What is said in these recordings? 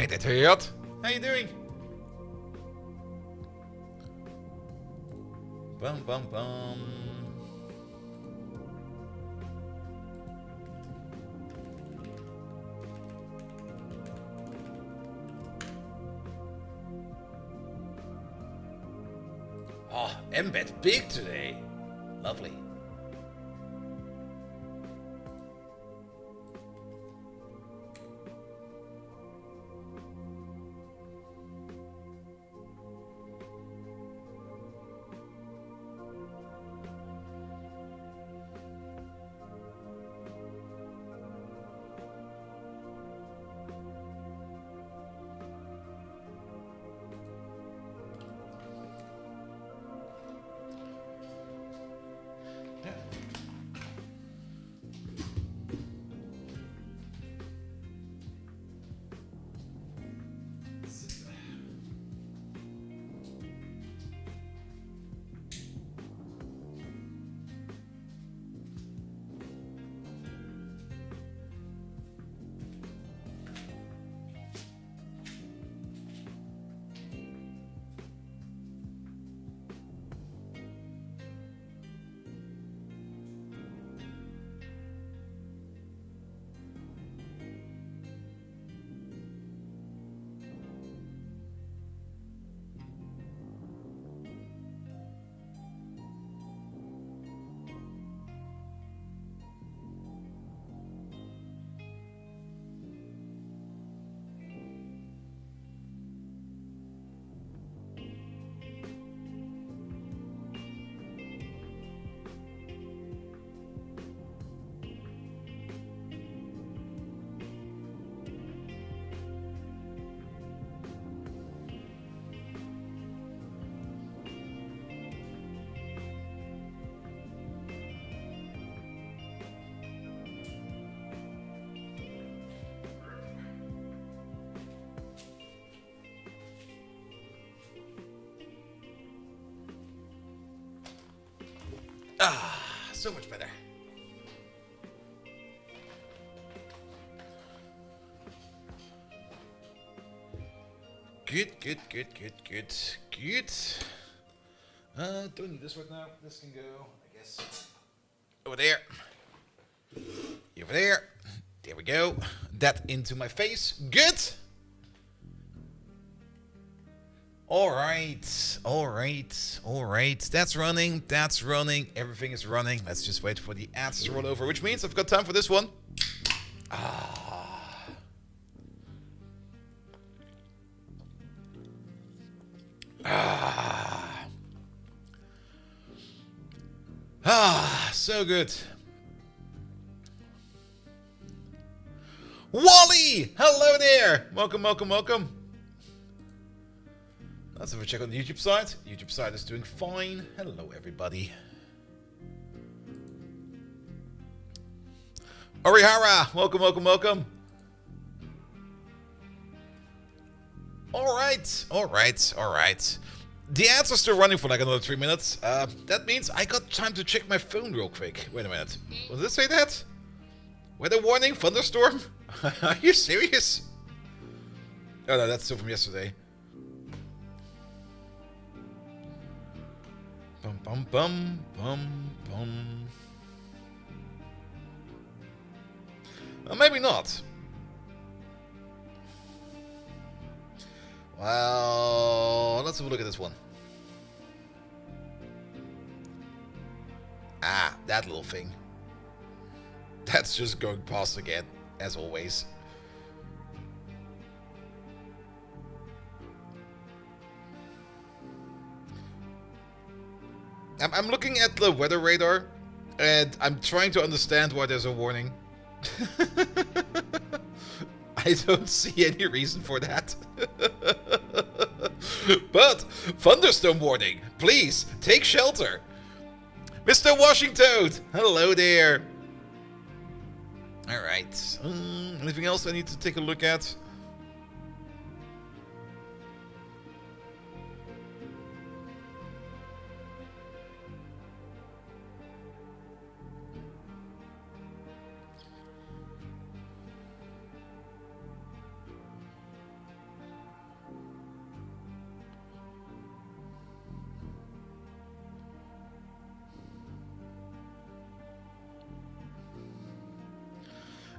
Hey, that hurt. How you doing? Bum bum bum. Oh, embed big today. Lovely. Ah, so much better. Good. Don't need this right now. This can go, I guess, over there. Over there. There we go. That into my face. Good. Alright. That's running. Everything is running. Let's just wait for the ads to roll over, which means I've got time for this one. So good. Wally! Hello there! Welcome. Let's have a check on the YouTube side. YouTube side is doing fine. Hello, everybody. Orihara! Welcome. Alright. The ads are still running for like another 3 minutes. That means I got time to check my phone real quick. Wait a minute. Did it say that? Weather warning? Thunderstorm? Are you serious? Oh no, that's still from yesterday. Bum. Well, maybe not. Well, let's have a look at this one. Ah, that little thing. That's just going past again, as always. I'm looking at the weather radar, and I'm trying to understand why there's a warning. I don't see any reason for that. But, thunderstorm warning. Please, take shelter. Mr. Washington, hello there. Alright. Anything else I need to take a look at?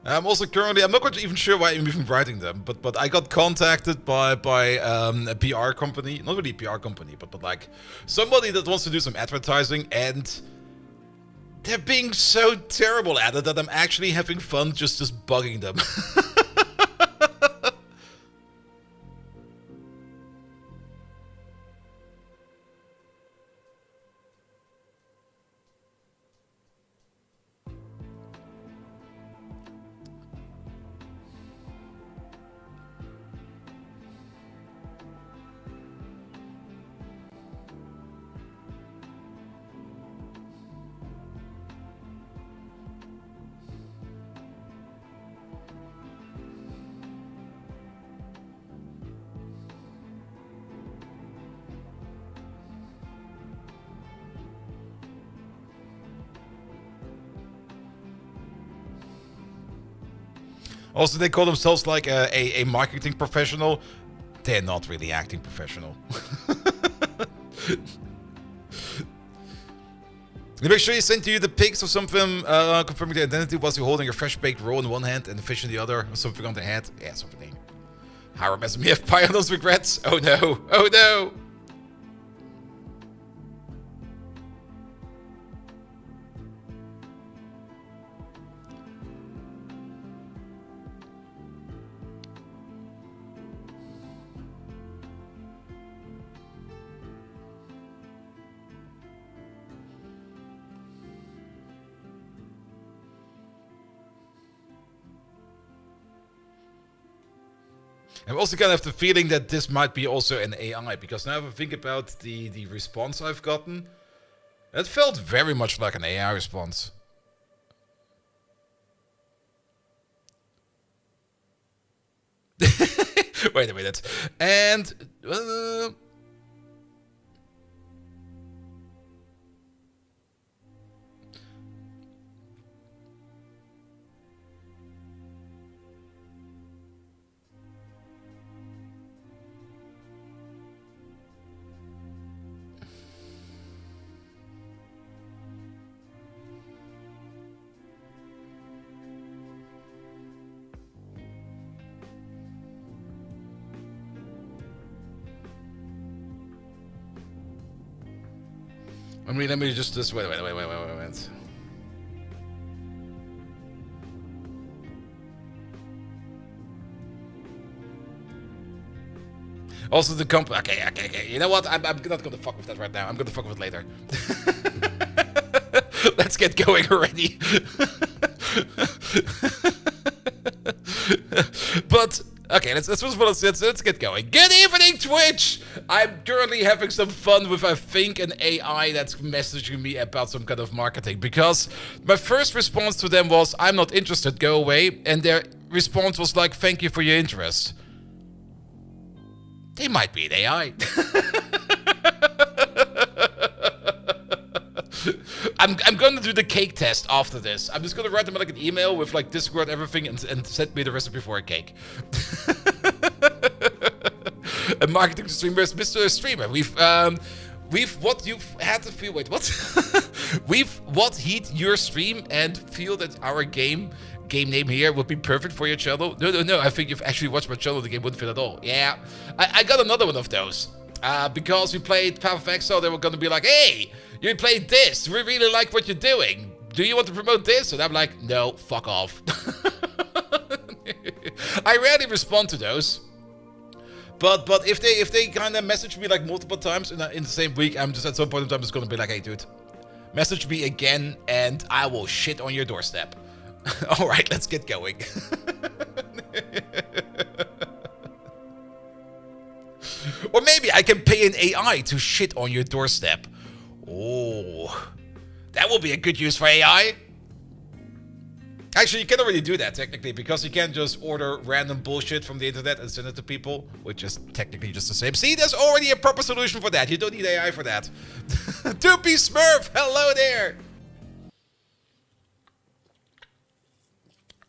I'm also currently, I'm not quite even sure why I'm even writing them, but I got contacted by a PR company, not really a PR company, but like somebody that wants to do some advertising, and they're being so terrible at it that I'm actually having fun just bugging them. Also, they call themselves like a marketing professional. They're not really acting professional. Make sure you send you the pics or something confirming the identity whilst you're holding a fresh baked roll in one hand and a fish in the other, or something on the head. Yeah, something. Hiram as me have pie on those regrets. Oh no! Oh no! I'm also kind of have the feeling that this might be also an AI, because now if I think about the response I've gotten, it felt very much like an AI response. Wait a minute. And... I mean, let me just wait. Also, the company. Okay. You know what? I'm not gonna fuck with that right now. I'm gonna fuck with it later. Let's get going already. But okay, let's get going. Good evening, Twitch. I'm currently having some fun with, I think, an AI that's messaging me about some kind of marketing, because my first response to them was, "I'm not interested. Go away." And their response was like, "Thank you for your interest." They might be an AI. I'm going to do the cake test after this. I'm just going to write them like an email with like Discord everything and send me the recipe for a cake. And marketing to streamers, Mr. Streamer. We've what you've had to feel. Wait, what? We've what heat your stream and feel that our game name here would be perfect for your channel. No. I think you've actually watched my channel. The game wouldn't fit at all. Yeah, I got another one of those. Because we played Path of Exile, they were going to be like, "Hey, you played this. We really like what you're doing. Do you want to promote this?" And I'm like, "No, fuck off." I rarely respond to those. But if they kind of message me like multiple times in the same week, I'm just at some point in time just going to be like, "Hey, dude, message me again and I will shit on your doorstep." All right, let's get going. Or maybe I can pay an AI to shit on your doorstep. Oh, that will be a good use for AI. Actually, you can already do that technically, because you can just order random bullshit from the internet and send it to people, which is technically just the same. See, there's already a proper solution for that. You don't need AI for that. Doopy Smurf, hello there.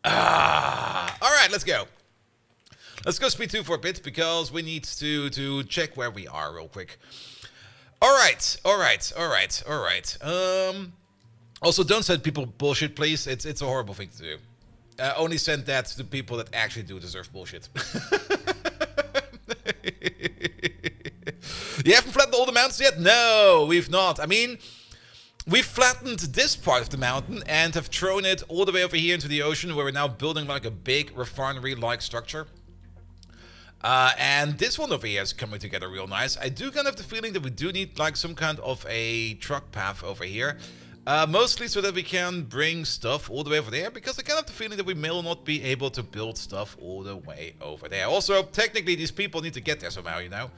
All right, let's go. Let's go speed 2 for a bit, because we need to check where we are real quick. All right. Also, don't send people bullshit, please. It's a horrible thing to do. Only send that to the people that actually do deserve bullshit. You haven't flattened all the mountains yet? No, we've not. I mean, we've flattened this part of the mountain and have thrown it all the way over here into the ocean, where we're now building like a big refinery-like structure. And this one over here is coming together real nice. I do kind of have the feeling that we do need like some kind of a truck path over here. Mostly so that we can bring stuff all the way over there, because I kind of have the feeling that we may not be able to build stuff all the way over there. Also, technically, these people need to get there somehow, you know.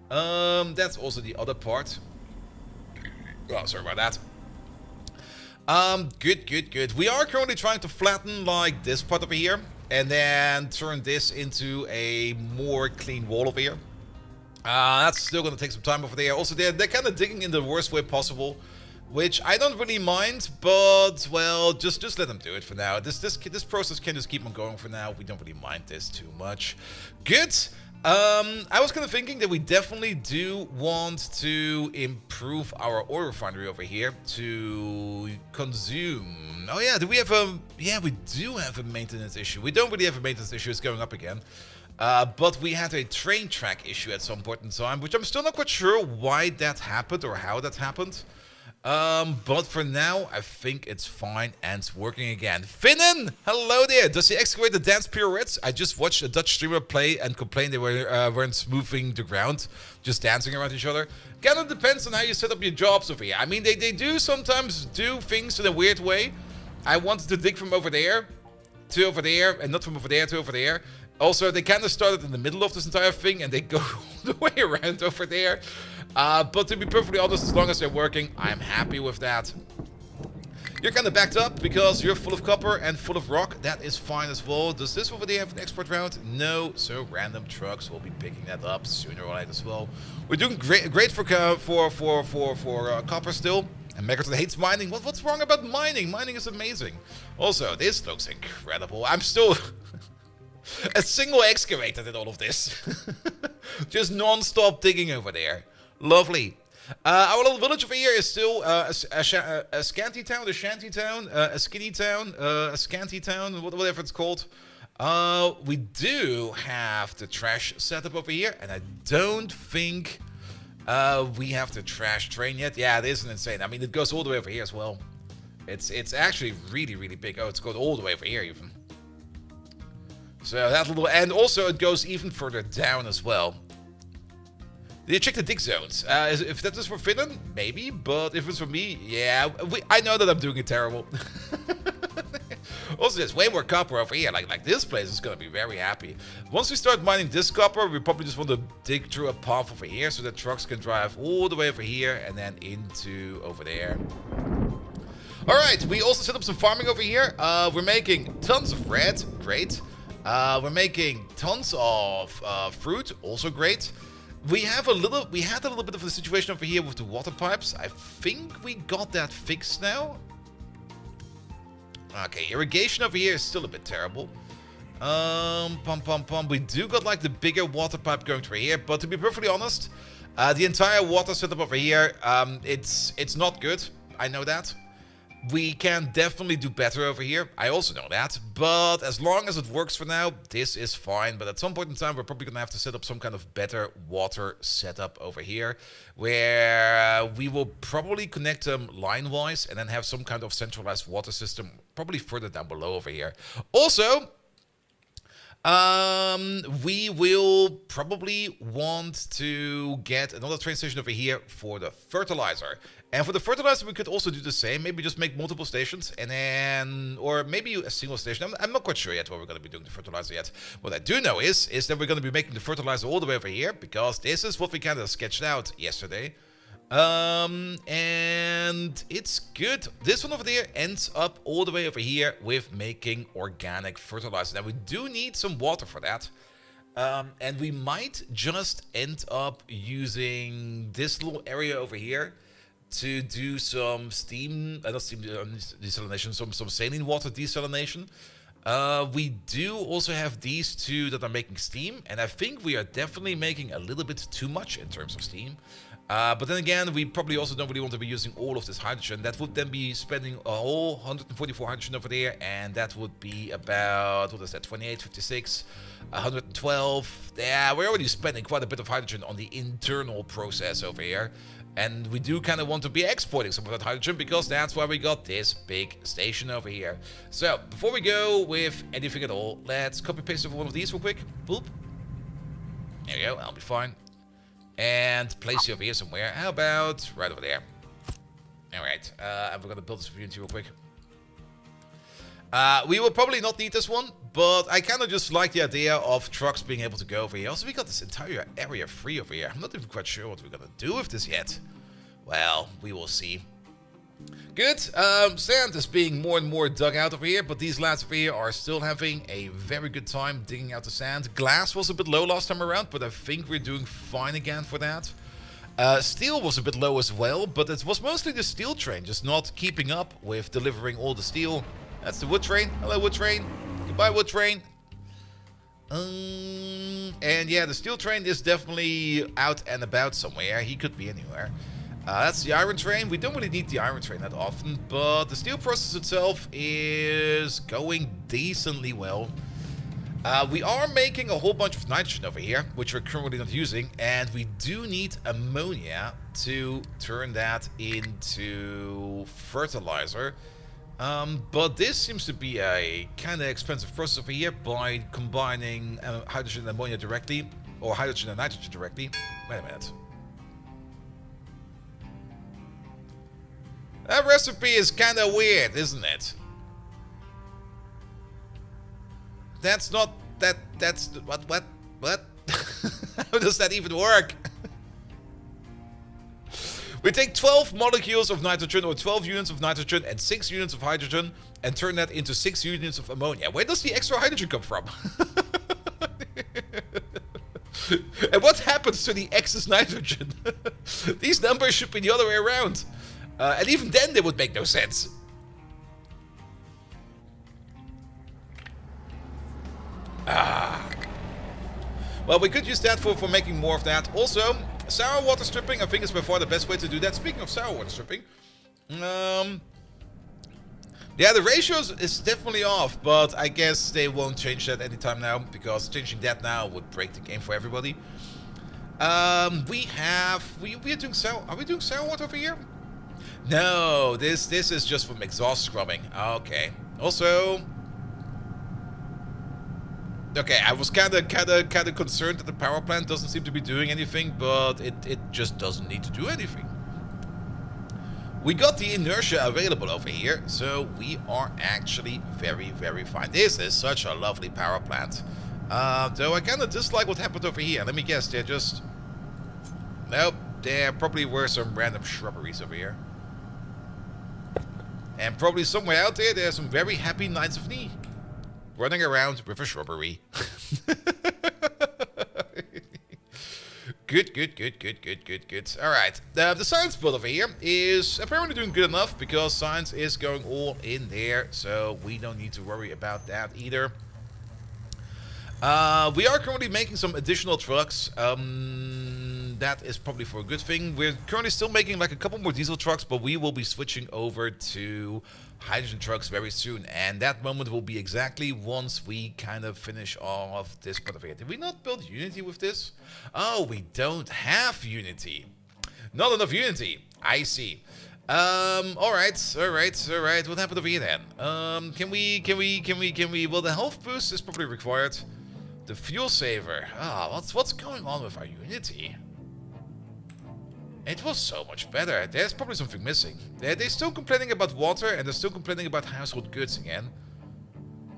That's also the other part. Oh, sorry about that. Good. We are currently trying to flatten like this part over here, and then turn this into a more clean wall over here. That's still going to take some time over there. Also, they're kind of digging in the worst way possible, which I don't really mind, but, well, just let them do it for now. This process can just keep on going for now. We don't really mind this too much. Good. I was kind of thinking that we definitely do want to improve our oil refinery over here to consume. Oh yeah, do we have a... Yeah, we do have a maintenance issue. We don't really have a maintenance issue. It's going up again. But we had a train track issue at some point in time, which I'm still not quite sure why that happened or how that happened. But for now, I think it's fine and it's working again. Finnen! Hello there! Does he excavate the dance pirouettes? I just watched a Dutch streamer play and complain they weren't smoothing the ground, just dancing around each other. Kind of depends on how you set up your jobs over here. I mean, they do sometimes do things in a weird way. I wanted to dig from over there to over there, and not from over there to over there. Also, they kind of started in the middle of this entire thing, and they go all the way around over there. But to be perfectly honest, as long as they're working, I'm happy with that. You're kind of backed up because you're full of copper and full of rock. That is fine as well. Does this over there have an export route? No, so random trucks will be picking that up sooner or later as well. We're doing great for copper still. And Megaton hates mining. What's wrong about mining? Mining is amazing. Also, this looks incredible. I'm still... a single excavator did all of this. Just non-stop digging over there. Lovely. Our little village over here is still a scanty town, a shanty town, a skinny town, a scanty town, whatever it's called. We do have the trash setup over here, and I don't think we have the trash train yet. Yeah, it isn't insane. I mean, it goes all the way over here as well. It's actually really, really big. Oh, it's going all the way over here even. So that little, and also it goes even further down as well. Did you check the dig zones? If that is for Finland, maybe, but if it's for me, yeah, I know that I'm doing it terrible. Also, there's way more copper over here. Like this place is gonna be very happy. Once we start mining this copper, we probably just want to dig through a path over here so that trucks can drive all the way over here and then into over there. Alright, we also set up some farming over here. We're making tons of bread, great. We're making tons of fruit, also great. We had a little bit of a situation over here with the water pipes. I think we got that fixed now. Okay, irrigation over here is still a bit terrible. We do got like the bigger water pipe going through here, but to be perfectly honest, the entire water setup over here, it's not good. I know that. We can definitely do better over here. I also know that. But as long as it works for now, this is fine. But at some point in time, we're probably going to have to set up some kind of better water setup over here, where we will probably connect them line-wise and then have some kind of centralized water system probably further down below over here. Also, we will probably want to get another train station over here for the fertilizer. And for the fertilizer, we could also do the same. Maybe just make multiple stations and then, or maybe a single station. I'm not quite sure yet what we're going to be doing the fertilizer yet. What I do know is that we're going to be making the fertilizer all the way over here, because this is what we kind of sketched out yesterday. And it's good. This one over there ends up all the way over here with making organic fertilizer. Now we do need some water for that. And we might just end up using this little area over here to do some steam, not steam desalination, some saline water desalination. We do also have these two that are making steam, and I think we are definitely making a little bit too much in terms of steam. But then again, we probably also don't really want to be using all of this hydrogen. That would then be spending a whole 144 hydrogen over there, and that would be about, what is that, 28, 56, 112. Yeah, we're already spending quite a bit of hydrogen on the internal process over here. And we do kind of want to be exporting some of that hydrogen, because that's why we got this big station over here. So, before we go with anything at all, let's copy paste over one of these real quick. Boop. There we go, I'll be fine. And place you over here somewhere. How about right over there? Alright, and we're gonna build this unity real quick. We will probably not need this one, but I kind of just like the idea of trucks being able to go over here. Also, we got this entire area free over here. I'm not even quite sure what we're gonna do with this yet. Well, we will see. Good. Sand is being more and more dug out over here, but these lads over here are still having a very good time digging out the sand. Glass was a bit low last time around, but I think we're doing fine again for that. Steel was a bit low as well, but it was mostly the steel train just not keeping up with delivering all the steel. That's the wood train. Hello, wood train. Goodbye, wood train. And yeah, the steel train is definitely out and about somewhere. He could be anywhere. That's the iron train. We don't really need the iron train that often, but the steel process itself is going decently well. We are making a whole bunch of nitrogen over here, which we're currently not using, and we do need ammonia to turn that into fertilizer. But this seems to be a kind of expensive process over here by combining hydrogen and ammonia directly, or hydrogen and nitrogen directly. Wait a minute. That recipe is kind of weird, isn't it? That's not... That's... What? How does that even work? We take 12 molecules of nitrogen, or 12 units of nitrogen, and 6 units of hydrogen, and turn that into 6 units of ammonia. Where does the extra hydrogen come from? And what happens to the excess nitrogen? These numbers should be the other way around. And even then, they would make no sense. Well, we could use that for making more of that. Also, sour water stripping, I think, is by far the best way to do that. Speaking of sour water stripping, yeah, the ratios is definitely off, but I guess they won't change that anytime now, because changing that now would break the game for everybody. We are doing sour. Are we doing sour water over here? No, this is just from exhaust scrubbing. Okay. Also, okay, I was kind of concerned that the power plant doesn't seem to be doing anything, but it just doesn't need to do anything. We got the inertia available over here, so we are actually very, very fine. This is such a lovely power plant. Though I kind of dislike what happened over here. Let me guess, they're just... Nope, there probably were some random shrubberies over here. And probably somewhere out there, there's some very happy Knights of Knee running around with a shrubbery. Good. Alright, the science build over here is apparently doing good enough, because science is going all in there, so we don't need to worry about that either. We are currently making some additional trucks. That is probably for a good thing. We're currently still making like a couple more diesel trucks, but we will be switching over to hydrogen trucks very soon. And that moment will be exactly once we kind of finish off this part of it. Did we not build Unity with this? Oh, we don't have Unity. Not enough Unity. I see. Alright. What happened over here then? Can we, well, the health boost is probably required. The fuel saver. What's going on with our Unity? It was so much better. There's probably something missing. They're still complaining about water, and they're still complaining about household goods again.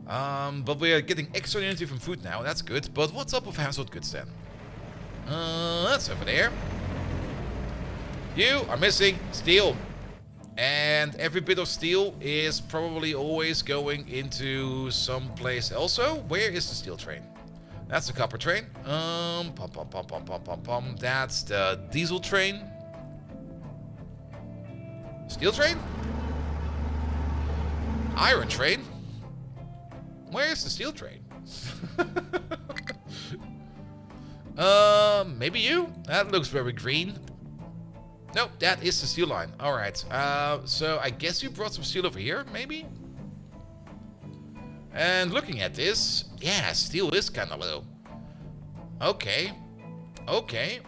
But we are getting extra Unity from food now. That's good. But what's up with household goods then? That's over there. You are missing steel. And every bit of steel is probably always going into some place else. Where is the steel train? That's the copper train. That's the diesel train. Steel train? Iron train? Where's the steel train? Maybe you? That looks very green. Nope, that is the steel line. Alright, so I guess you brought some steel over here, maybe? And looking at this, yeah, steel is kind of low. Okay. Okay.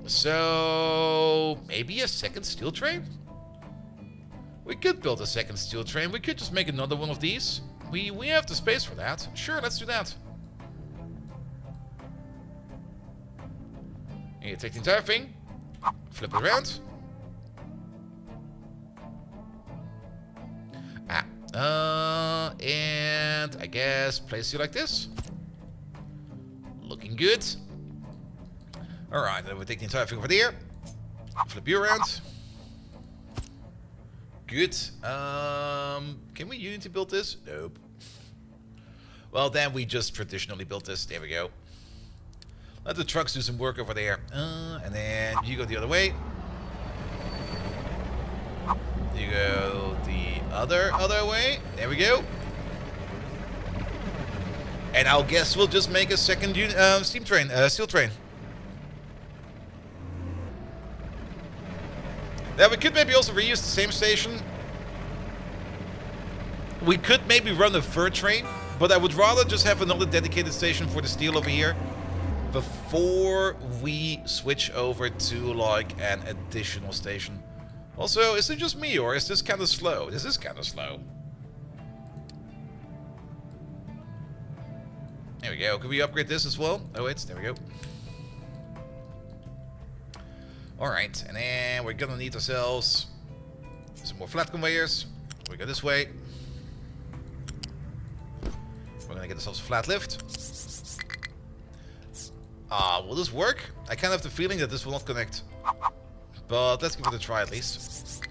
So, maybe a second steel train? We could build a second steel train. We could just make another one of these. We have the space for that. Sure, let's do that. Here, take the entire thing. Flip it around. And I guess place you like this. Looking good. Alright, then we take the entire thing over there. Flip you around. Good. Can we Unity build this? Nope. Well, then we just traditionally built this. There we go. Let the trucks do some work over there. And then you go the other way. You go the other way. There we go. And I'll guess we'll just make a second steel train. Now we could maybe also reuse the same station. We could maybe run a third train, but I would rather just have another dedicated station for the steel over here before we switch over to like an additional station. Also, is it just me or is this kind of slow? This is kind of slow. There we go. Can we upgrade this as well? Oh wait, there we go. Alright, and then we're gonna need ourselves some more flat conveyors. We go this way. We're gonna get ourselves a flat lift. Will this work? I kind of have the feeling that this will not connect. But let's give it a try at least.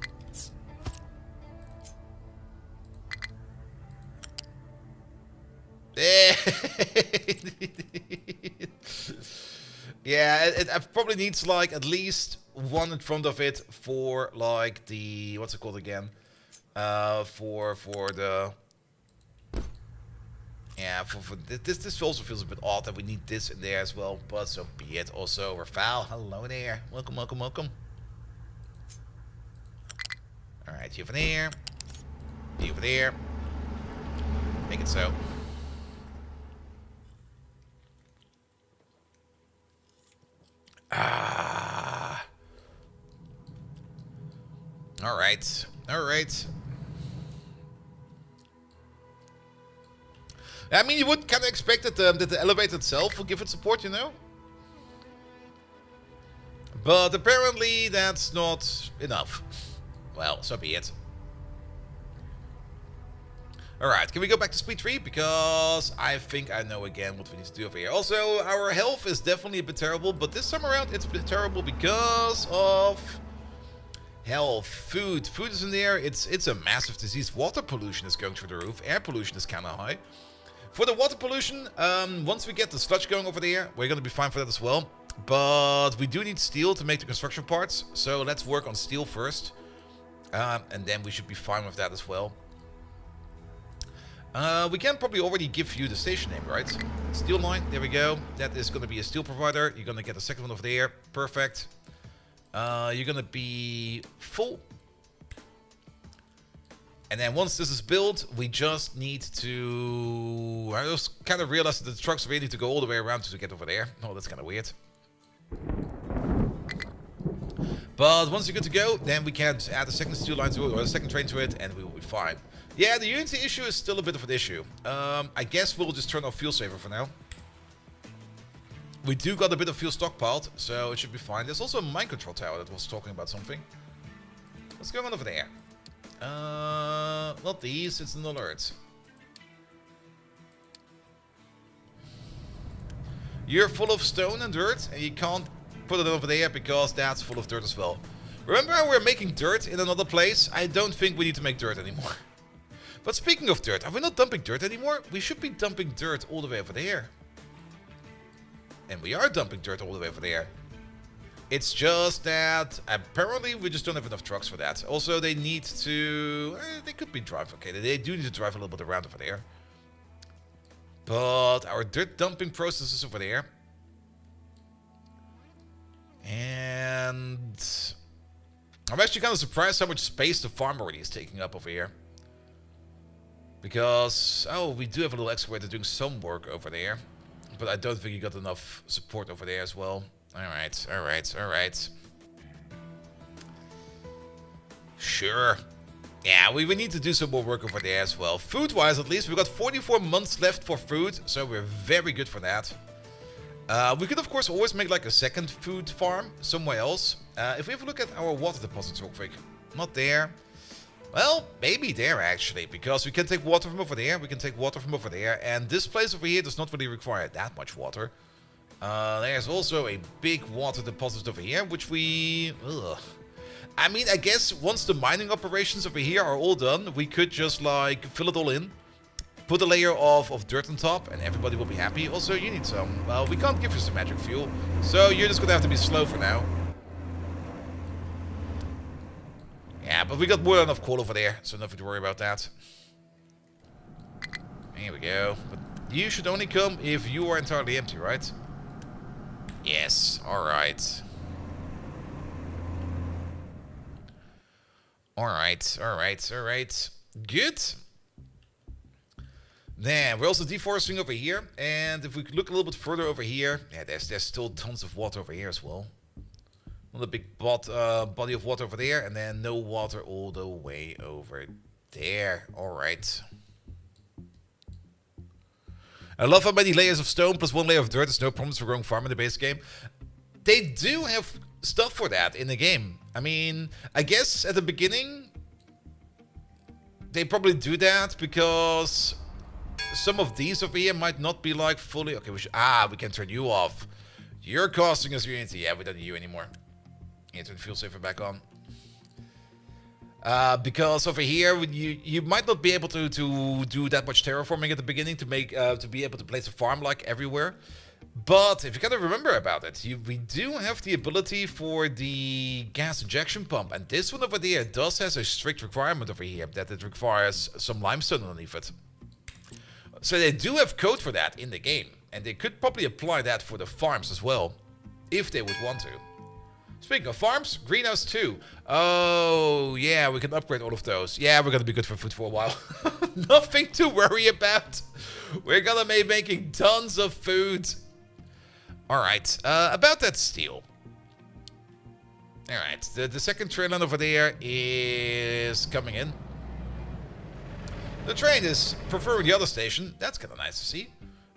Yeah, it probably needs like at least one in front of it for like the, what's it called again? For the, yeah, for this also feels a bit odd that we need this in there as well, but so be it. Also, Rafal, hello there, welcome. All right, you over there, you over there. Make it so. All right. I mean, you would kind of expect that the elevator itself will give it support, you know? But apparently that's not enough. Well, so be it. Alright, can we go back to speed 3? Because I think I know again what we need to do over here. Also, our health is definitely a bit terrible, but this time around it's a bit terrible because of health. Food is in there. It's a massive disease. Water pollution is going through the roof. Air pollution is kind of high. For the water pollution, once we get the sludge going over there, we're going to be fine for that as well. But we do need steel to make the construction parts, so let's work on steel first. And then we should be fine with that as well. We can probably already give you the station name, right? Steel line, there we go. That is going to be a steel provider. You're going to get a second one over there. Perfect. You're going to be full. And then once this is built, we just need to... I just kind of realized that the trucks really need to go all the way around to get over there. Oh, that's kind of weird. But once you're good to go, then we can just add a second steel line to it, or a second train to it, and we will be fine. Yeah, the Unity issue is still a bit of an issue. I guess we'll just turn off fuel saver for now. We do got a bit of fuel stockpiled, so it should be fine. There's also a mind control tower that was talking about something. What's going on over there? Not these, it's an alert. You're full of stone and dirt, and you can't put it over there because that's full of dirt as well. Remember how we're making dirt in another place? I don't think we need to make dirt anymore. But speaking of dirt, are we not dumping dirt anymore? We should be dumping dirt all the way over there. And we are dumping dirt all the way over there. It's just that apparently we just don't have enough trucks for that. Also, they need to... they could be drive. Okay, they do need to drive a little bit around over there. But our dirt dumping process is over there. And... I'm actually kind of surprised how much space the farm already is taking up over here. Because, oh, we do have a little excavator doing some work over there. But I don't think you got enough support over there as well. Alright, alright, alright. Sure. Yeah, we need to do some more work over there as well. Food-wise, at least, we've got 44 months left for food. So we're very good for that. We could, of course, always make like a second food farm somewhere else. If we have a look at our water deposits real quick. Not there. Well, maybe there actually, because we can take water from over there, we can take water from over there, and this place over here does not really require that much water. There's also a big water deposit over here, which we... Ugh. I mean, I guess once the mining operations over here are all done, we could just like fill it all in, put a layer of dirt on top, and everybody will be happy. Also, you need some... Well, we can't give you some magic fuel, so you're just gonna have to be slow for now. Yeah, but we got more than enough coal over there, so nothing to worry about that. Here we go. But you should only come if you are entirely empty, right? Yes, alright. Alright, alright, alright. Good. Then we're also deforesting over here. And if we look a little bit further over here, yeah, there's still tons of water over here as well. Another big body of water over there, and then no water all the way over there. Alright. I love how many layers of stone plus 1 layer of dirt is no problem for growing farm in the base game. They do have stuff for that in the game. I mean, I guess at the beginning, they probably do that because some of these over here might not be like fully... Okay, we can turn you off. You're costing us unity. Yeah, we don't need you anymore. Yeah, turn the fuel saver back on. Because over here, you might not be able to do that much terraforming at the beginning to make to be able to place a farm like everywhere. But if you kind of remember about it, we do have the ability for the gas injection pump, and this one over there does has a strict requirement over here that it requires some limestone underneath it. So they do have code for that in the game, and they could probably apply that for the farms as well, if they would want to. Speaking of farms, greenhouse 2. Oh, yeah, we can upgrade all of those. Yeah, we're going to be good for food for a while. Nothing to worry about. We're going to be making tons of food. Alright, about that steel. Alright, the second train line over there is coming in. The train is preferring the other station. That's kind of nice to see.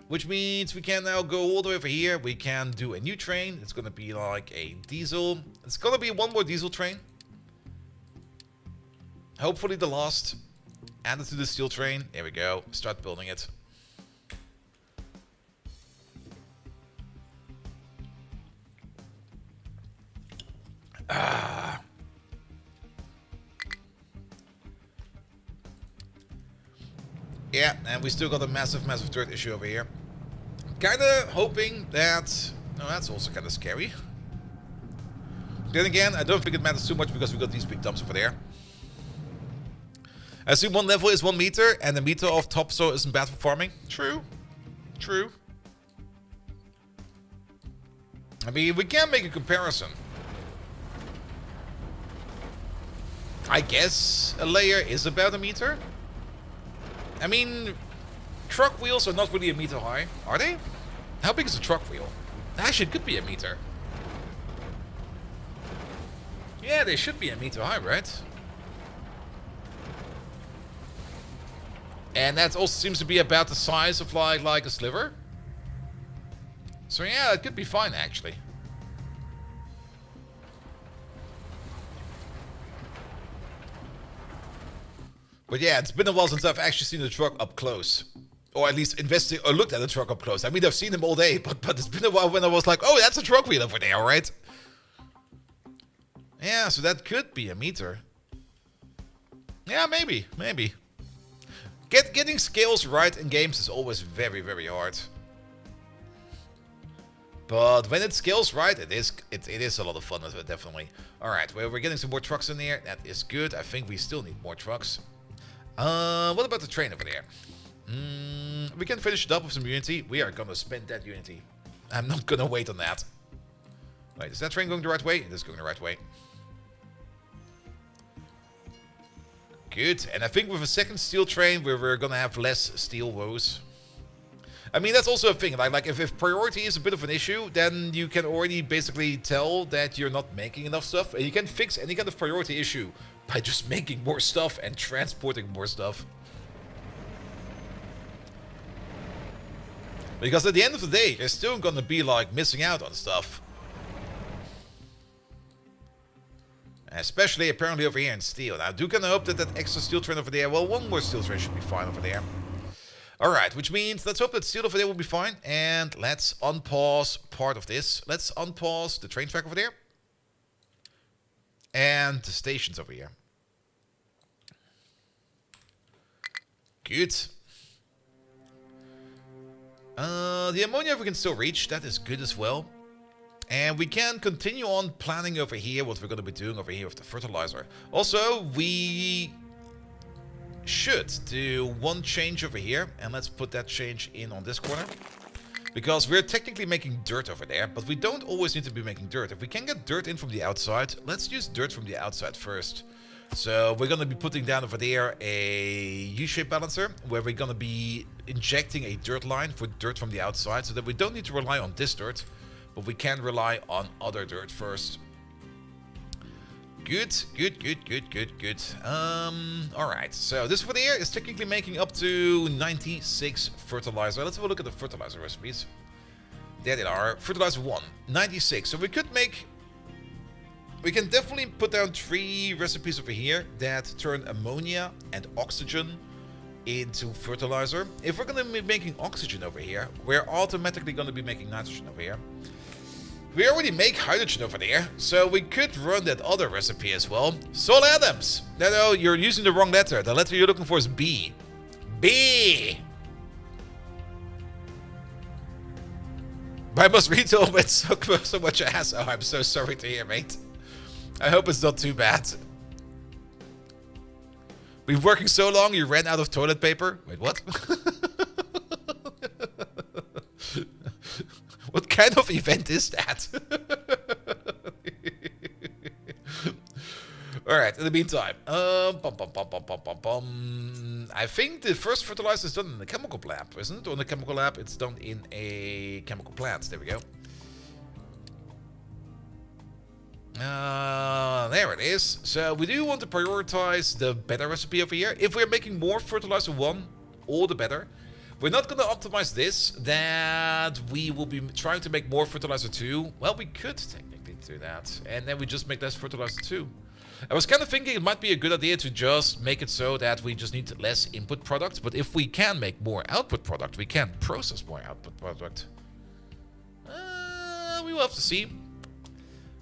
Which means we can now go all the way over here. We can do a new train. It's going to be like a diesel. It's going to be one more diesel train. Hopefully the last. Add it to the steel train. There we go. Start building it. Yeah, and we still got a massive dirt issue over here. Kinda hoping that... Oh, that's also kinda scary. Then again, I don't think it matters too much because we got these big dumps over there. I assume one level is 1 meter, and the meter of topsoil isn't bad for farming. True. True. I mean, we can make a comparison. I guess a layer is about 1 meter. I mean, truck wheels are not really 1 meter high, are they? How big is a truck wheel? Actually, it could be 1 meter. Yeah, they should be 1 meter high, right? And that also seems to be about the size of like a sliver. So yeah, it could be fine actually. But yeah, it's been a while since I've actually seen the truck up close. Or at least invested or looked at the truck up close. I mean, I've seen them all day, but it's been a while when I was like, oh, that's a truck wheel over there, right? Yeah, so that could be 1 meter. Yeah, maybe. Getting scales right in games is always very, very hard. But when it scales right, it is a lot of fun, definitely. Alright, well, we're getting some more trucks in there. That is good. I think we still need more trucks. What about the train over there? We can finish it up with some unity. We are gonna spend that unity. I'm not gonna wait on that. Wait, is that train going the right way? It is going the right way. Good. And I think with a second steel train, we're gonna have less steel woes. I mean, that's also a thing. Like if priority is a bit of an issue, then you can already basically tell that you're not making enough stuff. And you can fix any kind of priority issue by just making more stuff and transporting more stuff. Because at the end of the day, you're still gonna be like missing out on stuff. Especially apparently over here in steel. Now I do kind of hope that that extra steel train over there, well, one more steel train should be fine over there. Alright, which means let's hope that steel over there will be fine. And let's unpause part of this. Let's unpause the train track over there. And the stations over here. Good. The ammonia we can still reach, that is good as well. And we can continue on planning over here what we're going to be doing over here with the fertilizer. Also, we should do one change over here. And let's put that change in on this corner. Because we're technically making dirt over there, but we don't always need to be making dirt. If we can get dirt in from the outside, let's use dirt from the outside first. So we're going to be putting down over there a U-shape balancer, where we're going to be injecting a dirt line for dirt from the outside, so that we don't need to rely on this dirt, but we can rely on other dirt first. Good, good, good, good, good, good. Alright, so this over there is technically making up to 96 fertilizer. Let's have a look at the fertilizer recipes. There they are. Fertilizer 1, 96. So we could make... We can definitely put down 3 recipes over here that turn ammonia and oxygen into fertilizer. If we're going to be making oxygen over here, we're automatically going to be making nitrogen over here. We already make hydrogen over there, so we could run that other recipe as well. Sol Adams! No, you're using the wrong letter. The letter you're looking for is B. B! But I must retail with so much ass. Oh, I'm so sorry to hear, mate. I hope it's not too bad. We've been working so long, you ran out of toilet paper? Wait, what? What kind of event is that? Alright, in the meantime. I think the first fertilizer is done in the chemical lab, isn't it? Or in the chemical lab, it's done in a chemical plant. There we go. There it is. So we do want to prioritize the better recipe over here. If we're making more fertilizer 1, all the better. We're not going to optimize this, that we will be trying to make more fertilizer 2. Well, we could technically do that. And then we just make less fertilizer 2. I was kind of thinking it might be a good idea to just make it so that we just need less input product. But if we can make more output product, we can process more output product. We will have to see.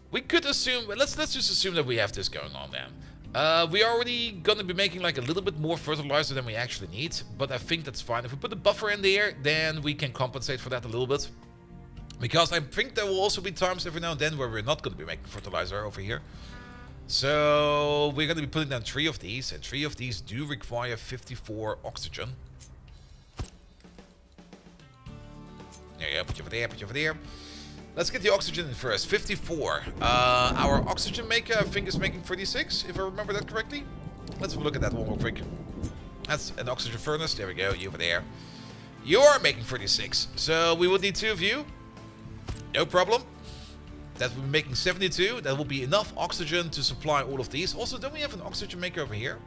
We could assume, let's just assume that we have this going on then. We're already gonna be making like a little bit more fertilizer than we actually need, but I think that's fine. If we put a buffer in there, then we can compensate for that a little bit. Because I think there will also be times every now and then where we're not gonna be making fertilizer over here. So we're gonna be putting down 3 of these, and 3 of these do require 54 oxygen. There you go, put you over there, put you over there. Let's get the oxygen in first. 54. Our oxygen maker, I think, is making 36, if I remember that correctly. Let's have a look at that one real quick. That's an oxygen furnace. There we go. You over there. You are making 36. So we will need 2 of you. No problem. That will be making 72. That will be enough oxygen to supply all of these. Also, don't we have an oxygen maker over here?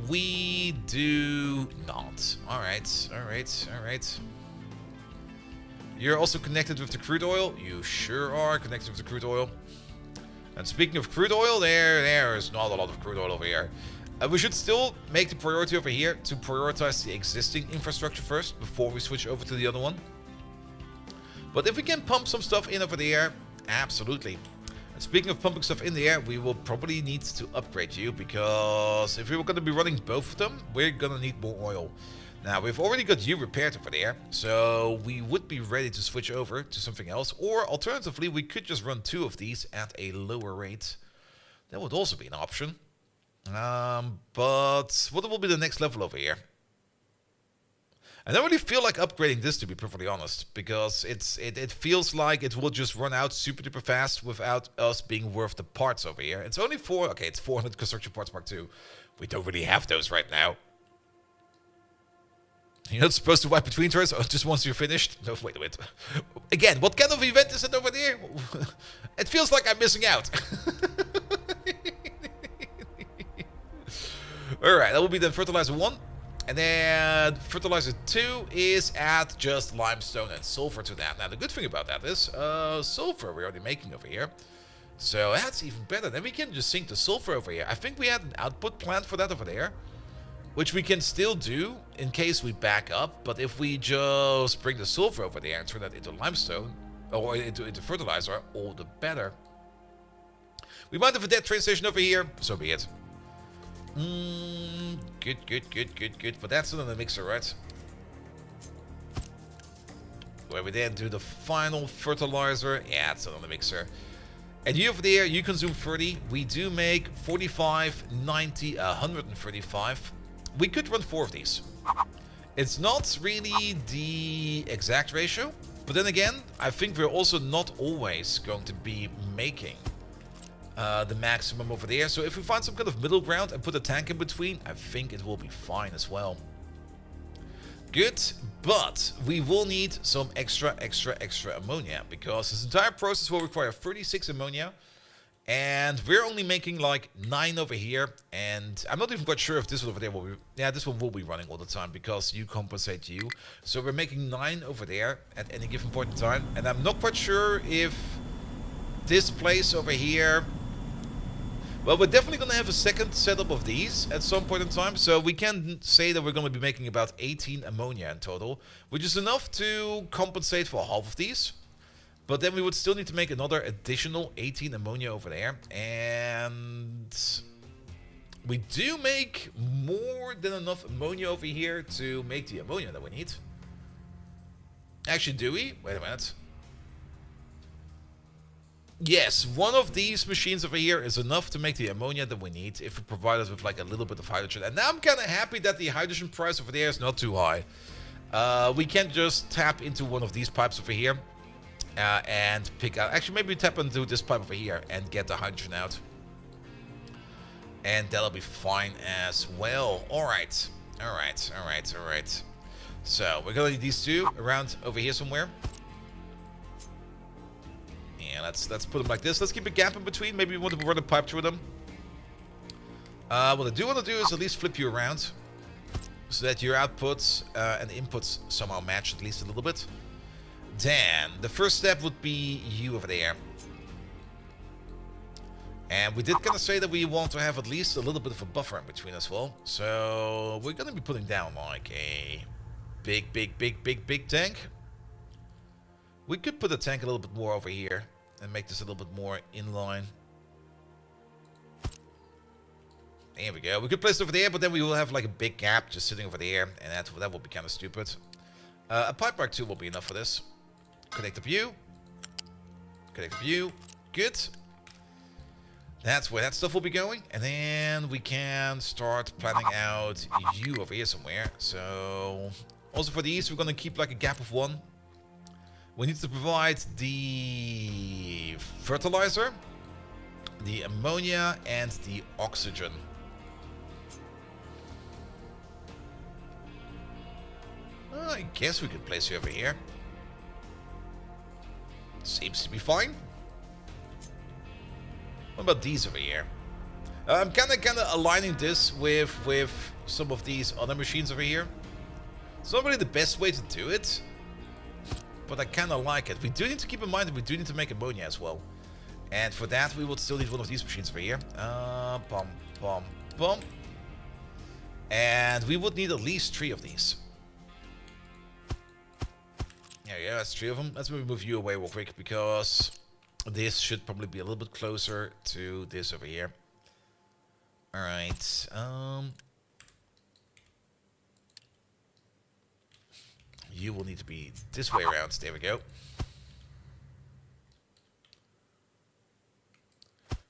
We do not. Alright, alright, alright. You're also connected with the crude oil. You sure are connected with the crude oil. And speaking of crude oil, there is not a lot of crude oil over here. We should still make the priority over here to prioritize the existing infrastructure first before we switch over to the other one. But if we can pump some stuff in over there, absolutely. And speaking of pumping stuff in the air, we will probably need to upgrade you, because if we were going to be running both of them, we're going to need more oil. Now, we've already got you repaired over there, so we would be ready to switch over to something else. Or alternatively, we could just run 2 of these at a lower rate. That would also be an option. But what will be the next level over here? I don't really feel like upgrading this, to be perfectly honest, because it feels like it will just run out super duper fast without us being worth the parts over here. It's only it's 400 construction parts Mark II. We don't really have those right now. You're not supposed to wipe between turns, or just once you're finished? No, wait a minute. Again, what kind of event is it over there? It feels like I'm missing out. Alright, that will be then Fertilizer 1. And then Fertilizer 2 is at just limestone and sulfur to that. Now, the good thing about that is sulfur we're already making over here. So that's even better. Then we can just sink the sulfur over here. I think we had an output plant for that over there, which we can still do in case we back up. But if we just bring the sulfur over there and turn that into limestone, or into fertilizer, all the better. We might have a dead train station over here, so be it. Good. But that's not in the mixer, right? Where we then do the final fertilizer. Yeah, it's not on the mixer. And you over there, you consume 30. We do make 45, 90, 135. We could run 4 of these. It's not really the exact ratio. But then again, I think we're also not always going to be making the maximum over there. So if we find some kind of middle ground and put a tank in between, I think it will be fine as well. Good, but we will need some extra ammonia, because this entire process will require 36 ammonia, and we're only making like 9 over here. And I'm not even quite sure if this one over there will be, yeah, this one will be running all the time because you compensate you. So we're making 9 over there at any given point in time, and I'm not quite sure if this place over here. Well, we're definitely going to have a second setup of these at some point in time. So we can say that we're going to be making about 18 ammonia in total, which is enough to compensate for half of these. But then we would still need to make another additional 18 ammonia over there. And we do make more than enough ammonia over here to make the ammonia that we need. Actually, do we? Wait a minute. Yes, one of these machines over here is enough to make the ammonia that we need if we provide us with like a little bit of hydrogen. And now I'm kind of happy that the hydrogen price over there is not too high. We can just tap into one of these pipes over here and pick out. Actually, maybe tap into this pipe over here and get the hydrogen out. And that'll be fine as well. Alright. So we're gonna need these two around over here somewhere. Yeah, let's put them like this. Let's keep a gap in between. Maybe we want to run a pipe through them. What I do want to do is at least flip you around, so that your outputs and inputs somehow match at least a little bit. Then the first step would be you over there. And we did kind of say that we want to have at least a little bit of a buffer in between as well. So we're going to be putting down like a big tank. We could put a tank a little bit more over here and make this a little bit more in line. There we go. We could place it over there, but then we will have like a big gap just sitting over there, and that will be kind of stupid. A pipe Mark II will be enough for this. Connect up you. Connect up you. Good. That's where that stuff will be going. And then we can start planning out you over here somewhere. So also for these, we're going to keep like a gap of 1. We need to provide the fertilizer, the ammonia, and the oxygen. I guess we could place you over here. Seems to be fine. What about these over here? I'm kind of aligning this with some of these other machines over here. It's not really the best way to do it, but I kind of like it. We do need to keep in mind that we do need to make ammonia as well. And for that, we would still need one of these machines over here. And we would need at least 3 of these. There you go, that's 3 of them. Let's move you away real quick, because this should probably be a little bit closer to this over here. Alright, you will need to be this way around. There we go.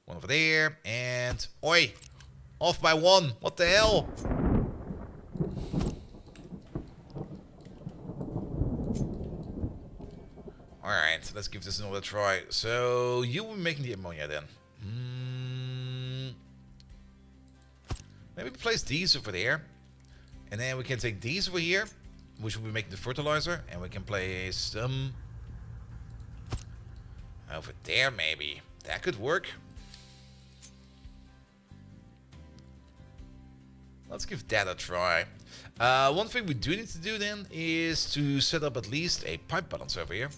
One over there, and oi! Off by 1. What the hell? let's give this another try. So you will be making the ammonia then. Maybe place these over there. And then we can take these over here, which will be making the fertilizer. And we can place them over there maybe. That could work. Let's give that a try. One thing we do need to do then is to set up at least a pipe balance over here.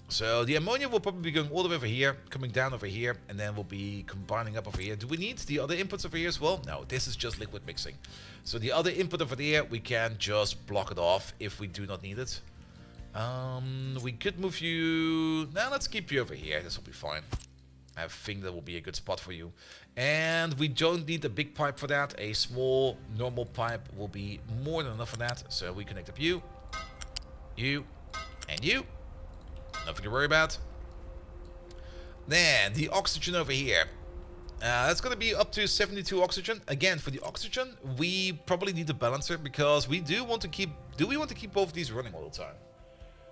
So the ammonia will probably be going all the way over here, coming down over here, and then we'll be combining up over here. Do we need the other inputs over here as well? No, this is just liquid mixing. So the other input over there, we can just block it off if we do not need it. We could move you... Now let's keep you over here. This will be fine. I think that will be a good spot for you. And we don't need a big pipe for that. A small, normal pipe will be more than enough for that. So we connect up you, and you. Nothing to worry about. Then the oxygen over here. That's going to be up to 72 oxygen. Again, for the oxygen, we probably need a balancer because we do want to keep... Do we want to keep both of these running all the time?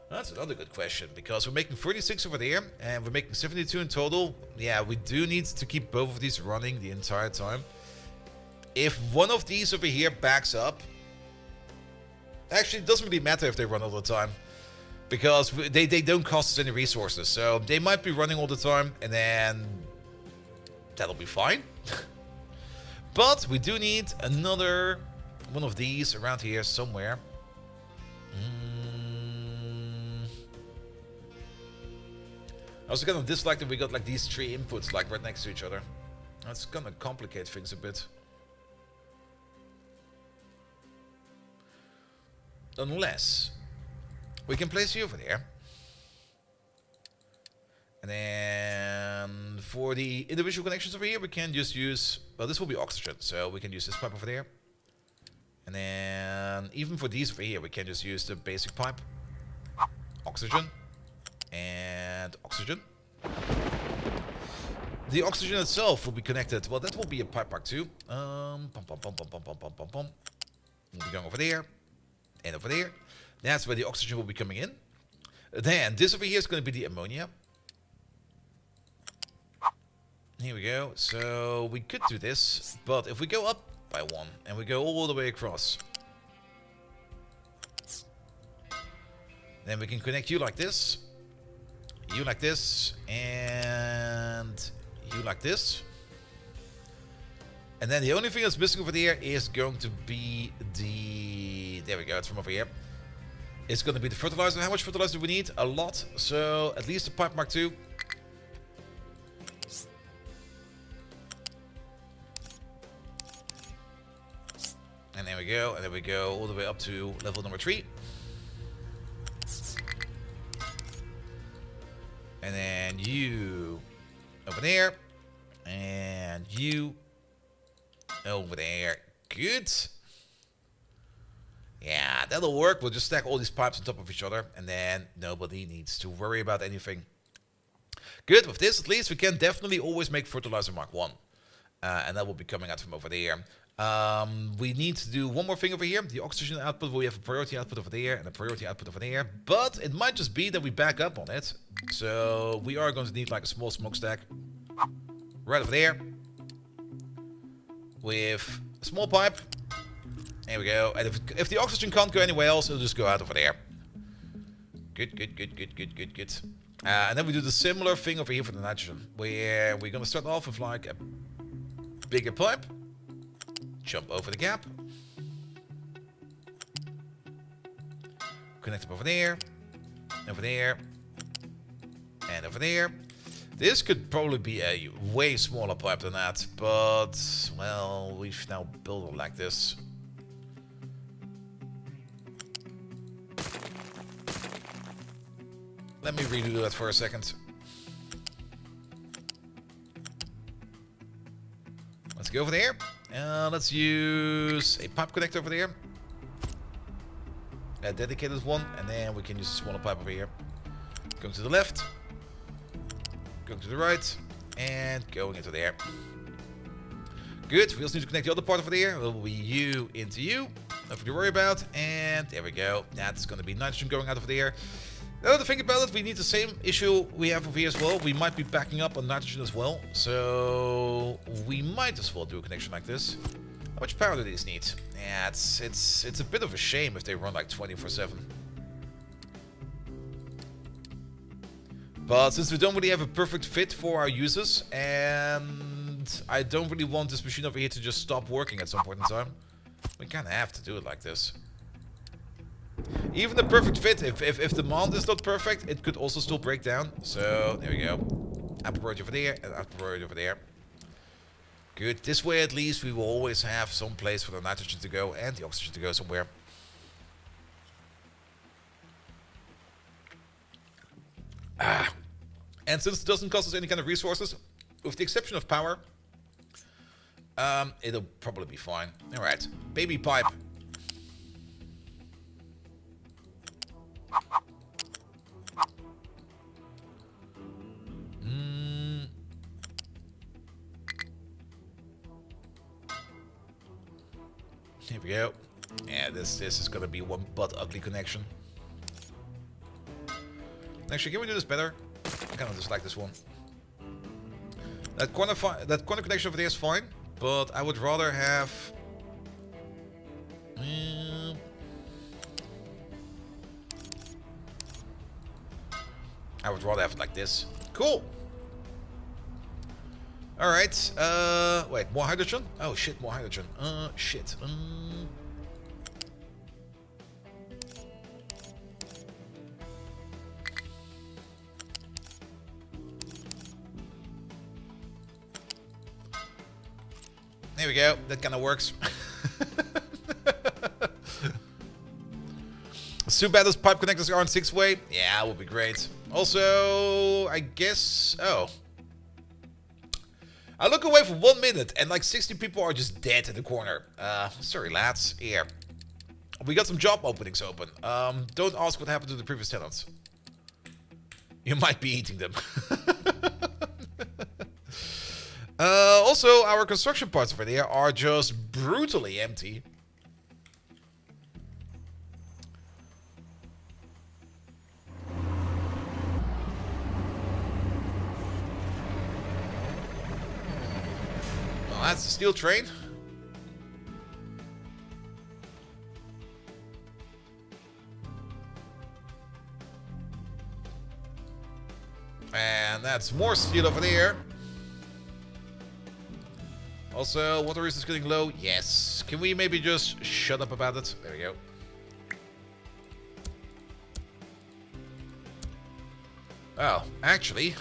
That's another good question, because we're making 36 over there, and we're making 72 in total. Yeah, we do need to keep both of these running the entire time. If one of these over here backs up... Actually, it doesn't really matter if they run all the time, because they don't cost us any resources. So they might be running all the time, and then that'll be fine. But we do need another one of these around here somewhere. I also kind of dislike that we got like these three inputs like right next to each other. That's gonna complicate things a bit. Unless we can place you over there. And then for the individual connections over here, we can just use... Well, this will be oxygen, so we can use this pipe over there. And then even for these over here, we can just use the basic pipe. Oxygen. And oxygen. The oxygen itself will be connected. Well, that will be a pipe pack too. We'll be going over there and over there. That's where the oxygen will be coming in. Then this over here is going to be the ammonia. Here we go. So we could do this, but if we go up by one and we go all the way across, then we can connect you like this. You like this, and you like this. And then the only thing that's missing over there is going to be the... There we go, it's from over here. It's going to be the fertilizer. How much fertilizer do we need? A lot. So at least a pipe mark 2. And there we go. And then we go all the way up to level number 3. And then you over there. And you over there. Good. Yeah, that'll work. We'll just stack all these pipes on top of each other. And then nobody needs to worry about anything. Good. With this, at least, we can definitely always make fertilizer mark 1. And that will be coming out from over there. We need to do one more thing over here. The oxygen output, we have a priority output over there and a priority output over there. But it might just be that we back up on it. So we are going to need like a small smokestack right over there with a small pipe. There we go. And if the oxygen can't go anywhere else, it'll just go out over there. Good, good, good, good, good, good, good. And then we do the similar thing over here for the nitrogen, where we're going to start off with like a bigger pipe. Jump over the gap. Connect up over there, and over there. This could probably be a way smaller pipe than that, but, well, we've now built it like this. Let me redo that for a second. Let's go over there. Let's use a pipe connector over there. A dedicated one, and then we can use a smaller pipe over here. Going to the left, going to the right, and going into there. Good, we also need to connect the other part over there. It will be you into you. Nothing to worry about. And there we go. That's going to be nitrogen going out over there. Now to think about it, we need the same issue we have over here as well. We might be backing up on nitrogen as well, so we might as well do a connection like this. How much power do these need? Yeah, it's a bit of a shame if they run like 24/7. But since we don't really have a perfect fit for our users, and I don't really want this machine over here to just stop working at some point in time, we kind of have to do it like this. Even the perfect fit, if the mount is not perfect, it could also still break down. So, there we go. Apple priority over there, and apple priority over there. Good. This way, at least, we will always have some place for the nitrogen to go and the oxygen to go somewhere. And since it doesn't cost us any kind of resources, with the exception of power, it'll probably be fine. Alright, baby pipe. Here we go. Yeah, this is gonna be one butt ugly connection. Actually, can we do this better? I kind of dislike this one. That corner connection over there is fine, but I would rather have. I would rather have it like this. Cool. All right. Wait, more hydrogen? Oh shit, more hydrogen. Shit. There we go. That kind of works. It's too bad those pipe connectors aren't 6-way. Yeah, it would be great. Also, I guess... Oh. I look away for 1 minute and like 60 people are just dead in the corner. Sorry lads. Here. We got some job openings open. Don't ask what happened to the previous tenants. You might be eating them. Also, our construction parts over there are just brutally empty. Well, that's the steel train. And that's more steel over there. Also, water is getting low. Yes. Can we maybe just shut up about it? There we go. Oh, actually.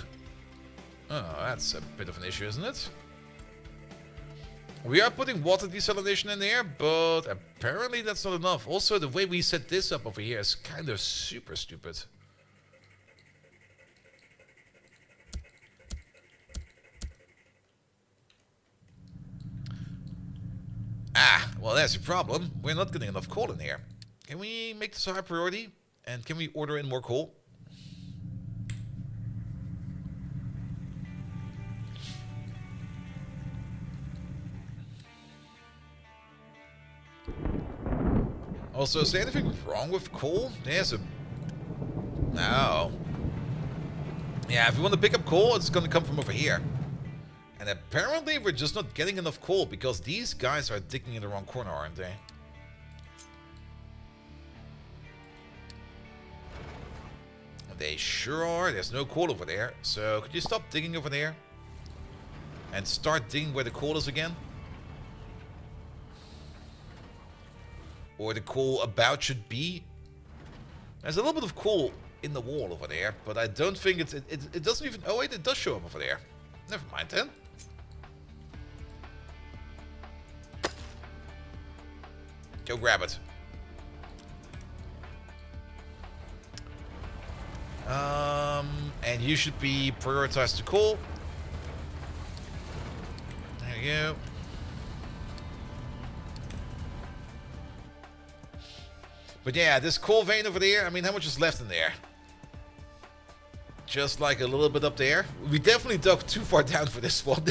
Oh, that's a bit of an issue, isn't it? We are putting water desalination in there, but apparently that's not enough. Also, the way we set this up over here is kind of super stupid. Ah, well, that's a problem. We're not getting enough coal in here. Can we make this a high priority? And can we order in more coal? Also, is there anything wrong with coal? There's a... No. Yeah, if you want to pick up coal, it's going to come from over here. And apparently we're just not getting enough coal because these guys are digging in the wrong corner, aren't they? They sure are. There's no coal over there. So could you stop digging over there? And start digging where the coal is again? Or the coal about should be? There's a little bit of coal in the wall over there, but I don't think it doesn't even... Oh wait, it does show up over there. Never mind then. Go grab it. And you should be prioritized to coal. There you go. But yeah, this coal vein over there, I mean, how much is left in there? Just like a little bit up there. We definitely dug too far down for this one.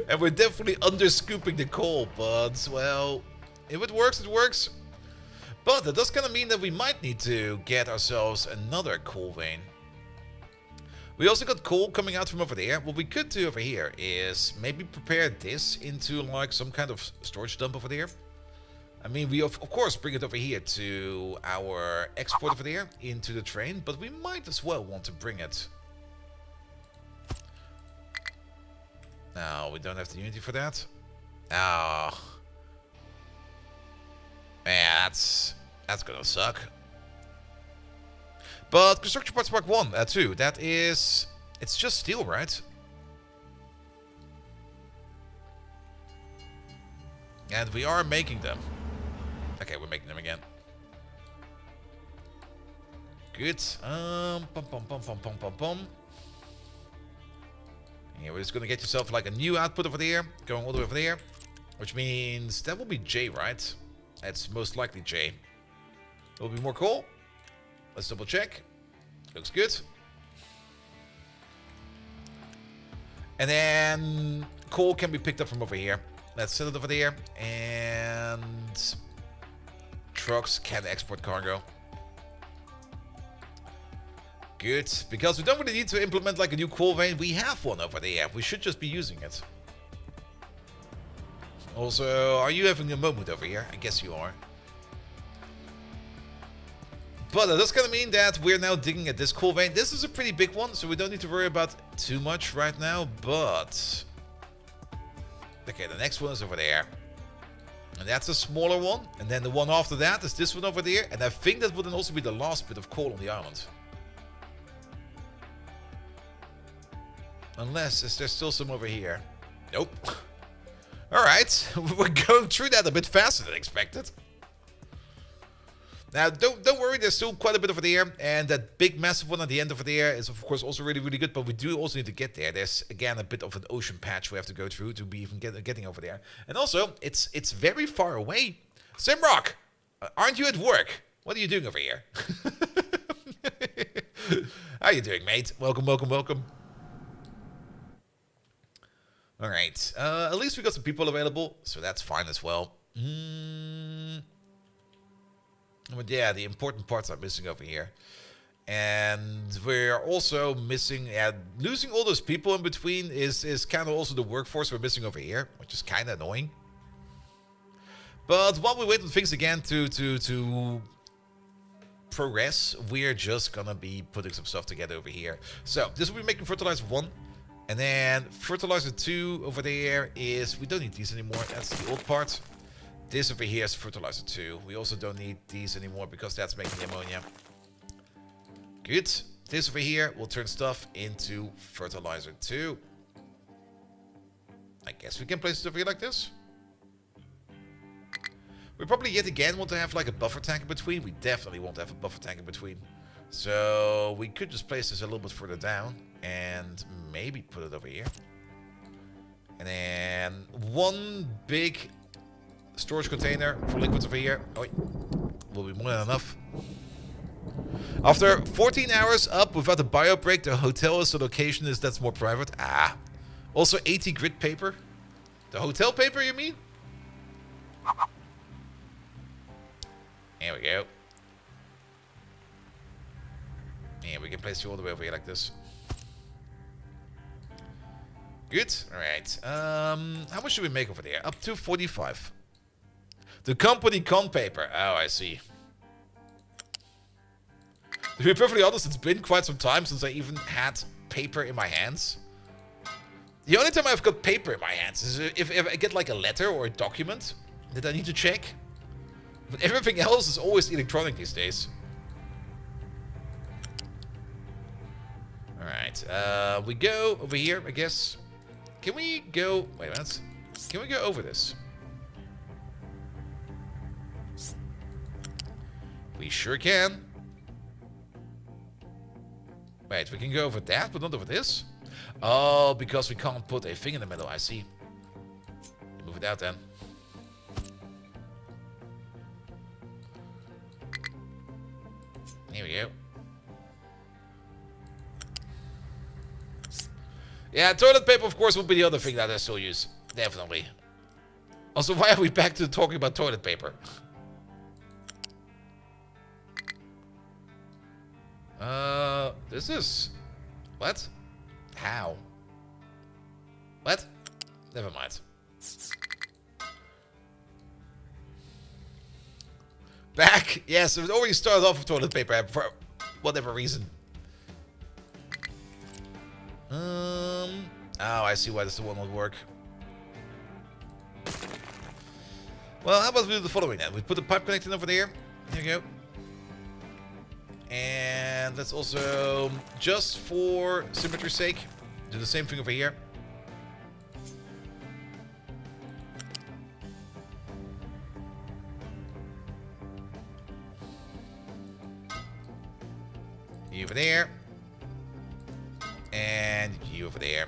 And we're definitely under-scooping the coal, but, well, if it works, it works. But that does kind of mean that we might need to get ourselves another coal vein. We also got coal coming out from over there. What we could do over here is maybe prepare this into like some kind of storage dump over there. I mean, we of course bring it over here to our export over there into the train, but we might as well want to bring it. No, we don't have the unity for that. Oh. Yeah, that's gonna suck. But construction parts mark 1, 2, that is... It's just steel, right? And we are making them. Okay, we're making them again. Good. Pum pum pum pum pum pum pum. Yeah, we're just gonna get yourself like a new output over there, going all the way over there. Which means that will be J, right? That's most likely J. There will be more coal. Let's double check. Looks good. And then coal can be picked up from over here. Let's set it over there. And trucks can export cargo. Good. Because we don't really need to implement like a new coal vein. We have one over there. We should just be using it. Also, are you having a moment over here? I guess you are. But that's going to mean that we're now digging at this coal vein. This is a pretty big one, so we don't need to worry about too much right now. But okay, the next one is over there. And that's a smaller one. And then the one after that is this one over there. And I think that would then also be the last bit of coal on the island. Unless, is there still some over here? Nope. Alright, we're going through that a bit faster than expected. Now, don't worry, there's still quite a bit over there. And that big massive one at the end over there is of course also really, really good. But we do also need to get there. There's again a bit of an ocean patch we have to go through to be even getting over there. And also, it's very far away. Simrock, aren't you at work? What are you doing over here? How are you doing, mate? Welcome, welcome, welcome. Alright, at least we got some people available, so that's fine as well. But yeah, the important parts are missing over here. And we're also missing, losing all those people in between is kind of also the workforce we're missing over here, which is kind of annoying. But while we wait on things again to progress, we're just gonna be putting some stuff together over here. So, this will be making Fertilizer 1. And then Fertilizer 2 over there is... We don't need these anymore. That's the old part. This over here is Fertilizer 2. We also don't need these anymore because that's making the ammonia. Good. This over here will turn stuff into Fertilizer 2. I guess we can place it over here like this. We probably yet again want to have like a buffer tank in between. We definitely want to have a buffer tank in between. So we could just place this a little bit further down and maybe put it over here. And then one big storage container for liquids over here. Oh, wait. Will be more than enough. After 14 hours up without a bio break, the hotel is the location that's more private. Ah. Also 80 grit paper. The hotel paper, you mean? There we go. Yeah, we can place you all the way over here like this. Good. Alright. How much should we make over there? Up to 45. The company con paper. Oh, I see. To be perfectly honest, it's been quite some time since I even had paper in my hands. The only time I've got paper in my hands is if I get like a letter or a document that I need to check. But everything else is always electronic these days. Alright, we go over here, I guess. Can we go... Wait a minute. Can we go over this? We sure can. Wait, we can go over that, but not over this? Oh, because we can't put a thing in the middle, I see. Move it out then. Here we go. Yeah, toilet paper, of course, will be the other thing that I still use. Definitely. Also, why are we back to talking about toilet paper? This is... What? How? What? Never mind. Back! Yes, it already started off with toilet paper for whatever reason. Oh, I see why this one won't work. Well, how about we do the following then? We put the pipe connecting over there. There you go. And let's also, just for symmetry's sake, do the same thing over here. You over there. And you over there.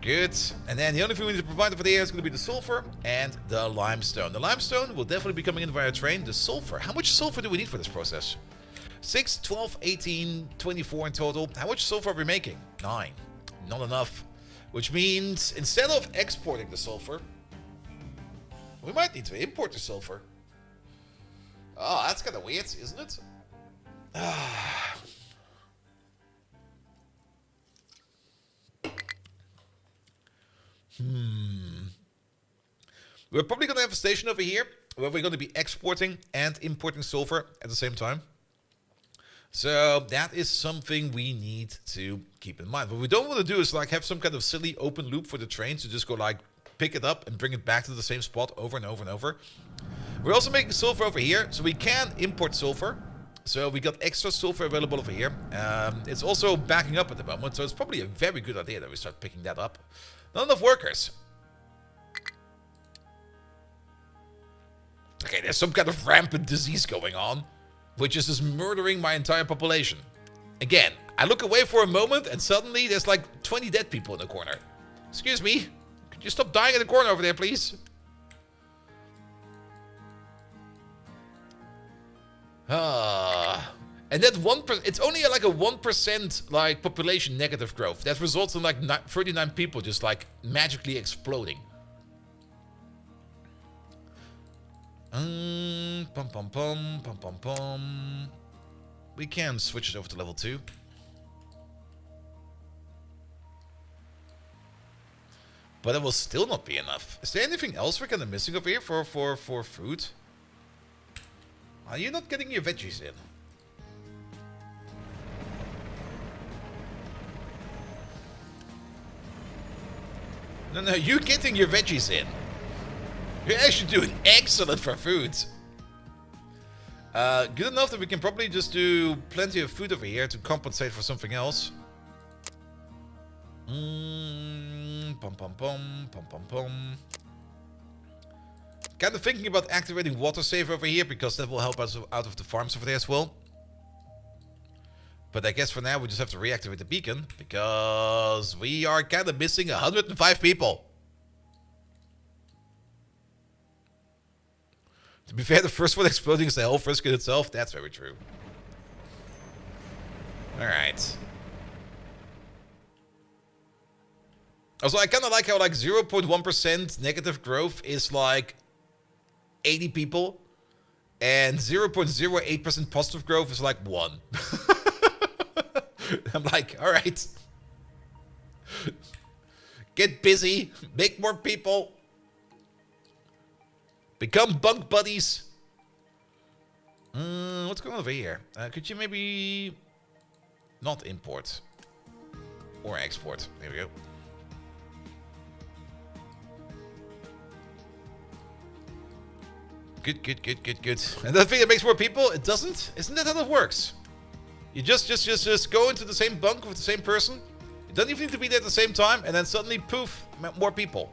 Good. And then the only thing we need to provide over there is going to be the sulfur and the limestone. The limestone will definitely be coming in via train. The sulfur. How much sulfur do we need for this process? 6, 12, 18, 24 in total. How much sulfur are we making? 9. Not enough. Which means instead of exporting the sulfur, we might need to import the sulfur. Oh, that's kind of weird, isn't it? We're probably going to have a station over here where we're going to be exporting and importing sulfur at the same time. So that is something we need to keep in mind. What we don't want to do is like have some kind of silly open loop for the train to just go like pick it up and bring it back to the same spot over and over and over. We're also making sulfur over here, so we can import sulfur. So we got extra sulfur available over here. It's also backing up at the moment, so it's probably a very good idea that we start picking that up. Not enough workers. Okay, there's some kind of rampant disease going on, which is just murdering my entire population. Again, I look away for a moment and suddenly there's like 20 dead people in the corner. Excuse me, could you stop dying in the corner over there, please? And that 1%, it's only like a 1% like population negative growth. That results in like 39 people just like magically exploding. Pum pum pum pum pum pum. We can switch it over to level 2. But it will still not be enough. Is there anything else we're kind of missing over here for food? Are you not getting your veggies in? No, you're getting your veggies in. You're actually doing excellent for food. Good enough that we can probably just do plenty of food over here to compensate for something else. Pum pum pum pum pum pum. Kind of thinking about activating water save over here because that will help us out of the farms over there as well. But I guess for now we just have to reactivate the beacon because we are kind of missing 105 people. To be fair, the first one exploding is the whole first kid itself. That's very true. Alright. Also, I kind of like how like 0.1% negative growth is like 80 people. And 0.08% positive growth is like 1. I'm like, alright. Get busy. Make more people. Become bunk buddies. What's going on over here? Could you maybe not import or export? There we go. Good, good, good, good, good. And that thing that makes more people, it doesn't? Isn't that how that works? You just go into the same bunk with the same person. You don't even need to be there at the same time, and then suddenly, poof, more people.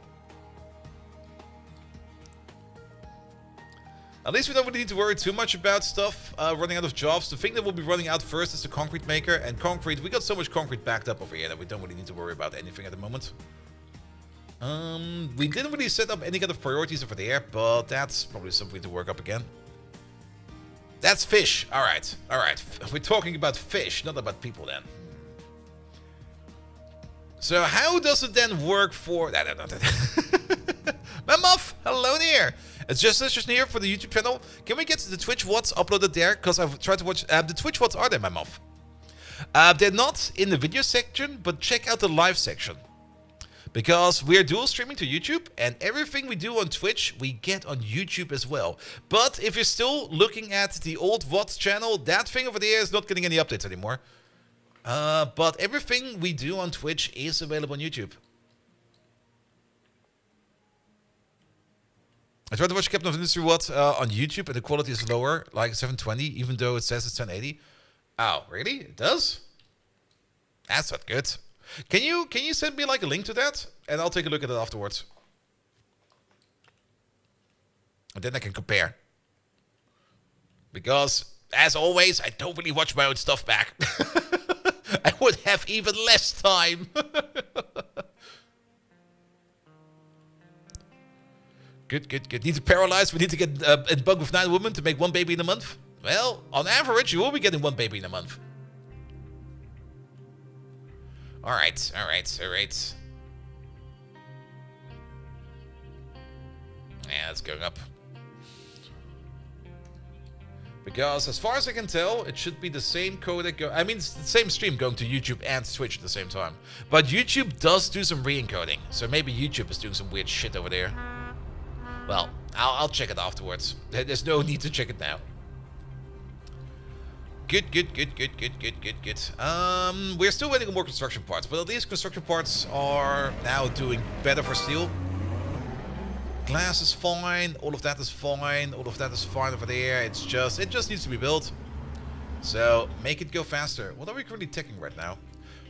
At least we don't really need to worry too much about stuff running out of jobs. The thing that will be running out first is the concrete maker. And concrete, we got so much concrete backed up over here that we don't really need to worry about anything at the moment. We didn't really set up any kind of priorities over there, but that's probably something to work up again. That's fish. Alright, alright. We're talking about fish, not about people then. So how does it then work for... Mammoth, hello there! here. It's just here for the YouTube channel. Can we get the Twitch VODs uploaded there? Because I've tried to watch... the Twitch VODs are there, my mouth. They're not in the video section, but check out the live section. Because we're dual streaming to YouTube, and everything we do on Twitch, we get on YouTube as well. But if you're still looking at the old VODs channel, that thing over there is not getting any updates anymore. But everything we do on Twitch is available on YouTube. I tried to watch Captain of Industry VOD on YouTube, and the quality is lower, like 720, even though it says it's 1080. Oh, really? It does? That's not good. Can you send me like a link to that? And I'll take a look at it afterwards. And then I can compare. Because, as always, I don't really watch my own stuff back. I would have even less time. Good. Need to paralyze. We need to get in bunk with 9 women to make 1 baby in a month. Well, on average, you will be getting 1 baby in a month. Alright. Yeah, it's going up. Because as far as I can tell, it should be the same codec. I mean, it's the same stream going to YouTube and Twitch at the same time. But YouTube does do some re-encoding. So maybe YouTube is doing some weird shit over there. Well, I'll check it afterwards. There's no need to check it now. Good. We're still waiting on more construction parts, but at least construction parts are now doing better for steel. Glass is fine, all of that is fine, all of that is fine over there. It just needs to be built. So make it go faster. What are we currently taking right now?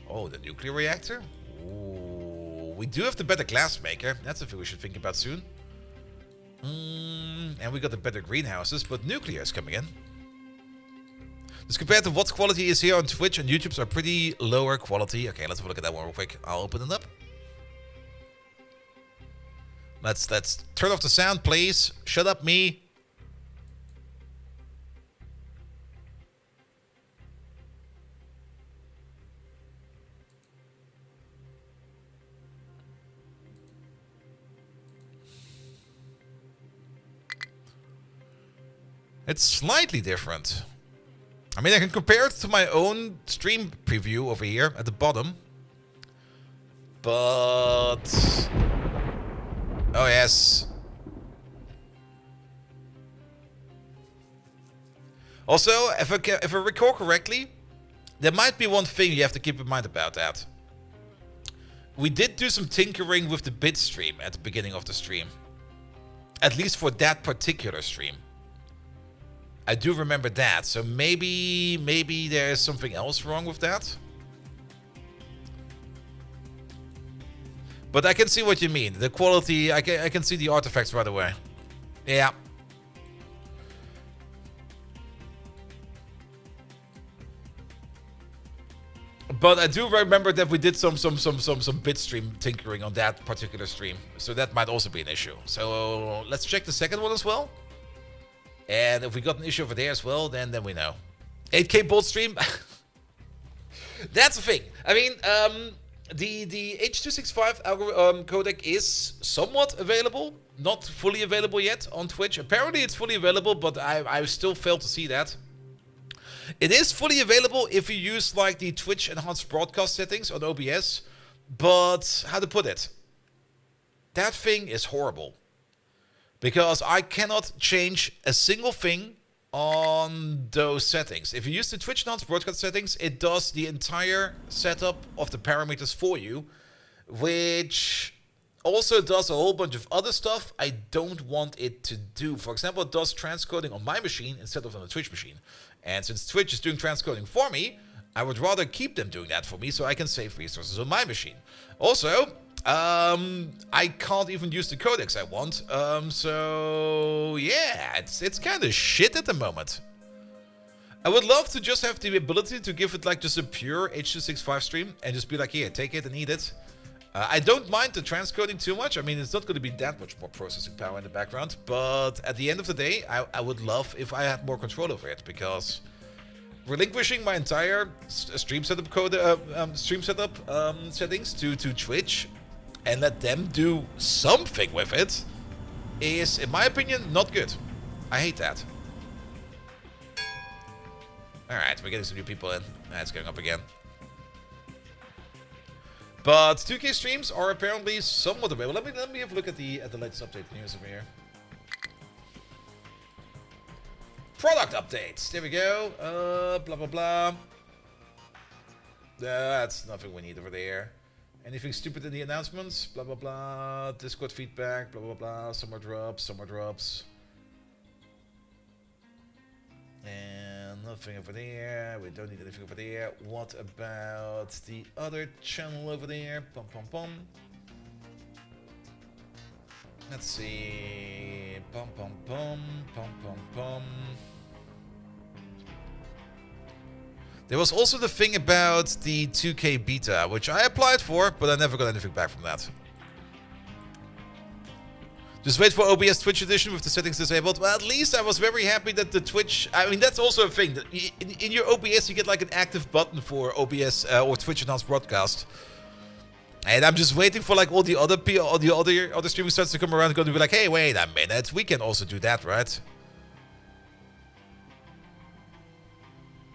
Oh, the nuclear reactor. Ooh, we do have the better glass maker. That's a thing we should think about soon. And we got the better greenhouses, but nuclear is coming in. Just compared to what quality is here on Twitch and YouTube are pretty lower quality. Okay, let's have a look at that one real quick. I'll open it up. Let's turn off the sound, please. Shut up, me. It's slightly different. I mean, I can compare it to my own stream preview over here at the bottom. But... oh, yes. Also, if I recall correctly, there might be one thing you have to keep in mind about that. We did do some tinkering with the bit stream at the beginning of the stream. At least for that particular stream. I do remember that, so maybe there's something else wrong with that. But I can see what you mean. The quality, I can see the artifacts right away. Yeah. But I do remember that we did some bit stream tinkering on that particular stream, so that might also be an issue. So let's check the second one as well. And if we got an issue over there as well, then we know. 8K bolt stream. That's the thing. I mean, the H.265 codec is somewhat available. Not fully available yet on Twitch. Apparently it's fully available, but I still fail to see that. It is fully available if you use like the Twitch enhanced broadcast settings on OBS. But how to put it? That thing is horrible. Because I cannot change a single thing on those settings. If you use the Twitch enhanced broadcast settings, it does the entire setup of the parameters for you, which also does a whole bunch of other stuff I don't want it to do. For example, it does transcoding on my machine instead of on the Twitch machine. And since Twitch is doing transcoding for me, I would rather keep them doing that for me so I can save resources on my machine. Also, I can't even use the codecs I want, so yeah, it's kind of shit at the moment. I would love to just have the ability to give it like just a pure H.265 stream and just be like, here, take it and eat it. I don't mind the transcoding too much. I mean, it's not going to be that much more processing power in the background, but at the end of the day, I would love if I had more control over it, because relinquishing my entire stream setup settings to Twitch and let them do something with it is, in my opinion, not good. I hate that. Alright, we're getting some new people in. It's going up again. But 2K streams are apparently somewhat available. Let me have a look at the latest update news over here. Product updates. There we go. Blah blah blah. That's nothing we need over there. Anything stupid in the announcements? Blah blah blah. Discord feedback. Blah blah blah. Some more drops. Some more drops. And nothing over there. We don't need anything over there. What about the other channel over there? Pum pum pum. Let's see. Pum pum pum. Pum pum pum. There was also the thing about the 2K beta, which I applied for, but I never got anything back from that. Just wait for OBS Twitch edition with the settings disabled. Well, at least I was very happy that the Twitch... I mean, that's also a thing. In your OBS, you get like an active button for OBS or Twitch Enhanced Broadcast. And I'm just waiting for like all the other streaming sites to come around and going to be like, hey, wait a minute, we can also do that, right?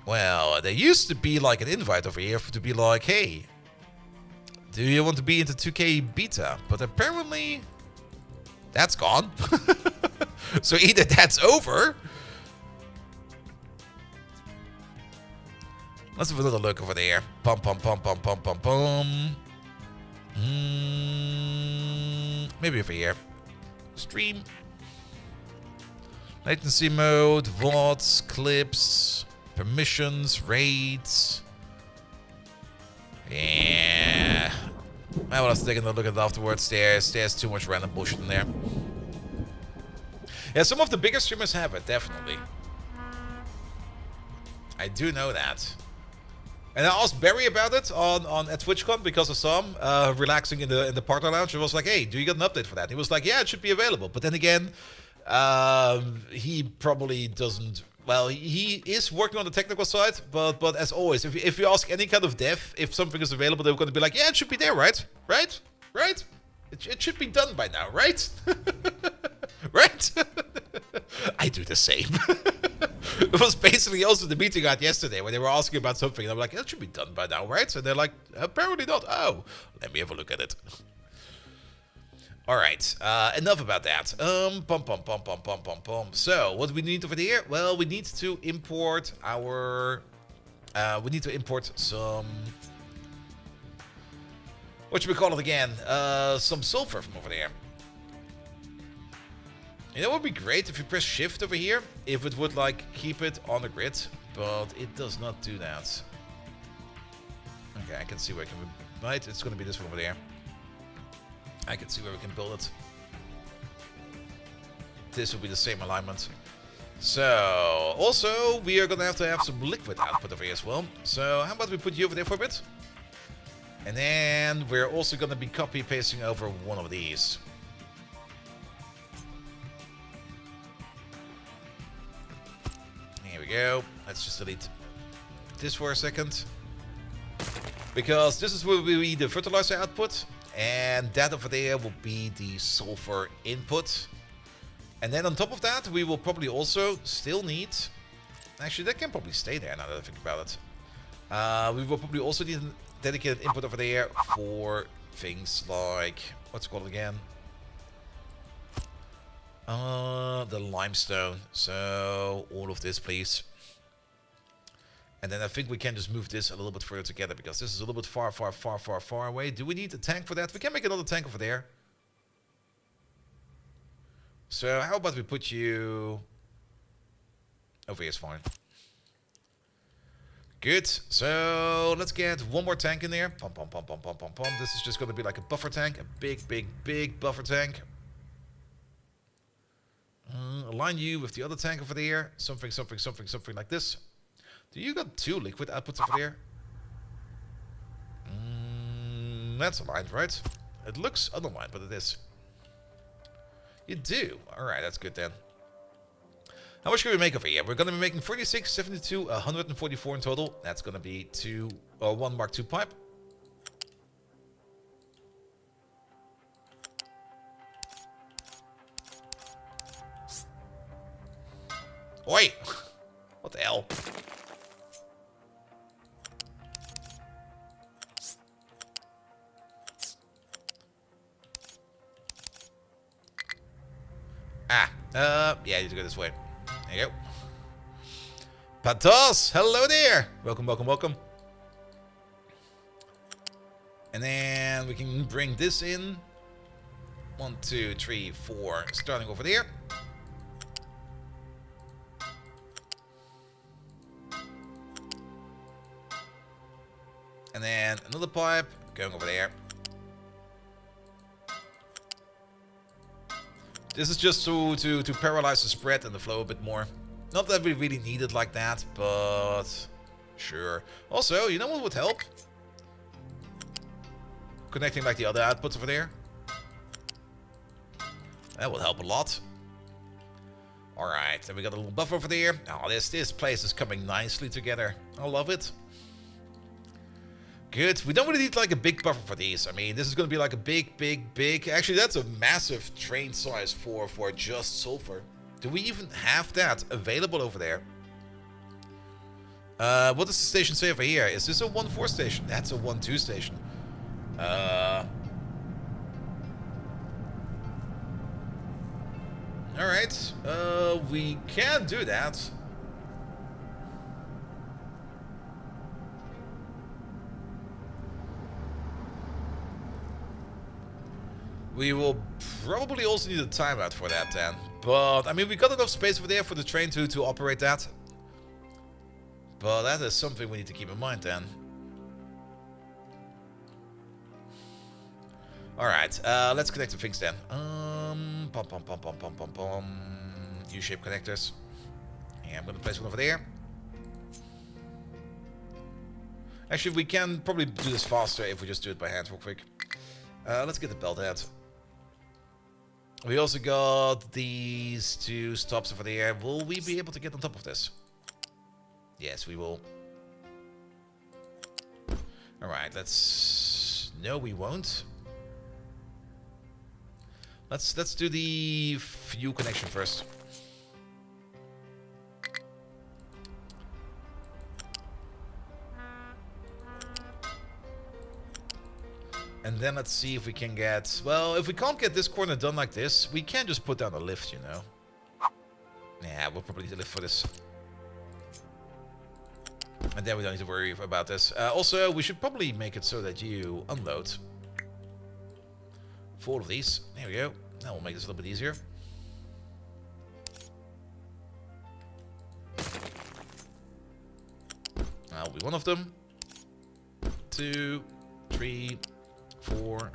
Well, there used to be like an invite over here to be like, hey, do you want to be into 2K beta? But apparently... that's gone. So either that's over. Let's have another look over there. Pum pum pum pum pum pum pum. Maybe over here. Stream. Latency mode, VODs, clips, permissions, raids. Yeah. I will have to take another look at it afterwards. There's too much random bullshit in there. Yeah, some of the bigger streamers have it, definitely. I do know that. And I asked Barry about it at TwitchCon because I saw him relaxing in the partner lounge. I was like, hey, do you get an update for that? And he was like, yeah, it should be available. But then again, he probably doesn't... well, he is working on the technical side, but as always, if you ask any kind of dev if something is available, they're going to be like, yeah, it should be there, right? Right? Right? It should be done by now, right? Right? I do the same. It was basically also the meeting I had yesterday when they were asking about something, and I'm like, it should be done by now, right? So they're like, apparently not. Oh, let me have a look at it. Alright, enough about that. So, what do we need over here? Well, we need to import our... we need to import some... what should we call it again? Some sulfur from over there. You know what would be great if you press shift over here? If it would, like, keep it on the grid. But it does not do that. Okay, I can see where I can... right, it's going to be this one over there. I can see where we can build it. This will be the same alignment. So, also, we are going to have some liquid output over here as well. So, how about we put you over there for a bit? And then we're also going to be copy-pasting over one of these. Here we go. Let's just delete this for a second. Because this is where will be the fertilizer output. And that over there will be the sulfur input. And then on top of that, we will probably also still need... actually, that can probably stay there now that I think about it. We will probably also need a dedicated input over there for things like... what's it called again? The limestone. So, all of this, please. And then I think we can just move this a little bit further together because this is a little bit far away. Do we need a tank for that? We can make another tank over there. So how about we put you over here is fine. Good. So let's get one more tank in there. Pum, pum, pum, pum, pum, pum, pum. This is just going to be like a buffer tank. A big buffer tank. Align you with the other tank over there. Something like this. Do you got two liquid outputs over there? That's aligned, right? It looks unaligned, but it is. You do. Alright, that's good then. How much can we make over here? We're going to be making 46, 72, 144 in total. That's going to be one Mark II pipe. Oi! What the hell? Yeah, I need to go this way. There you go. Patos! Hello there! Welcome, welcome, welcome. And then we can bring this in. 1, 2, 3, 4. Starting over there. And then another pipe going over there. This is just to paralyze the spread and the flow a bit more. Not that we really need it like that, but sure. Also, you know what would help? Connecting like the other outputs over there. That will help a lot. Alright, then we got a little buffer over there. Oh, this place is coming nicely together. I love it. Good. We don't really need like a big buffer for these. I mean, this is going to be like a big... Actually, that's a massive train size for just sulfur. Do we even have that available over there? What does the station say over here? Is this a 1-4 station? That's a 1-2 station. Alright. We can do that. We will probably also need a timeout for that then. But, I mean, we got enough space over there for the train to operate that. But that is something we need to keep in mind then. Alright, let's connect the things then. U-shaped connectors. Yeah, I'm gonna place one over there. Actually, we can probably do this faster if we just do it by hand real quick. Let's get the belt out. We also got these 2 stops over there. Will we be able to get on top of this? Yes, we will. Alright, let's... No, we won't. Let's do the fuel connection first. And then let's see if we can get... Well, if we can't get this corner done like this, we can just put down a lift, you know. Yeah, we'll probably need a lift for this. And then we don't need to worry about this. Also, we should probably make it so that you unload 4 of these. There we go. That will make this a little bit easier. That'll be one of them. 2, 3, 4,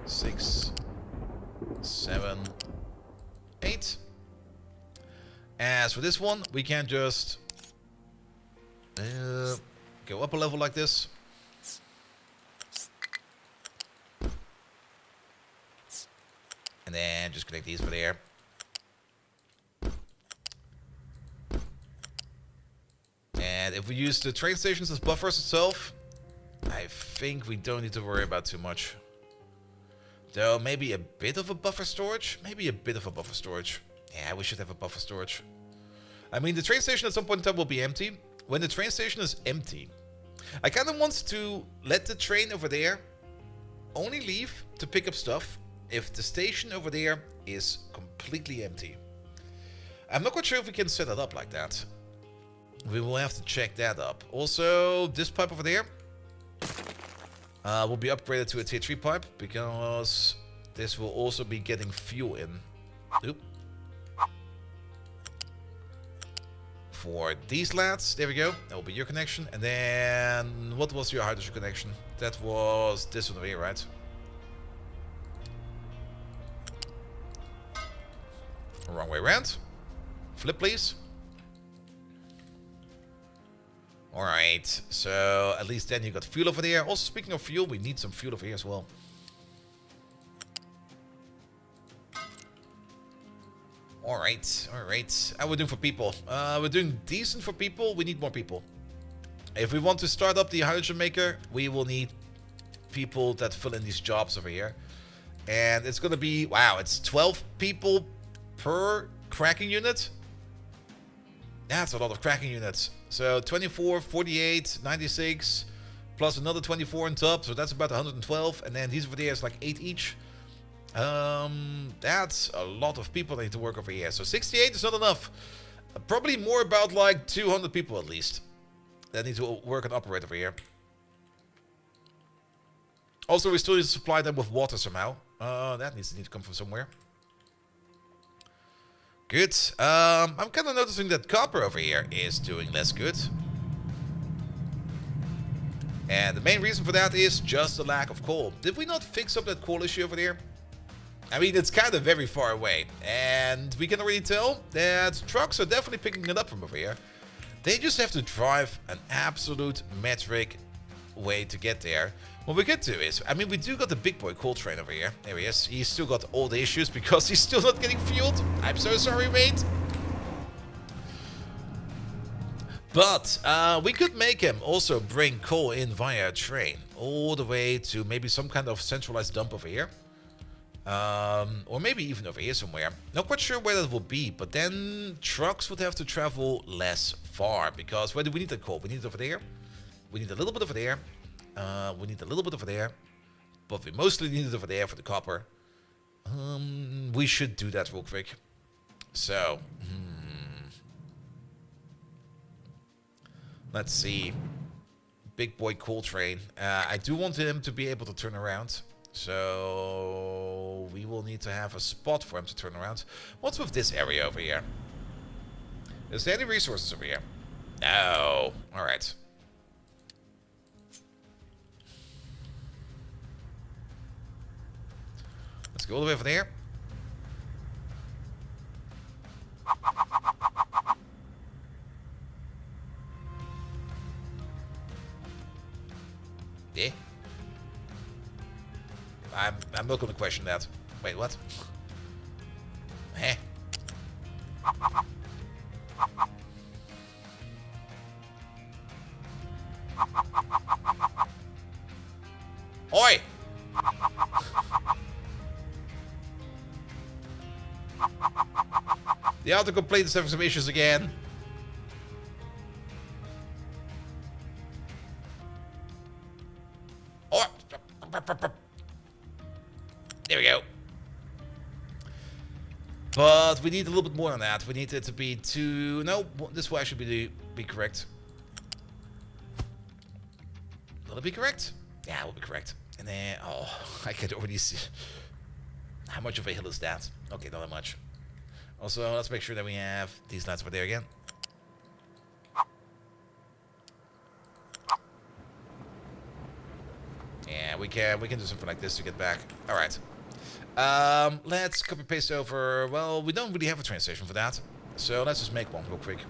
6, 7, 8. As for this one, we can just go up a level like this. And then just connect these over there. And if we use the train stations as buffers itself, I think we don't need to worry about too much. Though maybe a bit of a buffer storage? Maybe a bit of a buffer storage. Yeah, we should have a buffer storage. I mean, the train station at some point in time will be empty. When the train station is empty, I kind of want to let the train over there only leave to pick up stuff if the station over there is completely empty. I'm not quite sure if we can set it up like that. We will have to check that up. Also, this pipe over there will be upgraded to a tier 3 pipe because this will also be getting fuel in. Oop. For these lads, there we go. That will be your connection. And then, what was your hydrogen connection? That was this one over here, right? Wrong way around. Flip, please. Alright, so at least then you got fuel over there. Also, speaking of fuel, we need some fuel over here as well. Alright, alright. How are we doing for people? We're doing decent for people. We need more people. If we want to start up the hydrogen maker, we will need people that fill in these jobs over here. And it's going to be, wow, it's 12 people per cracking unit. That's a lot of cracking units. So 24, 48, 96, plus another 24 on top. So that's about 112. And then these over there is like 8 each. That's a lot of people that need to work over here. So 68 is not enough. Probably more about like 200 people at least that need to work and operate over here. Also, we still need to supply them with water somehow. That needs to come from somewhere. Good. I'm kind of noticing that copper over here is doing less good. And the main reason for that is just the lack of coal. Did we not fix up that coal issue over there? I mean, it's kind of very far away. And we can already tell that trucks are definitely picking it up from over here. They just have to drive an absolute metric way to get there. What we could do is, I mean, we do got the big boy coal train over here. There he is. He's still got all the issues because he's still not getting fueled. I'm so sorry, mate. But we could make him also bring coal in via a train all the way to maybe some kind of centralized dump over here. Or maybe even over here somewhere. Not quite sure where that will be, but then trucks would have to travel less far. Because where do we need the coal? We need it over there. We need a little bit over there. We need a little bit over there. But we mostly need it over there for the copper. We should do that real quick. So, let's see. Big boy coal train. I do want him to be able to turn around. So we will need to have a spot for him to turn around. What's with this area over here? Is there any resources over here? No. Alright. Let's go all the way over there. Yeah. I'm not going to question that. Wait, what? Heh. Oi! The autocomplete is having some issues again. Oh! There we go. But we need a little bit more than that. We need it to be two... No, this will actually be correct. Will it be correct? Yeah, it will be correct. And then... Oh, I can already see... How much of a hill is that? Okay, not that much. Also, let's make sure that we have these lights over there again. Yeah, we can do something like this to get back. All right. Let's copy paste over. Well, we don't really have a train station for that, so let's just make one real quick.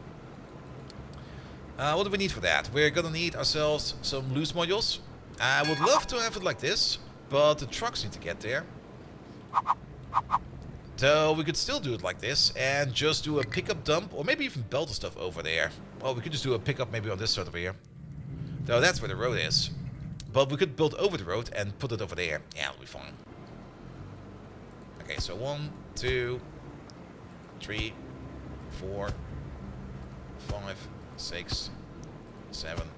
What do we need for that? We're gonna need ourselves some loose modules. I would love to have it like this, but the trucks need to get there. So we could still do it like this and just do a pickup dump, or maybe even belt the stuff over there. Well, we could just do a pickup maybe on this side over here. So that's where the road is. But we could build over the road and put it over there. Yeah, it'll be fine. Okay, so 1, 2, 3, 4, 5, 6, 7,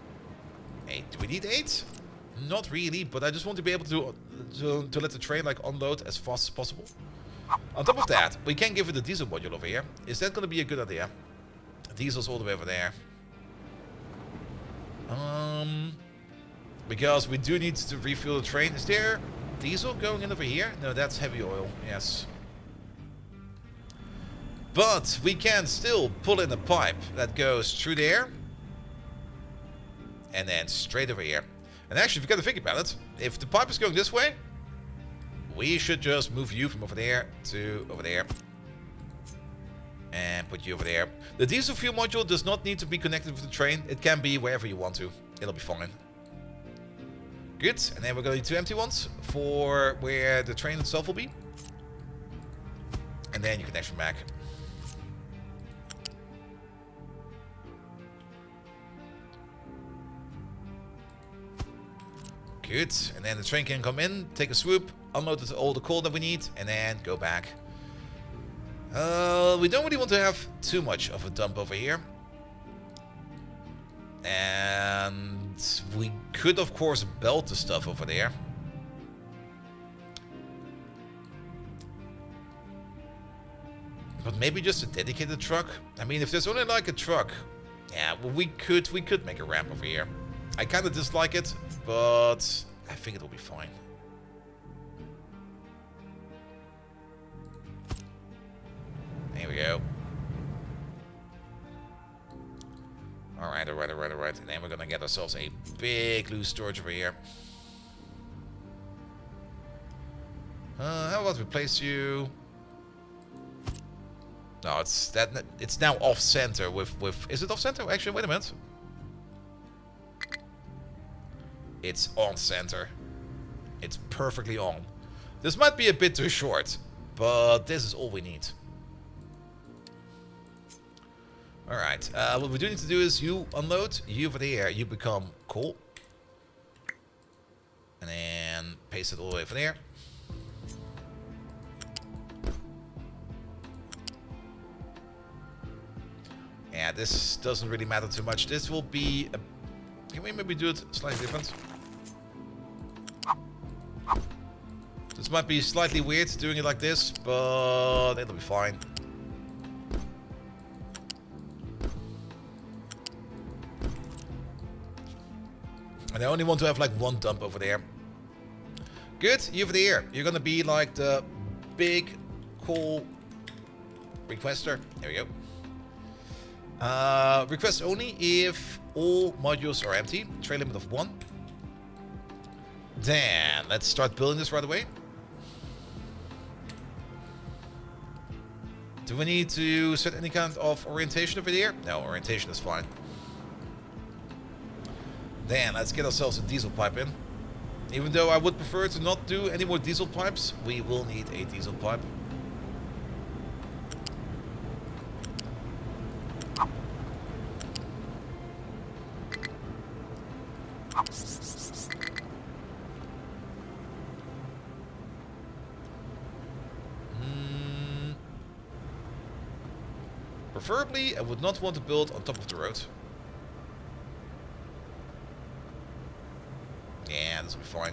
8. Do we need 8? Not really, but I just want to be able to let the train like unload as fast as possible. On top of that, we can give it a diesel module over here. Is that going to be a good idea? Diesel's all the way over there. Because we do need to refuel the train. Is there diesel going in over here? No, that's heavy oil. Yes. But we can still pull in a pipe that goes through there. And then straight over here. And actually, if you got to think about it, if the pipe is going this way, we should just move you from over there to over there. And put you over there. The diesel fuel module does not need to be connected with the train. It can be wherever you want to. It'll be fine. Good. And then we're going to need 2 empty ones for where the train itself will be. And then you can actually back. Good. And then the train can come in, take a swoop, unload all the coal that we need, and then go back. We don't really want to have too much of a dump over here. And we could, of course, belt the stuff over there. But maybe just a dedicated truck? I mean, if there's only like a truck, yeah, well, we could make a ramp over here. I kind of dislike it, but I think it will be fine. There we go. Alright. And then we're gonna get ourselves a big loose storage over here. How about we place you? No, it's now off center with is it off center? Actually, wait a minute. It's on center. It's perfectly on. This might be a bit too short, but this is all we need. Alright, what we do need to do is you unload, you over there, you become coal. And then paste it all the way over there. Yeah, this doesn't really matter too much. This will be a... Can we maybe do it slightly different? This might be slightly weird doing it like this, but it'll be fine. And I only want to have like one dump over there. Good, you over there. You're gonna be like the big coal requester. There we go. Request only if all modules are empty. Tray limit of 1. Then let's start building this right away. Do we need to set any kind of orientation over there? No, orientation is fine. Then let's get ourselves a diesel pipe in. Even though I would prefer to not do any more diesel pipes, we will need a diesel pipe. Preferably, I would not want to build on top of the road. Yeah, this will be fine.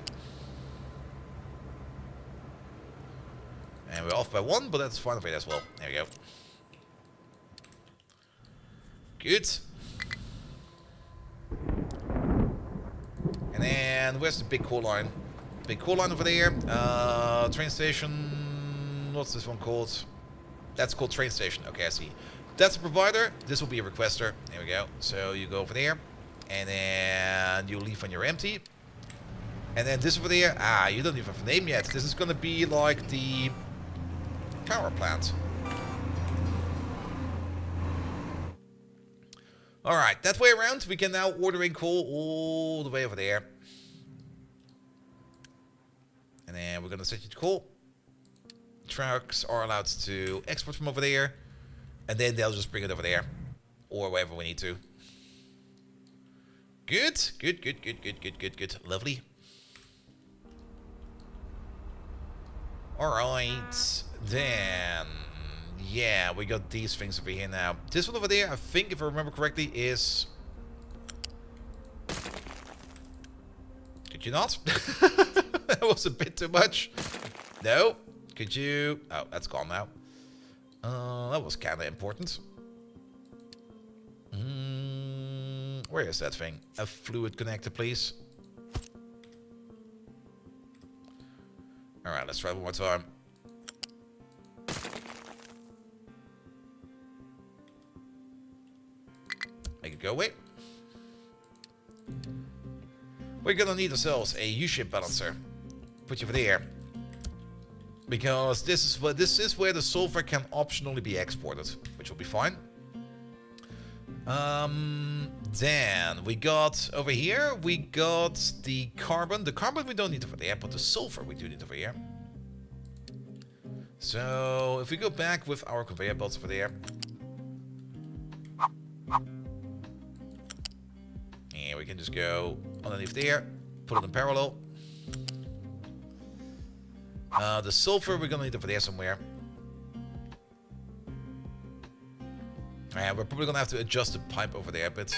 And we're off by 1, but that's fine of it as well. There we go. Good. And then, where's the big core line? Big core line over there. Train station. What's this one called? That's called train station. Okay, I see. That's a provider. This will be a requester. There we go. So you go over there. And then you leave when you're empty. And then this over there. Ah, you don't even have a name yet. This is going to be like the power plant. Alright, that way around. We can now order in coal all the way over there. And then we're going to set you to coal. Trucks are allowed to export from over there. And then they'll just bring it over there. Or wherever we need to. Good. Good. Lovely. Alright. Then. Yeah, we got these things over here now. This one over there, I think, if I remember correctly, is... Could you not? That was a bit too much. No. Could you... Oh, that's gone now. That was kind of important. Where is that thing? A fluid connector, please. Alright, let's try one more time. Make it go away. We're gonna need ourselves a U-shape balancer. Put you over there. Because this is where the sulfur can optionally be exported, which will be fine. Then we got over here, we got the carbon. The carbon we don't need over there, but the sulfur we do need over here. So if we go back with our conveyor belts over there. And we can just go underneath there, put it in parallel. The sulfur we're gonna need over there somewhere. And we're probably gonna have to adjust the pipe over there a bit.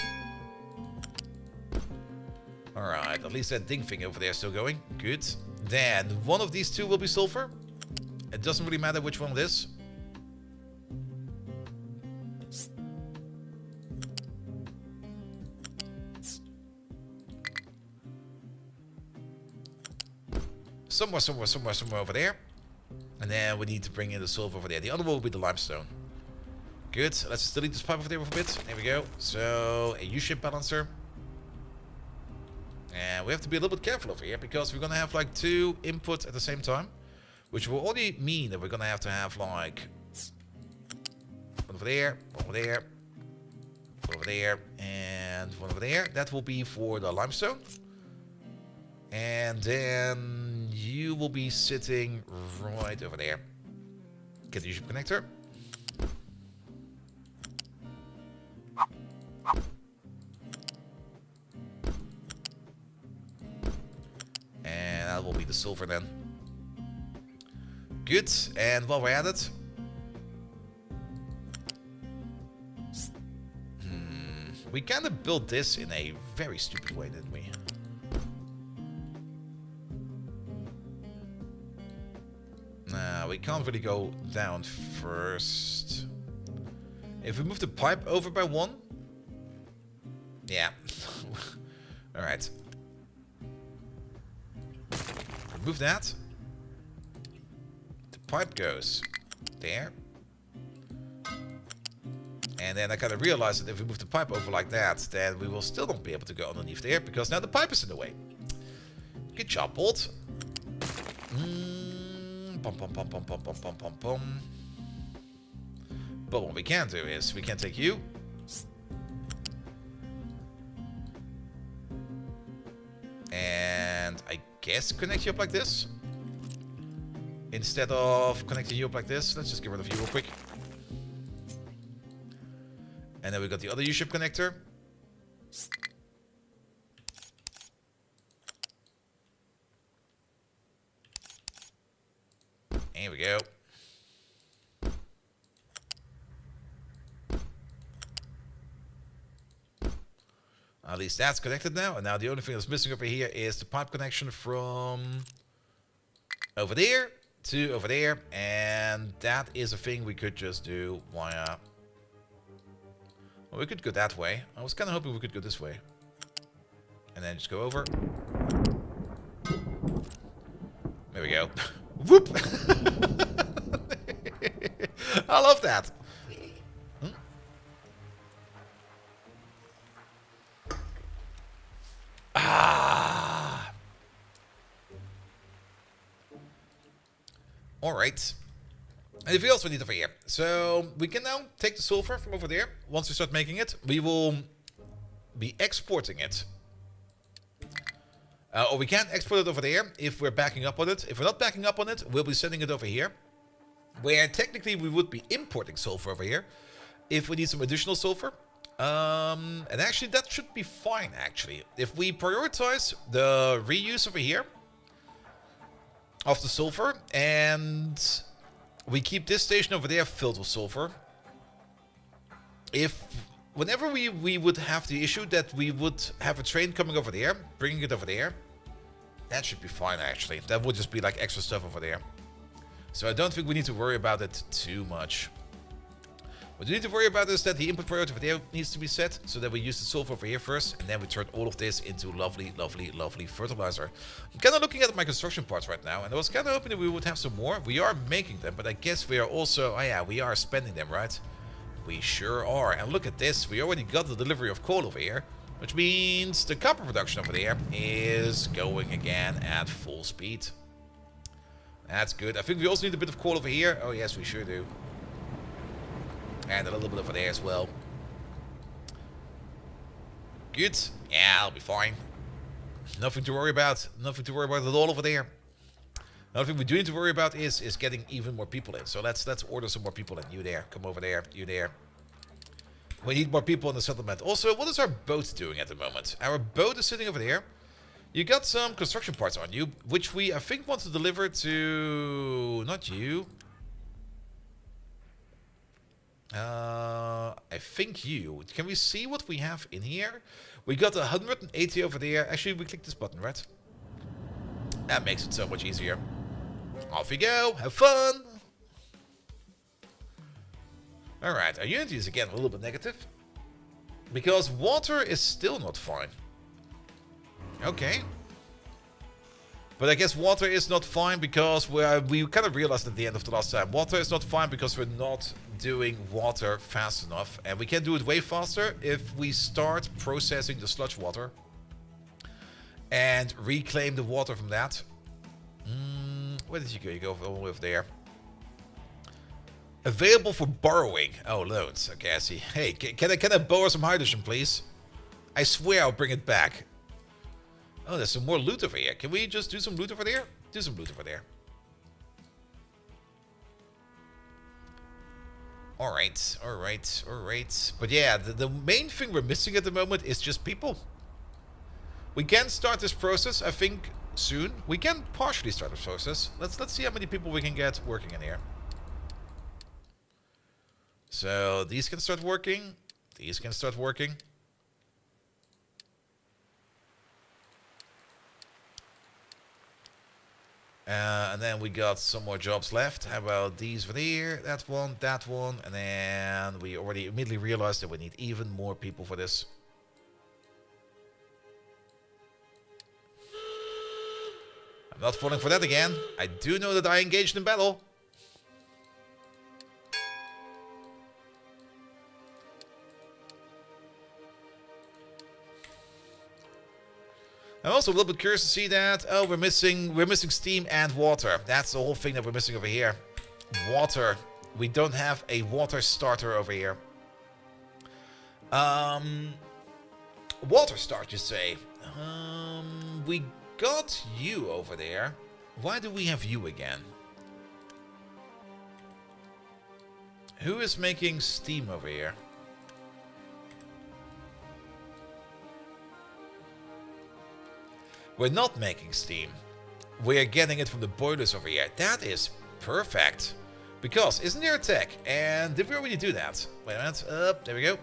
Alright, at least that ding thing over there is still going. Good. Then one of these two will be sulfur. It doesn't really matter which one it is. Somewhere over there. And then we need to bring in the sulfur over there. The other one will be the limestone. Good. Let's just delete this pipe over there for a bit. There we go. So, a U-shape balancer. And we have to be a little bit careful over here because we're going to have like 2 inputs at the same time. Which will only mean that we're going to have like one over there, one over there, one over there, and one over there. That will be for the limestone. And then you will be sitting right over there. Get the U-shape connector. And that will be the silver then. Good. And while we're at it, we kind of built this in a very stupid way, didn't we? Nah, we can't really go down first. If we move the pipe over by 1, yeah. All right. Remove that. The pipe goes there. And then I kind of realized that if we move the pipe over like that, then we will still not be able to go underneath there because now the pipe is in the way. Good job, Bolt. But what we can do is we can take you. And I guess connect you up like this. Instead of connecting you up like this, let's just get rid of you real quick. And then we got the other U-shape connector. Here we go. At least that's connected now. And now the only thing that's missing over here is the pipe connection from over there to over there. And that is a thing we could just do via... Well, we could go that way. I was kind of hoping we could go this way. And then just go over. There we go. Whoop! I love that. Ah. All right. Anything else we need over here? So we can now take the sulfur from over there. Once we start making it, we will be exporting it. Or we can export it over there if we're backing up on it. If we're not backing up on it, we'll be sending it over here. Where technically we would be importing sulfur over here. If we need some additional sulfur. And actually that should be fine actually. If we prioritize the reuse over here of the sulfur. And we keep this station over there filled with sulfur. Whenever we would have the issue that we would have a train coming over there, bringing it over there, that should be fine actually. That would just be like extra stuff over there. So I don't think we need to worry about it too much. What we need to worry about is that the input priority over there needs to be set so that we use the sulfur over here first and then we turn all of this into lovely, lovely, lovely fertilizer. I'm kind of looking at my construction parts right now and I was kind of hoping that we would have some more. We are making them, but I guess we are also, oh yeah, we are spending them, right? We sure are. And look at this. We already got the delivery of coal over here, which means the copper production over there is going again at full speed. That's good. I think we also need a bit of coal over here. Oh, yes, we sure do. And a little bit over there as well. Good. Yeah, I'll be fine. Nothing to worry about. Nothing to worry about at all over there. Another thing we do need to worry about is getting even more people in. So let's order some more people in. You there. Come over there. You there. We need more people in the settlement. Also, what is our boat doing at the moment? Our boat is sitting over there. You got some construction parts on you, which we, I think, want to deliver to... Not you. I think you. Can we see what we have in here? We got 180 over there. Actually, we click this button, right? That makes it so much easier. Off we go. Have fun. Alright, our unity is again a little bit negative. Because water is still not fine. Okay. But I guess water is not fine because we kind of realized at the end of the last time. Water is not fine because we're not doing water fast enough. And we can do it way faster if we start processing the sludge water. And reclaim the water from that. Where did you go? You go all the way over there. Available for borrowing. Oh, loans. Okay, I see. Hey, can I borrow some hydrogen, please? I swear I'll bring it back. Oh, there's some more loot over here. Can we just do some loot over there? Do some loot over there. Alright, alright, alright. But yeah, the main thing we're missing at the moment is just people. We can start this process, I think, soon. We can partially start this process. Let's see how many people we can get working in here. So these can start working. These can start working. And then we got some more jobs left. How about these over here? That one, and then we already immediately realized that we need even more people for this. I'm not falling for that again. I do know that I engaged in battle. I'm also a little bit curious to see that. Oh, we're missing steam and water. That's the whole thing that we're missing over here. Water. We don't have a water starter over here. Water start, you say? We got you over there. Why do we have you again? Who is making steam over here? We're not making steam. We're getting it from the boilers over here. That is perfect. Because, isn't there a tech? And did we already do that? Wait a minute. There we go.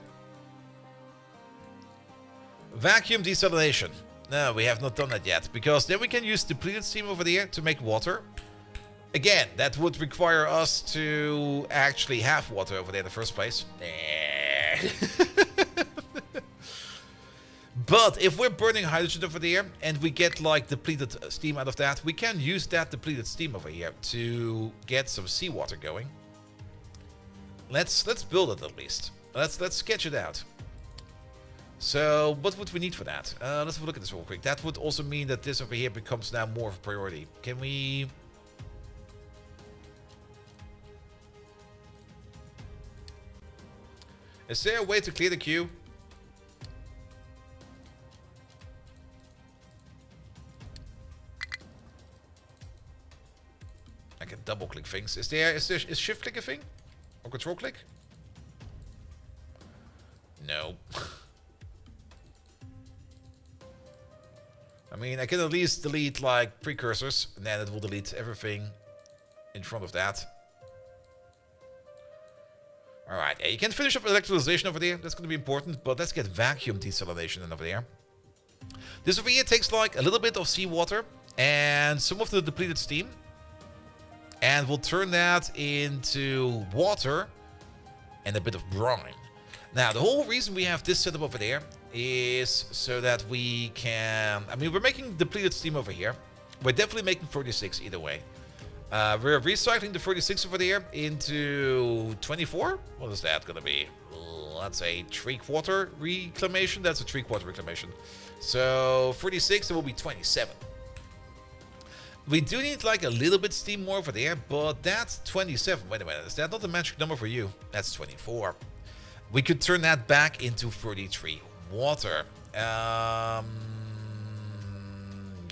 Vacuum desalination. No, we have not done that yet. Because then we can use depleted steam over there to make water. Again, that would require us to actually have water over there in the first place. But if we're burning hydrogen over there and we get like depleted steam out of that, we can use that depleted steam over here to get some seawater going. Let's build it at least. Let's sketch it out. So what would we need for that? Let's have a look at this real quick. That would also mean that this over here becomes now more of a priority. Can we... Is there a way to clear the queue? I can double click things. Is shift click a thing? Or control click? No. I mean, I can at least delete like precursors, and then it will delete everything in front of that. Alright, yeah, you can finish up electrolyzation over there. That's going to be important, but let's get vacuum desalination in over there. This over here takes like a little bit of seawater and some of the depleted steam. And we'll turn that into water and a bit of brine. Now, the whole reason we have this setup over there is so that we can... I mean, we're making depleted steam over here. We're definitely making 36 either way. We're recycling the 36 over there into 24. What is that going to be? Let's say 3/4 reclamation. That's a 3/4 reclamation. So 36, it will be 27. We do need like a little bit steam more over there, but that's 27. Wait a minute, is that not the magic number for you? That's 24. We could turn that back into 33 water.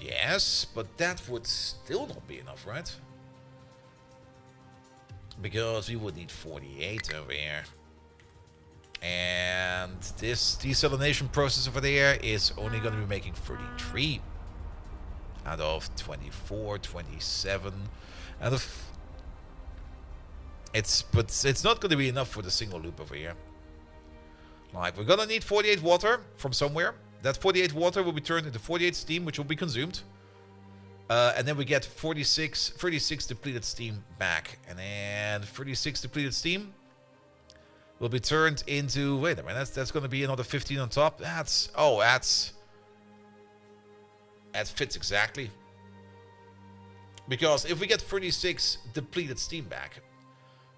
Yes, but that would still not be enough, right? Because we would need 48 over here. And this desalination process over there is only going to be making 33. Out of 24, 27. Out of... But it's not going to be enough for the single loop over here. Like, we're going to need 48 water from somewhere. That 48 water will be turned into 48 steam, which will be consumed. And then we get 36 depleted steam back. And then 36 depleted steam will be turned into... Wait a minute, that's going to be another 15 on top. That fits exactly. Because if we get 36 depleted steam back...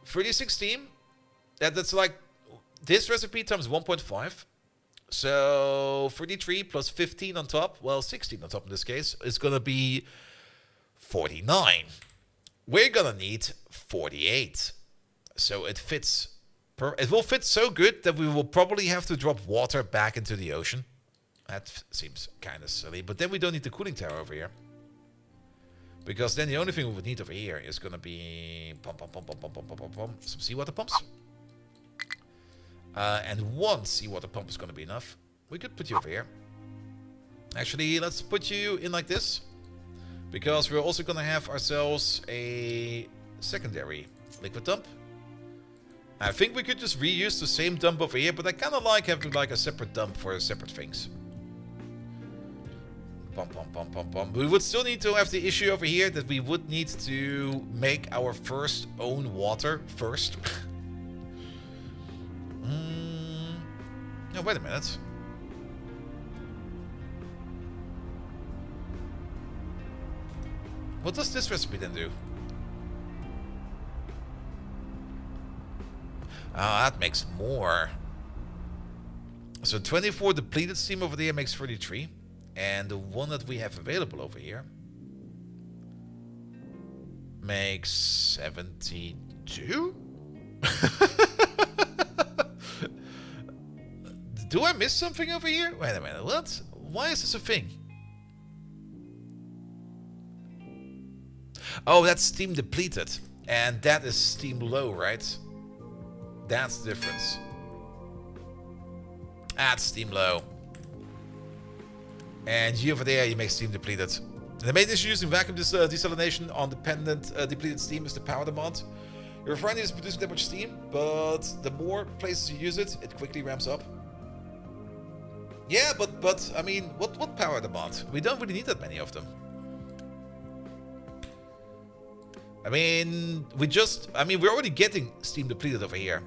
36 steam, that's like this recipe times 1.5. So 33 plus 15 on top, well 16 on top in this case, is going to be 49. We're going to need 48. So it fits. It will fit so good that we will probably have to drop water back into the ocean. That seems kind of silly, but then we don't need the cooling tower over here. Because then the only thing we would need over here is going to be some seawater pumps. And one seawater pump is going to be enough. We could put you over here. Actually, let's put you in like this. Because we're also going to have ourselves a secondary liquid dump. I think we could just reuse the same dump over here, but I kind of like having like a separate dump for separate things. We would still need to have the issue over here that we would need to make our first own water first. No, wait a minute. What does this recipe then do? Ah, that makes more. So 24 depleted steam over there makes 33. And the one that we have available over here makes 72? Do I miss something over here? Wait a minute, what? Why is this a thing? Oh, that's steam depleted. And that is steam low, right? That's the difference. That's steam low. And you over there, you make steam depleted. The main issue using vacuum desalination on dependent depleted steam is the power demand. Your refinery is producing that much steam, but the more places you use it, it quickly ramps up. Yeah, but I mean, what power demand? We don't really need that many of them. I mean, we're already getting steam depleted over here.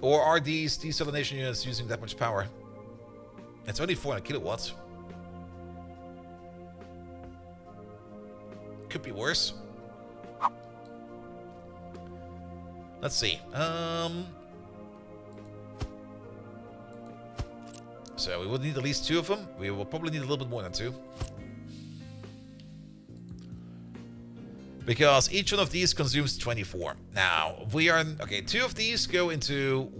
Or are these desalination units using that much power? It's only 400 kilowatts. Could be worse. Let's see. So we would need at least 2 of them. We will probably need a little bit more than 2. Because each one of these consumes 24. Now, we are... Okay, 2 of these go into...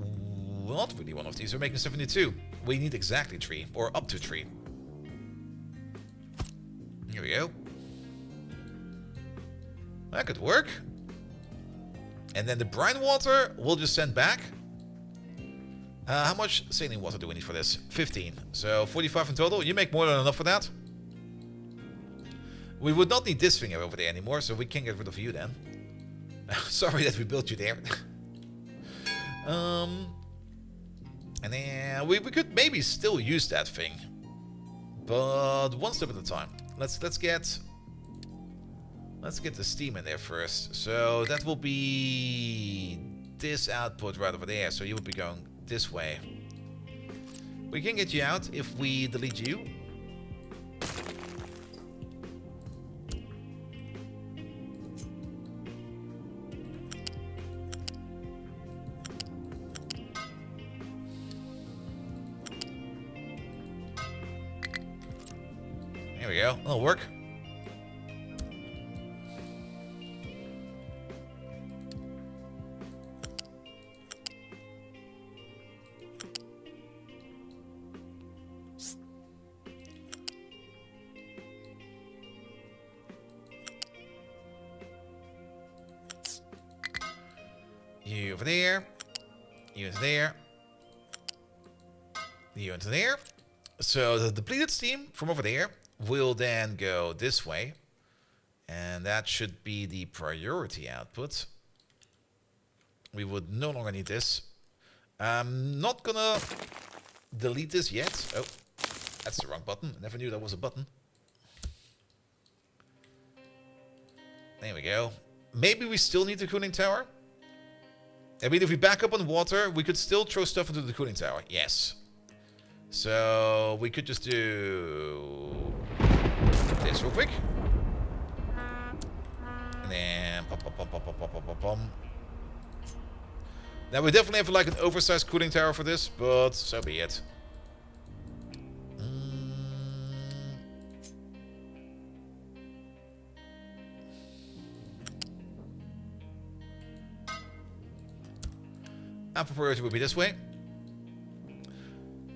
Not really one of these. We're making 72. We need exactly 3, or up to 3. Here we go. That could work. And then the brine water we'll just send back. How much saline water do we need for this? 15. So 45 in total. You make more than enough for that. We would not need this thing over there anymore, so we can get rid of you then. Sorry that we built you there. And then we could maybe still use that thing, but one step at a time. Let's get the steam in there first. So that will be this output right over there. So you will be going this way. We can get you out if we delete you. There we go. That'll work. You over there. You into there. You into there. So the depleted steam from over there will then go this way, and that should be the priority output. We would no longer need this. I'm not gonna delete this yet. Oh, that's the wrong button. Never knew that was a button. There we go. Maybe we still need the cooling tower. I mean, if we back up on water, we could still throw stuff into the cooling tower. Yes. So we could just do this real quick. And then pom. Now we definitely have like an oversized cooling tower for this, but so be it. Our priority will be this way.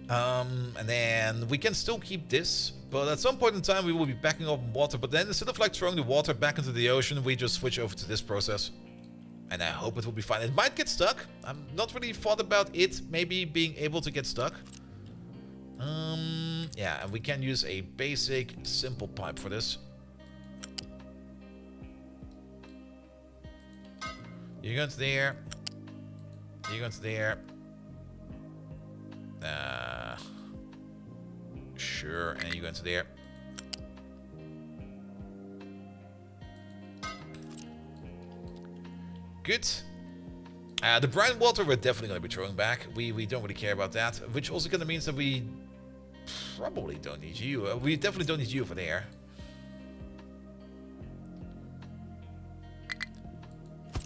And then we can still keep this, but at some point in time we will be backing up water, but then instead of like throwing the water back into the ocean, we just switch over to this process. And I hope it will be fine. It might get stuck. I'm not really thought about it maybe being able to get stuck. Yeah, and we can use a basic, simple pipe for this. You go into there. You go into there. Sure, and you go into there. Good. The brine water we're definitely going to be throwing back. We don't really care about that, which also kind of means that we probably don't need you. We definitely don't need you over there.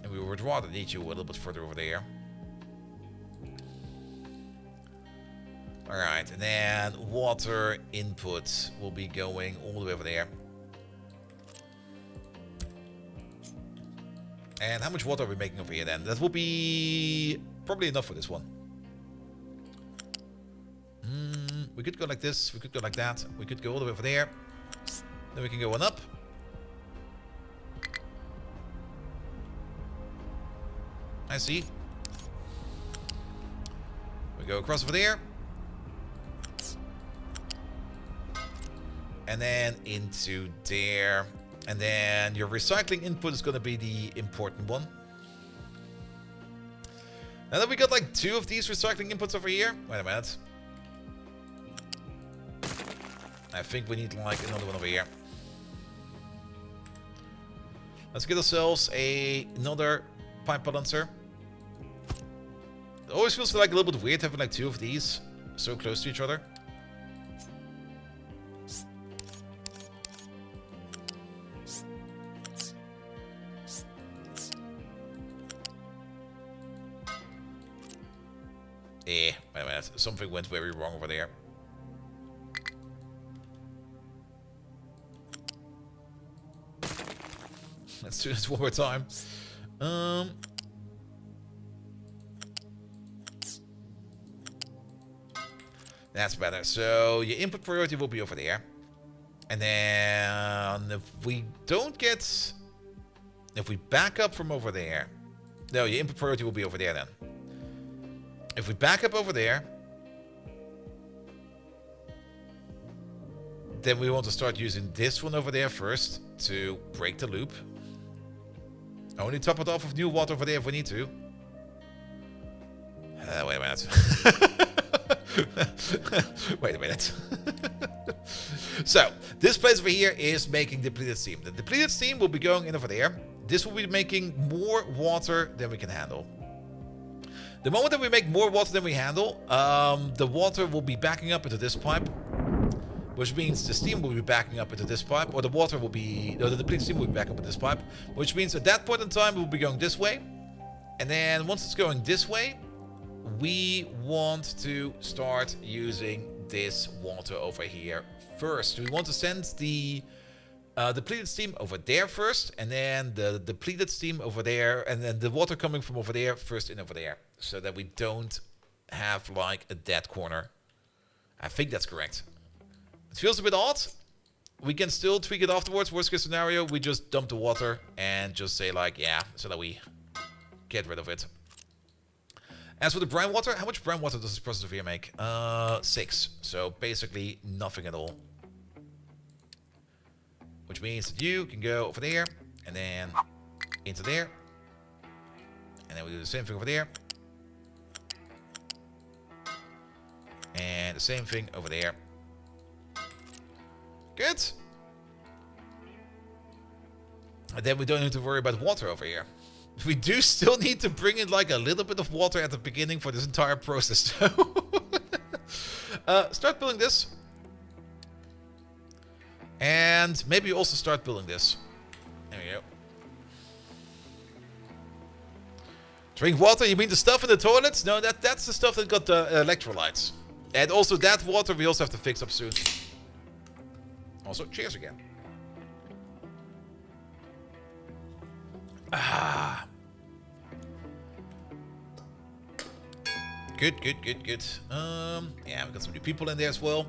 And we would rather need you a little bit further over there. Alright, and then water input will be going all the way over there. And how much water are we making over here then? That will be probably enough for this one. We could go like this, we could go like that, we could go all the way over there. Then we can go on up. I see. We go across over there. And then into there. And then your recycling input is going to be the important one. Now that we got like 2 of these recycling inputs over here. Wait a minute. I think we need like another one over here. Let's get ourselves another pipe balancer. It always feels like a little bit weird having like 2 of these so close to each other. Wait a minute. Something went very wrong over there. Let's do this one more time. That's better. So your input priority will be over there. And then if we don't get... If we back up from over there... No, your input priority will be over there then. If we back up over there, then we want to start using this one over there first to break the loop. Only top it off with new water over there if we need to. Wait a minute. Wait a minute. So, this place over here is making depleted steam. The depleted steam will be going in over there. This will be making more water than we can handle. The moment that we make more water than we handle, the water will be backing up into this pipe, which means the steam will be backing up into this pipe, or the water will be, no, the depleted steam will be backing up into this pipe, which means at that point in time, we'll be going this way. And then once it's going this way, we want to start using this water over here first. We want to send the depleted steam over there first, and then the depleted steam over there, and then the water coming from over there first in over there, so that we don't have like a dead corner. I think that's correct. It feels a bit odd. We can still tweak it afterwards. Worst case scenario, we just dump the water and just say like, yeah, so that we get rid of it. As for the brine water, how much brine water does this process over here make? 6. So basically nothing at all. Which means that you can go over there, and then into there, And then we do the same thing over there. And the same thing over there. Good. And then we don't have to worry about water over here. We do still need to bring in like a little bit of water at the beginning for this entire process. Start building this. And maybe also start building this. There we go. Drink water? You mean the stuff in the toilets? No, that's the stuff that got the electrolytes. And also that water we also have to fix up soon. Also, cheers again. Ah. Good. Yeah, we got some new people in there as well.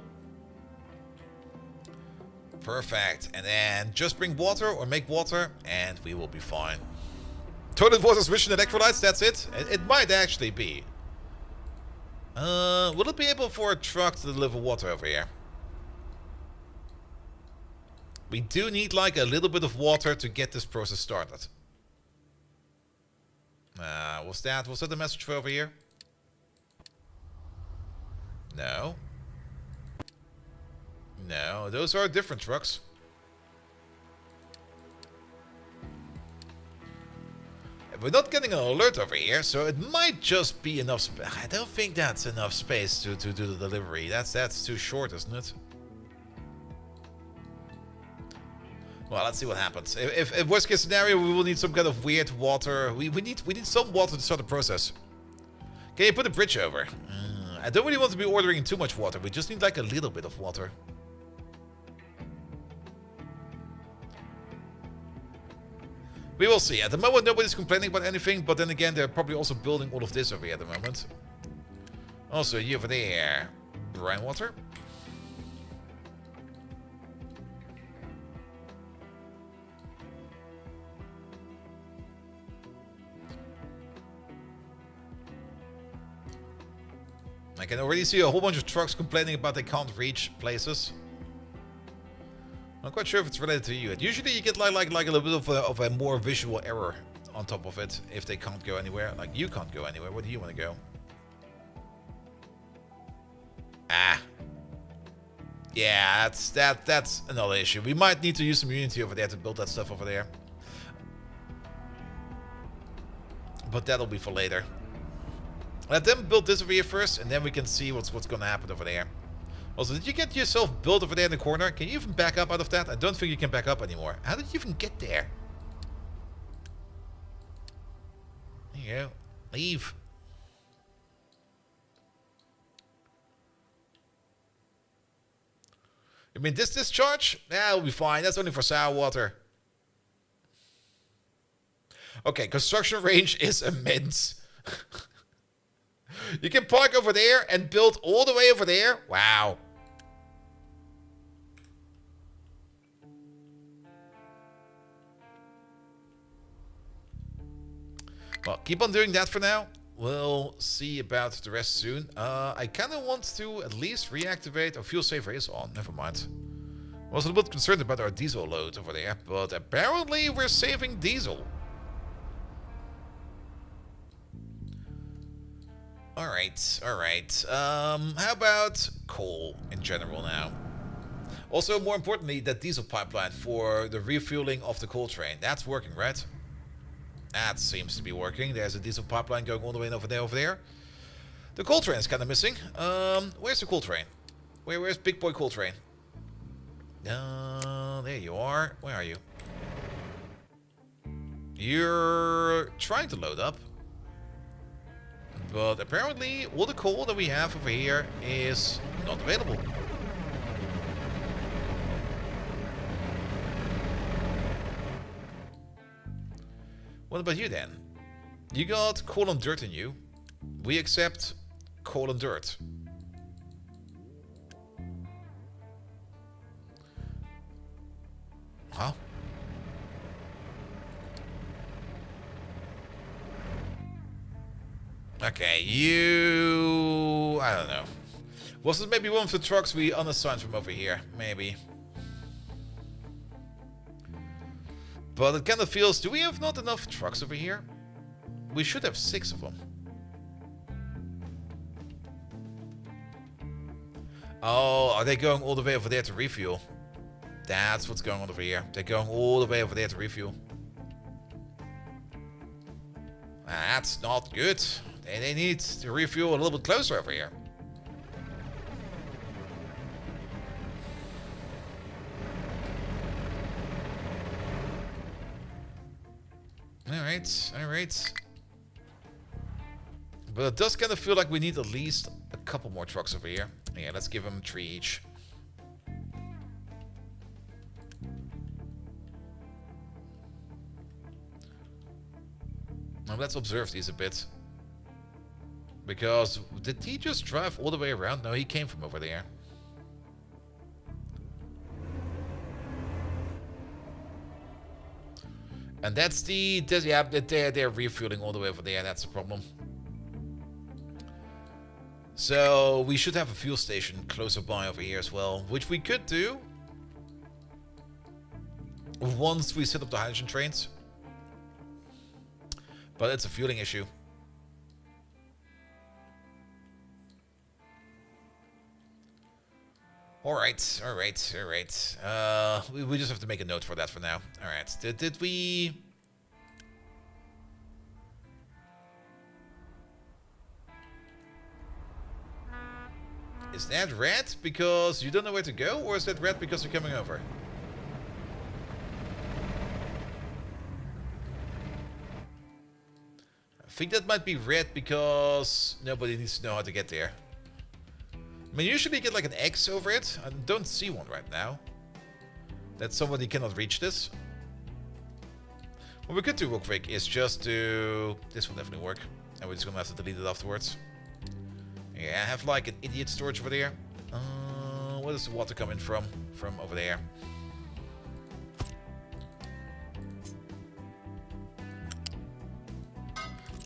Perfect. And then just bring water or make water and we will be fine. Toilet water sufficient electrolytes, that's it? It might actually be. Will it be able for a truck to deliver water over here? We do need like a little bit of water to get this process started. Was that the message for over here? No. No, those are different trucks. We're not getting an alert over here, so it might just be enough space. I don't think that's enough space to do the delivery. That's too short, isn't it? Well, let's see what happens. If worst case scenario, we will need some kind of weird water. We need some water to start the process. Can you put a bridge over? I don't really want to be ordering too much water. We just need like a little bit of water. We will see. At the moment, nobody's complaining about anything, but then again, they're probably also building all of this over here at the moment. Also, you over there. Brine water. I can already see a whole bunch of trucks complaining about they can't reach places. I'm quite sure if it's related to you. Usually you get like a little bit of a more visual error on top of it if they can't go anywhere. Like you can't go anywhere. Where do you want to go? Ah. Yeah, that's another issue. We might need to use some Unity over there to build that stuff over there. But that'll be for later. Let them build this over here first, and then we can see what's going to happen over there. Also, did you get yourself built over there in the corner? Can you even back up out of that? I don't think you can back up anymore. How did you even get there? There you go. Leave. You mean this discharge? That'll be fine. That's only for sour water. Okay, construction range is immense. You can park over there and build all the way over there? Wow. Well, keep on doing that for now. We'll see about the rest soon. I kind of want to at least reactivate... Oh, fuel saver is on. Never mind. I was a little bit concerned about our diesel load over there, but apparently we're saving diesel. Alright. How about coal in general now? Also, more importantly, that diesel pipeline for the refueling of the coal train. That's working, right? That seems to be working. There's a diesel pipeline going all the way over there. The coal train is kind of missing. Where's the coal train? Where's Big Boy Coal Train? There you are. Where are you? You're trying to load up. But apparently all the coal that we have over here is not available. What about you then? You got coal and dirt in you. We accept coal and dirt. Huh? Okay, you... I don't know. Was it maybe one of the trucks we unassigned from over here? Maybe. But it kind of feels... Do we have not enough trucks over here? We should have 6 of them. Oh, are they going all the way over there to refuel? That's what's going on over here. They're going all the way over there to refuel. That's not good. They need to refuel a little bit closer over here. Alright. But it does kind of feel like we need at least a couple more trucks over here. Yeah, let's give them 3 each. Now let's observe these a bit. Because, did he just drive all the way around? No, he came from over there. And that's yeah, they're refueling all the way over there. That's the problem. So we should have a fuel station closer by over here as well, which we could do once we set up the hydrogen trains. But it's a fueling issue. Alright. We just have to make a note for that for now. Alright, did we... Is that red because you don't know where to go? Or is that red because you're coming over? I think that might be red because nobody needs to know how to get there. I mean, usually you get like an X over it. I don't see one right now. That somebody cannot reach this. What we could do real quick is just do... This will definitely work. And we're just going to have to delete it afterwards. Yeah, I have like an idiot storage over there. Where does the water come in from? From over there.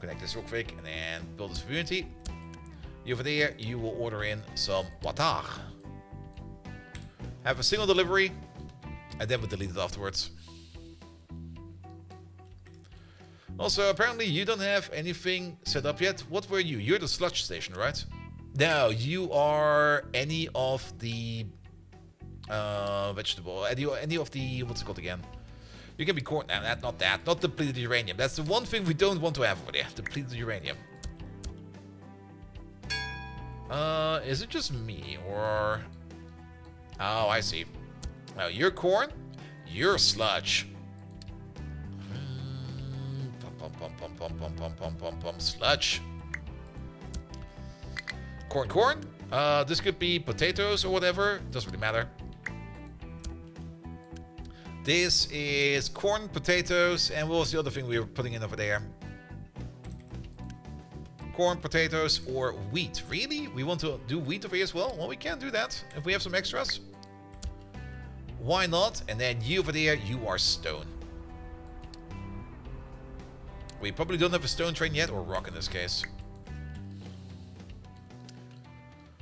Connect this real quick and then build this community. Over there, you will order in some water. Have a single delivery, and then we'll delete it afterwards. Also, apparently you don't have anything set up yet. What were you? You're the sludge station, right? No, you are any of the vegetable. Any of the, what's it called again? You can be corn. No, not that. Not depleted uranium. That's the one thing we don't want to have over there. Depleted uranium. Is it just me, or... Oh, I see. Now, you're corn, you're sludge. Sludge. Corn. This could be potatoes or whatever. Doesn't really matter. This is corn, potatoes, and what was the other thing we were putting in over there? Corn, potatoes, or wheat. Really? We want to do wheat over here as well? Well, we can do that if we have some extras. Why not? And then you over there, you are stone. We probably don't have a stone train yet, or rock in this case.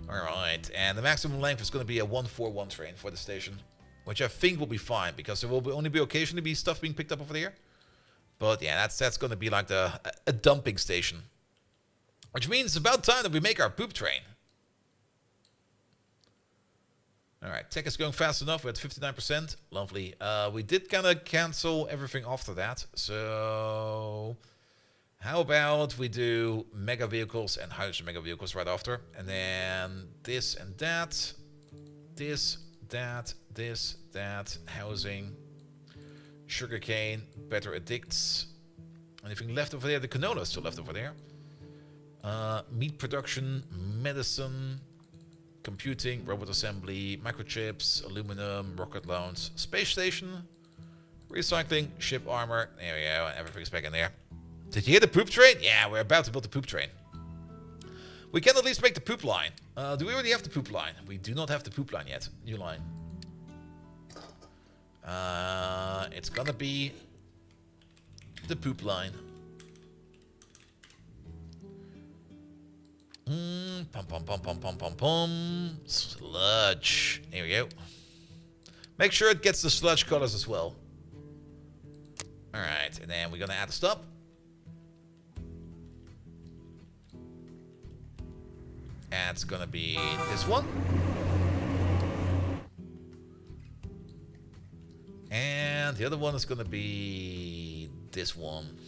Alright, and the maximum length is going to be a 141 train for the station. Which I think will be fine, because there will only be occasionally be stuff being picked up over there. But yeah, that's going to be like a dumping station. Which means it's about time that we make our poop train. Alright, tech is going fast enough. We're at 59%. Lovely. We did kind of cancel everything after that. So how about we do mega vehicles and hydrogen mega vehicles right after. And then this and that. This, that, housing, sugarcane, better addicts. Anything left over there? The canola is still left over there. Meat production, medicine, computing, robot assembly, microchips, aluminum, rocket launch, space station, recycling, ship armor. There we go, everything's back in there. Did you hear the poop train? Yeah, we're about to build the poop train. We can at least make the poop line. Do we already have the poop line? We do not have the poop line yet. New line. It's gonna be the poop line. Pum. Sludge. Here we go. Make sure it gets the sludge colors as well. Alright, and then we're gonna add a stop. That's gonna be this one. And the other one is gonna be this one.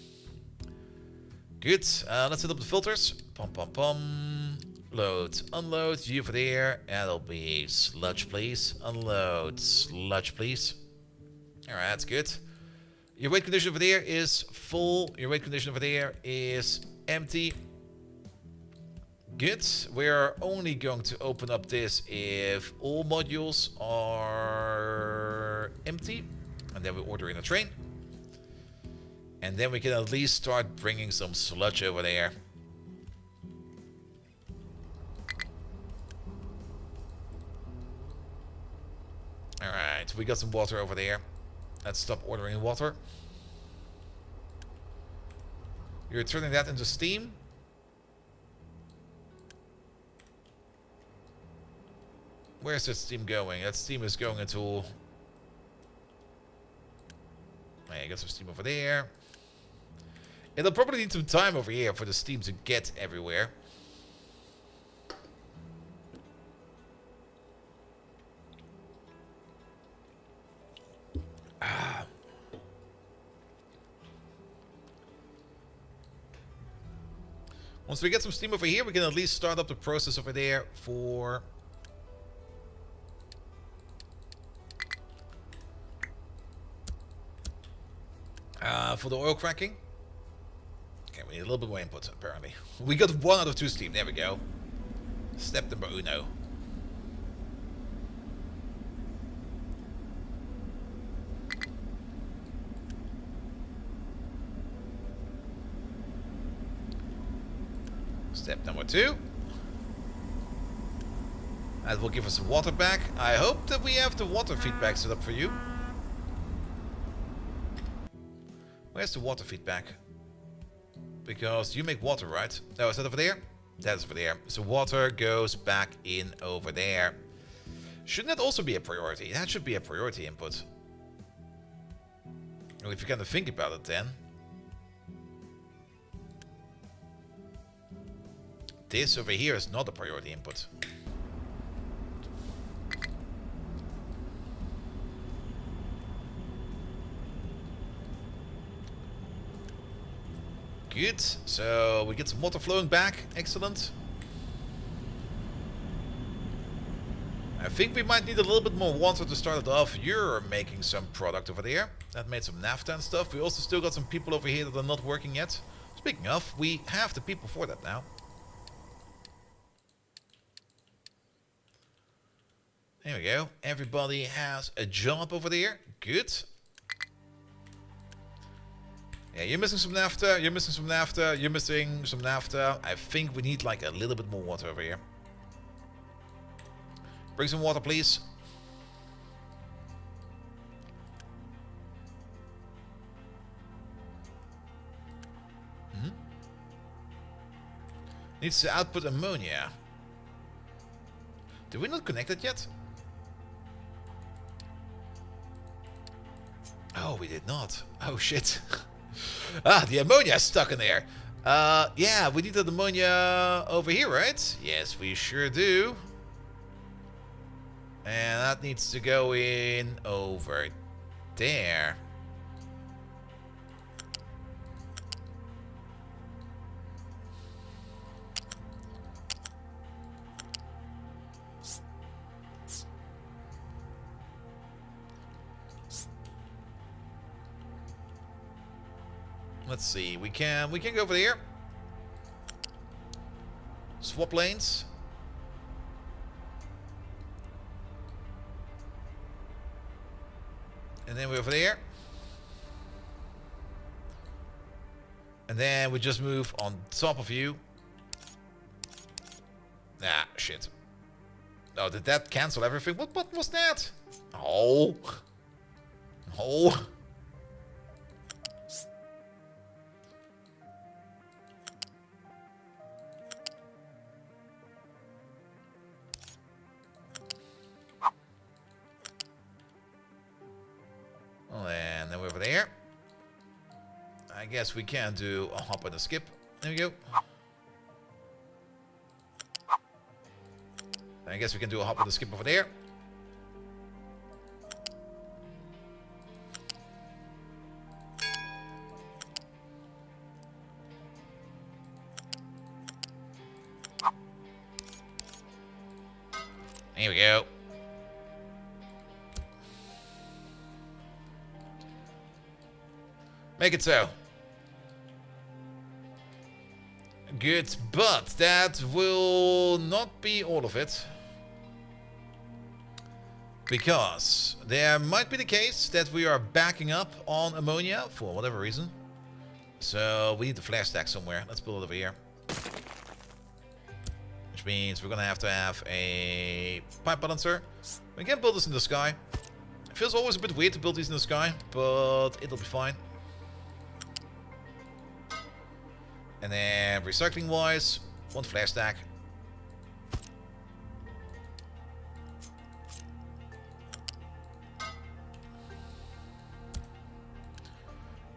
Good. Let's set up the filters. Pum pum pum. Load, unload, you over there. That'll be sludge, please. Unload, sludge, please. Alright, that's good. Your weight condition over there is full. Your weight condition over there is empty. Good. We're only going to open up this if all modules are empty. And then we order in a train. And then we can at least start bringing some sludge over there. Alright, we got some water over there. Let's stop ordering water. You're turning that into steam. Where's that steam going? That steam is going into... I got some steam over there. It'll probably need some time over here for the steam to get everywhere. Once we get some steam over here, we can at least start up the process over there for... for the oil cracking. Okay, we need a little bit more input, apparently. We got 1 out of 2 steam. There we go. Step number uno. Step number 2. That will give us some water back. I hope that we have the water feedback set up for you. Where's the water feedback? Because you make water, right? No, is that over there? That's over there. So water goes back in over there. Shouldn't that also be a priority? That should be a priority input. Well, if you kind of think about it then. This over here is not a priority input. Good. So we get some water flowing back. Excellent. I think we might need a little bit more water to start it off. You're making some product over there. That made some naphtha and stuff. We also still got some people over here that are not working yet. Speaking of, we have the people for that now. There we go. Everybody has a job over there. Good. Yeah, you're missing some naphtha. You're missing some naphtha. You're missing some naphtha. I think we need like a little bit more water over here. Bring some water, please. Needs to output ammonia. Did we not connect it yet? Oh, we did not. Oh, shit. Ah, the ammonia is stuck in there. Yeah, we need the ammonia over here, right? Yes, we sure do. And that needs to go in over there. Let's see. We can go over there. Swap lanes. And then we're over there. And then we just move on top of you. Ah, shit. Oh, did that cancel everything? What was that? Oh. Oh. And then we're over there. I guess we can do a hop and a skip. There we go. I guess we can do a hop and a skip over there. Here we go. Make it so. Good, but that will not be all of it. Because there might be the case that we are backing up on ammonia for whatever reason. So we need the flash stack somewhere. Let's build it over here. Which means we're going to have a pipe balancer. We can build this in the sky. It feels always a bit weird to build these in the sky, but it'll be fine. And then recycling wise, one flash stack.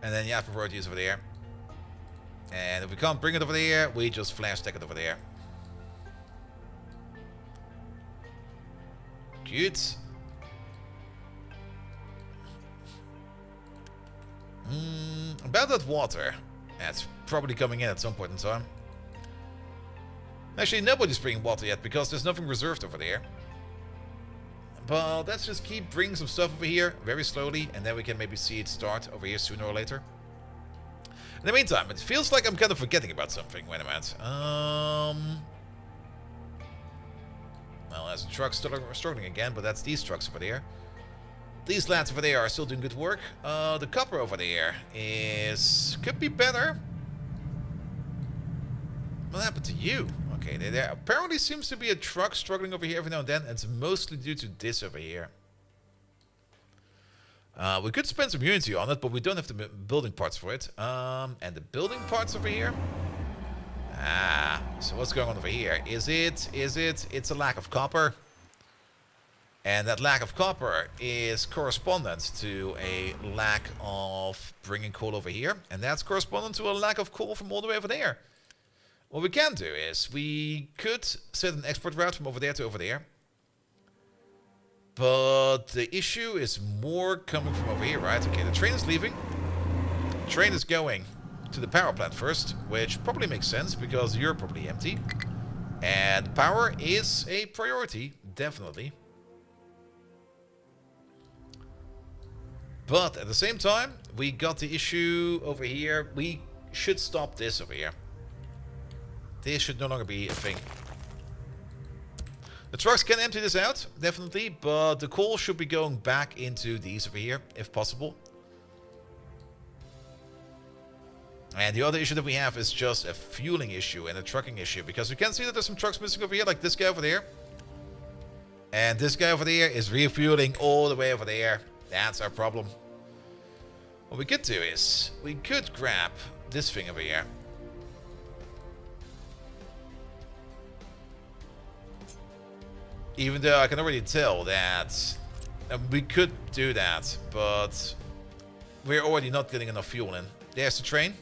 And then you have priorities over there. And if we can't bring it over there, we just flash stack it over there. Good. About that water. That's probably coming in at some point in time. Actually, nobody's bringing water yet because there's nothing reserved over there. But let's just keep bringing some stuff over here very slowly, and then we can maybe see it start over here sooner or later. In the meantime, it feels like I'm kind of forgetting about something. Wait a minute. Well, there's a truck struggling again, but that's these trucks over there. These lads over there are still doing good work. The copper over there could be better. What happened to you? Okay, there apparently seems to be a truck struggling over here every now and then, and it's mostly due to this over here. We could spend some unity on it, but we don't have the building parts for it. And the building parts over here. So what's going on over here? It's a lack of copper. And that lack of copper is correspondent to a lack of bringing coal over here. And that's correspondent to a lack of coal from all the way over there. What we can do is we could set an export route from over there to over there. But the issue is more coming from over here, right? Okay, the train is leaving. The train is going to the power plant first, which probably makes sense because you're probably empty. And power is a priority, definitely. But at the same time, we got the issue over here. We should stop this over here. This should no longer be a thing. The trucks can empty this out, definitely, but the coal should be going back into these over here, if possible. And the other issue that we have is just a fueling issue and a trucking issue, because we can see that there's some trucks missing over here, like this guy over there. And this guy over there is refueling all the way over there. That's our problem. What we could do is, we could grab this thing over here. Even though I can already tell that we could do that, but we're already not getting enough fuel in. There's the train.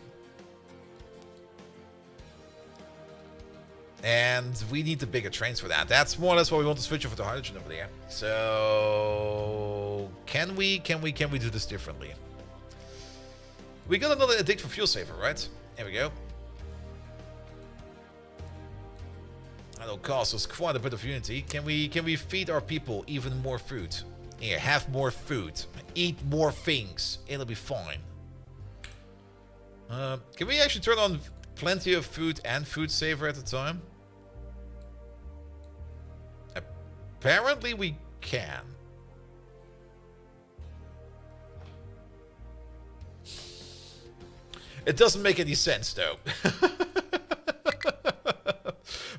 And we need the bigger trains for that. That's more or less why we want to switch over to hydrogen over there. So can we do this differently? We got another addict for fuel saver, right? There we go. That'll cost us quite a bit of unity. Can we feed our people even more food? Here, have more food. Eat more things. It'll be fine. Can we actually turn on plenty of food and food saver at a time? Apparently we can. It doesn't make any sense though.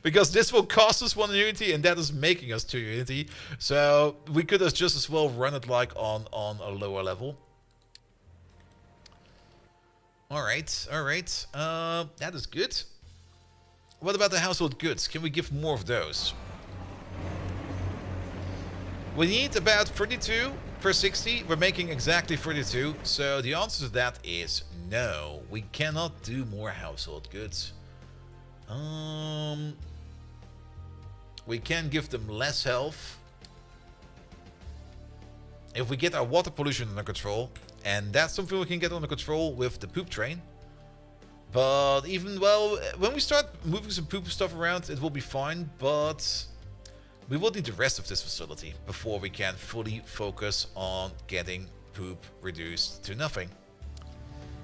Because this will cost us 1 unity and that is making us 2 unity. So we could just as well run it like on a lower level. Alright. That is good. What about the household goods? Can we give more of those? We need about 32 per 60. We're making exactly 32. So the answer to that is no. We cannot do more household goods. we can give them less health if we get our water pollution under control. And that's something we can get under control with the poop train. But even, well, when we start moving some poop stuff around, it will be fine. But we will need the rest of this facility before we can fully focus on getting poop reduced to nothing.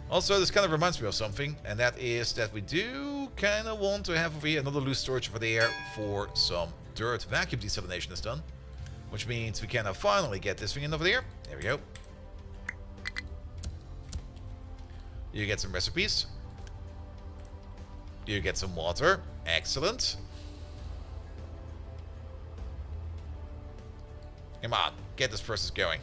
Also, this kind of reminds me of something, and that is that we do kind of want to have over here another loose storage over there for some dirt. Vacuum desalination is done, which means we can now finally get this thing in over there. There we go. You get some recipes. You get some water. Excellent. Come on, get this process going.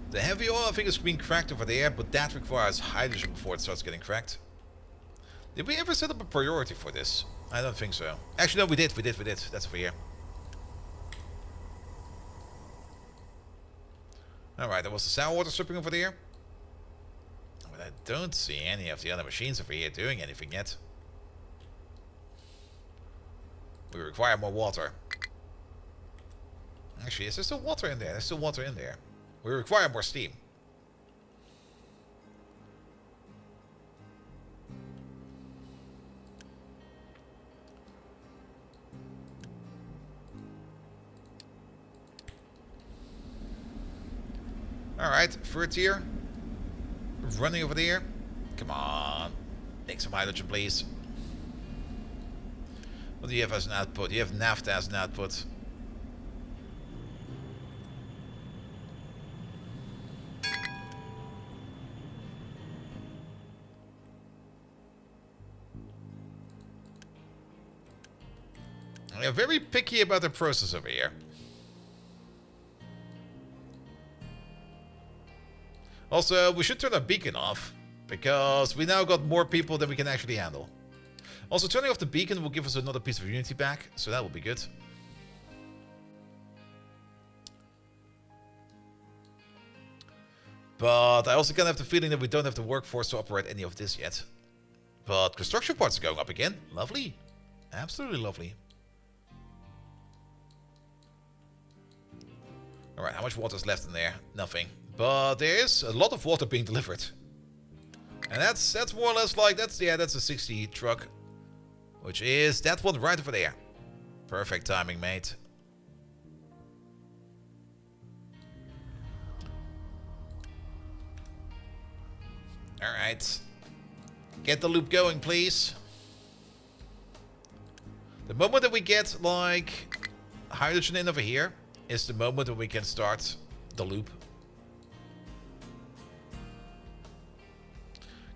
The heavy oil, I think, is being cracked over there, but that requires hydrogen before it starts getting cracked. Did we ever set up a priority for this? I don't think so. Actually, no, we did. That's over here. Alright, there was the sour water stripping over there. But I don't see any of the other machines over here doing anything yet. We require more water. Actually, is there still water in there? There's still water in there. We require more steam. Alright, Fertilizer. Running over there. Come on. Take some hydrogen, please. What do you have as an output? You have naphtha as an output. They're very picky about the process over here. Also, we should turn our beacon off, because we now got more people than we can actually handle. Also, turning off the beacon will give us another piece of unity back, so that will be good. But I also kind of have the feeling that we don't have the workforce to operate any of this yet. But construction parts are going up again. Lovely. Absolutely lovely. Alright, how much water is left in there? Nothing. But there is a lot of water being delivered. And that's more or less like, that's a 60 truck. Which is that one right over there. Perfect timing, mate. Alright. Get the loop going, please. The moment that we get, like, hydrogen in over here is the moment when we can start the loop.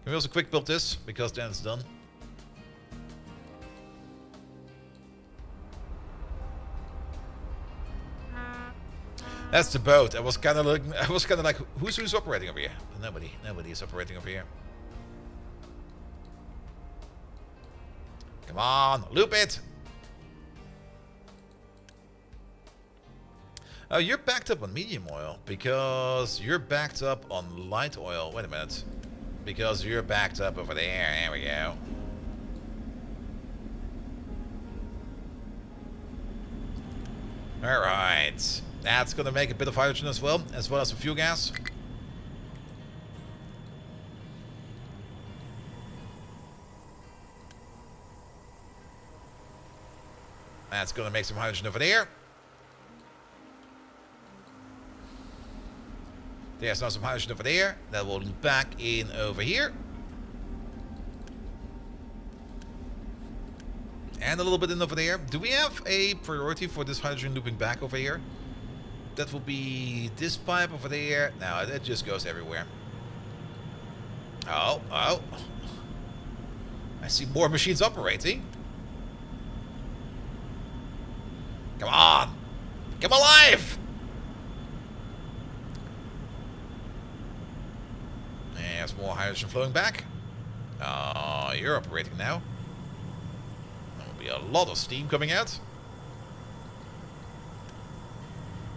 Can we also quick build this? Because then it's done. That's the boat. I was kind of like, who's operating over here? Nobody is operating over here. Come on, loop it. Oh, you're backed up on medium oil because you're backed up on light oil. Wait a minute. Because you're backed up over there. There we go. Alright. That's going to make a bit of hydrogen as well as some fuel gas. That's going to make some hydrogen over there. There's now some hydrogen over there. That will loop back in over here. And a little bit in over there. Do we have a priority for this hydrogen looping back over here? That will be this pipe over there. No, it just goes everywhere. Oh. I see more machines operating. Come on. Come alive. There's more hydrogen flowing back. Oh, you're operating now. be a lot of steam coming out.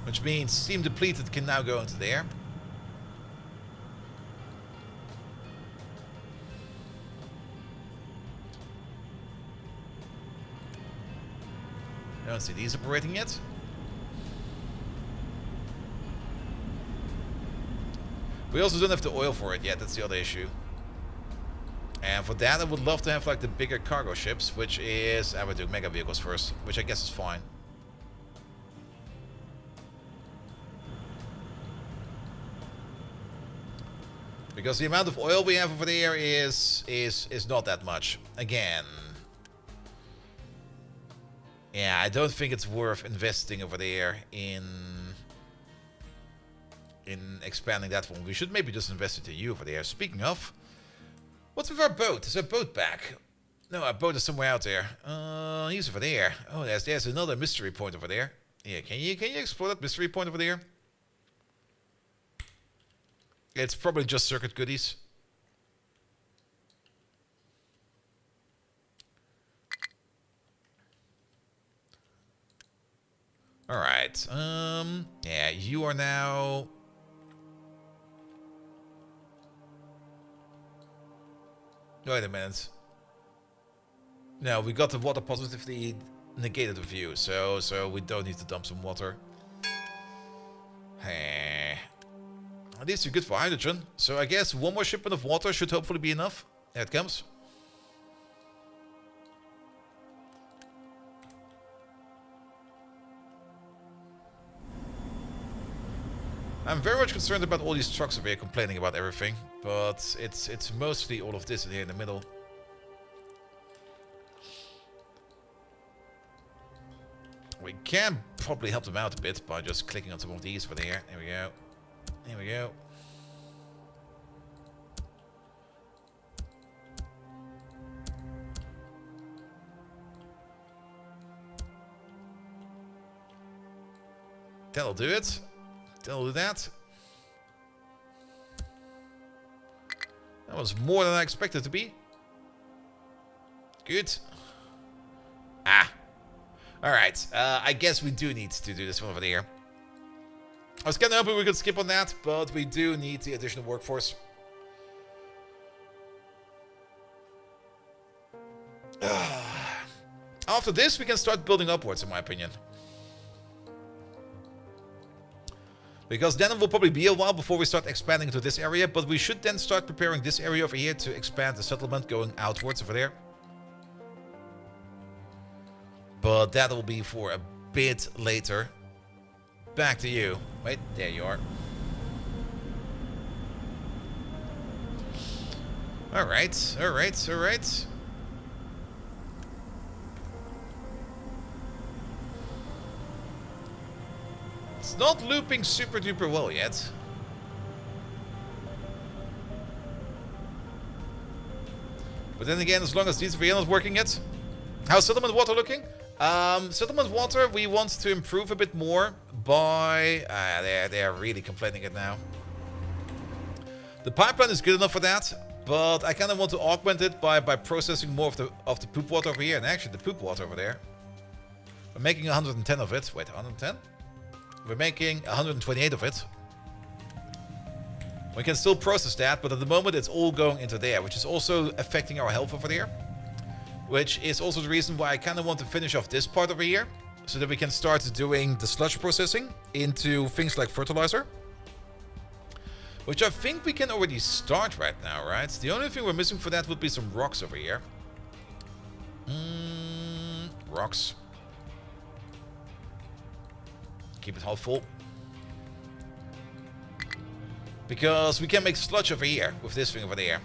Which means steam depleted can now go into there. I don't see these operating yet. We also don't have the oil for it yet, that's the other issue. And for that I would love to have like the bigger cargo ships, which is... I would do mega vehicles first, which I guess is fine. Because the amount of oil we have over there is not that much. Again. Yeah, I don't think it's worth investing over there in expanding that one. We should maybe just invest into you over there. Speaking of, what's with our boat? Is our boat back? No, our boat is somewhere out there. He's over there. Oh, there's another mystery point over there. Yeah, can you explore that mystery point over there? It's probably just circuit goodies. Alright, yeah, you are now... Wait a minute. No, we got the water positively negated of you, so we don't need to dump some water. At least you're good for hydrogen, so I guess one more shipment of water should hopefully be enough. There it comes. I'm very much concerned about all these trucks over here complaining about everything, but it's mostly all of this in here in the middle. We can probably help them out a bit by just clicking on some of these over there. There we go. There we go. That'll do it. That'll do that. That was more than I expected to be. Good. Ah. Alright. I guess we do need to do this one over there. I was kind of hoping we could skip on that, but we do need the additional workforce. After this, we can start building upwards, in my opinion. Because then it will probably be a while before we start expanding into this area, but we should then start preparing this area over here to expand the settlement going outwards over there. But that will be for a bit later. Back to you. Wait, there you are. Alright, alright, alright. It's not looping super duper well yet. But then again, as long as these are not working yet. How's settlement water looking? Settlement water, we want to improve a bit more by... they're really complaining it now. The pipeline is good enough for that, but I kind of want to augment it by processing more of the poop water over here. And actually, the poop water over there. We're making 110 of it. Wait, 110? We're making 128 of it. We can still process that, but at the moment it's all going into there, which is also affecting our health over there. Which is also the reason why I kind of want to finish off this part over here, so that we can start doing the sludge processing into things like fertilizer. Which I think we can already start right now, right? The only thing we're missing for that would be some rocks over here. Rocks. Keep it half full. Because we can make sludge over here with this thing over there.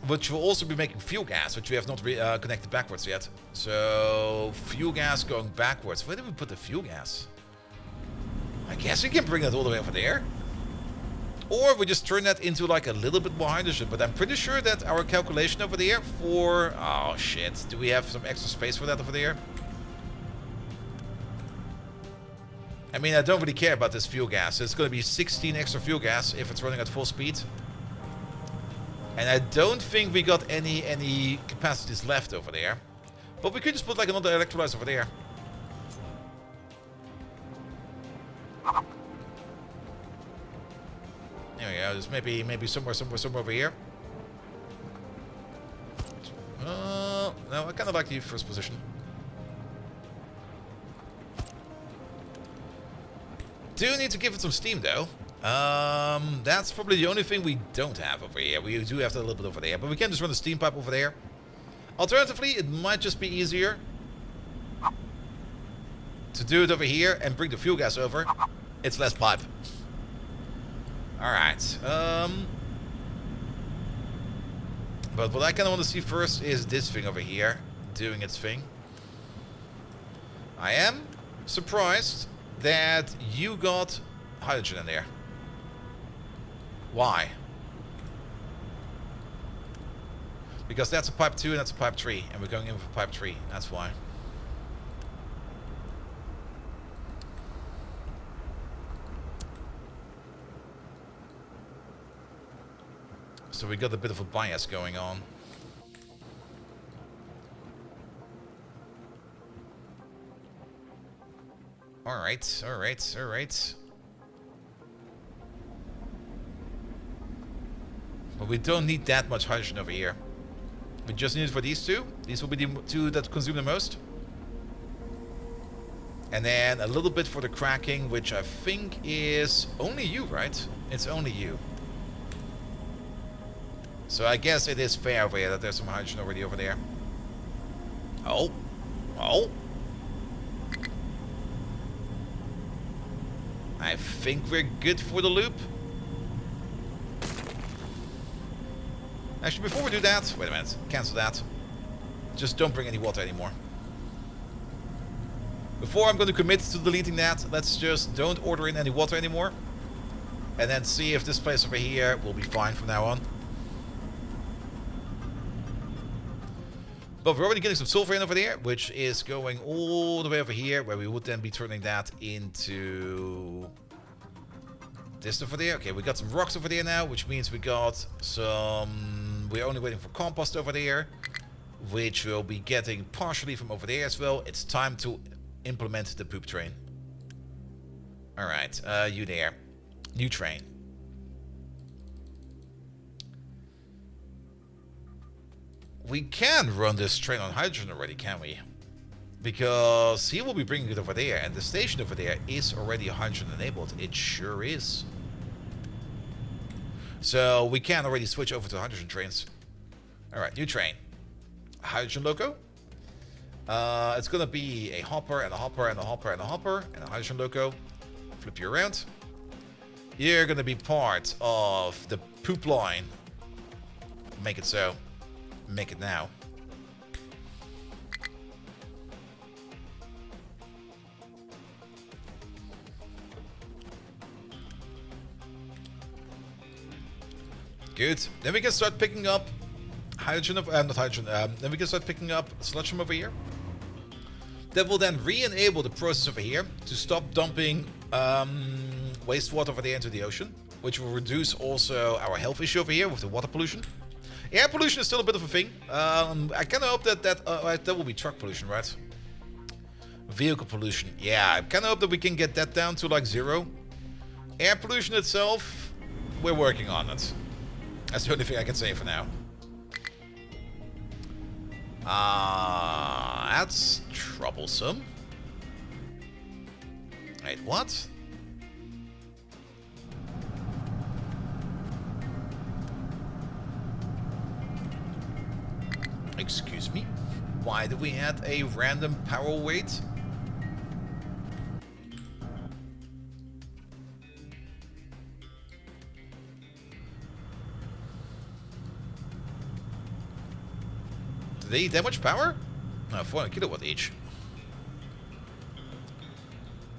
Which will also be making fuel gas, which we have not connected backwards yet. So, fuel gas going backwards. Where did we put the fuel gas? I guess we can bring that all the way over there. Or we just turn that into like a little bit more hydrogen. But I'm pretty sure that our calculation over there for... Oh shit, do we have some extra space for that over there? I mean, I don't really care about this fuel gas. It's going to be 16 extra fuel gas if it's running at full speed. And I don't think we got any capacities left over there. But we could just put like another electrolyzer over there. There we go. There's maybe somewhere over here. No, I kind of like the first position. Do need to give it some steam though. That's probably the only thing we don't have over here. We do have that a little bit over there, but we can just run the steam pipe over there. Alternatively, it might just be easier to do it over here and bring the fuel gas over. It's less pipe. Alright. But what I kind of want to see first is this thing over here doing its thing. I am surprised that you got hydrogen in there. Why? Because that's a pipe 2 and that's a pipe 3. And we're going in for pipe 3. That's why. So we got a bit of a bias going on. Alright, alright, alright. But we don't need that much hydrogen over here. We just need it for these two. These will be the two that consume the most. And then a little bit for the cracking, which I think is only you, right? It's only you. So I guess it is fair over here that there's some hydrogen already over there. Oh. Oh. I think we're good for the loop. Actually, before we do that, wait a minute, cancel that. Just don't bring any water anymore. Before I'm going to commit to deleting that, let's just don't order in any water anymore. And then see if this place over here will be fine from now on. But we're already getting some sulfur in over there, which is going all the way over here, where we would then be turning that into this over there. Okay, we got some rocks over there now, which means we got some... We're only waiting for compost over there, which we'll be getting partially from over there as well. It's time to implement the poop train. Alright, you there. New train. We can run this train on hydrogen already, can we? Because he will be bringing it over there, and the station over there is already hydrogen enabled. It sure is. So we can already switch over to hydrogen trains. Alright, new train. Hydrogen loco. It's gonna be a hopper and a hopper and a hopper and a hopper and a hydrogen loco. Flip you around. You're gonna be part of the poop line. Make it so. Make it now. Good. Then we can start picking up hydrogen of not hydrogen. Then we can start picking up sludge from over here. That will then re-enable the process over here to stop dumping wastewater over there into the ocean, which will reduce also our health issue over here with the water pollution. Air pollution is still a bit of a thing. I kind of hope that will be truck pollution, right? Vehicle pollution. Yeah, I kind of hope that we can get that down to like 0. Air pollution itself, we're working on it. That's the only thing I can say for now. That's troublesome. Wait, what? Excuse me? Why do we add a random power weight? Do they eat that much power? No, 400 kilowatt each.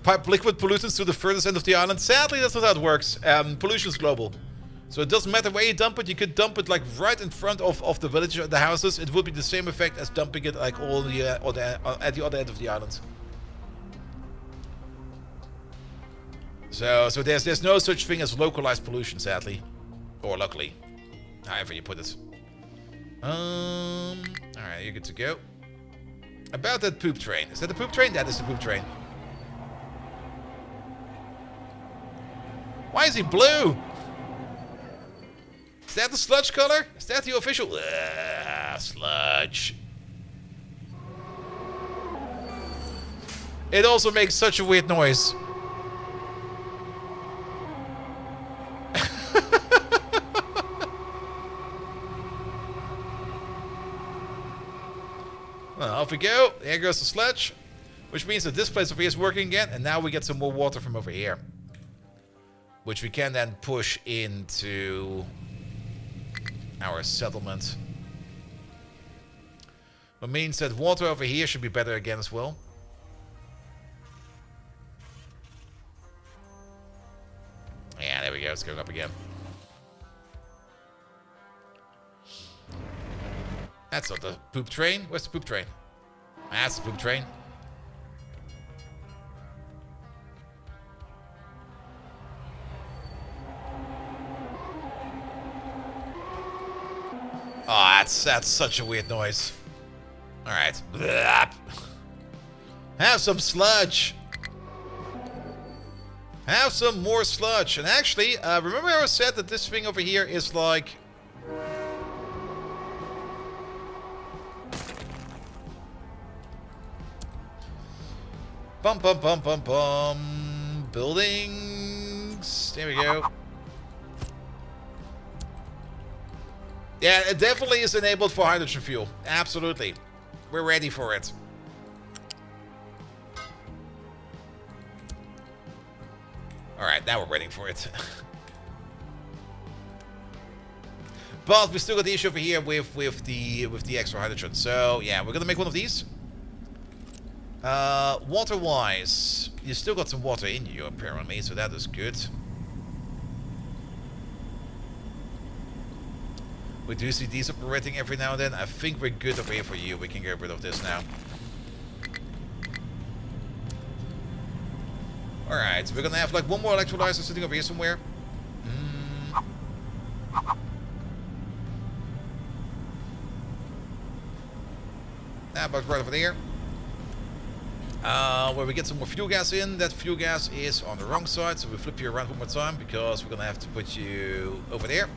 Pipe liquid pollutants to the furthest end of the island. Sadly, that's not how it works. Pollution is global. So it doesn't matter where you dump it. You could dump it like right in front of the village, the houses. It would be the same effect as dumping it like all the at the other end of the island. So there's no such thing as localized pollution, sadly, or luckily, however you put it. All right, you're good to go. About that poop train. Is that the poop train? That is the poop train. Why is he blue? Is that the sludge color? Is that the official? Sludge. It also makes such a weird noise. Well, off we go. There goes the sludge. Which means that this place over here is working again. And now we get some more water from over here. Which we can then push into our settlement. That means that water over here should be better again as well. Yeah, there we go. It's going up again. That's not the poop train. Where's the poop train? That's the poop train. Oh, that's such a weird noise. Alright. Have some sludge. Have some more sludge. And actually, remember I said that this thing over here is like... Bum bum bum bum bum. Buildings. There we go. Yeah, it definitely is enabled for hydrogen fuel. Absolutely. We're ready for it. Alright, now we're waiting for it. But we still got the issue over here with the extra hydrogen. So yeah, we're gonna make one of these. Water-wise, you still got some water in you apparently, so that is good. We do see these operating every now and then. I think we're good over here for you. We can get rid of this now. Alright, so we're gonna have like one more electrolyzer sitting over here somewhere. But right over there. Where we get some more fuel gas in. That fuel gas is on the wrong side, so we flip you around one more time because we're gonna have to put you over there.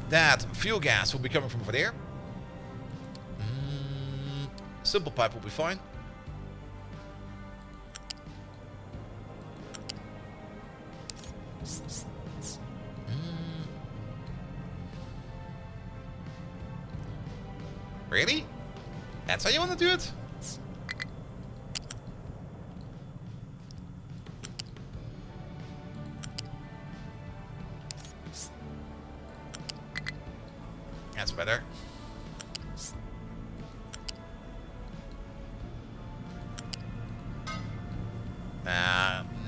That fuel gas will be coming from over there. Simple pipe will be fine. Really? That's how you want to do it? That's better.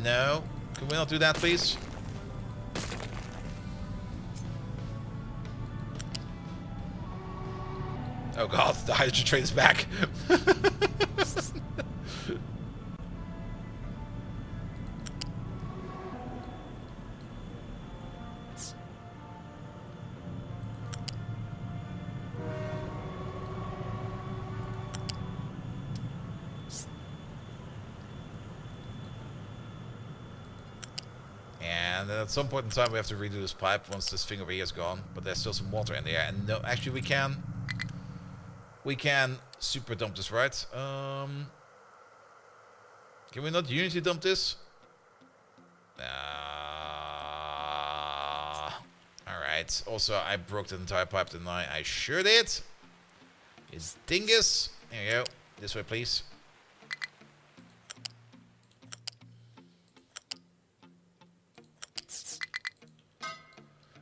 No. Can we not do that, please? Oh god, the hydrogen train is back. And at some point in time we have to redo this pipe once this thing over here is gone. But there's still some water in there. And no, actually we can super dump this, right? Can we not unity dump this? Alright. Also, I broke the entire pipe, didn't I? I sure did. It's dingus. There you go. This way, please.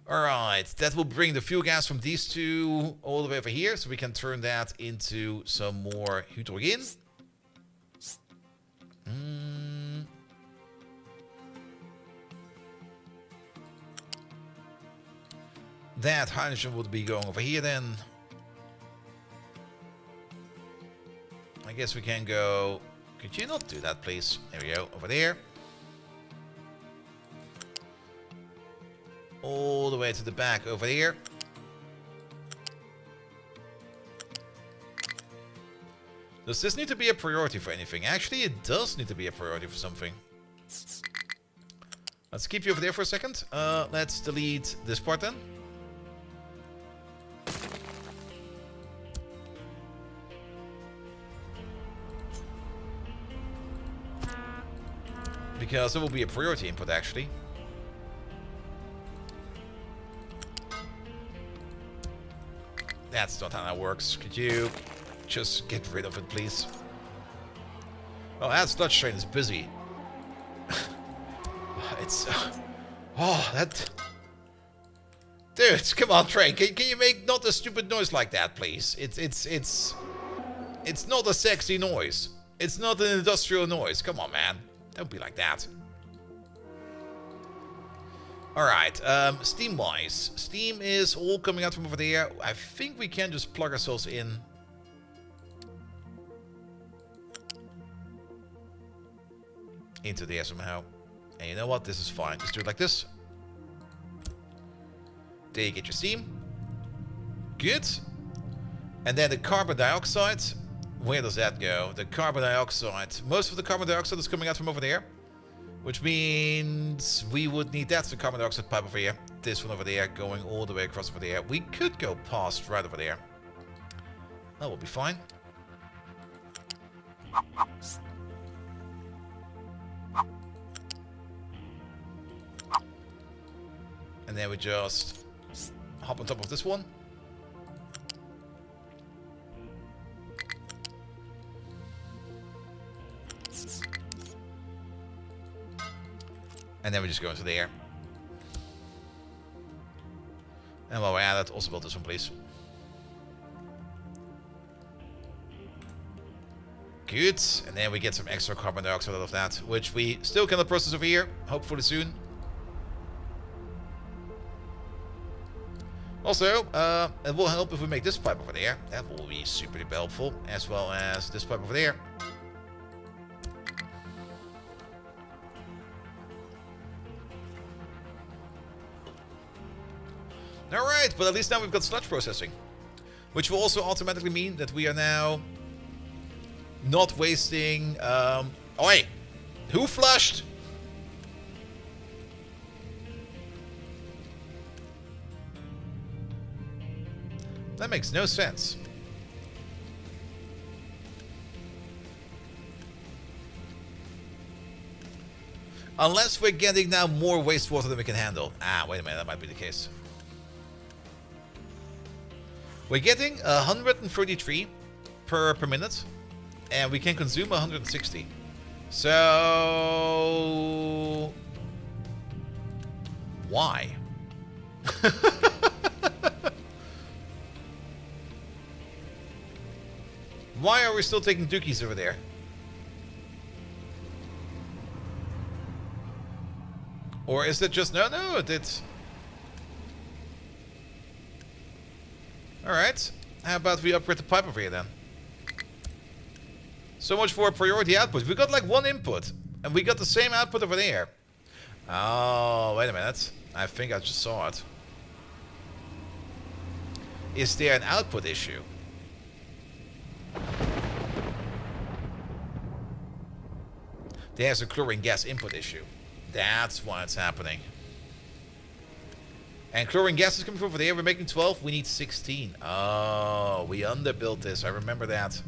Alright, that will bring the fuel gas from these two all the way over here, so we can turn that into some more hydrogen. That hydrogen would be going over here then. I guess we can go... Could you not do that, please? There we go, over there. All the way to the back over here. Does this need to be a priority for anything? Actually, it does need to be a priority for something. Let's keep you over there for a second. Let's delete this part then. Because it will be a priority input, actually. That's not how that works. Could you just get rid of it, please? Oh, that Sludge train is busy. It's... oh, that... Dude, come on, train. Can you make not a stupid noise like that, please? It's not a sexy noise. It's not an industrial noise. Come on, man. Don't be like that. Alright, Steam-wise. Steam is all coming out from over there. I think we can just plug ourselves in. Into there somehow. And you know what? This is fine. Just do it like this. There you get your steam. Good. And then the carbon dioxide. Where does that go? The carbon dioxide. Most of the carbon dioxide is coming out from over there. Which means we would need that's the carbon dioxide pipe over here. This one over there going all the way across over there. We could go past right over there. That will be fine. And then we just hop on top of this one. And then we just go into the air. And while we're at it, also build this one, please. Good. And then we get some extra carbon dioxide out of that, which we still cannot process over here, hopefully soon. Also, it will help if we make this pipe over there. That will be super helpful, as well as this pipe over there. Alright, but at least now we've got sludge processing. Which will also automatically mean that we are now not wasting... oh wait! Who flushed? That makes no sense. Unless we're getting now more wastewater than we can handle. Ah, wait a minute, that might be the case. We're getting 133 per minute, and we can consume 160. So... why? Why are we still taking dookies over there? Or is it just... no, it's... Alright, how about we upgrade the pipe over here then? So much for priority output. We got like one input, and we got the same output over there. Oh, wait a minute. I think I just saw it. Is there an output issue? There's a chlorine gas input issue. That's why it's happening. And chlorine gas is coming from over there. We're making 12. We need 16. Oh, we underbuilt this. I remember that.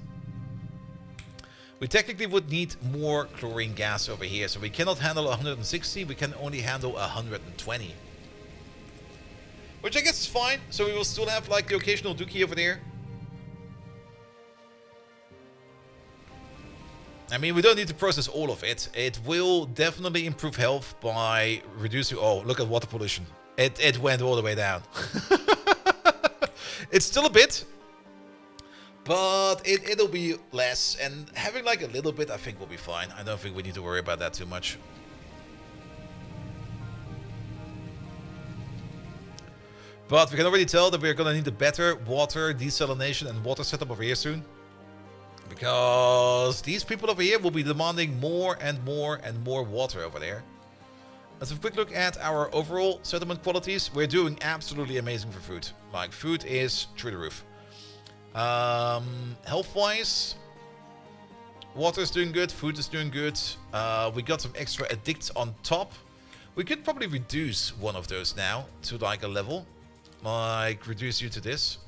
We technically would need more chlorine gas over here. So we cannot handle 160. We can only handle 120. Which I guess is fine. So we will still have like the occasional dookie over there. I mean, we don't need to process all of it. It will definitely improve health by reducing... oh, look at water pollution. It went all the way down. It's still a bit, but it'll be less. And having like a little bit, I think will be fine. I don't think we need to worry about that too much. But we can already tell that we're going to need a better water desalination and water setup over here soon. Because these people over here will be demanding more and more and more water over there. Let's have a quick look at our overall settlement qualities. We're doing absolutely amazing for food. Like, food is through the roof. Health-wise, Water is doing good, food is doing good. We got some extra addicts on top. We could probably reduce one of those now to like a level. Like reduce you to this.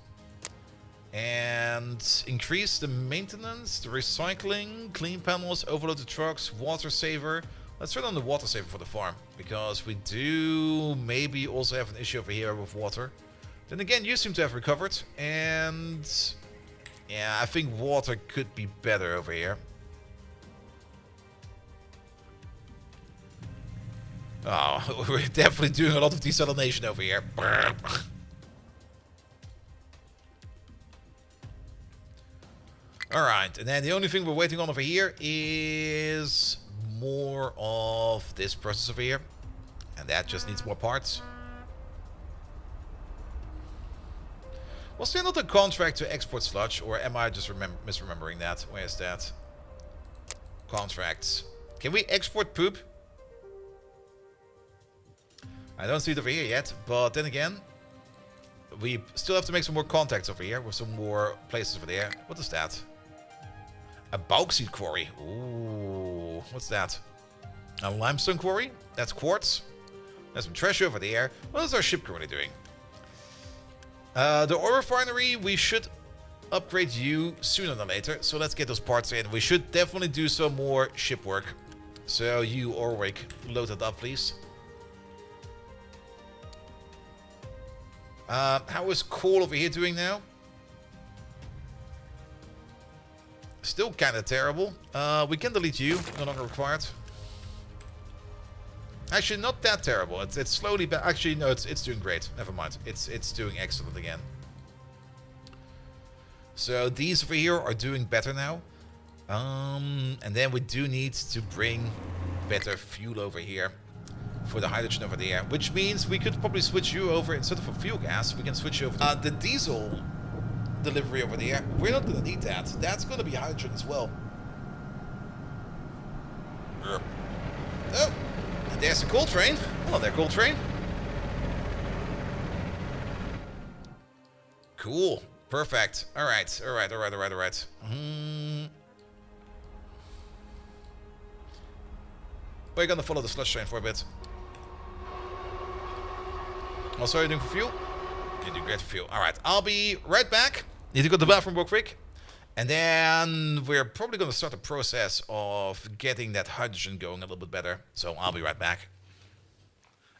And increase the maintenance, the recycling, clean panels, overload the trucks, water saver. Let's turn on the water saver for the farm. Because we do maybe also have an issue over here with water. Then again, you seem to have recovered. And yeah, I think water could be better over here. Oh, we're definitely doing a lot of desalination over here. Alright, and then the only thing we're waiting on over here is more of this process over here. And that just needs more parts. Was there not a contract to export sludge, or am I just misremembering that? Where is that? Contracts. Can we export poop? I don't see it over here yet, but then again, we still have to make some more contacts over here with some more places over there. What is that? A bauxite quarry. Ooh, what's that? A limestone quarry? That's quartz. There's some treasure over there. What is our ship currently doing? The ore refinery, we should upgrade you sooner than later. So let's get those parts in. We should definitely do some more ship work. So you, Orwick, load it up, please. How is coal over here doing now? Still kind of terrible. We can delete you. No longer required. Actually, not that terrible. It's slowly back. Actually, no, it's doing great. Never mind. It's doing excellent again. So these over here are doing better now. And then we do need to bring better fuel over here for the hydrogen over there, which means we could probably switch you over. Instead of a fuel gas, we can switch you over to the diesel delivery over there. We're not gonna need that. That's gonna be hydrogen as well. Oh, and there's the coal train. Hello there, coal train. Cool. Perfect. Alright. We're gonna follow the sludge train for a bit. Also, are you doing for fuel? You do great for fuel. Alright, I'll be right back. Need to go to the bathroom real quick. And then we're probably going to start the process of getting that hydrogen going a little bit better. So I'll be right back.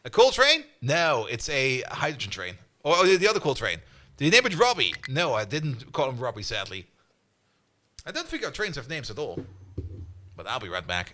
A coal train? No, it's a hydrogen train. Or the other coal train. Did you name it Robbie? No, I didn't call him Robbie, sadly. I don't think our trains have names at all. But I'll be right back.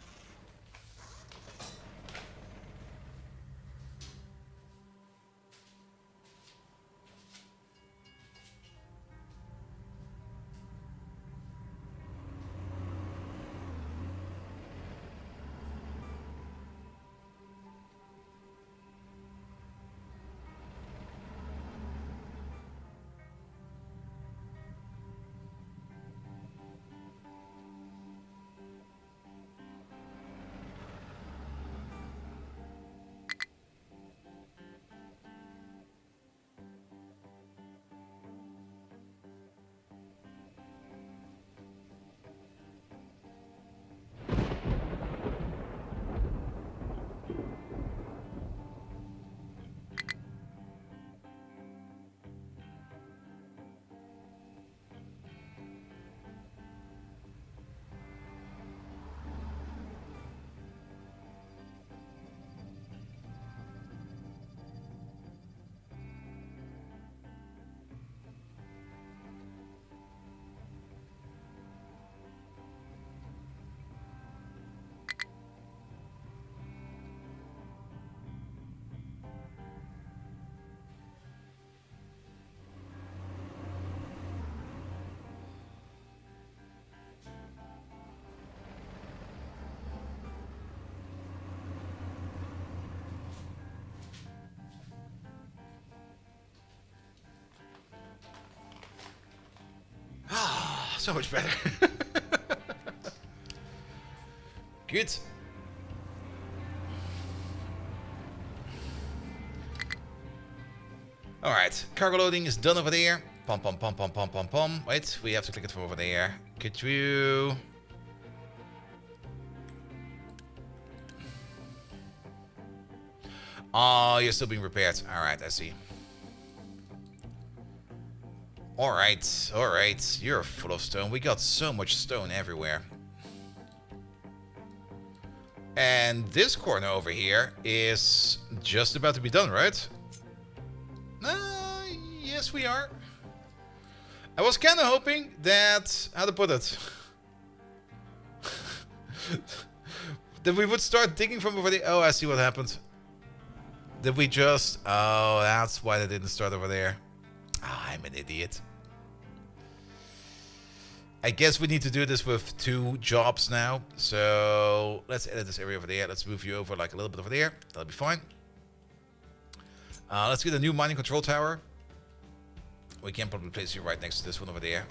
So much better. Good. Alright, cargo loading is done over there. Pom pom pom pom pom pom pom. Wait, we have to click it from over there. Could you... Oh, you're still being repaired. Alright, I see. Alright, alright. You're full of stone. We got so much stone everywhere. And this corner over here is just about to be done, right? Yes, we are. I was kind of hoping that... How to put it? That we would start digging from over there. Oh, I see what happened. Did we just... Oh, that's why they didn't start over there. Oh, I'm an idiot. I guess we need to do this with 2 jobs now. So let's edit this area over there. Let's move you over like a little bit over there. That'll be fine. Let's get a new mining control tower. We can probably place you right next to this one over there.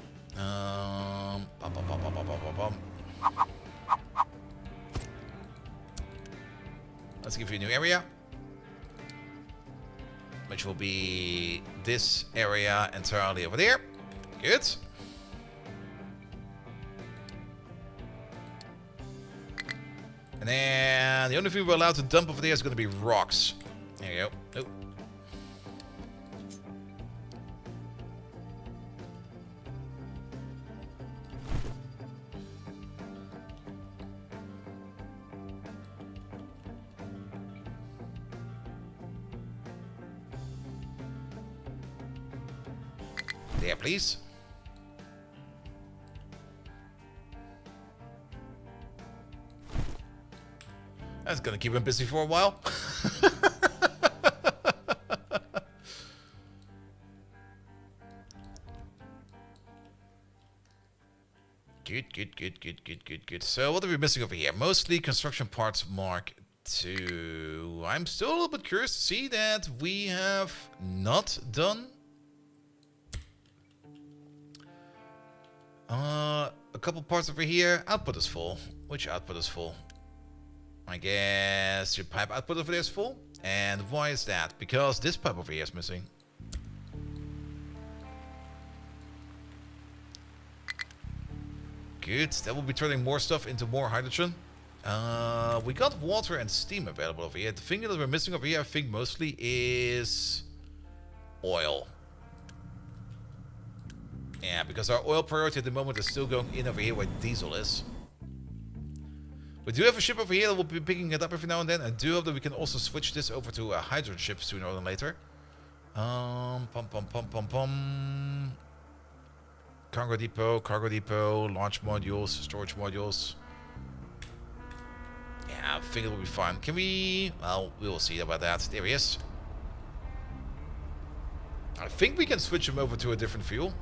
Let's give you a new area, which will be this area entirely over there. Good. And then the only thing we're allowed to dump over there is going to be rocks. There you go. Oh. There, please. That's gonna keep him busy for a while. Good. So what are we missing over here? Mostly construction parts Mark II. I'm still a little bit curious to see that we have not done a couple parts over here. Output is full. Which output is full? I guess your pipe output over there is full. And why is that? Because this pipe over here is missing. Good. That will be turning more stuff into more hydrogen. We got water and steam available over here. The thing that we're missing over here, I think, mostly is oil. Yeah, because our oil priority at the moment is still going in over here where diesel is. We do have a ship over here that will be picking it up every now and then. I do hope that we can also switch this over to a hydrogen ship sooner than later. Cargo depot, launch modules, storage modules. Yeah, I think it will be fine. Can we... Well, we will see about that. There he is. I think we can switch him over to a different fuel.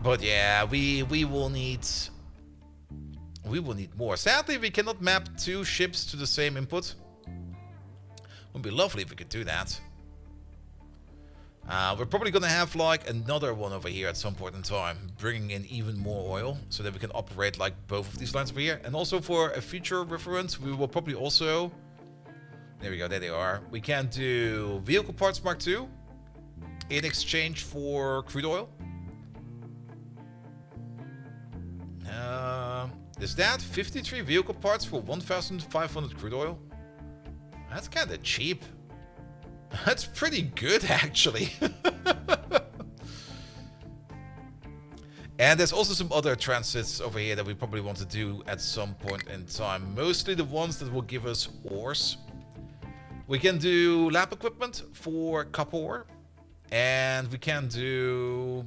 But yeah, we will need more. Sadly, we cannot map 2 ships to the same input. Would be lovely if we could do that. We're probably gonna have like another one over here at some point in time, bringing in even more oil so that we can operate like both of these lines over here. And also for a future reference, we will probably also... There we go, there they are. We can do vehicle parts Mark II in exchange for crude oil. Is that 53 vehicle parts for 1,500 crude oil? That's kind of cheap. That's pretty good, actually. And there's also some other transits over here that we probably want to do at some point in time. Mostly the ones that will give us ores. We can do lab equipment for copper ore. And we can do...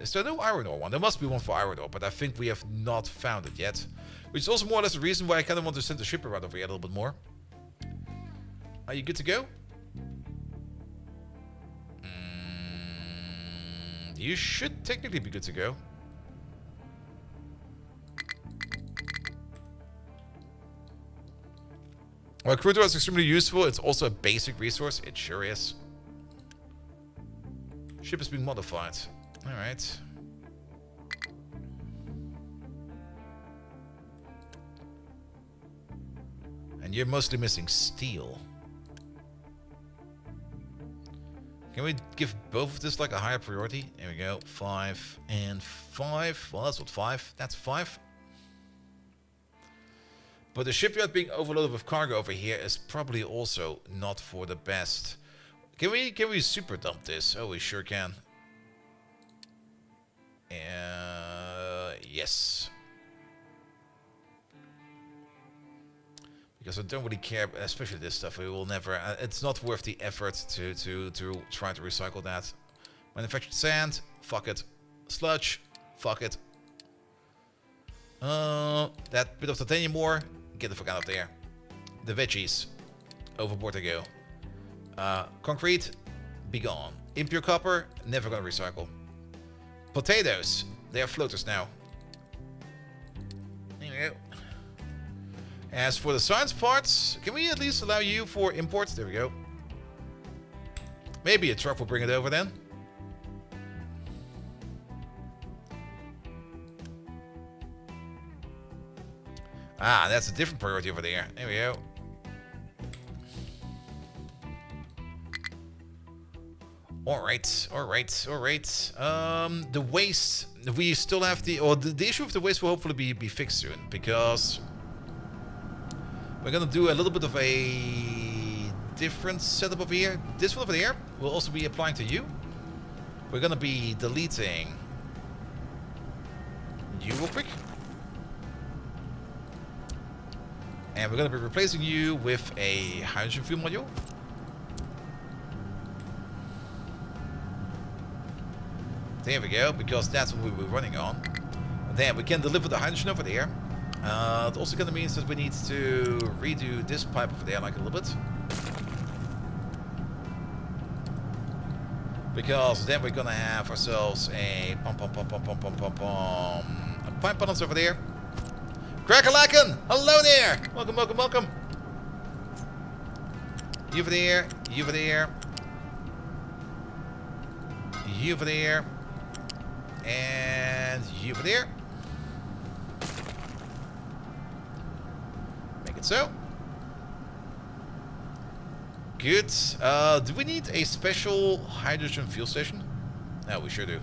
Is there no iron ore one? There must be one for iron ore, but I think we have not found it yet. Which is also more or less the reason why I kind of want to send the ship around over here a little bit more. Are you good to go? You should technically be good to go. While crude oil is extremely useful, it's also a basic resource. It sure is. Ship is being modified. Alright. And you're mostly missing steel. Can we give both of this like a higher priority? There we go. 5 and 5. Well, that's not 5. That's 5. But the shipyard being overloaded with cargo over here is probably also not for the best. Can we super dump this? Oh, we sure can. Yes. Because I don't really care, especially this stuff. We will never. It's not worth the effort to try to recycle that. Manufactured sand, fuck it. Sludge, fuck it. That bit of titanium ore, get the fuck out of there. The veggies, overboard they go. Concrete, be gone. Impure copper, never gonna recycle. Potatoes, they are floaters now. There we go. As for the science parts, can we at least allow you for imports? There we go. Maybe a truck will bring it over then. Ah, that's a different priority over there. There we go. Alright. The waste, we still have the issue of the waste will hopefully be fixed soon, because we're gonna do a little bit of a different setup over here. This one over there will also be applying to you. We're gonna be deleting you real quick. And we're going to be replacing you with a hydrogen fuel module. There we go, because that's what we'll be running on. And then we can deliver the hydrogen over there. It also kind of means that we need to redo this pipe over there like a little bit. Because then we're going to have ourselves a pipe balance over there. Crackalacken! Hello there! Welcome. You over there, you over there. You over there. And you over there. Make it so. Good. Do we need a special hydrogen fuel station? No, we sure do.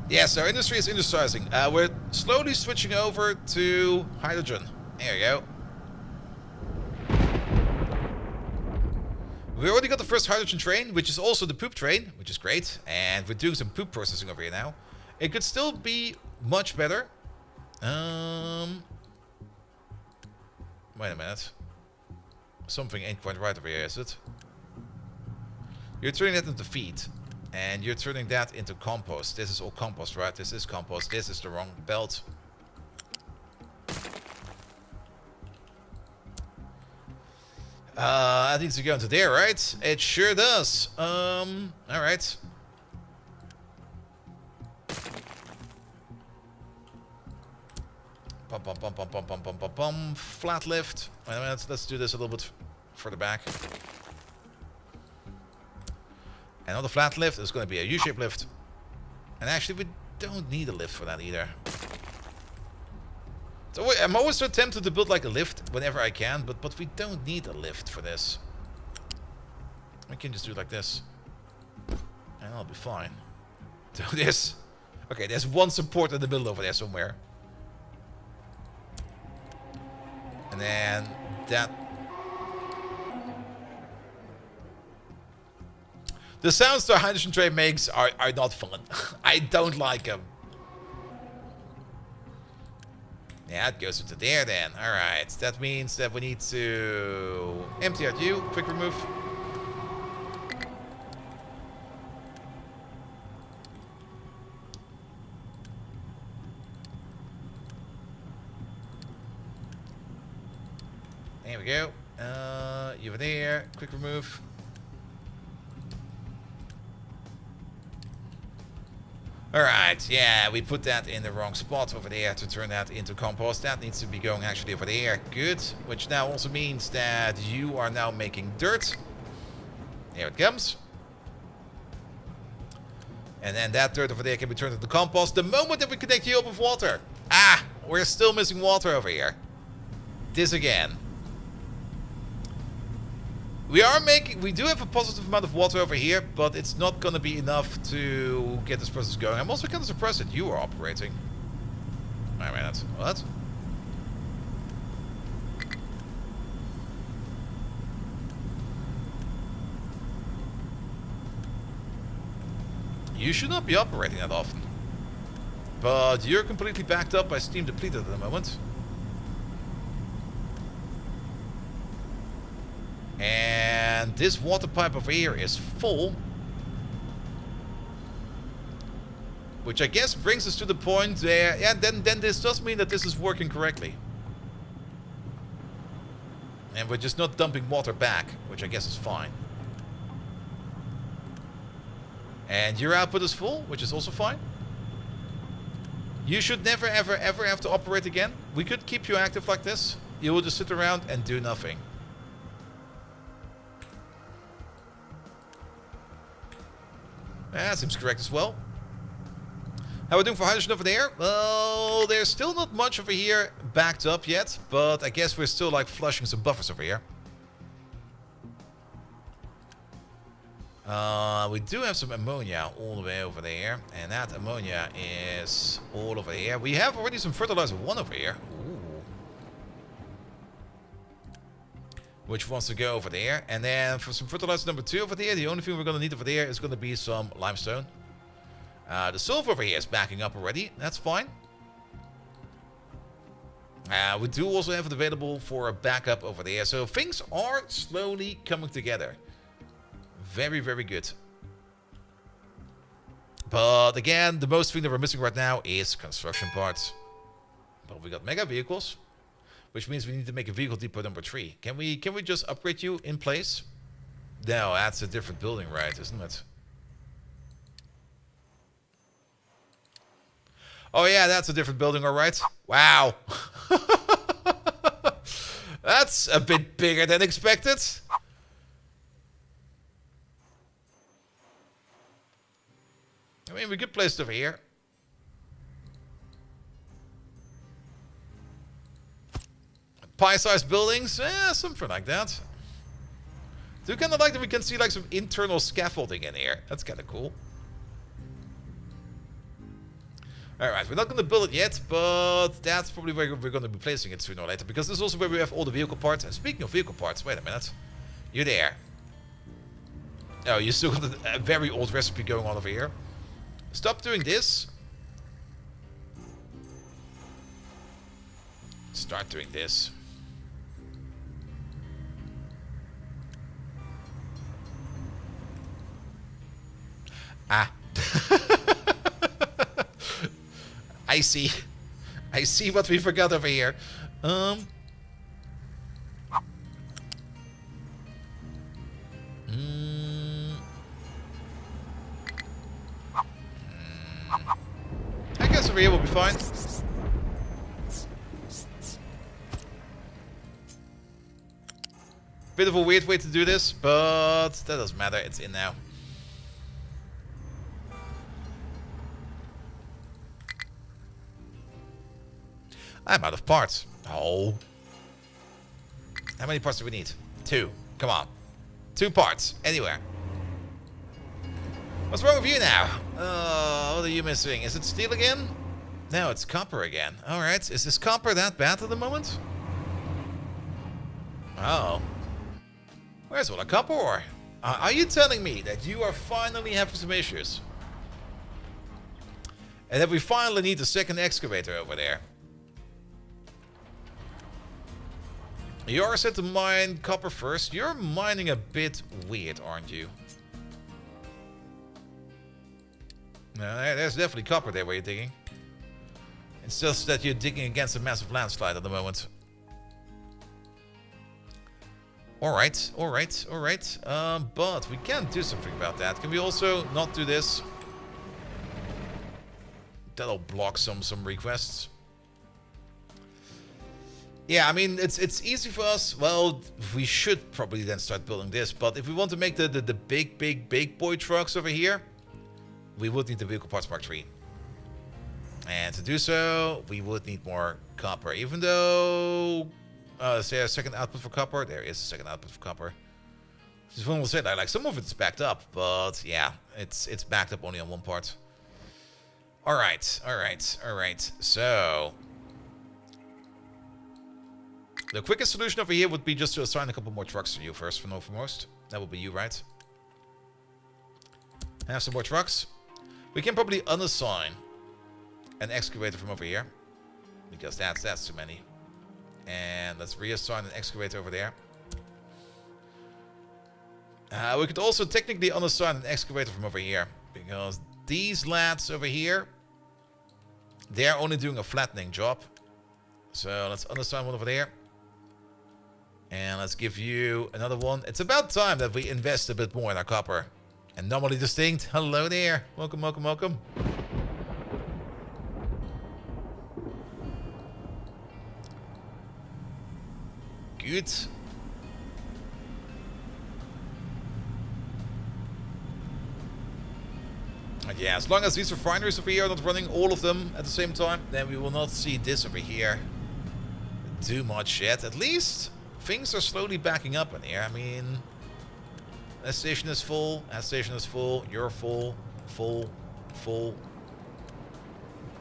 Yes, our industry is industrializing. We're slowly switching over to hydrogen. There you go. We already got the first hydrogen train, which is also the poop train, which is great. And we're doing some poop processing over here now. It could still be much better. Wait a minute. Something ain't quite right over here, is it? You're turning that into feed. And you're turning that into compost. This is all compost, right? This is compost. This is the wrong belt. That needs to go into there, right? It sure does. Alright. Flat lift. Wait a minute. Let's do this a little bit further back. And on the flat lift, there's going to be a U-shaped lift. And actually, we don't need a lift for that either. So I'm always so tempted to build like a lift whenever I can, but we don't need a lift for this. We can just do it like this. And I'll be fine. Do this. Okay, there's one support in the middle over there somewhere. And then that... The sounds the hydrogen train makes are not fun. I don't like them. Yeah, it goes into there then. Alright, that means that we need to empty out you. Quick remove. There we go. You over there. Quick remove. Alright, yeah, we put that in the wrong spot over there to turn that into compost. That needs to be going actually over there. Good. Which now also means that you are now making dirt. Here it comes. And then that dirt over there can be turned into compost the moment that we connect you up with water. Ah, we're still missing water over here. This again. We do have a positive amount of water over here, but it's not gonna be enough to get this process going. I'm also kind of surprised that you are operating. Wait a minute, what? You should not be operating that often. But you're completely backed up by steam depleted at the moment. And this water pipe over here is full. Which I guess brings us to the point there. Yeah, then this does mean that this is working correctly. And we're just not dumping water back, which I guess is fine. And your output is full, which is also fine. You should never, ever, ever have to operate again. We could keep you active like this. You will just sit around and do nothing. That seems correct as well. How are we doing for hydrogen over there? Well, there's still not much over here backed up yet, but I guess we're still like flushing some buffers over here. We do have some ammonia all the way over there, and that ammonia is all over here. We have already some fertilizer 1 over here. Ooh. Which wants to go over there. And then for some fertilizer number 2 over there, the only thing we're going to need over there is going to be some limestone. The silver over here is backing up already. That's fine. We do also have it available for a backup over there. So things are slowly coming together. Very, very good. But again, the most thing that we're missing right now is construction parts. But we got mega vehicles, which means we need to make a vehicle depot number 3. Can we just upgrade you in place? No, that's a different building, right? Isn't it? Oh yeah, that's a different building, all right. Wow. That's a bit bigger than expected. I mean, we could place it over here. Pie-sized buildings? Something like that. Do kind of like that we can see like some internal scaffolding in here. That's kind of cool. Alright, we're not going to build it yet, but that's probably where we're going to be placing it sooner or later. Because this is also where we have all the vehicle parts. And speaking of vehicle parts, wait a minute. You're there. Oh, you still got a very old recipe going on over here. Stop doing this. Start doing this. Ah. I see. I see what we forgot over here. I guess over here will be fine. Bit of a weird way to do this, but that doesn't matter. It's in now. I'm out of parts. Oh. How many parts do we need? 2. Come on. 2 parts. Anywhere. What's wrong with you now? What are you missing? Is it steel again? No, it's copper again. Alright. Is this copper that bad at the moment? Oh. Where's all the copper ore? Are you telling me that you are finally having some issues? And that we finally need the second excavator over there? You are set to mine copper first. You're mining a bit weird, aren't you? No, there's definitely copper there where you're digging. It's just that you're digging against a massive landslide at the moment. Alright, alright, alright. But we can do something about that. Can we also not do this? That'll block some requests. Yeah, I mean, it's easy for us. Well, we should probably then start building this. But if we want to make the big boy trucks over here, we would need the vehicle parts Mark III. And to do so, we would need more copper. Even though... is there a second output for copper? There is a second output for copper. Just one will say that, like some of it's backed up, but yeah, it's backed up only on one part. Alright. So the quickest solution over here would be just to assign a couple more trucks to you first, for no foremost. That would be you, right? Have some more trucks. We can probably unassign an excavator from over here, because that's too many. And let's reassign an excavator over there. We could also technically unassign an excavator from over here, because these lads over here, they're only doing a flattening job. So let's unassign one over there. And let's give you another one. It's about time that we invest a bit more in our copper. And normally distinct. Hello there. Welcome. Good. And yeah, as long as these refineries over here are not running all of them at the same time, then we will not see this over here do much yet. At least things are slowly backing up in here. I mean, that station is full, that station is full, you're full.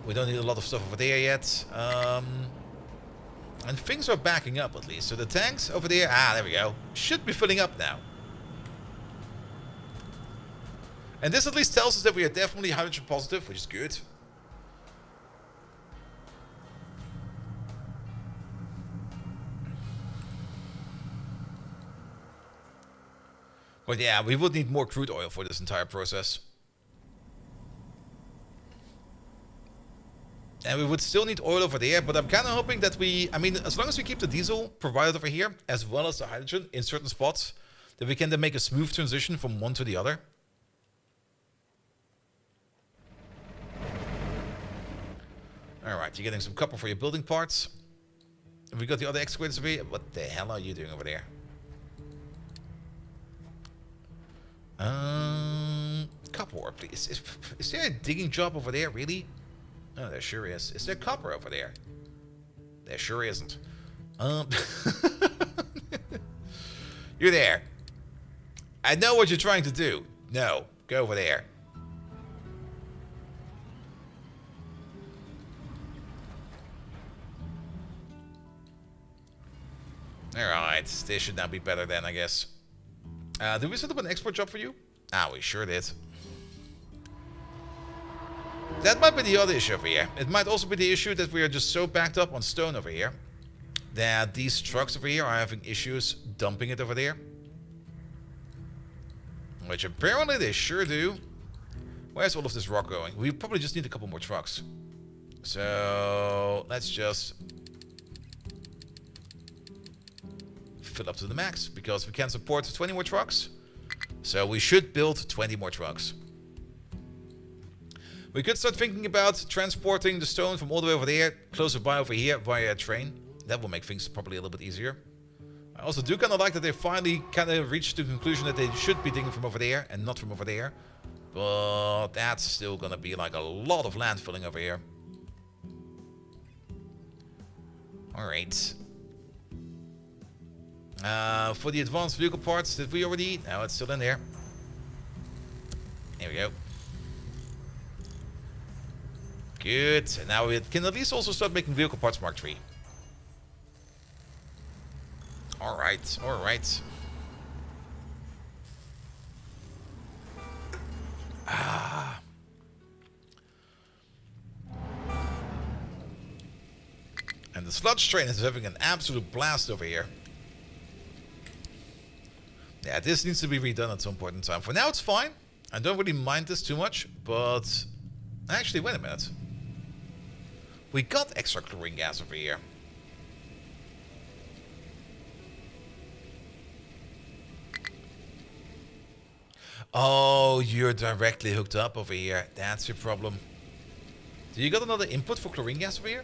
We don't need a lot of stuff over there yet. And things are backing up at least. So the tanks over there, there we go, should be filling up now. And this at least tells us that we are definitely hydrogen positive, which is good. But yeah, we would need more crude oil for this entire process. And we would still need oil over there, but I'm kind of hoping that I mean, as long as we keep the diesel provided over here, as well as the hydrogen in certain spots, that we can then make a smooth transition from one to the other. Alright, you're getting some copper for your building parts. And we got the other excavators over here. What the hell are you doing over there? Copper ore, please. Is there a digging job over there, really? Oh, there sure is. Is there copper over there? There sure isn't. You're there. I know what you're trying to do. No, go over there. Alright, this should now be better then, I guess. Did we set up an export job for you? We sure did. That might be the other issue over here. It might also be the issue that we are just so backed up on stone over here that these trucks over here are having issues dumping it over there. Which apparently they sure do. Where's all of this rock going? We probably just need a couple more trucks. So let's just fill up to the max, because we can support 20 more trucks. So we should build 20 more trucks. We could start thinking about transporting the stone from all the way over there, closer by over here, via a train. That will make things probably a little bit easier. I also do kind of like that they finally kind of reached the conclusion that they should be digging from over there and not from over there. But that's still going to be like a lot of land filling over here. Alright. For the advanced vehicle parts, did we already? No, it's still in there. There we go. Good. And now we can at least also start making vehicle parts Mark III. Alright, alright. And the sludge train is having an absolute blast over here. Yeah, this needs to be redone at some point in time. For now, it's fine. I don't really mind this too much, but actually, wait a minute. We got extra chlorine gas over here. Oh, you're directly hooked up over here. That's your problem. Do you got another input for chlorine gas over here?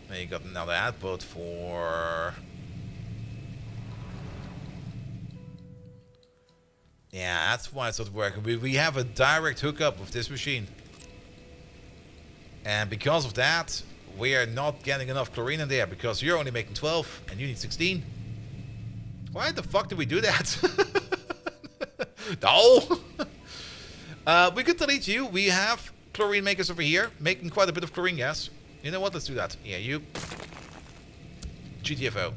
And you got another output for... Yeah, that's why it's not working. We have a direct hookup with this machine. And because of that, we are not getting enough chlorine in there, because you're only making 12 and you need 16. Why the fuck did we do that? No! We could delete you. We have chlorine makers over here, making quite a bit of chlorine gas. You know what? Let's do that. Yeah, you. GTFO.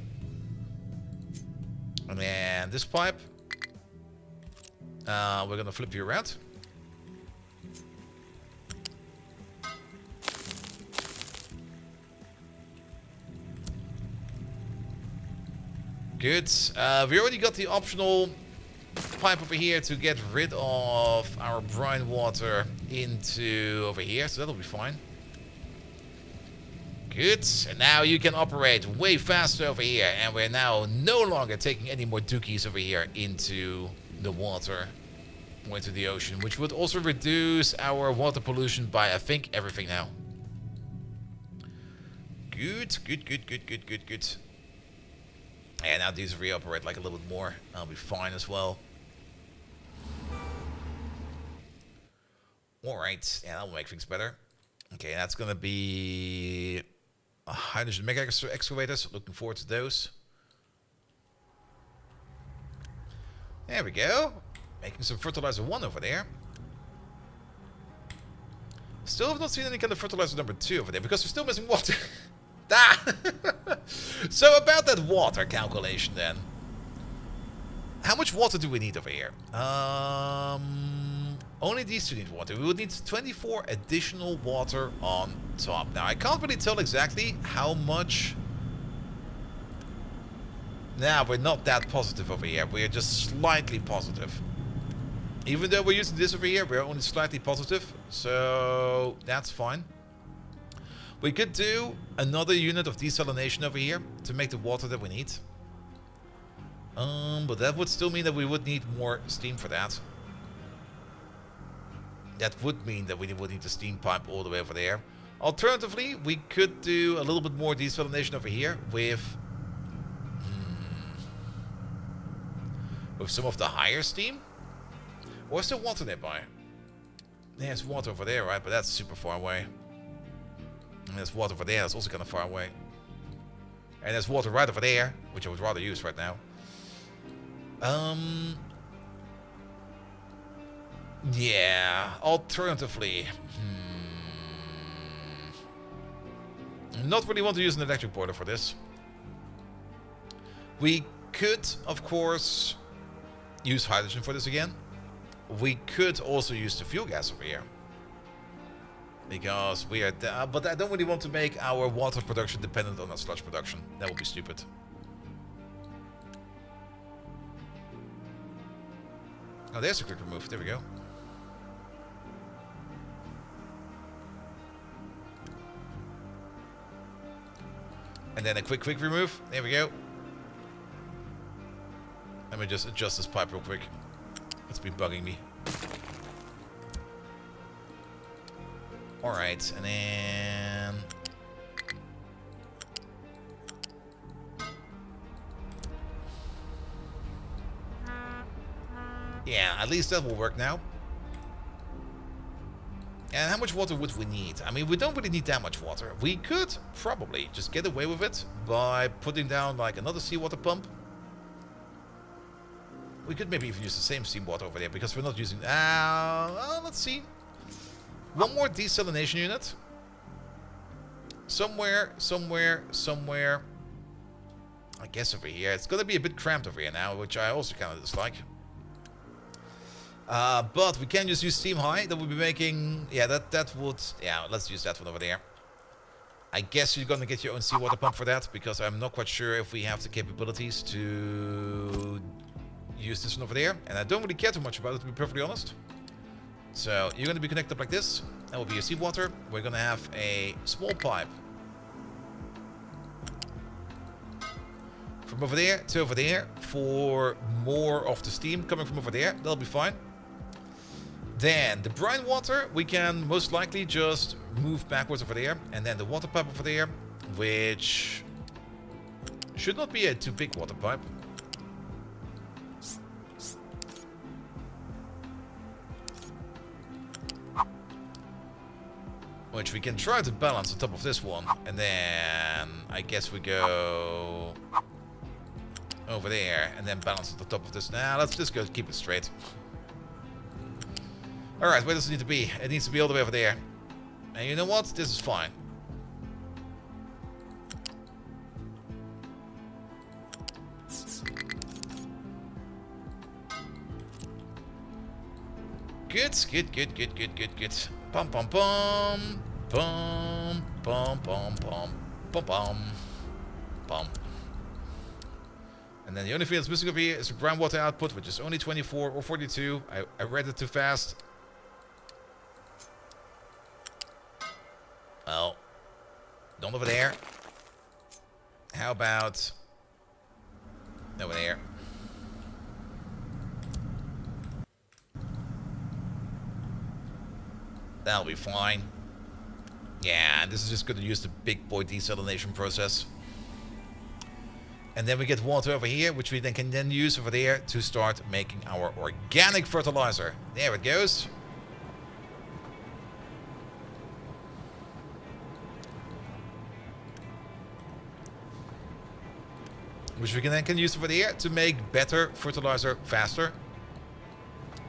And then this pipe. We're gonna flip you around. Good. We already got the optional pipe over here to get rid of our brine water into over here, so that'll be fine. Good. And now you can operate way faster over here, and we're now no longer taking any more dookies over here into the water or into the ocean, which would also reduce our water pollution by, I think, everything now. Good, good, good, good, good, good, good. And now these reoperate like a little bit more. I'll be fine as well. Alright, yeah, that'll make things better. Okay, that's gonna be hydrogen mega excavators. Looking forward to those. There we go. Making some fertilizer 1 over there. Still have not seen any kind of fertilizer number 2 over there because we're still missing water. Ah! So about that water calculation then. How much water do we need over here? Only these two need water. We would need 24 additional water on top. Now I can't really tell exactly how much. Nah, we're not that positive over here. We're just slightly positive. Even though we're using this over here, we're only slightly positive. So that's fine. We could do another unit of desalination over here to make the water that we need. But that would still mean that we would need more steam for that. That would mean that we would need the steam pipe all the way over there. Alternatively, we could do a little bit more desalination over here with some of the higher steam. Or is there water nearby? There's water over there, right? But that's super far away. And there's water over there, that's also kind of far away. And there's water right over there, which I would rather use right now. Yeah, alternatively. Not really want to use an electric boiler for this. We could, of course, use hydrogen for this again. We could also use the fuel gas over here. Because we are... but I don't really want to make our water production dependent on our sludge production. That would be stupid. Oh, there's a quick remove. There we go. And then a quick remove. There we go. Let me just adjust this pipe real quick. It's been bugging me. Alright, and then... yeah, at least that will work now. And how much water would we need? I mean, we don't really need that much water. We could probably just get away with it by putting down like another seawater pump. We could maybe even use the same seawater over there because we're not using... let's see. One more desalination unit. Somewhere. I guess over here. It's going to be a bit cramped over here now, which I also kind of dislike. But we can just use steam high. That would be making... yeah, that would... yeah, let's use that one over there. I guess you're going to get your own seawater pump for that, because I'm not quite sure if we have the capabilities to use this one over there. And I don't really care too much about it, to be perfectly honest. So you're going to be connected up like this. That will be your seawater. We're going to have a small pipe from over there to over there for more of the steam coming from over there. That'll be fine. Then the brine water, we can most likely just move backwards over there. And then the water pipe over there, which should not be a too big water pipe. Which we can try to balance on top of this one. And then I guess we go over there and then balance on the top of this. Now let's just go keep it straight. Alright, where does it need to be? It needs to be all the way over there. And you know what? This is fine. Good. Bum bum bum. Bum bum bum bum. Bum bum. Bum. And then the only thing that's missing over here is the groundwater output, which is only 24 or 42. I read it too fast. Well, none over there. How about over there? That'll be fine. Yeah, this is just going to use the big boy desalination process. And then we get water over here, which we then can use over there to start making our organic fertilizer. There it goes. Which we can use over there to make better fertilizer faster.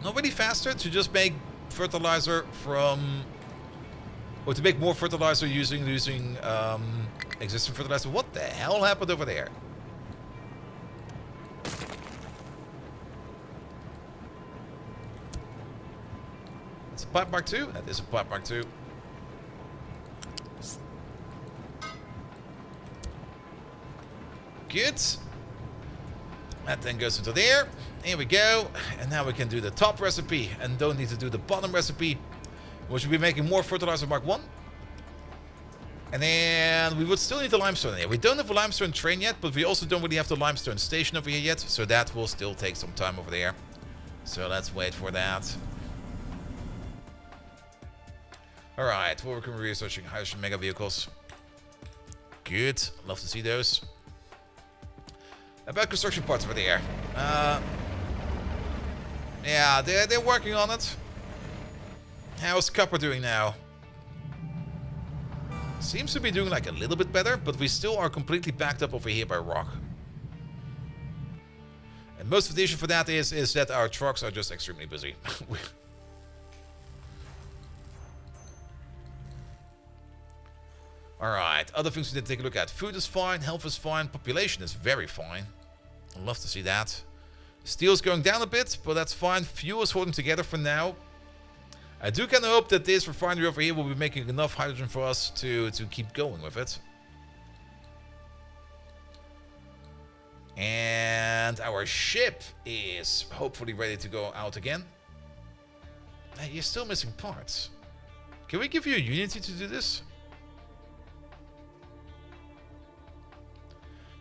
Not really faster, to just make fertilizer from... Or to make more fertilizer using existing fertilizer. What the hell happened over there? It's a pipe mark 2? That is a pipe mark 2. Good. That then goes into there. Here we go. And now we can do the top recipe and don't need to do the bottom recipe, which will be making more fertilizer mark 1. And then we would still need the limestone here. We don't have a limestone train yet, but we also don't really have the limestone station over here yet. So that will still take some time over there. So let's wait for that. Alright, we're working researching hydrogen mega vehicles. Good. Love to see those. About construction parts over there. Yeah, they're working on it. How's copper doing now? Seems to be doing like a little bit better, but we still are completely backed up over here by rock. And most of the issue for that is that our trucks are just extremely busy. Alright, other things we did take a look at. Food is fine, health is fine, population is very fine. I'd love to see that. Steel's going down a bit, but that's fine. Fuel is holding together for now. I do kind of hope that this refinery over here will be making enough hydrogen for us to keep going with it. And our ship is hopefully ready to go out again. Hey, you're still missing parts. Can we give you a Unity to do this?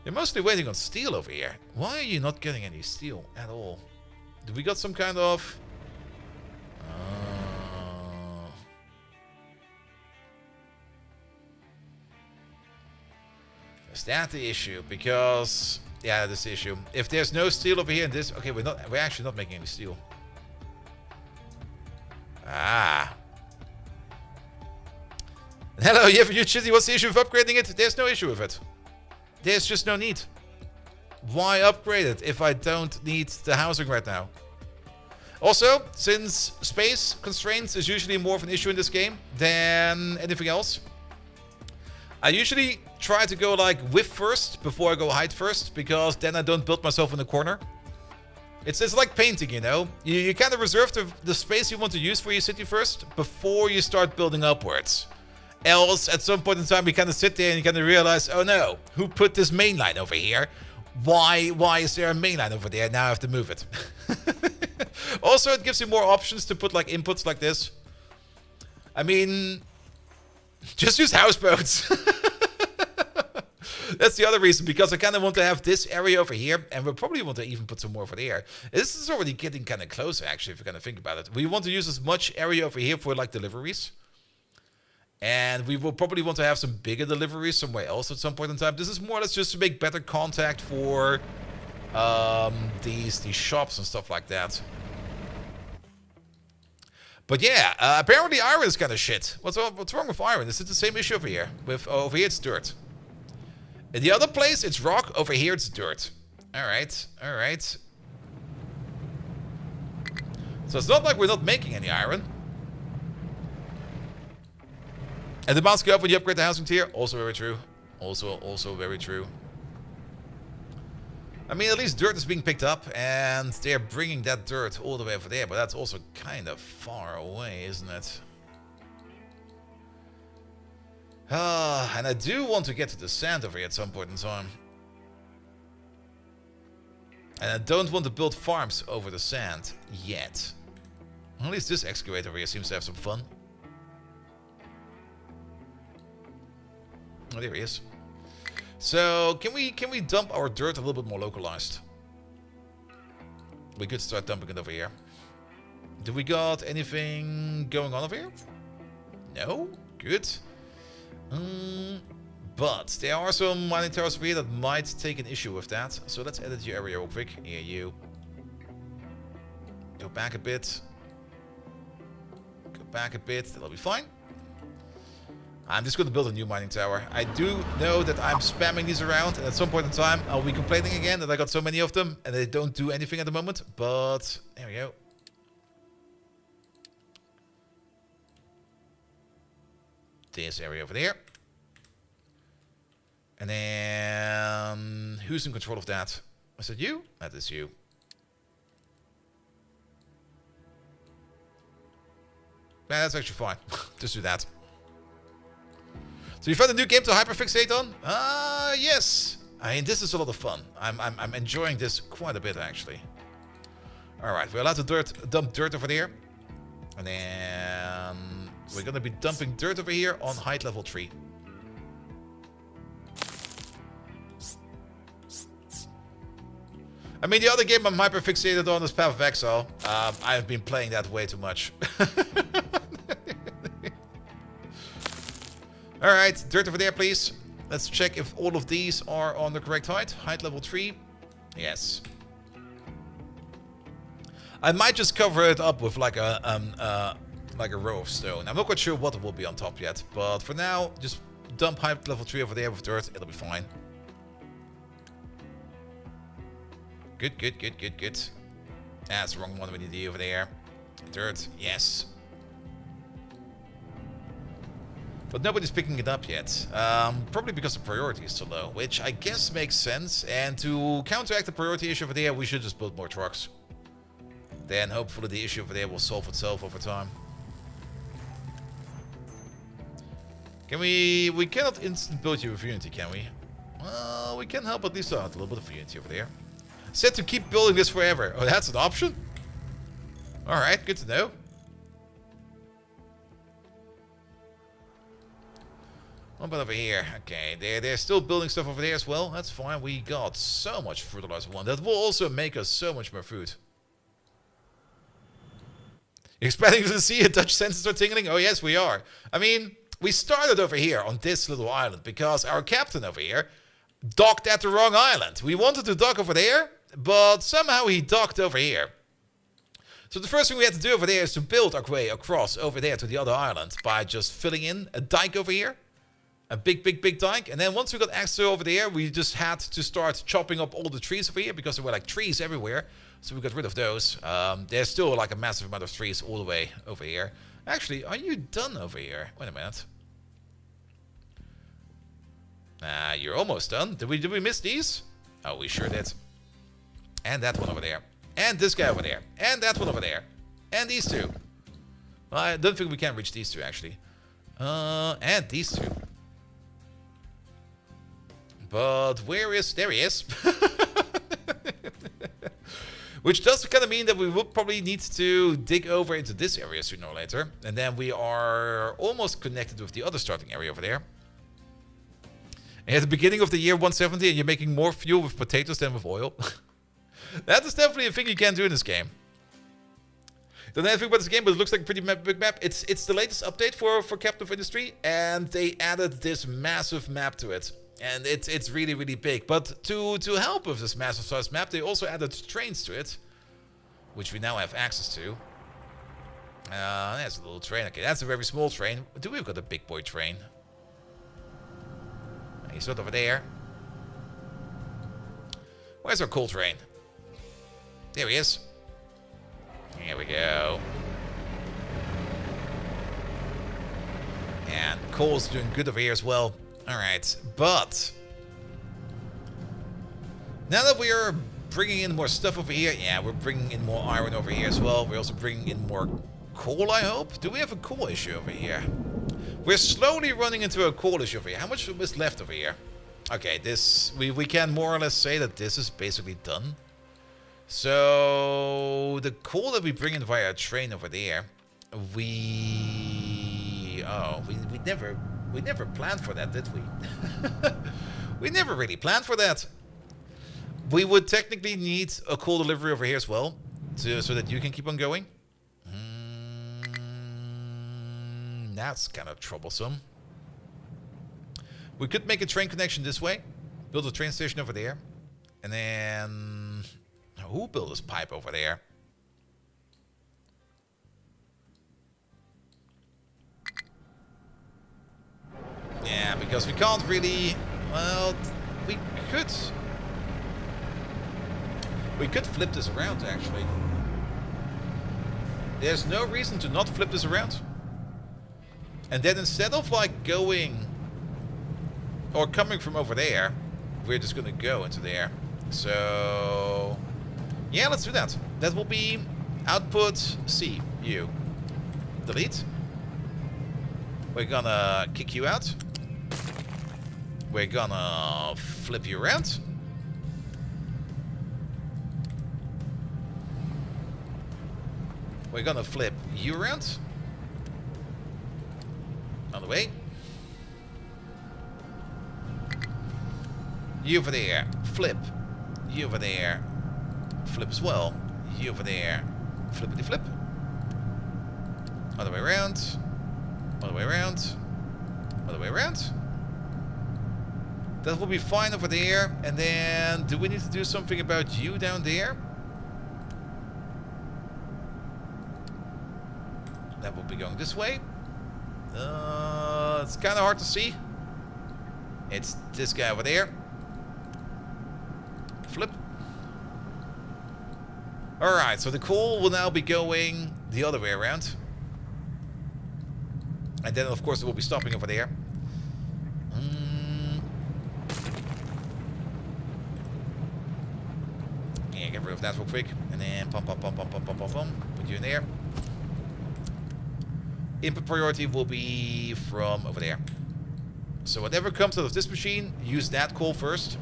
You're mostly waiting on steel over here. Why are you not getting any steel at all? Do we got some kind of... Is that the issue? Because... Yeah, that's the issue. If there's no steel over here in this... Okay, we're actually not making any steel. Ah. Hello, you have a huge city. What's the issue with upgrading it? There's no issue with it. There's just no need. Why upgrade it if I don't need the housing right now? Also, since space constraints is usually more of an issue in this game than anything else, I usually try to go like width first before I go height first, because then I don't build myself in the corner. It's like painting, you know? You kind of reserve the space you want to use for your city first before you start building upwards. Else, at some point in time, you kind of sit there and you kind of realize, oh no, who put this main line over here? Why is there a main line over there? Now I have to move it. Also, it gives you more options to put like inputs like this. I mean, just use houseboats. That's the other reason, because I kind of want to have this area over here, and we'll probably want to even put some more over there. This is already getting kind of closer, actually, if you kind of think about it. We want to use as much area over here for like deliveries. And we will probably want to have some bigger deliveries somewhere else at some point in time. This is more or less just to make better contact for these shops and stuff like that. But yeah, apparently iron is kind of shit. What's wrong with iron? Is it the same issue over here? Over here it's dirt. In the other place it's rock. Over here it's dirt. Alright, alright. So it's not like we're not making any iron. And the amounts go up when you upgrade the housing tier. Also very true. Also very true. I mean, at least dirt is being picked up, and they're bringing that dirt all the way over there, but that's also kind of far away, isn't it? And I do want to get to the sand over here at some point in time. And I don't want to build farms over the sand yet. At least this excavator over here seems to have some fun. Oh, there he is. So, can we dump our dirt a little bit more localized? We could start dumping it over here. Do we got anything going on over here? No? Good. But there are some mining towers over here that might take an issue with that. So let's edit your area real quick. Here, you. Go back a bit. Go back a bit. That'll be fine. I'm just going to build a new mining tower. I do know that I'm spamming these around, and at some point in time I'll be complaining again that I got so many of them and they don't do anything at the moment. But there we go. This area over there. And then who's in control of that? Is it you? That is you. Yeah, that's actually fine. Just do that. So you found a new game to hyperfixate on? Yes. I mean, this is a lot of fun. I'm enjoying this quite a bit, actually. Alright, we're allowed to dump dirt over there. And then we're going to be dumping dirt over here on height level 3. I mean, the other game I'm hyperfixated on is Path of Exile. I've been playing that way too much. Alright, dirt over there, please. Let's check if all of these are on the correct height. Height level 3. Yes. I might just cover it up with like a row of stone. I'm not quite sure what will be on top yet. But for now, just dump height level 3 over there with dirt. It'll be fine. Good. That's the wrong one we need to do over there. Dirt, yes. But nobody's picking it up yet. Probably because the priority is so low, which I guess makes sense. And to counteract the priority issue over there, we should just build more trucks. Then hopefully the issue over there will solve itself over time. Can we cannot instant build you with Unity, can we? Well, we can help at least out a little bit of Unity over there. Said to keep building this forever. Oh, that's an option? Alright, good to know. What about over here? Okay, they're still building stuff over there as well. That's fine. We got so much fertilizer one. That will also make us so much more food. Expecting to see a Dutch senses are tingling? Oh yes, we are. I mean, we started over here on this little island because our captain over here docked at the wrong island. We wanted to dock over there, but somehow he docked over here. So the first thing we had to do over there is to build our way across over there to the other island by just filling in a dike over here. A big dike. And then once we got access over there, we just had to start chopping up all the trees over here because there were like trees everywhere. So we got rid of those. There's still like a massive amount of trees all the way over here. Actually, are you done over here? Wait a minute. You're almost done. Did we miss these? Oh, we sure did. And that one over there. And this guy over there. And that one over there. And these two. Well, I don't think we can reach these two, actually. And these two. But where is... There he is. Which does kind of mean that we will probably need to dig over into this area sooner or later. And then we are almost connected with the other starting area over there. And at the beginning of the year 170 and you're making more fuel with potatoes than with oil. That is definitely a thing you can do in this game. Don't know anything about this game, but it looks like a pretty big map. It's the latest update for Captain of Industry. And they added this massive map to it. And it's really big. But to help with this massive size map, they also added trains to it. Which we now have access to. There's a little train. Okay, that's a very small train. Do we've got a big boy train? He's not over there. Where's our coal train? There he is. Here we go. And coal's doing good over here as well. Alright, but now that we are bringing in more stuff over here, yeah, we're bringing in more iron over here as well. We're also bringing in more coal, I hope. Do we have a coal issue over here? We're slowly running into a coal issue over here. How much is left over here? Okay, this we can more or less say that this is basically done. So the coal that we bring in via a train over there, we never planned for that, did we? We never really planned for that. We would technically need a coal delivery over here as well, so that you can keep on going. That's kind of troublesome. We could make a train connection this way, build a train station over there, and then who built this pipe over there? Yeah, because we can't really. Well, we could flip this around actually. There's no reason to not flip this around. And then instead of like going or coming from over there, we're just gonna go into there. So yeah, let's do that. That will be output C, U. Delete. We're gonna kick you out. We're gonna flip you around. We're gonna flip you around. On the way. You over there. Flip. You over there. Flip as well. You over there. Flippity flip. Other way around. Other way around. Other way around. That will be fine over there. And then, do we need to do something about you down there? That will be going this way. It's kind of hard to see. It's this guy over there. Flip. Alright, so the coal will now be going the other way around. And then, of course, it will be stopping over there. Yeah, get rid of that real quick. And then pump. Put you in there. Input priority will be from over there. So whatever comes out of this machine, use that coal first.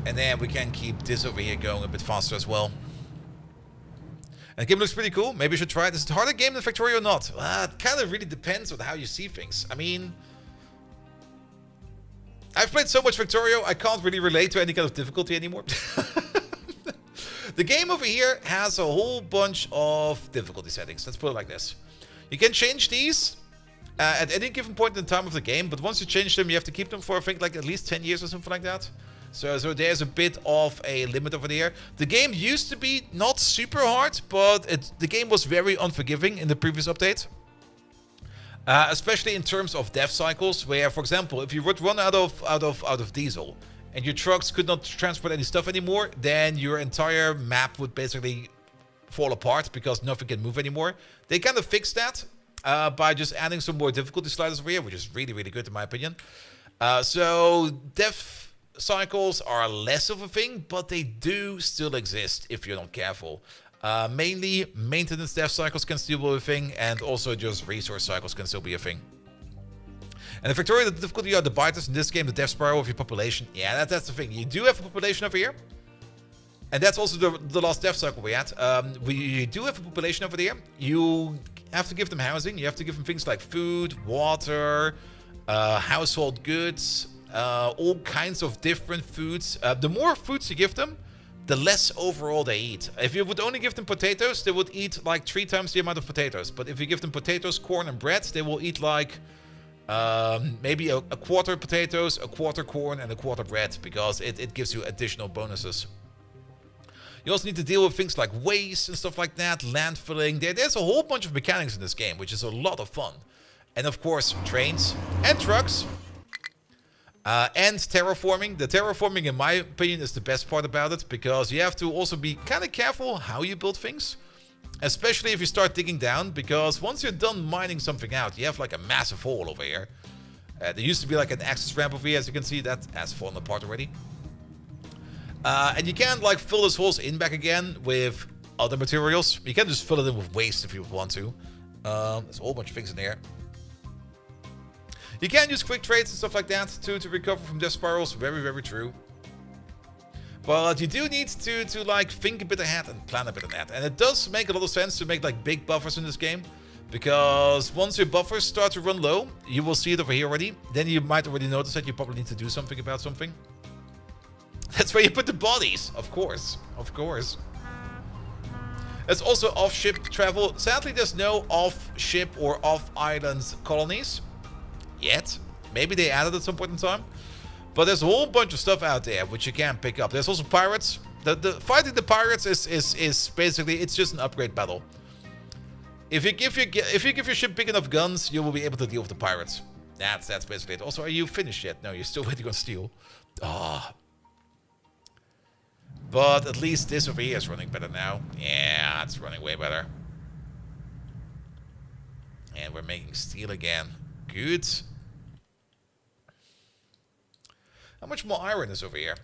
And then we can keep this over here going a bit faster as well. And the game looks pretty cool. Maybe you should try it. Is it a harder game than Factorio or not? It kind of really depends on how you see things. I mean, I've played so much Factorio, I can't really relate to any kind of difficulty anymore. The game over here has a whole bunch of difficulty settings. Let's put it like this. You can change these at any given point in the time of the game, but once you change them, you have to keep them for, I think, like at least 10 years or something like that. So there's a bit of a limit over there. The game used to be not super hard, but the game was very unforgiving in the previous update. Especially in terms of death cycles, where, for example, if you would run out of diesel, and your trucks could not transport any stuff anymore, then your entire map would basically fall apart because nothing can move anymore. They kind of fixed that by just adding some more difficulty sliders over here, which is really, really good in my opinion. So death cycles are less of a thing, but they do still exist if you're not careful. Mainly maintenance death cycles can still be a thing, and also just resource cycles can still be a thing. And the Factorio, the difficulty are the biters in this game, the death spiral of your population. Yeah, that's the thing. You do have a population over here. And that's also the last death cycle we had. We do have a population over there. You have to give them housing. You have to give them things like food, water, household goods, all kinds of different foods. The more foods you give them, the less overall they eat. If you would only give them potatoes, they would eat like 3 times the amount of potatoes. But if you give them potatoes, corn, and bread, they will eat like maybe a quarter potatoes, a quarter corn, and a quarter bread, because it gives you additional bonuses. You also need to deal with things like waste and stuff like that, landfilling. There's a whole bunch of mechanics in this game, which is a lot of fun. And of course, trains and trucks. And terraforming. The terraforming, in my opinion, is the best part about it, because you have to also be kind of careful how you build things. Especially if you start digging down, because once you're done mining something out, you have like a massive hole over here. There used to be like an access ramp over here, as you can see. That has fallen apart already. And you can like fill those holes in back again with other materials. You can just fill it in with waste if you want to. There's a whole bunch of things in there. You can use quick trades and stuff like that to recover from death spirals. Very, very true. But you do need to like think a bit ahead and plan a bit ahead. And it does make a lot of sense to make like big buffers in this game. Because once your buffers start to run low, you will see it over here already. Then you might already notice that you probably need to do something about something. That's where you put the bodies, of course. Of course. There's also off-ship travel. Sadly, there's no off-ship or off-island colonies. Yet. Maybe they added at some point in time. But there's a whole bunch of stuff out there which you can pick up. There's also pirates. The fighting the pirates is basically, it's just an upgrade battle. If you give your ship big enough guns, you will be able to deal with the pirates. That's basically it. Also, are you finished yet? No, you're still waiting on steel. Ah. But at least this over here is running better now. Yeah, it's running way better. And we're making steel again. Good. How much more iron is over here?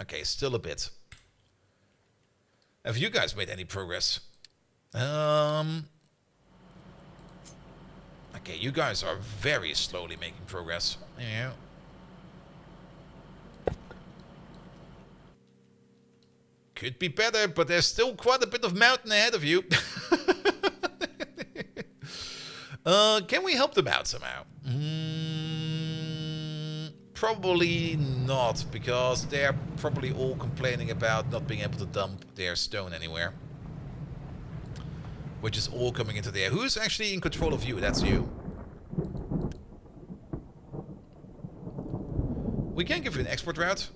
Okay, still a bit. Have you guys made any progress? Okay, you guys are very slowly making progress. Yeah. Could be better, but there's still quite a bit of mountain ahead of you. Can we help them out somehow? Probably not, because they're probably all complaining about not being able to dump their stone anywhere. Which is all coming into there. Who's actually in control of you? That's you. We can give you an export route.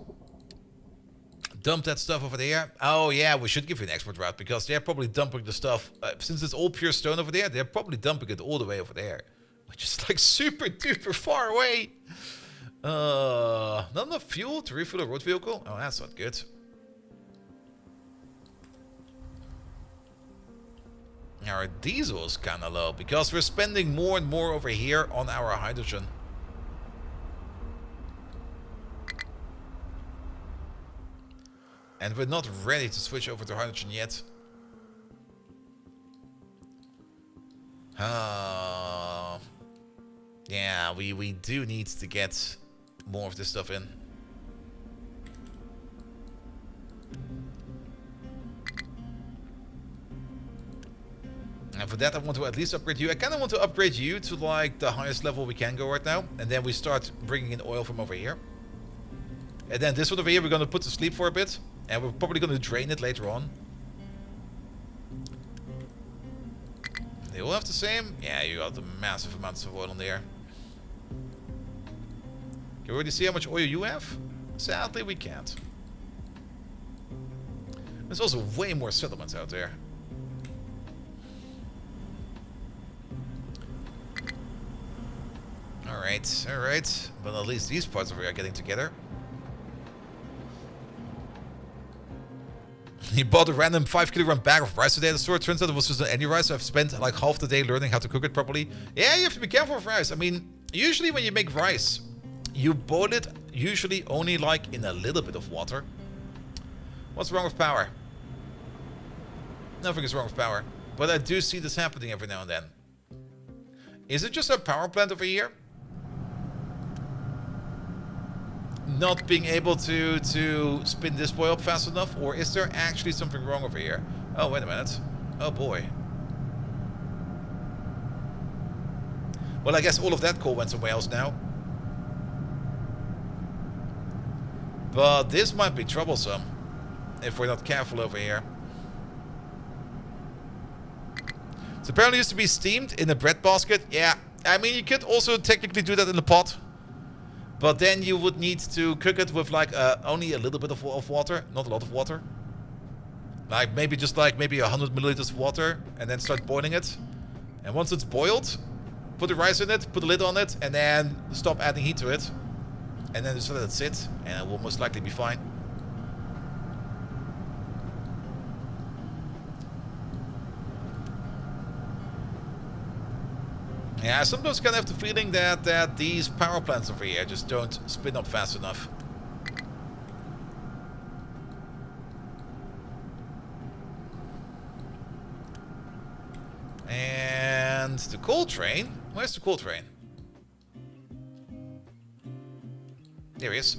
Dump that stuff over there. Oh yeah, we should give you an export route, because they're probably dumping the stuff. Since it's all pure stone over there, they're probably dumping it all the way over there. Which is like super duper far away. Not enough fuel to refuel a road vehicle? Oh, that's not good. Our diesel is kind of low, because we're spending more and more over here on our hydrogen. And we're not ready to switch over to hydrogen yet. Yeah, we do need to get more of this stuff in. And for that, I want to at least upgrade you. I kind of want to upgrade you to like the highest level we can go right now. And then we start bringing in oil from over here. And then this one over here, we're going to put to sleep for a bit. And we're probably going to drain it later on. They all have the same? Yeah, you got the massive amounts of oil in there. Can we already see how much oil you have? Sadly, we can't. There's also way more settlements out there. Alright, alright. But at least these parts over here are getting together. He bought a random 5-kilogram bag of rice today at the store. It turns out it was just any rice, so I've spent like half the day learning how to cook it properly. Yeah, you have to be careful with rice. I mean, usually when you make rice, you boil it usually only like in a little bit of water. What's wrong with power? Nothing is wrong with power. But I do see this happening every now and then. Is it just a power plant over here? Not being able to spin this boy up fast enough? Or is there actually something wrong over here? Oh, wait a minute. Oh, boy. Well, I guess all of that coal went somewhere else now. But this might be troublesome if we're not careful over here. So apparently it used to be steamed in a bread basket. Yeah, I mean, you could also technically do that in a pot. But then you would need to cook it with like only a little bit of water, not a lot of water. Like maybe just like maybe 100 milliliters of water, and then start boiling it. And once it's boiled, put the rice in it, put a lid on it, and then stop adding heat to it. And then just let it sit, and it will most likely be fine. Yeah, I sometimes kind of have the feeling that these power plants over here just don't spin up fast enough. And the coal train. Where's the coal train? There he is.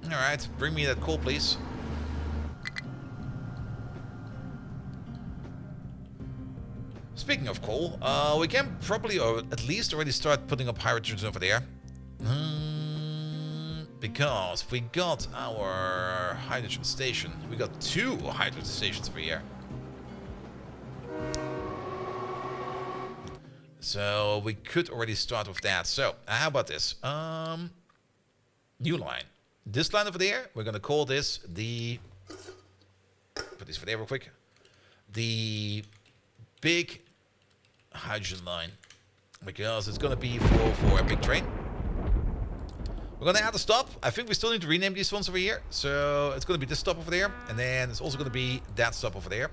Alright, bring me that coal, please. Speaking of coal, we can probably, or at least already start putting up hydrogen over there. Because we got our hydrogen station. We got 2 hydrogen stations over here. So we could already start with that. So how about this? New line. This line over there, we're gonna call this the. Put this for there real quick. The big hydrogen line, because it's gonna be for a big train. We're gonna add a stop. I think we still need to rename these ones over here. So it's gonna be this stop over there, and then it's also gonna be that stop over there.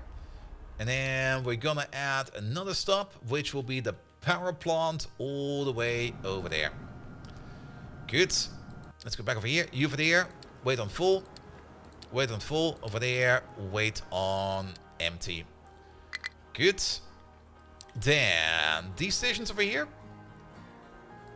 And then we're gonna add another stop, which will be the power plant all the way over there. Good. Let's go back over here. You over there. Wait on full. Wait on full. Over there. Wait on empty. Good. Then these stations over here.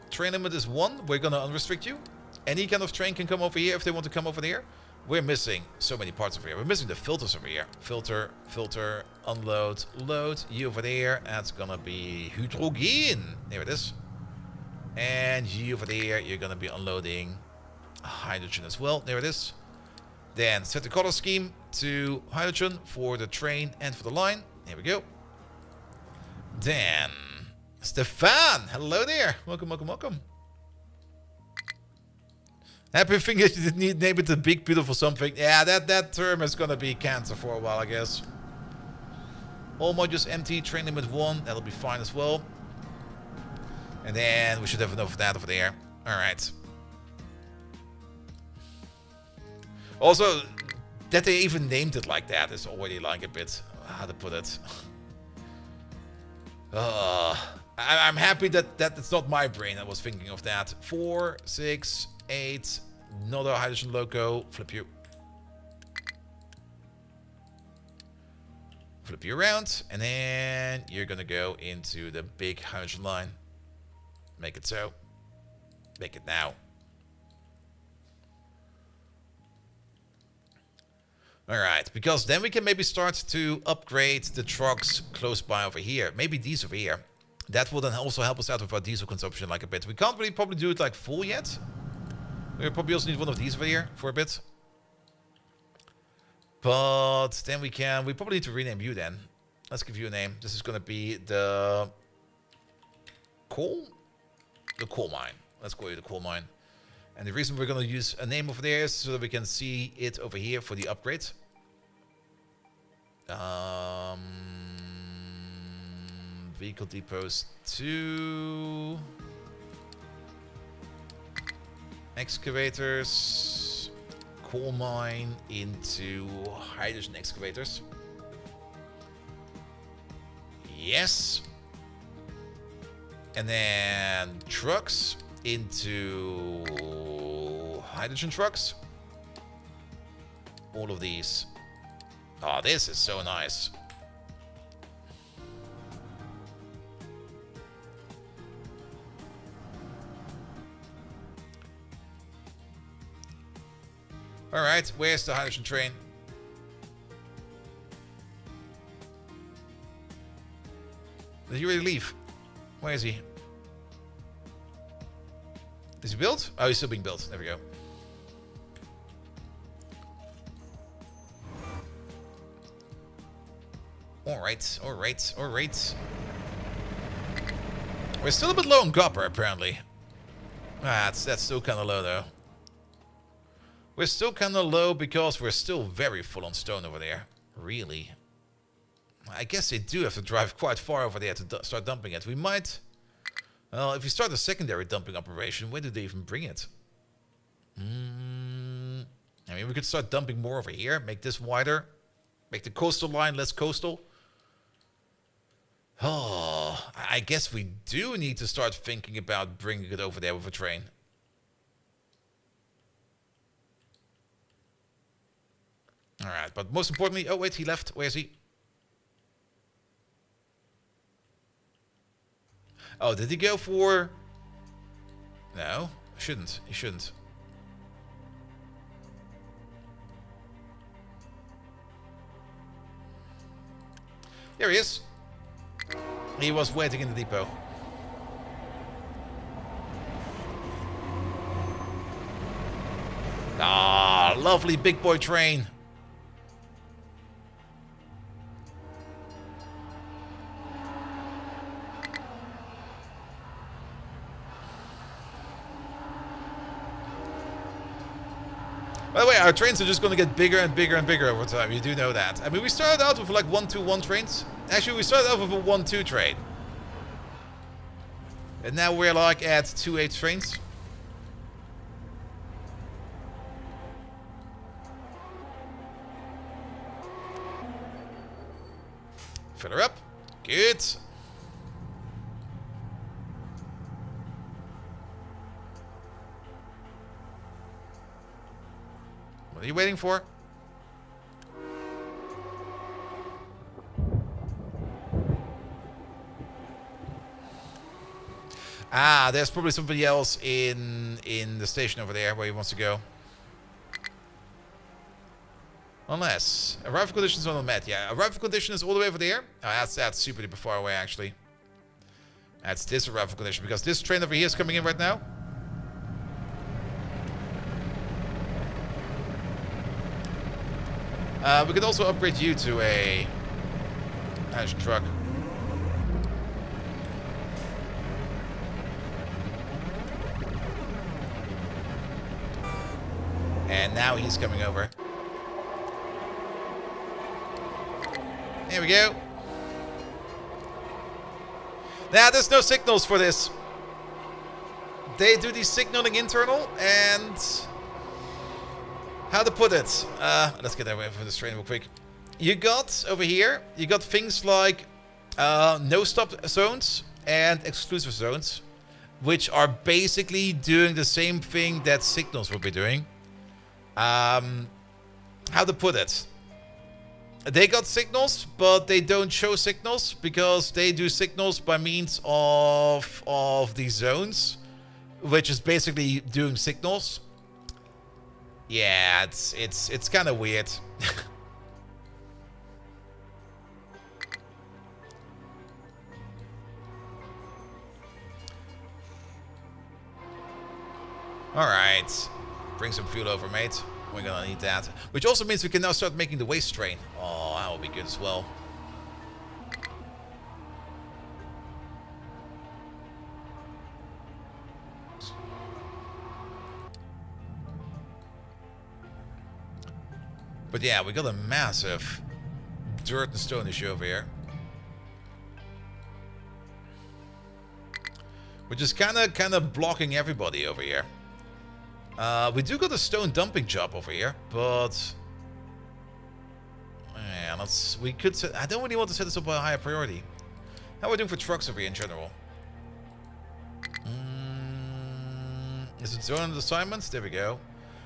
Train limit is 1. We're gonna unrestrict you. Any kind of train can come over here if they want to come over there. We're missing so many parts over here. We're missing the filters over here. Filter, filter, unload, load. You over there. That's gonna be hydrogen. There it is. And you over there, you're gonna be unloading hydrogen as well. There it is. Then set the color scheme to hydrogen for the train and for the line. Here we go. Then Stefan, hello there. Welcome, welcome, welcome. Happy thing that you didn't name it the big beautiful something. Yeah, that term is gonna be cancer for a while, I guess. All modules empty, train limit 1, that'll be fine as well. And then we should have enough of that over there. Alright. Also, that they even named it like that is already like a bit, how to put it. I'm happy that it's not my brain that was thinking of that. 4, 6, 8, another hydrogen loco. Flip you around, and then you're gonna go into the big hydrogen line. Make it so. Make it now. Alright, because then we can maybe start to upgrade the trucks close by over here. Maybe these over here. That will then also help us out with our diesel consumption like a bit. We can't really probably do it like full yet. We probably also need one of these over here for a bit. But then we probably need to rename you then. Let's give you a name. This is going to be the coal? The coal mine. Let's call you the coal mine. And the reason we're going to use a name over there is so that we can see it over here for the upgrade. Vehicle depots 2. Excavators. Coal mine into hydrogen excavators. Yes. And then trucks into hydrogen trucks. All of these. Oh, this is so nice. Alright, where's the hydrogen train? Did he really leave? Where is he? Is he built? Oh, he's still being built. There we go. Alright, alright, alright. We're still a bit low on copper, apparently. Ah, that's still kind of low, though. We're still kind of low because we're still very full on stone over there. Really. I guess they do have to drive quite far over there to start dumping it. We might... Well, if we start a secondary dumping operation, where do they even bring it? I mean, we could start dumping more over here. Make this wider. Make the coastal line less coastal. Oh, I guess we do need to start thinking about bringing it over there with a train. Alright, but most importantly... Oh, wait, he left. Where is he? Oh, did he go for... No, shouldn't. He shouldn't. There he is. He was waiting in the depot. Ah, lovely big boy train. By the way, our trains are just going to get bigger and bigger and bigger over time. You do know that. I mean, we started out with like 1-2-1 trains. Actually, we started out with a 1-2 train. And now we're like at 2-8 trains. Fill her up. Good. What are you waiting for? Ah, there's probably somebody else in the station over there where he wants to go. Unless arrival conditions are not met. Yeah, arrival condition is all the way over there. Oh, that's super duper far away actually. That's this arrival condition because this train over here is coming in right now. We could also upgrade you to a hydrogen truck. And now he's coming over. There we go. Now, there's no signals for this. They do the signaling internal and... How to put it? Let's get away from this train real quick. You got, over here, you got things like no-stop zones and exclusive zones, which are basically doing the same thing that signals will be doing. How to put it? They got signals, but they don't show signals because they do signals by means of these zones, which is basically doing signals. Yeah, it's kind of weird. All right, bring some fuel over, mate. We're gonna need that. Which also means we can now start making the waste train. Oh, that will be good as well. But yeah, we got a massive dirt and stone issue over here. Which is kind of blocking everybody over here. We do got a stone dumping job over here, but yeah, we could set, I don't really want to set this up by a higher priority. How are we doing for trucks over here in general? Is it zone assignments? There we go.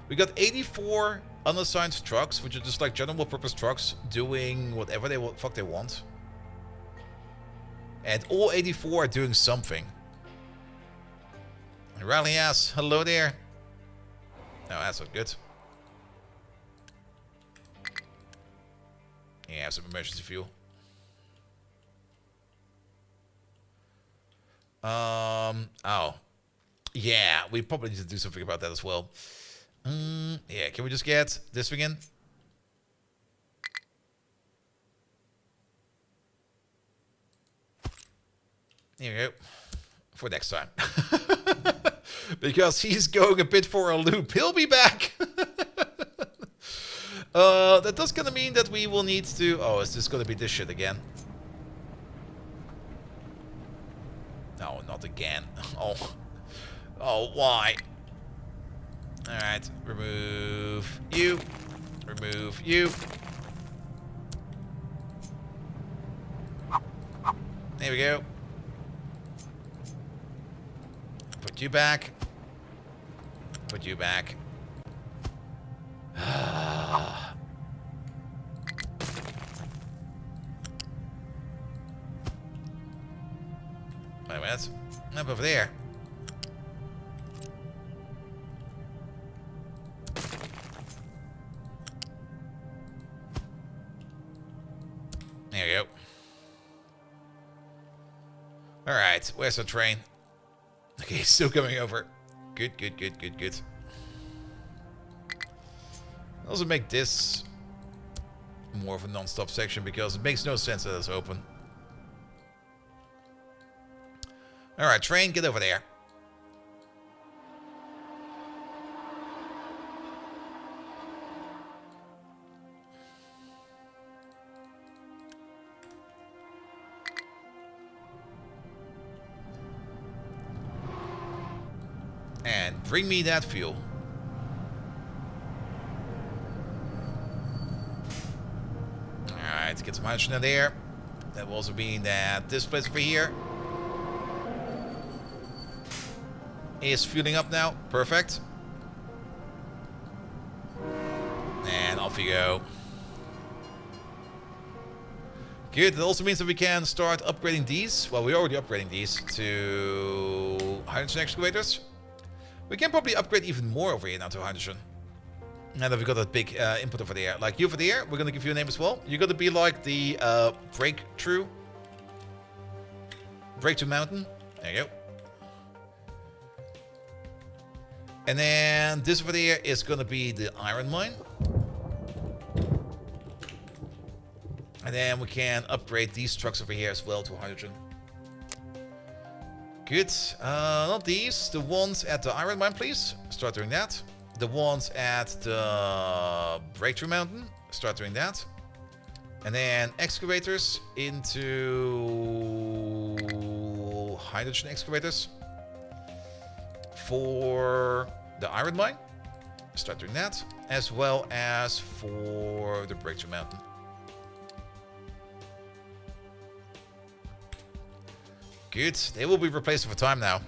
We got 84 unassigned trucks, which are just like general purpose trucks doing whatever they fuck they want. And all 84 are doing something. Rally ass, hello there. No, that's not good. Yeah, some emergency fuel. Oh. Yeah, we probably need to do something about that as well. Yeah, can we just get this thing in? Here we go. For next time. Because he's going a bit for a loop. He'll be back. That does kind of mean that we will need to... Oh, is this going to be this shit again? No, not again. Oh. Oh, why? Alright, remove you. Remove you. There we go. Put you back. Put you back. Wait a minute. Up over there. There we go. Alright, where's the train? Okay, he's still coming over. Good, good, good, good, good. I'll also make this more of a non-stop section because it makes no sense that it's open. Alright, train, get over there. And bring me that fuel. Alright, get some hydrogen in there. That will also mean that this place over here is fueling up now. Perfect. And off you go. Good. That also means that we can start upgrading these. Well, we're already upgrading these to hydrogen excavators. We can probably upgrade even more over here now to hydrogen. Now that we've got that big input over there. Like you over there, we're going to give you a name as well. You're going to be like the Breakthrough Mountain. There you go. And then this over there is going to be the Iron Mine. And then we can upgrade these trucks over here as well to hydrogen. Good. Not these. The ones at the Iron Mine, please. Start doing that. The ones at the Breakthrough Mountain. Start doing that. And then excavators into hydrogen excavators. For the Iron Mine. Start doing that. As well as for the Breakthrough Mountain. Good. They will be replaced over time now.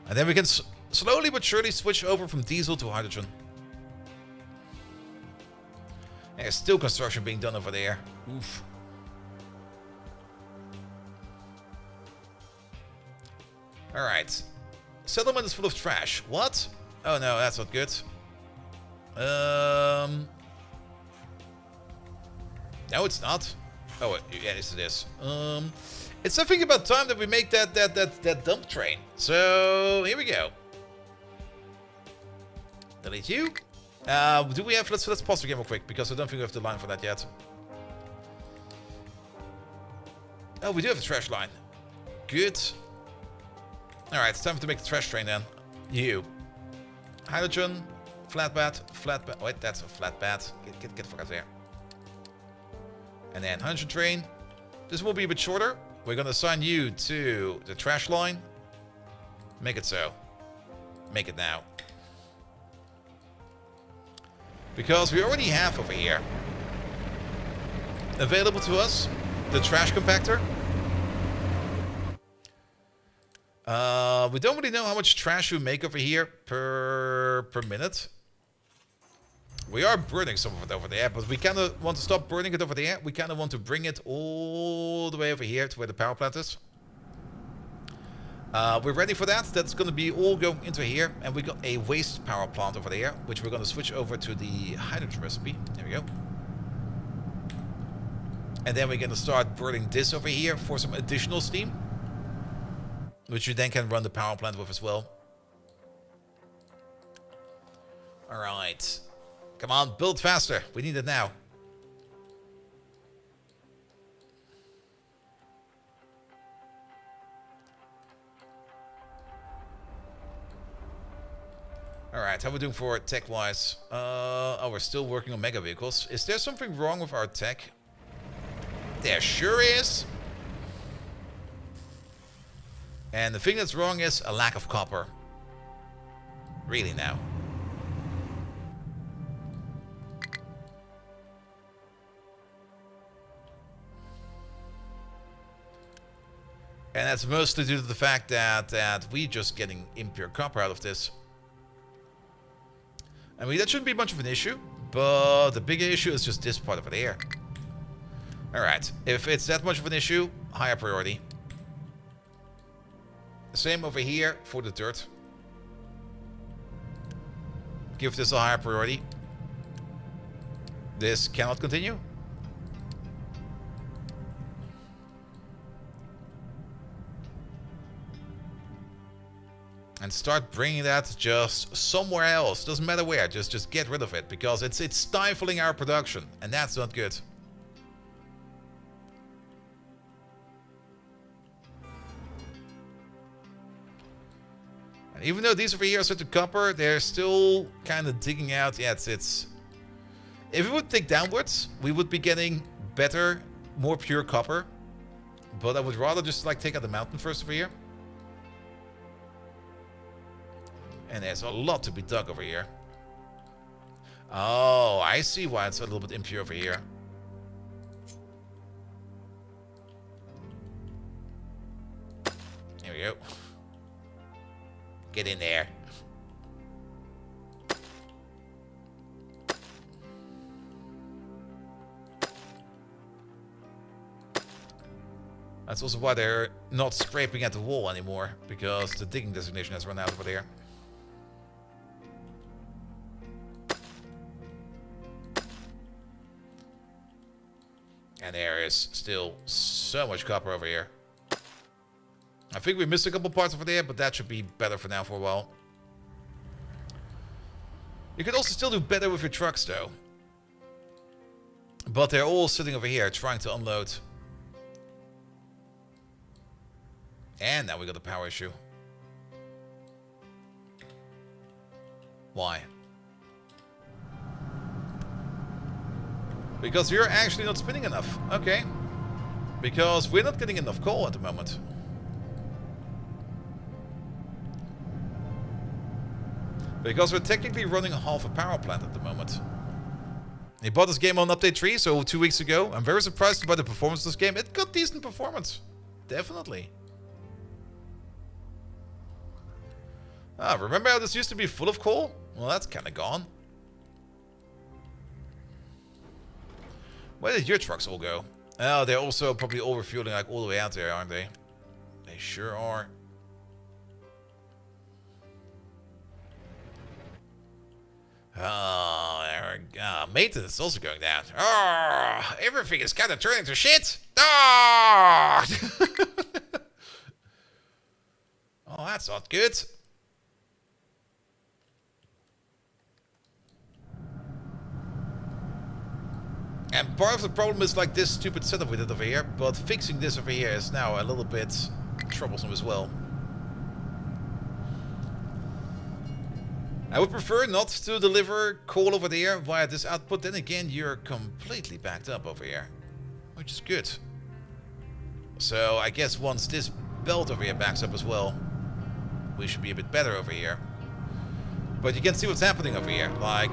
And then we can slowly but surely switch over from diesel to hydrogen. There's still construction being done over there. Oof. Alright. Settlement is full of trash. What? Oh no, that's not good. No, it's not. Oh, yeah, yes, it is. It's I think about time that we make that dump train. So here we go. Delete you. Do we have? Let's pause the game real quick because I don't think we have the line for that yet. Oh, we do have a trash line. Good. All right, it's time to make the trash train then. You. Hydrogen. Flatbed. Flatbed. Wait, that's a flatbed. Get the fuck out of there. And then hydrogen train. This will be a bit shorter. We're going to assign you to the trash line. Make it so. Make it now. Because we already have over here available to us the trash compactor. We don't really know how much trash we make over here per minute. We are burning some of it over there, but we kind of want to stop burning it over there. We kind of want to bring it all the way over here to where the power plant is. We're ready for that. That's going to be all going into here. And we got a waste power plant over there, which we're going to switch over to the hydrogen recipe. There we go. And then we're going to start burning this over here for some additional steam, which you then can run the power plant with as well. All right. Come on, build faster. We need it now. Alright, how are we doing for tech-wise? Oh, we're still working on mega vehicles. Is there something wrong with our tech? There sure is. And the thing that's wrong is a lack of copper. And that's mostly due to the fact that we just getting impure copper out of this. I mean, that shouldn't be much of an issue, but the bigger issue is just this part of it here. Alright, if it's that much of an issue, higher priority. Same over here for the dirt. Give this a higher priority. This cannot continue. And start bringing that just somewhere else. Doesn't matter where. Just get rid of it, because it's stifling our production, and that's not good. And even though these over here are set to copper, they're still kind of digging out. Yeah, it's. If we would dig downwards, we would be getting better, more pure copper. But I would rather just like take out the mountain first over here. And there's a lot to be dug over here. Oh, I see why it's a little bit impure over here. Here we go. Get in there. That's also why they're not scraping at the wall anymore, because the digging designation has run out over there. And there is still so much copper over here. I think we missed a couple parts over there, but that should be better for now for a while. You could also still do better with your trucks, though. But they're all sitting over here trying to unload. And now we got a power issue. Why? Because you're actually not spinning enough. Okay. Because we're not getting enough coal at the moment. Because we're technically running half a power plant at the moment. He bought this game on update 3, so 2 weeks ago. I'm very surprised by the performance of this game. It got decent performance. Definitely. Ah, remember how this used to be full of coal? Well, that's kind of gone. Where did your trucks all go? Oh, they're also probably all refueling like all the way out there, aren't they? They sure are. Oh, maintenance is also going down. Oh, everything is kind of turning to shit. Oh! Oh, that's not good. And part of the problem is like this stupid setup we did over here, but fixing this over here is now a little bit troublesome as well. I would prefer not to deliver coal over there via this output. Then again, you're completely backed up over here, which is good. So I guess once this belt over here backs up as well, we should be a bit better over here. But you can see what's happening over here. Like,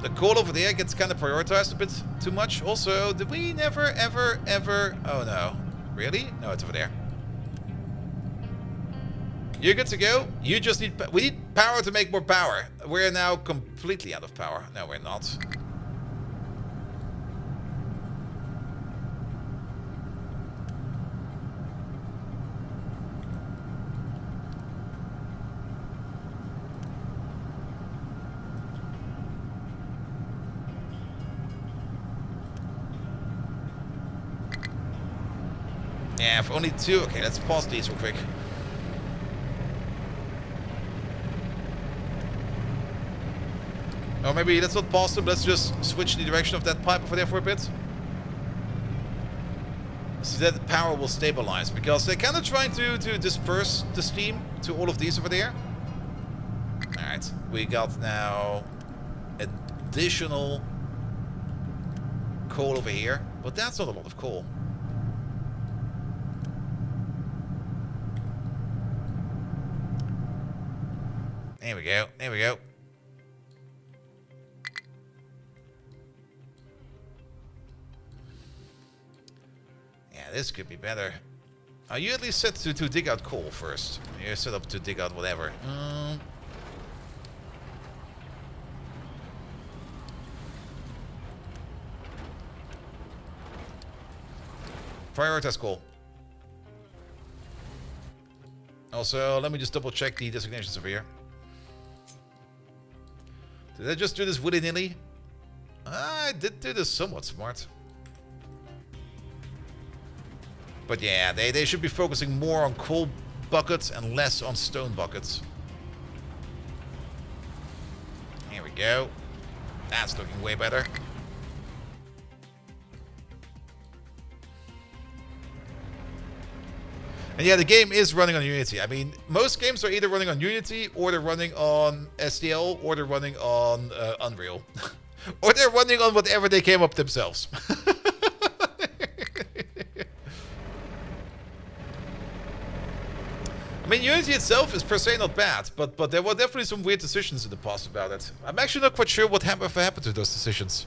the coal over there gets kind of prioritized a bit too much. Also, did we never, ever... Oh, no. Really? No, it's over there. You're good to go. You just need... We need power to make more power. We're now completely out of power. No, we're not. Yeah, for only 2. Okay, let's pause these real quick. Or maybe let's not pause them, let's just switch the direction of that pipe over there for a bit. So that the power will stabilize, because they're kind of trying to disperse the steam to all of these over there. Alright, we got now additional coal over here, but that's not a lot of coal. There we go, there we go. Yeah, this could be better. Are you at least set to dig out coal first? You're set up to dig out whatever. Prioritize coal. Also, let me just double check the designations over here. Did I just do this willy-nilly? I did do this somewhat smart. But yeah, they should be focusing more on coal buckets and less on stone buckets. Here we go. That's looking way better. And yeah, the game is running on Unity. I mean, most games are either running on Unity, or they're running on STL, or they're running on Unreal. Or they're running on whatever they came up themselves. I mean, Unity itself is per se not bad, but there were definitely some weird decisions in the past about it. I'm actually not quite sure what happened to those decisions.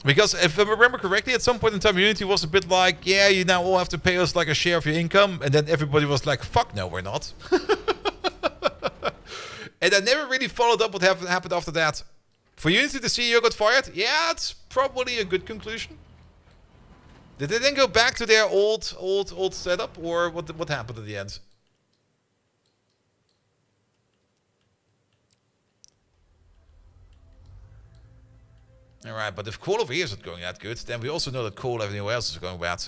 Because if I remember correctly, at some point in time, Unity was a bit like, yeah, you now all have to pay us like a share of your income. And then everybody was like, fuck no, we're not. And I never really followed up what happened after that. For Unity, the CEO got fired? Yeah, it's probably a good conclusion. Did they then go back to their old setup? Or what happened at the end? Alright, but if coal over here is not going that good, then we also know that coal everywhere else is going bad.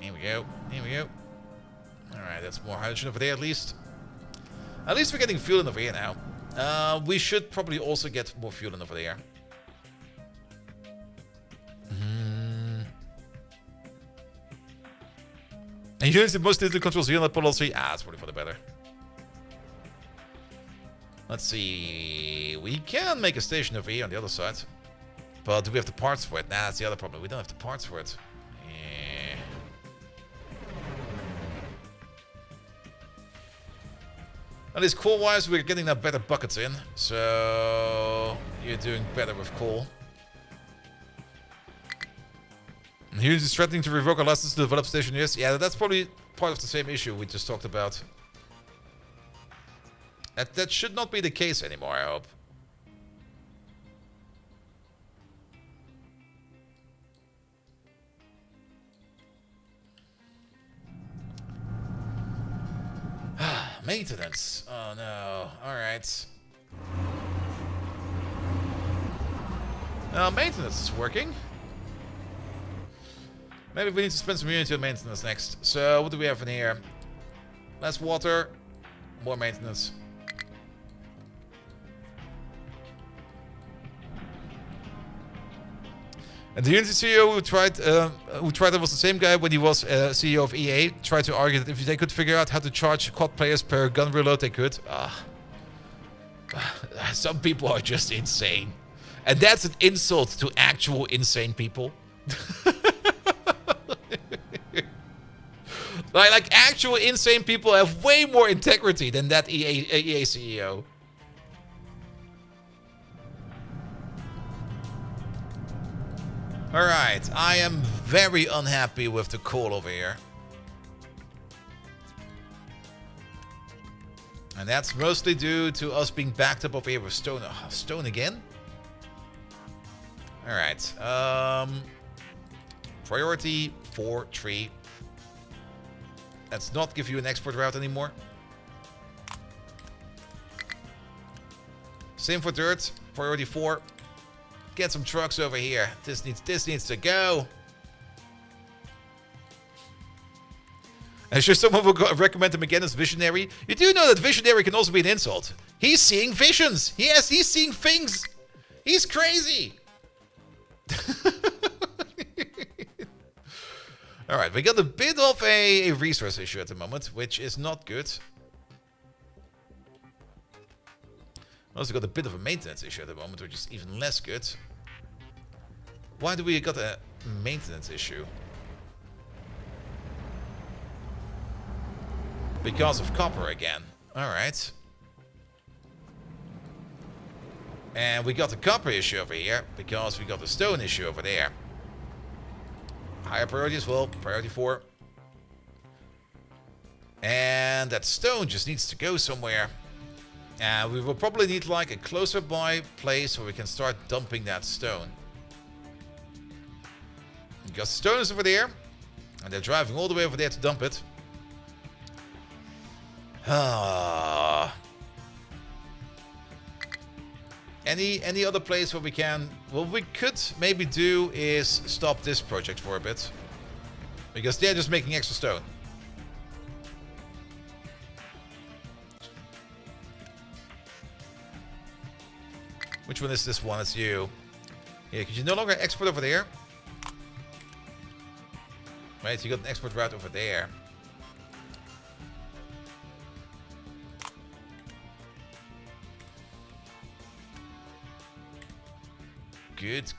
Here we go. Here we go. Alright, that's more hydrogen over there at least. At least we're getting fuel in over here now. We should probably also get more fuel in over there. And Unity mostly controls here on that policy. Ah, it's probably for the better. Let's see. We can make a station over here on the other side. But do we have the parts for it? Nah, that's the other problem. We don't have the parts for it. Yeah. At least coal-wise, we're getting now better buckets in. So you're doing better with coal. Unity is threatening to revoke our license to develop stationers. Yeah, that's probably part of the same issue we just talked about. That should not be the case anymore, I hope. Maintenance. Oh no. Alright. Maintenance is working. Maybe we need to spend some Unity on maintenance next. So, what do we have in here? Less water. More maintenance. And the Unity CEO who tried that was the same guy when he was CEO of EA, tried to argue that if they could figure out how to charge COD players per gun reload, they could. Some people are just insane. And that's an insult to actual insane people. Like actual insane people have way more integrity than that EA CEO. Alright, I am very unhappy with the coal over here. And that's mostly due to us being backed up over here with stone. Oh, stone again? Alright, priority 4 tree. Let's not give you an export route anymore. Same for dirt, priority 4. Get some trucks over here. This needs to go. I'm sure someone will recommend him again as visionary. You do know that visionary can also be an insult. He's seeing visions. Yes, he's seeing things. He's crazy. Alright, we got a bit of a resource issue at the moment, which is not good. Also got a bit of a maintenance issue at the moment, which is even less good. Why do we got a maintenance issue? Because of copper again. Alright. And we got the copper issue over here because we got the stone issue over there. Higher priority as well. Priority 4. And that stone just needs to go somewhere. And we will probably need like a closer by place where we can start dumping that stone. Because stone is over there. And they're driving all the way over there to dump it. Any other place where we can... What we could maybe do is stop this project for a bit. Because they're just making extra stone. Which one is this one? It's you. Yeah, because you no longer export over there. Right, you got an export route over there. Good.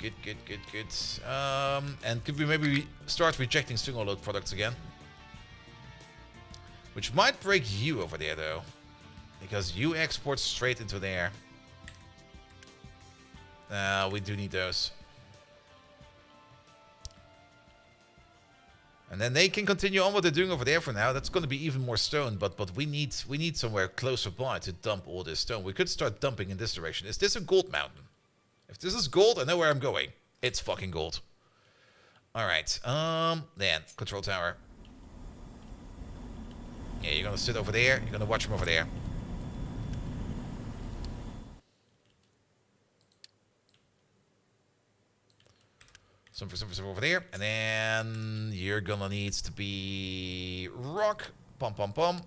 And could we maybe start rejecting single load products again? Which might break you over there though. Because you export straight into there. We do need those. And then they can continue on what they're doing over there for now. That's going to be even more stone, but we need somewhere closer by to dump all this stone. We could start dumping in this direction. Is this a gold mountain? If this is gold, I know where I'm going. It's fucking gold. Alright, then, control tower. Yeah, you're gonna sit over there. You're gonna watch from over there. Some over there. And then you're gonna need to be rock. Pum pum pum.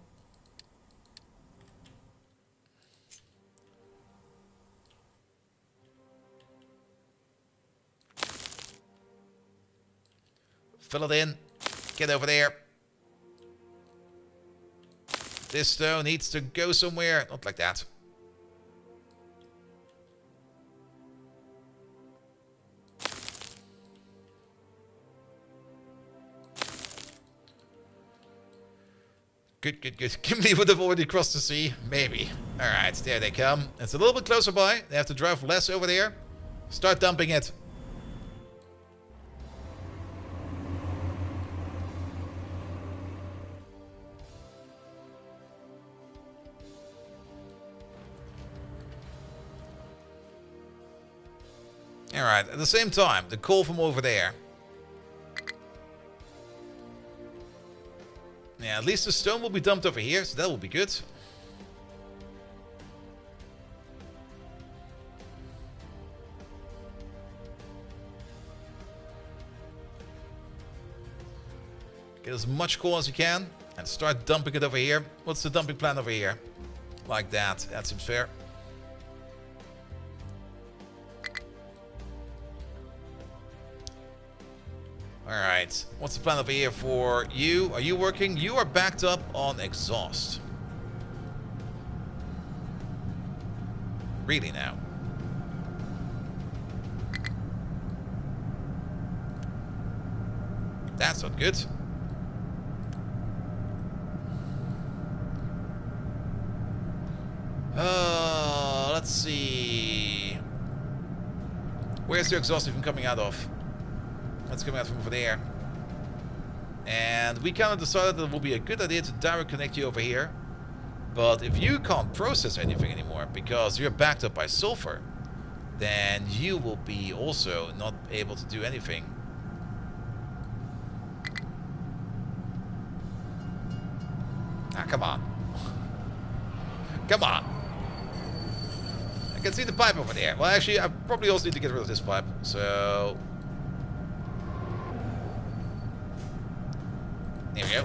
Fill it in. Get over there. This stone needs to go somewhere. Not like that. Good. Gimli would have already crossed the sea. Maybe. Alright, there they come. It's a little bit closer by. They have to drive less over there. Start dumping it. Alright, at the same time, the coal from over there. Yeah, at least the stone will be dumped over here, so that will be good. Get as much coal as you can and start dumping it over here. What's the dumping plan over here? Like that. That seems fair. Alright, what's the plan over here for you? Are you working? You are backed up on exhaust. Really now? That's not good. Let's see. Where's the exhaust even coming out of? That's coming out from over there. And we kind of decided that it would be a good idea to direct connect you over here. But if you can't process anything anymore because you're backed up by sulfur, then you will be also not able to do anything. Ah, come on. Come on. I can see the pipe over there. Well, actually, I probably also need to get rid of this pipe. So... there we go.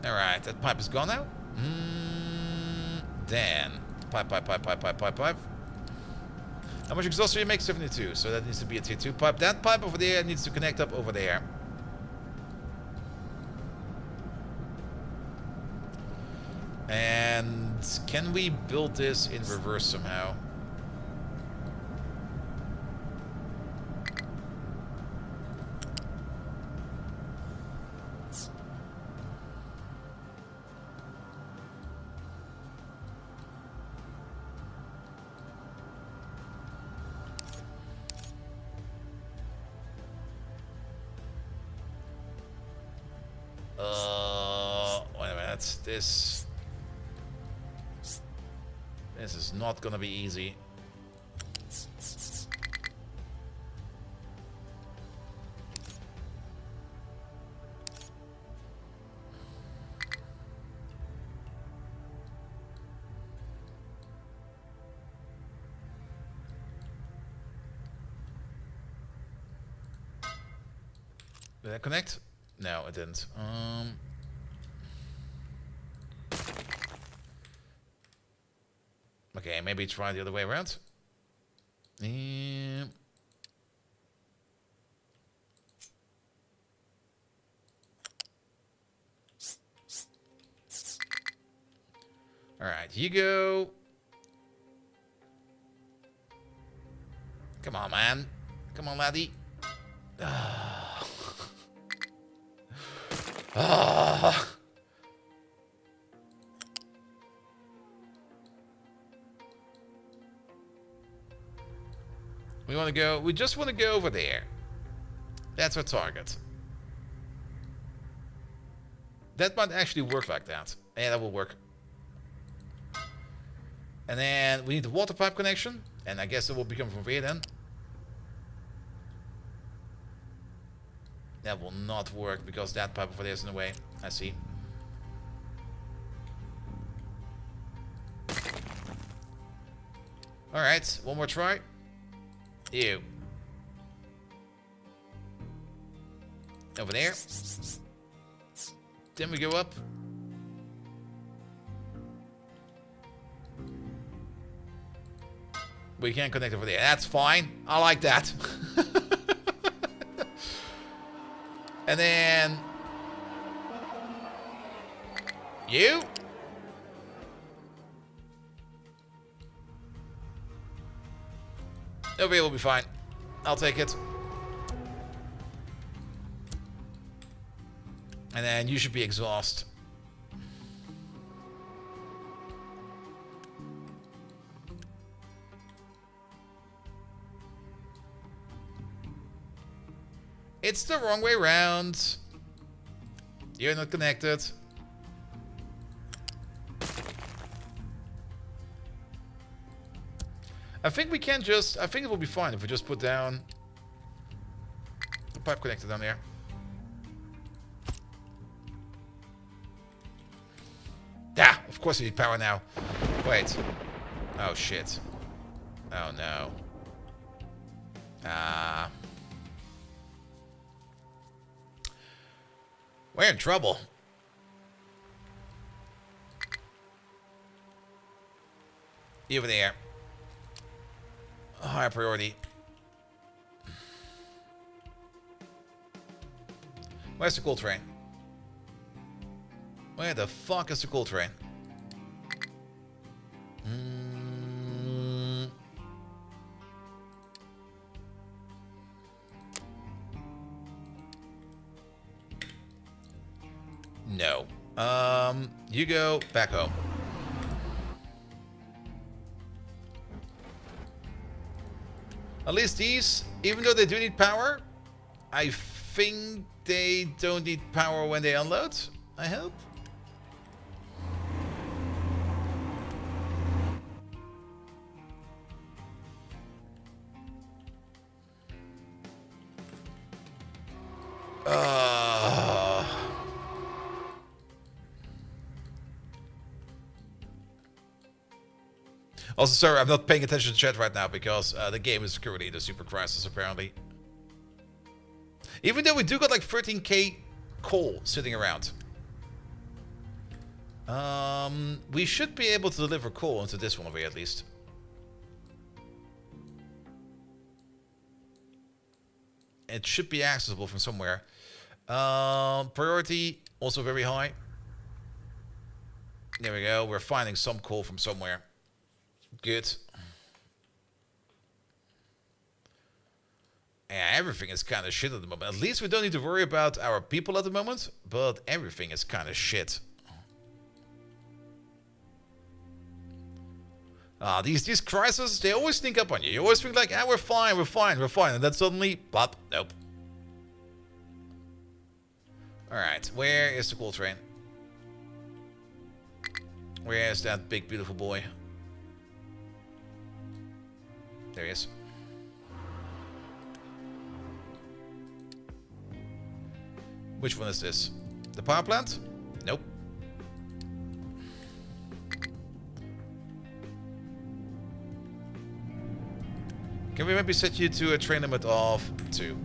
Alright, that pipe is gone now. Then, pipe. How much exhaust do you make? 72. So that needs to be a tier 2 pipe. That pipe over there needs to connect up over there. And can we build this in reverse somehow? This is not gonna be easy. Did I connect? No, it didn't. Okay, maybe try the other way around. Alright, you go. Come on, man. Come on, laddie. We want to go. We just want to go over there. That's our target. That might actually work like that. Yeah, that will work. And then we need the water pipe connection. And I guess it will become from here then. That will not work because that pipe over there is in the way. I see. Alright, one more try. You. Over there. Then we go up. We can't connect over there. That's fine. I like that. And then... You? Over here will be fine. I'll take it. And then you should be exhausted. It's the wrong way round. You're not connected. I think we can just... I think it will be fine if we just put down the pipe connector down there. Ah, of course we need power now. Wait. Oh, shit. Oh, no. We're in trouble. You over there. Higher priority. Where's the coal train? Where the fuck is the coal train? No. You go back home. At least these, even though they do need power, I think they don't need power when they unload. I hope. Also, sorry, I'm not paying attention to chat right now because the game is currently in the super crisis, apparently. Even though we do got like 13k coal sitting around. We should be able to deliver coal into this one over here at least. It should be accessible from somewhere. Priority, also very high. There we go, we're finding some coal from somewhere. Good. Yeah, everything is kind of shit at the moment. At least we don't need to worry about our people at the moment, but everything is kind of shit. These crises, they always sneak up on you. You always think like, ah, we're fine, we're fine, we're fine. And then suddenly, plop, nope. Alright, where is the coal train? Where is that big, beautiful boy? There he is. Which one is this? The power plant? Nope. Can we maybe set you to a train limit of 2?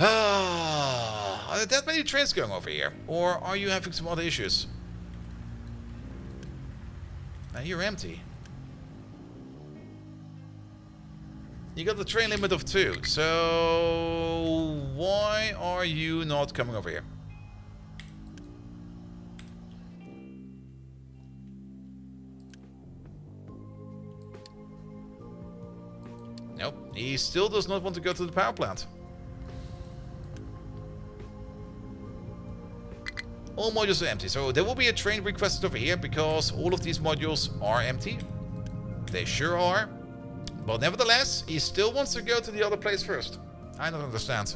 Are there that many trains going over here? Or are you having some other issues? Now you're empty. You got the train limit of 2, so why are you not coming over here? Nope, he still does not want to go to the power plant. All modules are empty, so there will be a train requested over here because all of these modules are empty. They sure are. But nevertheless, he still wants to go to the other place first. I don't understand.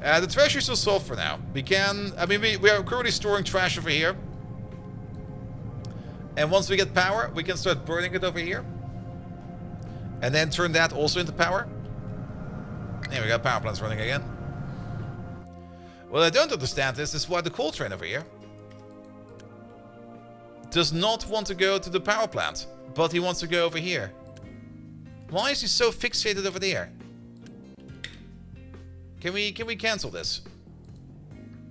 The trash is still solved for now. We are currently storing trash over here. And once we get power, we can start burning it over here. And then turn that also into power. There we go, power plant's running again. What I don't understand is why the coal train over here does not want to go to the power plant, but he wants to go over here. Why is he so fixated over there? Can we cancel this?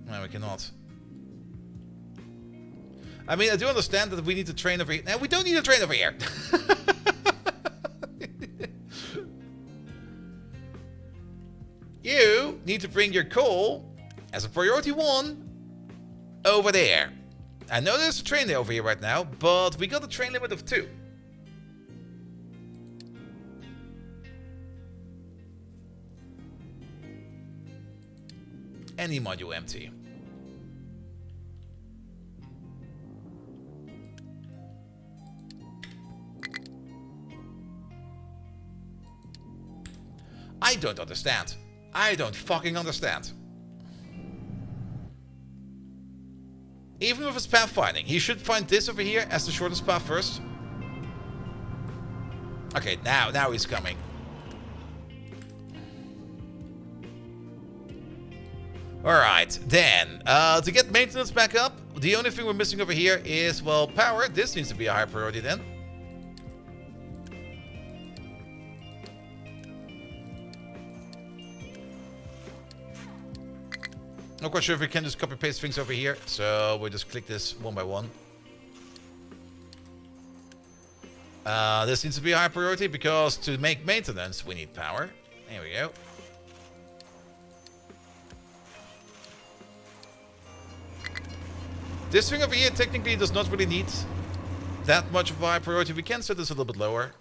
No, we cannot. I mean, I do understand that we need to train over here. No, we don't need to train over here. You need to bring your coal as a priority 1 over there. I know there's a train over here right now, but we got a train limit of 2. Any module empty. I don't understand. I don't fucking understand. Even with his path finding, he should find this over here as the shortest path first. Okay, now he's coming. Alright, then, to get maintenance back up, the only thing we're missing over here is, well, power. This needs to be a high priority then. Not quite sure if we can just copy paste things over here, so we'll just click this one by one. This needs to be a high priority because to make maintenance we need power. There we go. This thing over here technically does not really need that much of a high priority. We can set this a little bit lower.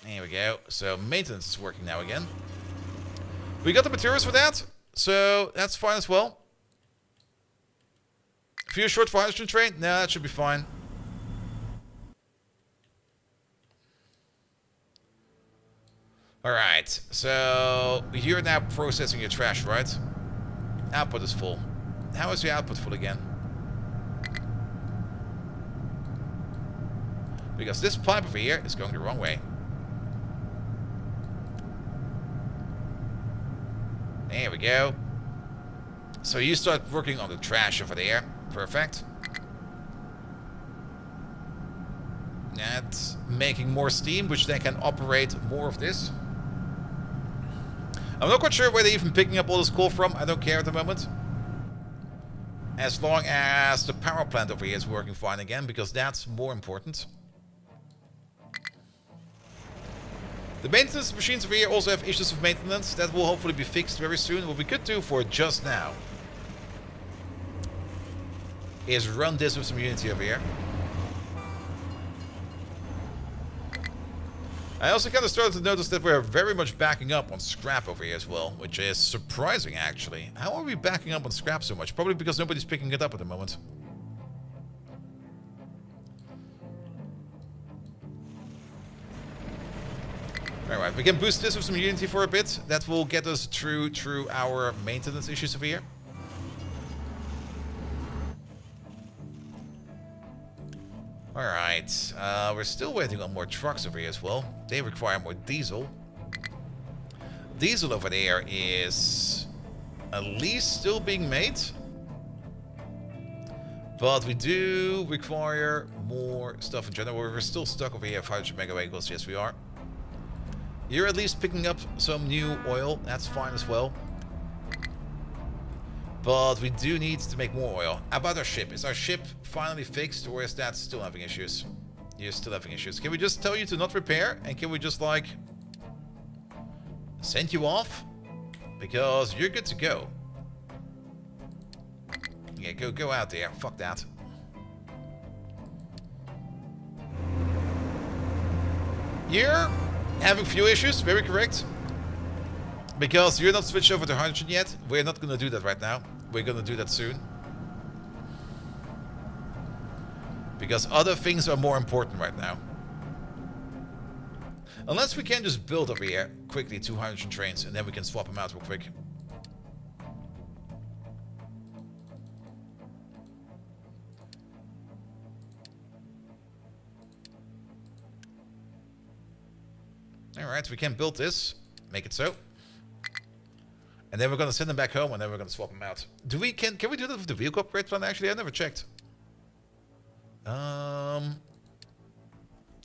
There we go. So maintenance is working now again. We got the materials for that. So, that's fine as well. Fuel short for hydrogen train? No, that should be fine. Alright, so you're now processing your trash, right? Output is full. How is your output full again? Because this pipe over here is going the wrong way. There we go. So you start working on the trash over there. Perfect. That's making more steam, which then can operate more of this. I'm not quite sure where they're even picking up all this coal from. I don't care at the moment. As long as the power plant over here is working fine again, because that's more important. The maintenance machines over here also have issues of maintenance. That will hopefully be fixed very soon. What we could do for just now is run this with some Unity over here. I also kind of started to notice that we're very much backing up on scrap over here as well, which is surprising actually. How are we backing up on scrap so much? Probably because nobody's picking it up at the moment. Alright, we can boost this with some Unity for a bit. That will get us through our maintenance issues over here. Alright, we're still waiting on more trucks over here as well. They require more diesel. Diesel over there is at least still being made. But we do require more stuff in general. We're still stuck over here at 500 mega vehicles. Yes, we are. You're at least picking up some new oil. That's fine as well. But we do need to make more oil. How about our ship? Is our ship finally fixed, or is that still having issues? You're still having issues. Can we just tell you to not repair? And can we just, like, send you off? Because you're good to go. Yeah, go out there. Fuck that. You're having few issues. Very correct. Because you're not switched over to hydrogen yet. We're not going to do that right now. We're going to do that soon. Because other things are more important right now. Unless we can just build over here quickly 2 hydrogen trains and then we can swap them out real quick. Alright, we can build this. Make it so. And then we're going to send them back home and then we're going to swap them out. Can we do that with the vehicle upgrade plan actually? I never checked.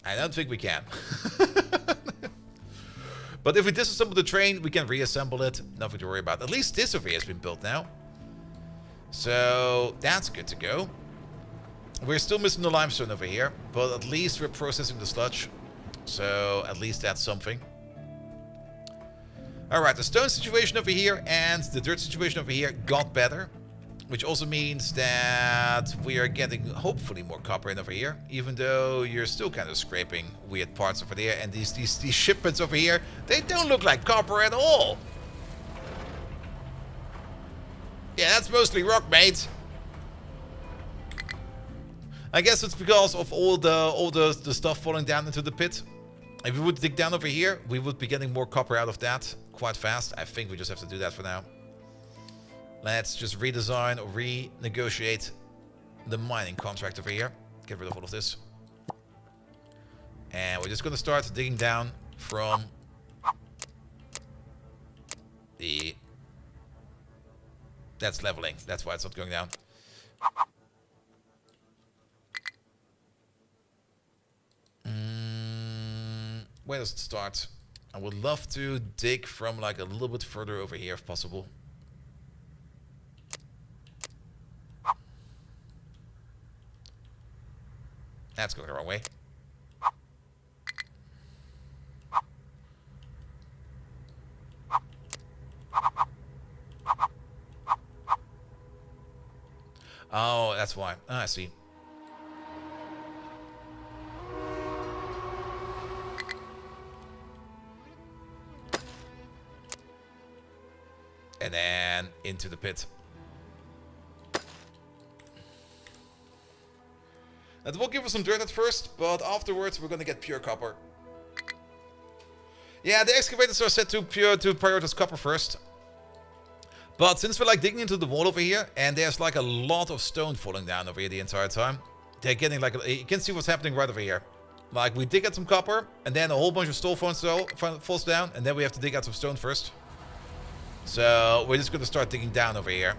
I don't think we can. But if we disassemble the train, we can reassemble it. Nothing to worry about. At least this over here has been built now. So that's good to go. We're still missing the limestone over here, but at least we're processing the sludge. So at least that's something. Alright, the stone situation over here and the dirt situation over here got better. Which also means that we are getting, hopefully, more copper in over here. Even though you're still kind of scraping weird parts over there. And these shipments over here, they don't look like copper at all. Yeah, that's mostly rock, mate. I guess it's because of all the stuff falling down into the pit. If we would dig down over here, we would be getting more copper out of that quite fast. I think we just have to do that for now. Let's just redesign or renegotiate the mining contract over here. Get rid of all of this. And we're just going to start digging down from the... That's leveling. That's why it's not going down. Where does it start? I would love to dig from like a little bit further over here if possible. That's going the wrong way. Oh, that's why. Oh, I see. And then into the pit. That will give us some dirt at first, but afterwards we're gonna get pure copper. Yeah, the excavators are set to prioritize copper first. But since we're like digging into the wall over here, and there's like a lot of stone falling down over here the entire time, they're getting like, you can see what's happening right over here. Like we dig out some copper, and then a whole bunch of stone falls down, and then we have to dig out some stone first. So we're just gonna start digging down over here.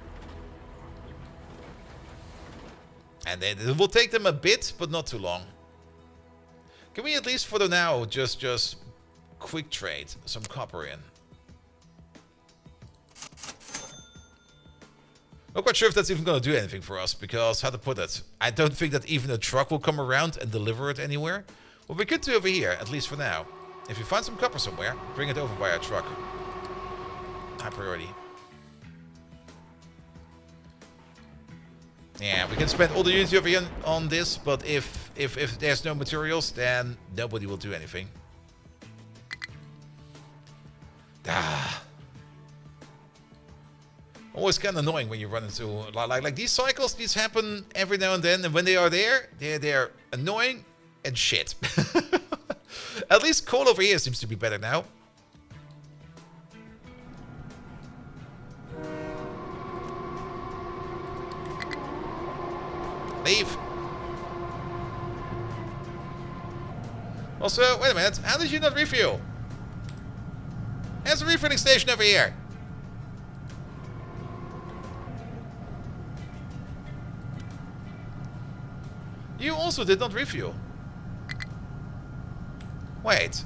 And it will take them a bit, but not too long. Can we at least for the now just quick trade some copper in? Not quite sure if that's even going to do anything for us, because, how to put it, I don't think that even a truck will come around and deliver it anywhere. What we could do over here, at least for now, if you find some copper somewhere, bring it over by our truck. High priority. Yeah, we can spend all the unity over here on this, but if there's no materials, then nobody will do anything. Ah. Always kind of annoying when you run into like these cycles. These happen every now and then, and when they are there, they're annoying and shit. At least coal over here seems to be better now. Leave. Also, wait a minute. How did you not refuel? There's a refilling station over here. You also did not refuel. Wait.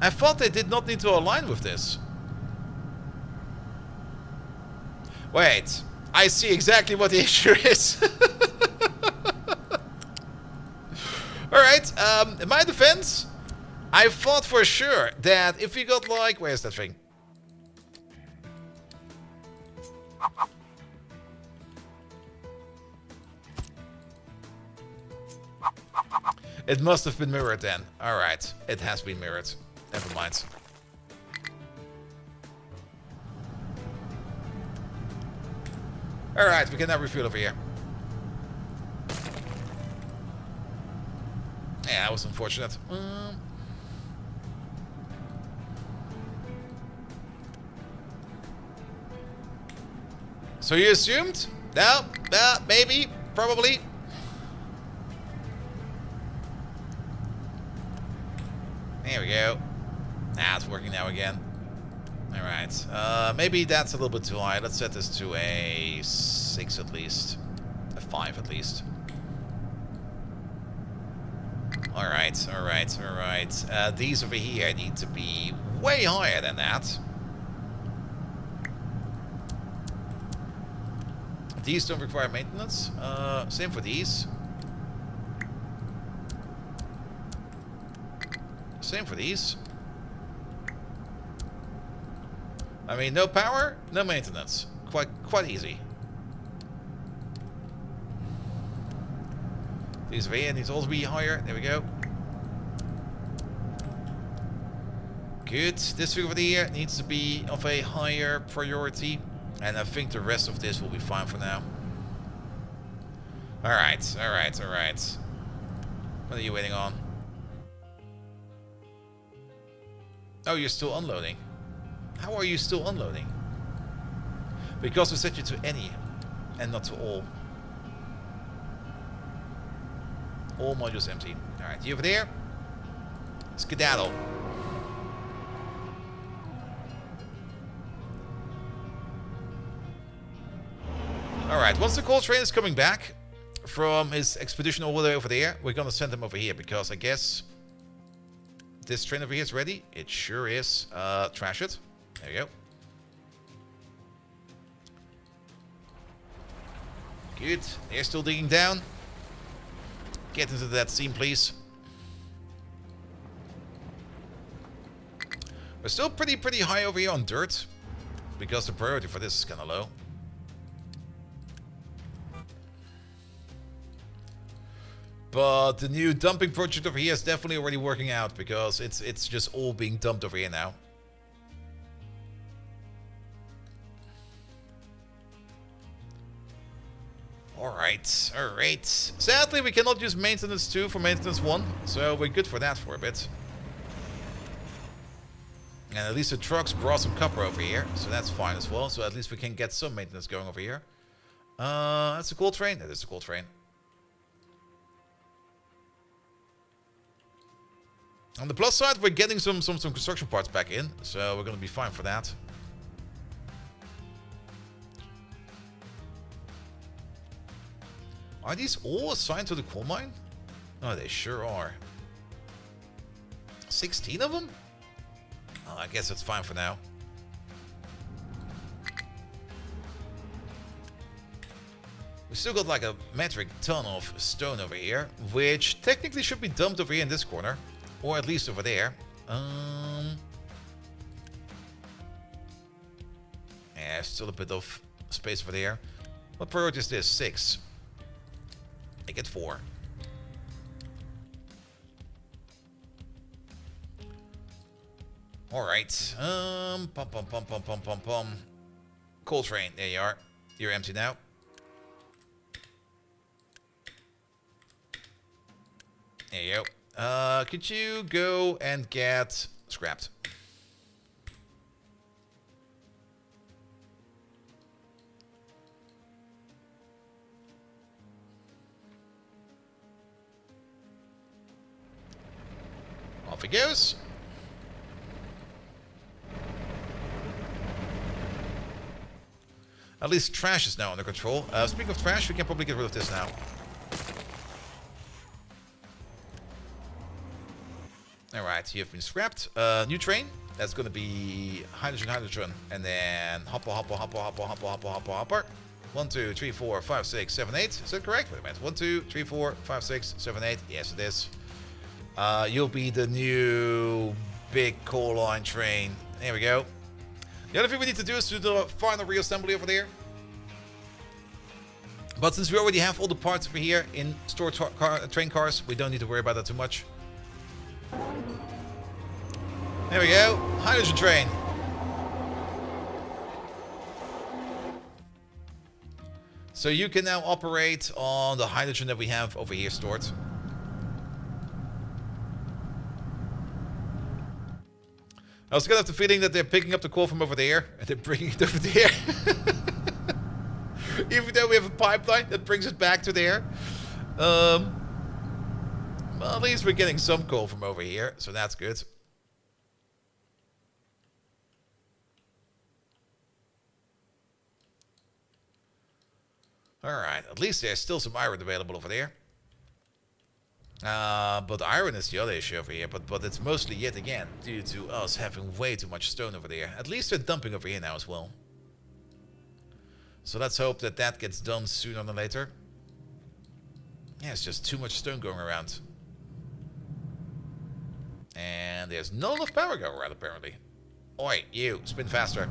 I thought they did not need to align with this. Wait. I see exactly what the issue is. Alright, in my defense, I thought for sure that if we got like... Where's that thing? It must have been mirrored then. Alright, it has been mirrored. Never mind. Alright, we can now refuel over here. Yeah, that was unfortunate. So you assumed? No, maybe, probably. There we go. Ah, it's working now again. Alright. Maybe that's a little bit too high. Let's set this to a 6 at least. A 5 at least. Alright, alright, alright. These over here need to be way higher than that. These don't require maintenance. Same for these. Same for these. I mean, no power, no maintenance. Quite easy. These over here needs also be higher. There we go. Good. This over here needs to be of a higher priority. And I think the rest of this will be fine for now. Alright, alright, alright. What are you waiting on? Oh, you're still unloading. How are you still unloading? Because we set you to any and not to all. All modules empty. Alright, you over there? Skedaddle. Alright, once the coal train is coming back from his expedition all the way over there, we're gonna send him over here because I guess this train over here is ready. It sure is. Trash it. There you go. Good. They're still digging down. Get into that seam, please. We're still pretty high over here on dirt because the priority for this is kind of low. But the new dumping project over here is definitely already working out because it's just all being dumped over here now. Alright, alright. Sadly, we cannot use maintenance 2 for maintenance 1, so we're good for that for a bit. And at least the trucks brought some copper over here, so that's fine as well. So at least we can get some maintenance going over here. That's a coal train. That is a coal train. On the plus side, we're getting some construction parts back in, so we're going to be fine for that. Are these all assigned to the coal mine? Oh, they sure are. 16 of them? Oh, I guess it's fine for now. We still got like a metric ton of stone over here, which technically should be dumped over here in this corner. Or at least over there. Yeah, still a bit of space over there. What priority is this? 6. Make it 4. Alright. Pum pum pum pum pum pum pum. Coal train, there you are. You're empty now. There you go. Could you go and get scrapped? Off he goes. At least trash is now under control. Speaking of trash, we can probably get rid of this now. Alright, you've been scrapped. New train. That's gonna be hydrogen, hydrogen, and then hopper, hopper, hopper, hopper, hopper, hopper, hopper, hopper. 1, 2, 3, 4, 5, 6, 7, 8. Is that correct? Wait a minute. 1, 2, 3, 4, 5, 6, 7, 8. Yes, it is. You'll be the new big coal line train. There we go. The other thing we need to do is to do the final reassembly over there. But since we already have all the parts over here in stored train cars, we don't need to worry about that too much. There we go. Hydrogen train. So you can now operate on the hydrogen that we have over here stored. I was gonna have the feeling that they're picking up the coal from over there and they're bringing it over there. Even though we have a pipeline that brings it back to there. Well, at least we're getting some coal from over here, so that's good. Alright, at least there's still some iron available over there. But iron is the other issue over here, but it's mostly yet again due to us having way too much stone over there. At least they're dumping over here now as well. So let's hope that that gets done sooner than later. Yeah, it's just too much stone going around. And there's not enough power going around apparently. Oi, you, spin faster.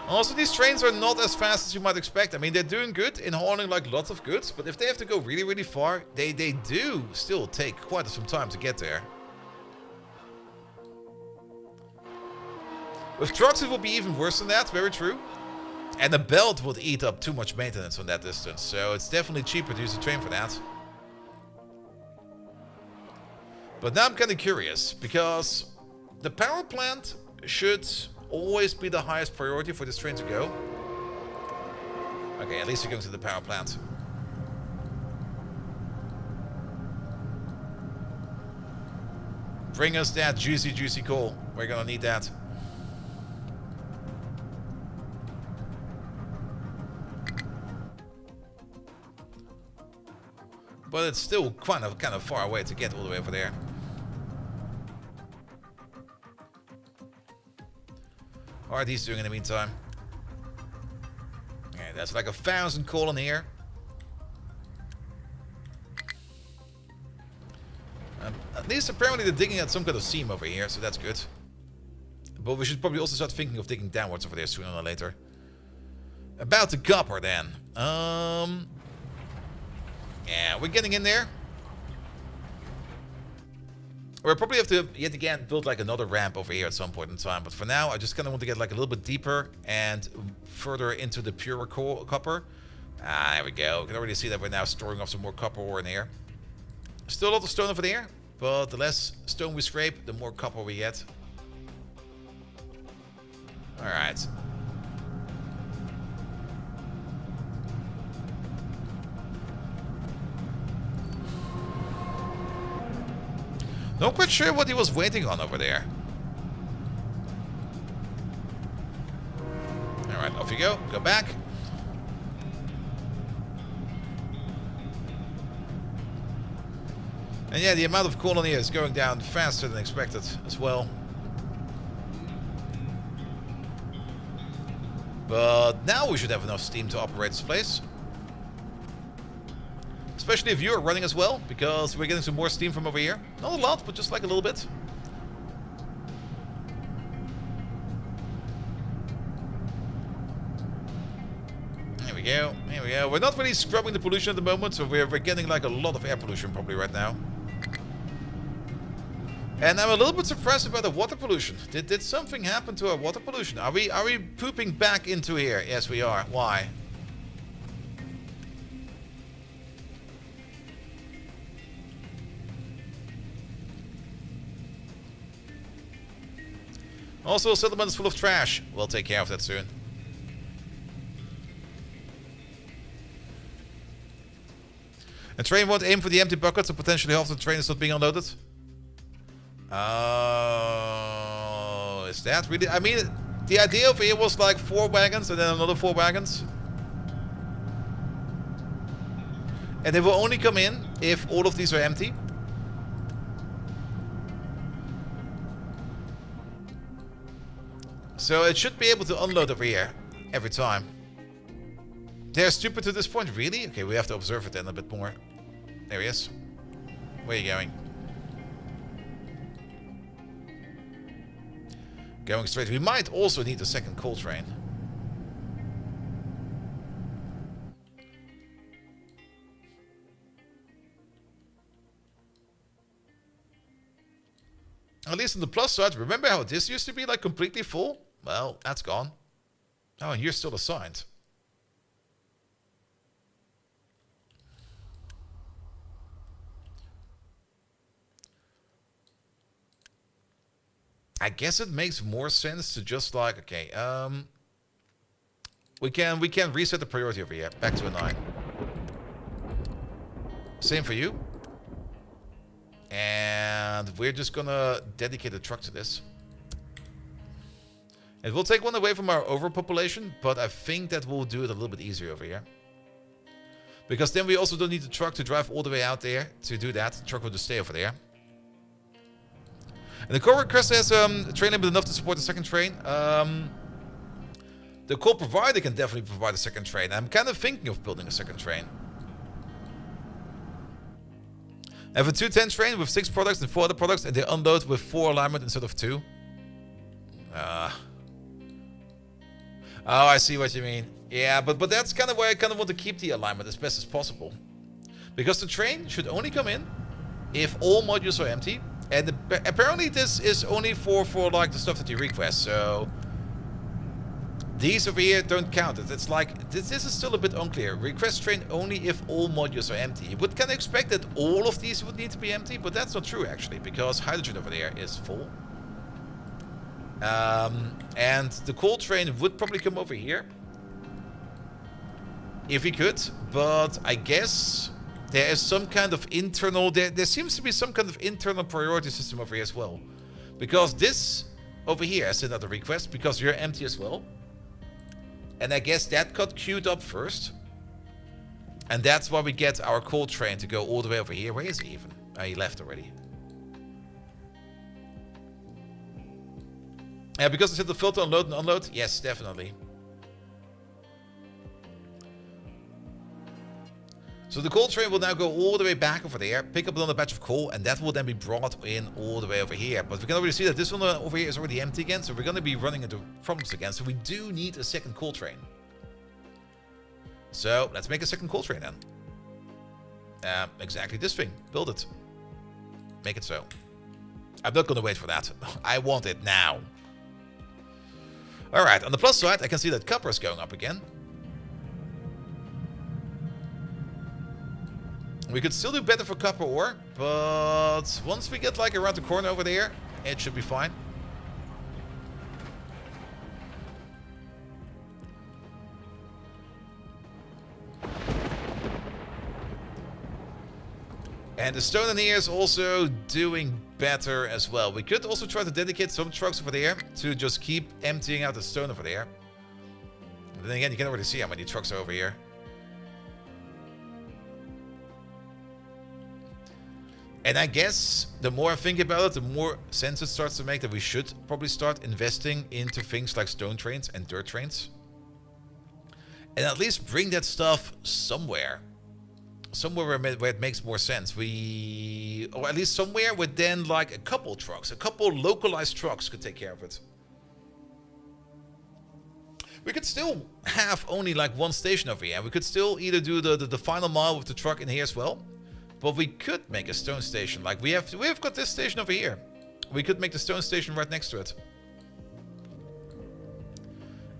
Also, these trains are not as fast as you might expect. I mean, they're doing good in hauling like lots of goods, but if they have to go really, really far, they do still take quite some time to get there. With trucks, it will be even worse than that, very true. And the belt would eat up too much maintenance on that distance, so it's definitely cheaper to use a train for that. But now I'm kind of curious, because the power plant should always be the highest priority for this train to go. Okay, at least you're going to the power plant. Bring us that juicy, juicy coal. We're gonna need that. But it's still kind of far away to get all the way over there. How are these doing in the meantime? Okay, that's like 1,000 coal in here. At least apparently they're digging at some kind of seam over here, so that's good. But we should probably also start thinking of digging downwards over there sooner or later. About the copper then. Yeah, we're getting in there. We'll probably have to, yet again, build like another ramp over here at some point in time. But for now, I just kind of want to get like a little bit deeper and further into the pure copper. Ah, there we go. You can already see that we're now storing off some more copper ore in here. Still a lot of stone over there, but the less stone we scrape, the more copper we get. Alright. Not quite sure what he was waiting on over there. Alright, off you go. Go back. And yeah, the amount of coal in here is going down faster than expected as well. But now we should have enough steam to operate this place. Especially if you're running as well, because we're getting some more steam from over here. Not a lot, but just like a little bit. we go. Here we go. We're not really scrubbing the pollution at the moment, so we're getting like a lot of air pollution probably right now. And I'm a little bit surprised about the water pollution. Did something happen to our water pollution? Are we pooping back into here? Yes, we are. Why? Also, settlement is full of trash. We'll take care of that soon. A train won't aim for the empty buckets, so potentially half the train is not being unloaded. Oh, is that really? I mean, the idea over here was like 4 wagons and then another 4 wagons. And they will only come in if all of these are empty. So it should be able to unload over here every time. They're stupid to this point, really? Okay, we have to observe it then a bit more. There he is. Where are you going? Going straight. We might also need a second coal train. At least on the plus side, remember how this used to be like completely full? Well, that's gone. Oh, and you're still assigned. I guess it makes more sense to just like, okay, we can reset the priority over here back to a 9. Same for you. And we're just gonna dedicate a truck to this. It will take one away from our overpopulation, but I think that will do it a little bit easier over here. Because then we also don't need the truck to drive all the way out there to do that. The truck will just stay over there. And the core request has a train limit enough to support the second train. The coal provider can definitely provide a second train. I'm kind of thinking of building a second train. I have a 210 train with 6 products and 4 other products, and they unload with 4 alignment instead of 2. Oh, I see what you mean. Yeah, but that's kind of why I kind of want to keep the alignment as best as possible. Because the train should only come in if all modules are empty. And apparently this is only for like the stuff that you request, so these over here don't count. It's like, this is still a bit unclear. Request train only if all modules are empty. You would kind of expect that all of these would need to be empty, but that's not true actually, because hydrogen over there is full. And the coal train would probably come over here if he could, but I guess there is some kind of internal, there seems to be some kind of internal priority system over here as well. Because this over here is another request because you're empty as well. And I guess that got queued up first. And that's why we get our coal train to go all the way over here. Where is he even? Oh, he left already. Yeah, because I said the filter unload and unload? Yes, definitely. So the coal train will now go all the way back over there, pick up another batch of coal, and that will then be brought in all the way over here. But we can already see that this one over here is already empty again, so we're going to be running into problems again. So we do need a second coal train. So let's make a second coal train then. Exactly this thing. Build it. Make it so. I'm not going to wait for that. I want it now. Alright, on the plus side, I can see that copper is going up again. We could still do better for copper ore, but once we get like around the corner over there, it should be fine. And the stone in here is also doing better as well. We could also try to dedicate some trucks over there to just keep emptying out the stone over there. But then again, you can already see how many trucks are over here. And I guess the more I think about it, the more sense it starts to make that we should probably start investing into things like stone trains and dirt trains. And at least bring that stuff somewhere. Somewhere where it makes more sense. Or at least somewhere where then like a couple trucks, a couple localized trucks could take care of it. We could still have only like one station over here. We could still either do the final mile with the truck in here as well. But we could make a stone station. Like we've got this station over here. We could make the stone station right next to it.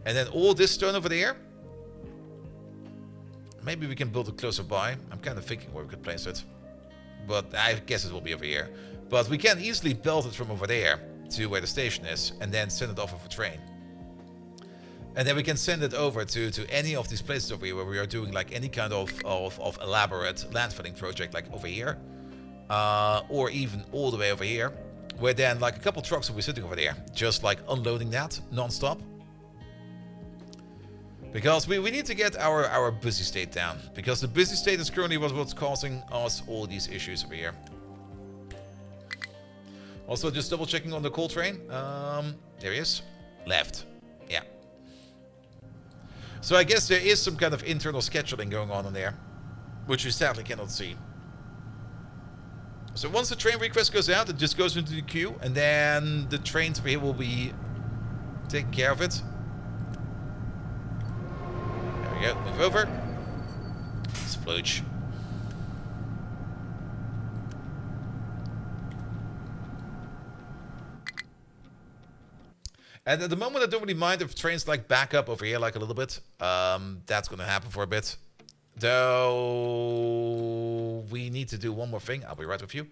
And then all this stone over there. Maybe we can build it closer by. I'm kind of thinking where we could place it. But I guess it will be over here. But we can easily build it from over there to where the station is. And then send it off of a train. And then we can send it over to any of these places over here where we are doing like any kind of elaborate landfilling project, like over here. Or even all the way over here. Where then like a couple trucks will be sitting over there. Just like unloading that non-stop. Because we need to get our busy state down. Because the busy state is currently what's causing us all these issues over here. Also just double checking on the coal train. There he is. Left. Yeah. So I guess there is some kind of internal scheduling going on in there, which we sadly cannot see. So once the train request goes out, it just goes into the queue, and then the trains over here will be taking care of it. There we go, move over. Sludge. And at the moment, I don't really mind if trains like back up over here like a little bit. That's going to happen for a bit. Though we need to do one more thing. I'll be right with you.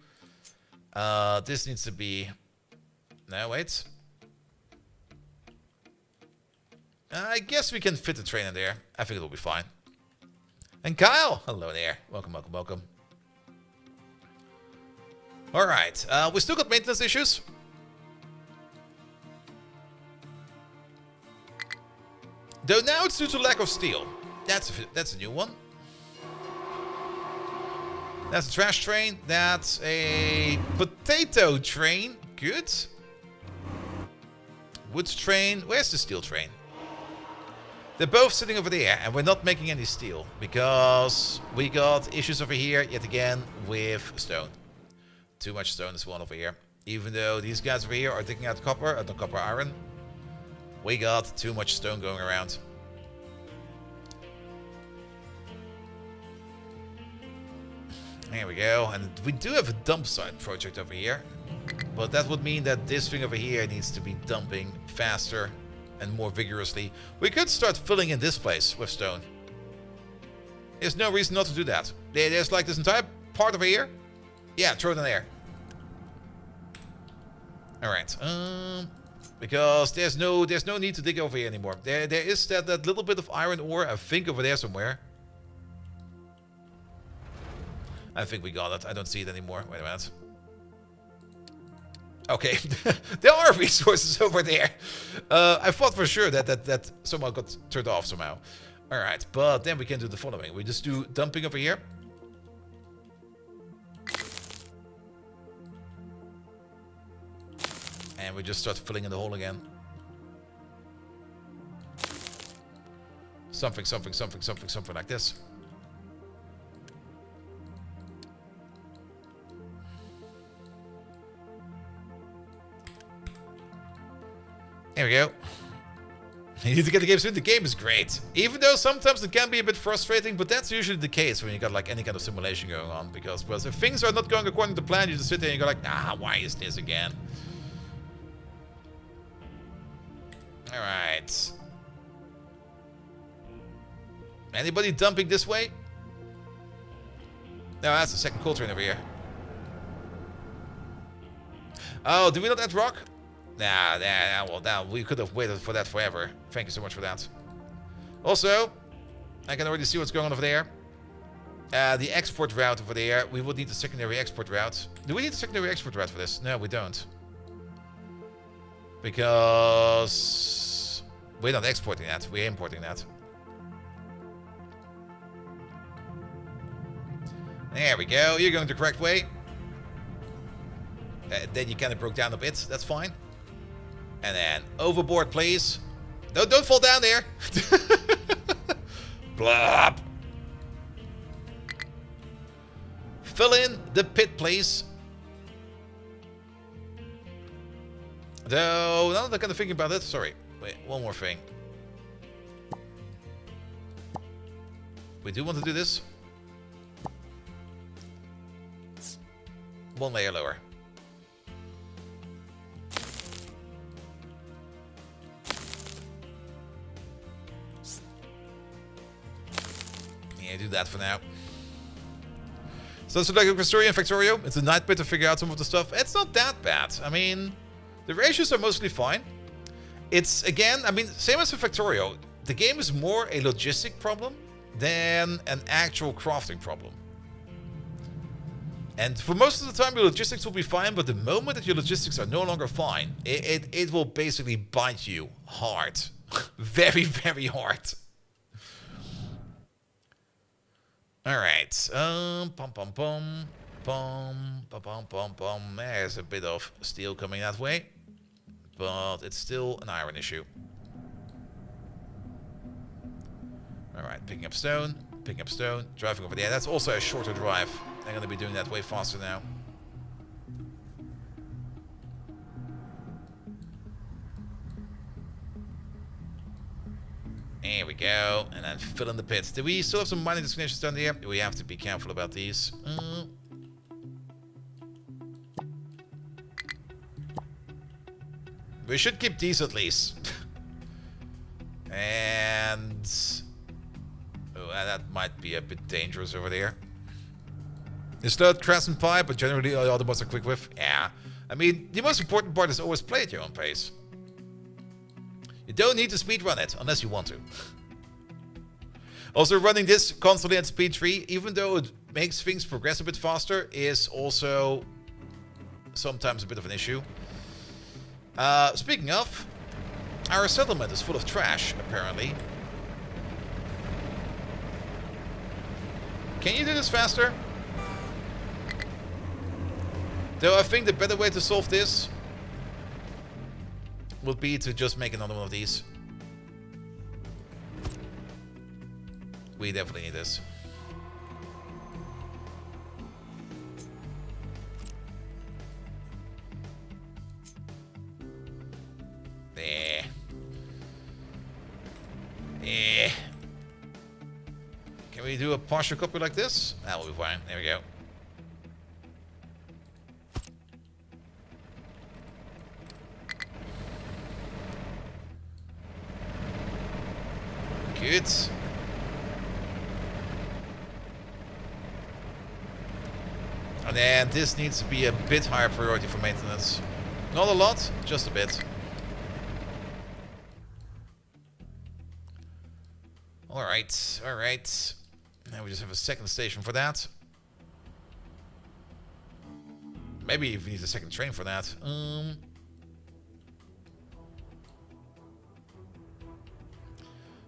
This needs to be... No, wait. I guess we can fit the train in there. I think it'll be fine. And Kyle! Hello there. Welcome, welcome, welcome. Alright. We still got maintenance issues. Though now it's due to lack of steel. That's a new one. That's a trash train. That's a potato train. Good. Wood train. Where's the steel train? They're both sitting over there, and we're not making any steel because we got issues over here yet again with stone. Too much stone is one over here. Even though these guys over here are digging out copper, not copper, iron. We got too much stone going around. There we go. And we do have a dump site project over here. But that would mean that this thing over here needs to be dumping faster and more vigorously. We could start filling in this place with stone. There's no reason not to do that. There's like this entire part over here. Yeah, throw it in there. Alright. Because there's no need to dig over here anymore. There is that little bit of iron ore, I think, over there somewhere. I think we got it. I don't see it anymore. Wait a minute. Okay, there are resources over there. I thought for sure that somehow got turned off somehow. Alright, but then we can do the following. We just do dumping over here. And we just start filling in the hole again. Something like this. There we go. You need to get the game soon. The game is great. Even though sometimes it can be a bit frustrating, but that's usually the case when you got like any kind of simulation going on. Because well, if things are not going according to plan, you just sit there and you go like, ah, why is this again? Alright. Anybody dumping this way? No, that's the second coal train over here. Oh, did we not add rock? Nah, well, we could have waited for that forever. Thank you so much for that. Also, I can already see what's going on over there. The export route over there. We would need a secondary export route. Do we need a secondary export route for this? No, we don't. Because we're not exporting that. We're importing that. There we go. You're going the correct way. Then you kind of broke down a bit. That's fine. And then overboard, please. No, don't fall down there. Blop. Fill in the pit, please. Though, now that I'm kind of thinking about it. Sorry. Wait, one more thing. we do want to do this. One layer lower. Yeah, do that for now. So it's like Astoria and Factorio. It's a nightmare to figure out some of the stuff. It's not that bad. I mean, the ratios are mostly fine. It's, again, I mean, same as with Factorio. The game is more a logistic problem than an actual crafting problem. And for most of the time, your logistics will be fine, but the moment that your logistics are no longer fine, it will basically bite you hard. Very, very hard. Alright. There's a bit of steel coming that way. But it's still an iron issue. Alright, picking up stone, driving over there. That's also a shorter drive. I'm going to be doing that way faster now. There we go. And then fill in the pits. Do we still have some mining destinations down there? We have to be careful about these. We should keep these at least. And... oh, that might be a bit dangerous over there. The Sludge, Crescent Pie, but generally all the other mods are quick with. Yeah. I mean, the most important part is always play at your own pace. You don't need to speedrun it, unless you want to. Also, running this constantly at speed 3, even though it makes things progress a bit faster, is also sometimes a bit of an issue. Speaking of, our settlement is full of trash, apparently. Can you do this faster? Though I think the better way to solve this would be to just make another one of these. We definitely need this. There. There. Can we do a partial copy like this? That will be fine. There we go. Good. And then this needs to be a bit higher priority for maintenance. Not a lot, just a bit. Alright, alright. Now we just have a second station for that. Maybe even need a second train for that.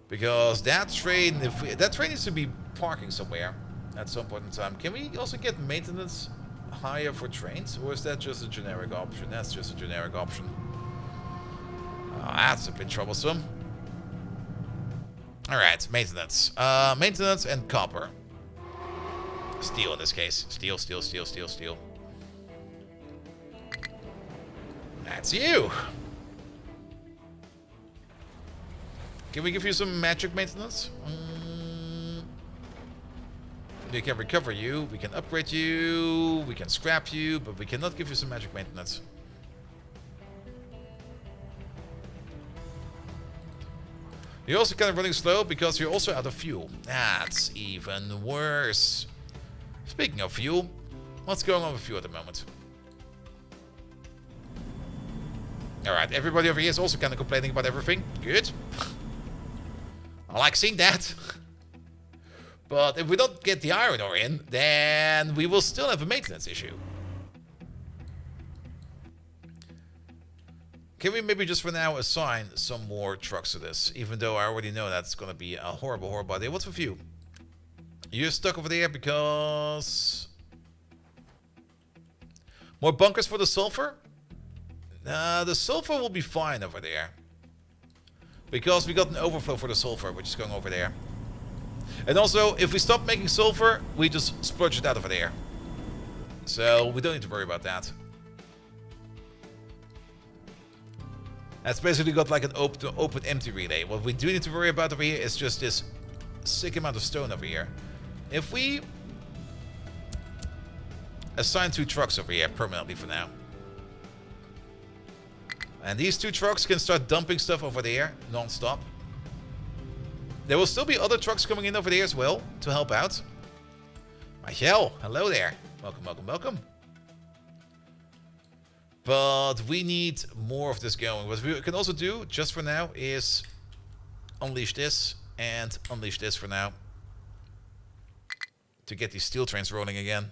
Because that train, that train needs to be parking somewhere at some point in time. Can we also get maintenance higher for trains? Or is that just a generic option? That's just a generic option. Oh, that's a bit troublesome. Alright, maintenance. Maintenance and copper. Steel in this case. Steel, steel, steel, steel, steel. That's you! Can we give you some magic maintenance? We can recover you, we can upgrade you, we can scrap you, but we cannot give you some magic maintenance. You're also kind of running slow because you're also out of fuel. That's even worse. Speaking of fuel, what's going on with fuel at the moment? Alright, everybody over here is also kind of complaining about everything. Good. I like seeing that. But if we don't get the iron ore in, then we will still have a maintenance issue. Can we maybe just for now assign some more trucks to this? Even though I already know that's going to be a horrible, horrible idea. What's with you? You're stuck over there because... more bunkers for the sulfur? The sulfur will be fine over there. Because we got an overflow for the sulfur, which is going over there. And also, if we stop making sulfur, we just splurge it out over there. So, we don't need to worry about that. That's basically got like an open empty relay. What we do need to worry about over here is just this sick amount of stone over here. If we assign 2 trucks over here permanently for now. And these 2 trucks can start dumping stuff over there non-stop. There will still be other trucks coming in over there as well to help out. Michael, hello there. Welcome, welcome, welcome. But we need more of this going. What we can also do, just for now, is unleash this and unleash this for now. To get these steel trains rolling again.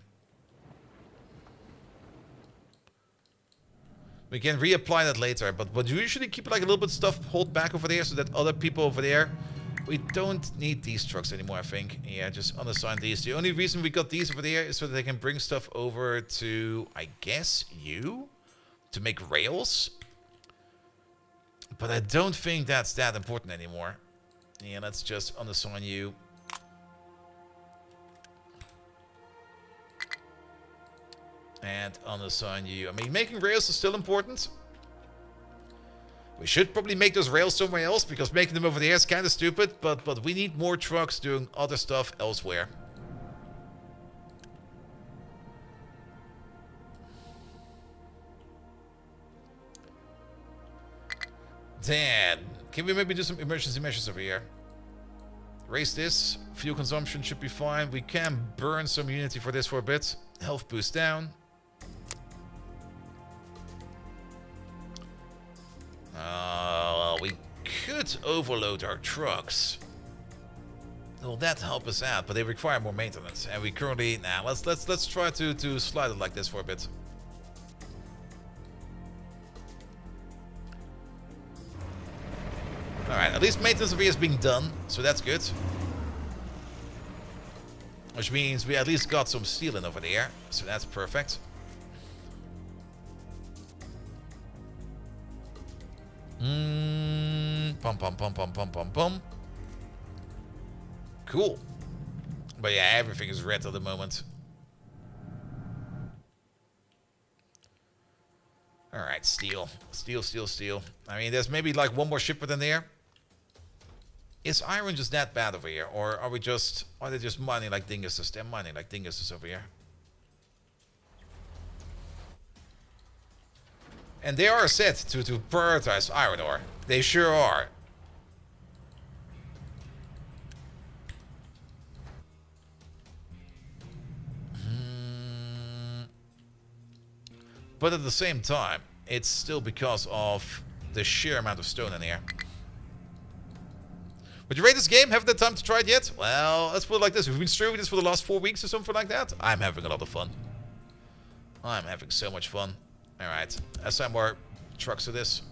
We can reapply that later, but we usually keep like a little bit of stuff hold back over there so that other people over there... We don't need these trucks anymore, I think. Yeah, just unassign these. The only reason we got these over there is so that they can bring stuff over to, I guess, you? To make rails? But I don't think that's that important anymore. Yeah, let's just unassign you. And unassign you. I mean, making rails is still important. We should probably make those rails somewhere else, because making them over there is kind of stupid, but we need more trucks doing other stuff elsewhere. Then, can we maybe do some emergency measures over here? Raise this. Fuel consumption should be fine. We can burn some unity for this for a bit. Health boost down. We could overload our trucks. Will that help us out? But they require more maintenance, and we currently let's try to slide it like this for a bit. All right, at least maintenance over here is being done, so that's good. Which means we at least got some steel in over there, so that's perfect. Pum pum pum pum pum pum pum. Cool. But yeah, everything is red at the moment. Alright, steel. Steel, steel, steel. I mean, there's maybe like one more shipment in there. Is iron just that bad over here? Or are they just mining like dinguses? They're mining like dinguses over here. And they are set to prioritize iron ore. They sure are. But at the same time, it's still because of the sheer amount of stone in here. Would you rate this game? Haven't had time to try it yet? Well, let's put it like this. We've been streaming this for the last 4 weeks or something like that. I'm having a lot of fun. I'm having so much fun. Alright, assign more trucks to this.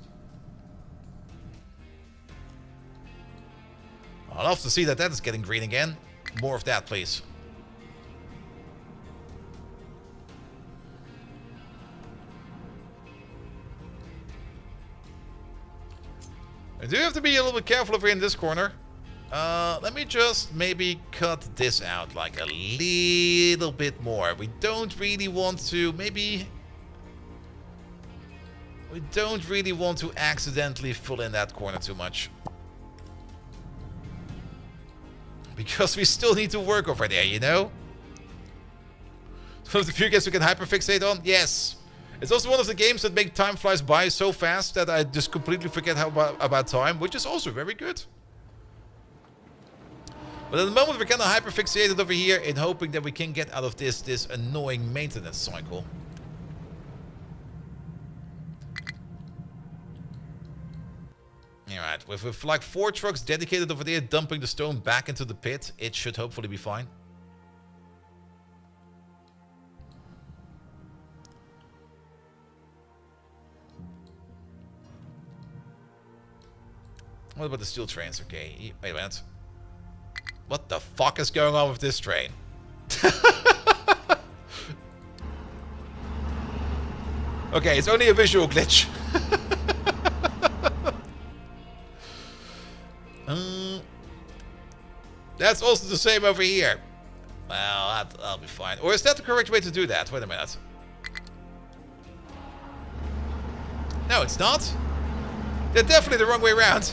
I'd love to see that is getting green again. More of that, please. I do have to be a little bit careful over here in this corner. Let me just maybe cut this out like a little bit more. We don't really want to, maybe... We don't really want to accidentally fill in that corner too much. Because we still need to work over there, you know? One of the few games we can hyperfixate on? Yes. It's also one of the games that make time flies by so fast that I just completely forget about time, which is also very good. But at the moment we're kind of hyperfixated over here in hoping that we can get out of this annoying maintenance cycle. Alright, with like 4 trucks dedicated over there dumping the stone back into the pit, it should hopefully be fine. What about the steel trains? Okay, wait a minute. What the fuck is going on with this train? Okay, it's only a visual glitch. That's also the same over here. Well, that'll be fine. Or is that the correct way to do that? Wait a minute. No, it's not. They're definitely the wrong way around.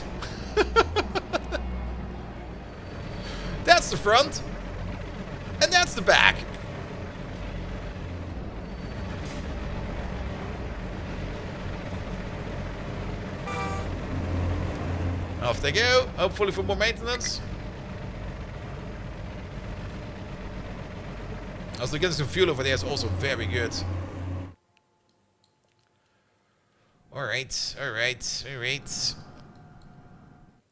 That's the front. And that's the back. Off they go. Hopefully for more maintenance. Also getting some fuel over there is also very good. Alright, alright, alright.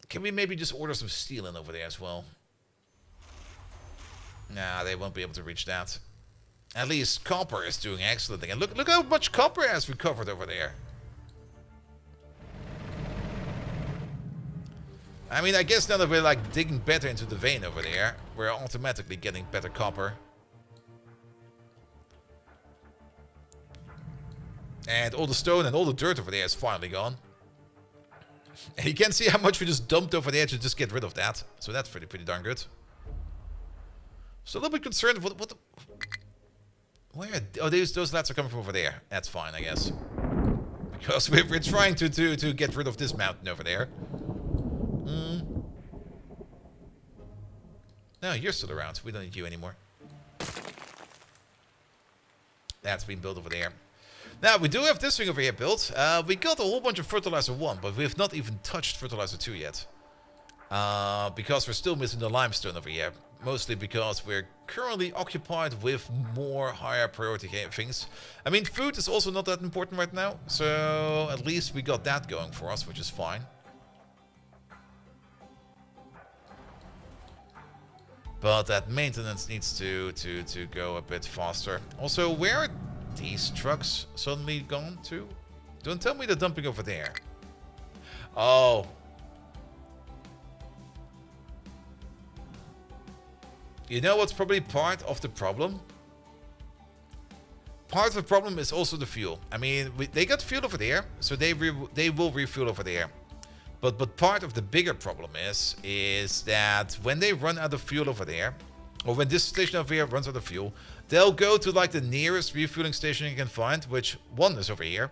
Can we maybe just order some steel in over there as well? Nah, they won't be able to reach that. At least copper is doing excellent again. Look how much copper has recovered over there. I mean, I guess now that we're like digging better into the vein over there, we're automatically getting better copper. And all the stone and all the dirt over there is finally gone. And you can see how much we just dumped over there to just get rid of that. So that's pretty darn good. So a little bit concerned. What the... Where? Oh, those lads are coming from over there. That's fine, I guess. Because we're trying to get rid of this mountain over there. No, you're still around. We don't need you anymore. That's been built over there. Now, we do have this thing over here built. We got a whole bunch of Fertilizer 1, but we have not even touched Fertilizer 2 yet. Because we're still missing the limestone over here. Mostly because we're currently occupied with more higher priority things. I mean, food is also not that important right now. So, at least we got that going for us, which is fine. But that maintenance needs to go a bit faster. Also, where are these trucks suddenly gone to? Don't tell me they're dumping over there. Oh. You know what's probably part of the problem? Part of the problem is also the fuel. I mean, they got fuel over there, so they will refuel over there. But part of the bigger problem is that when they run out of fuel over there, or when this station over here runs out of fuel, they'll go to like the nearest refueling station you can find, which one is over here,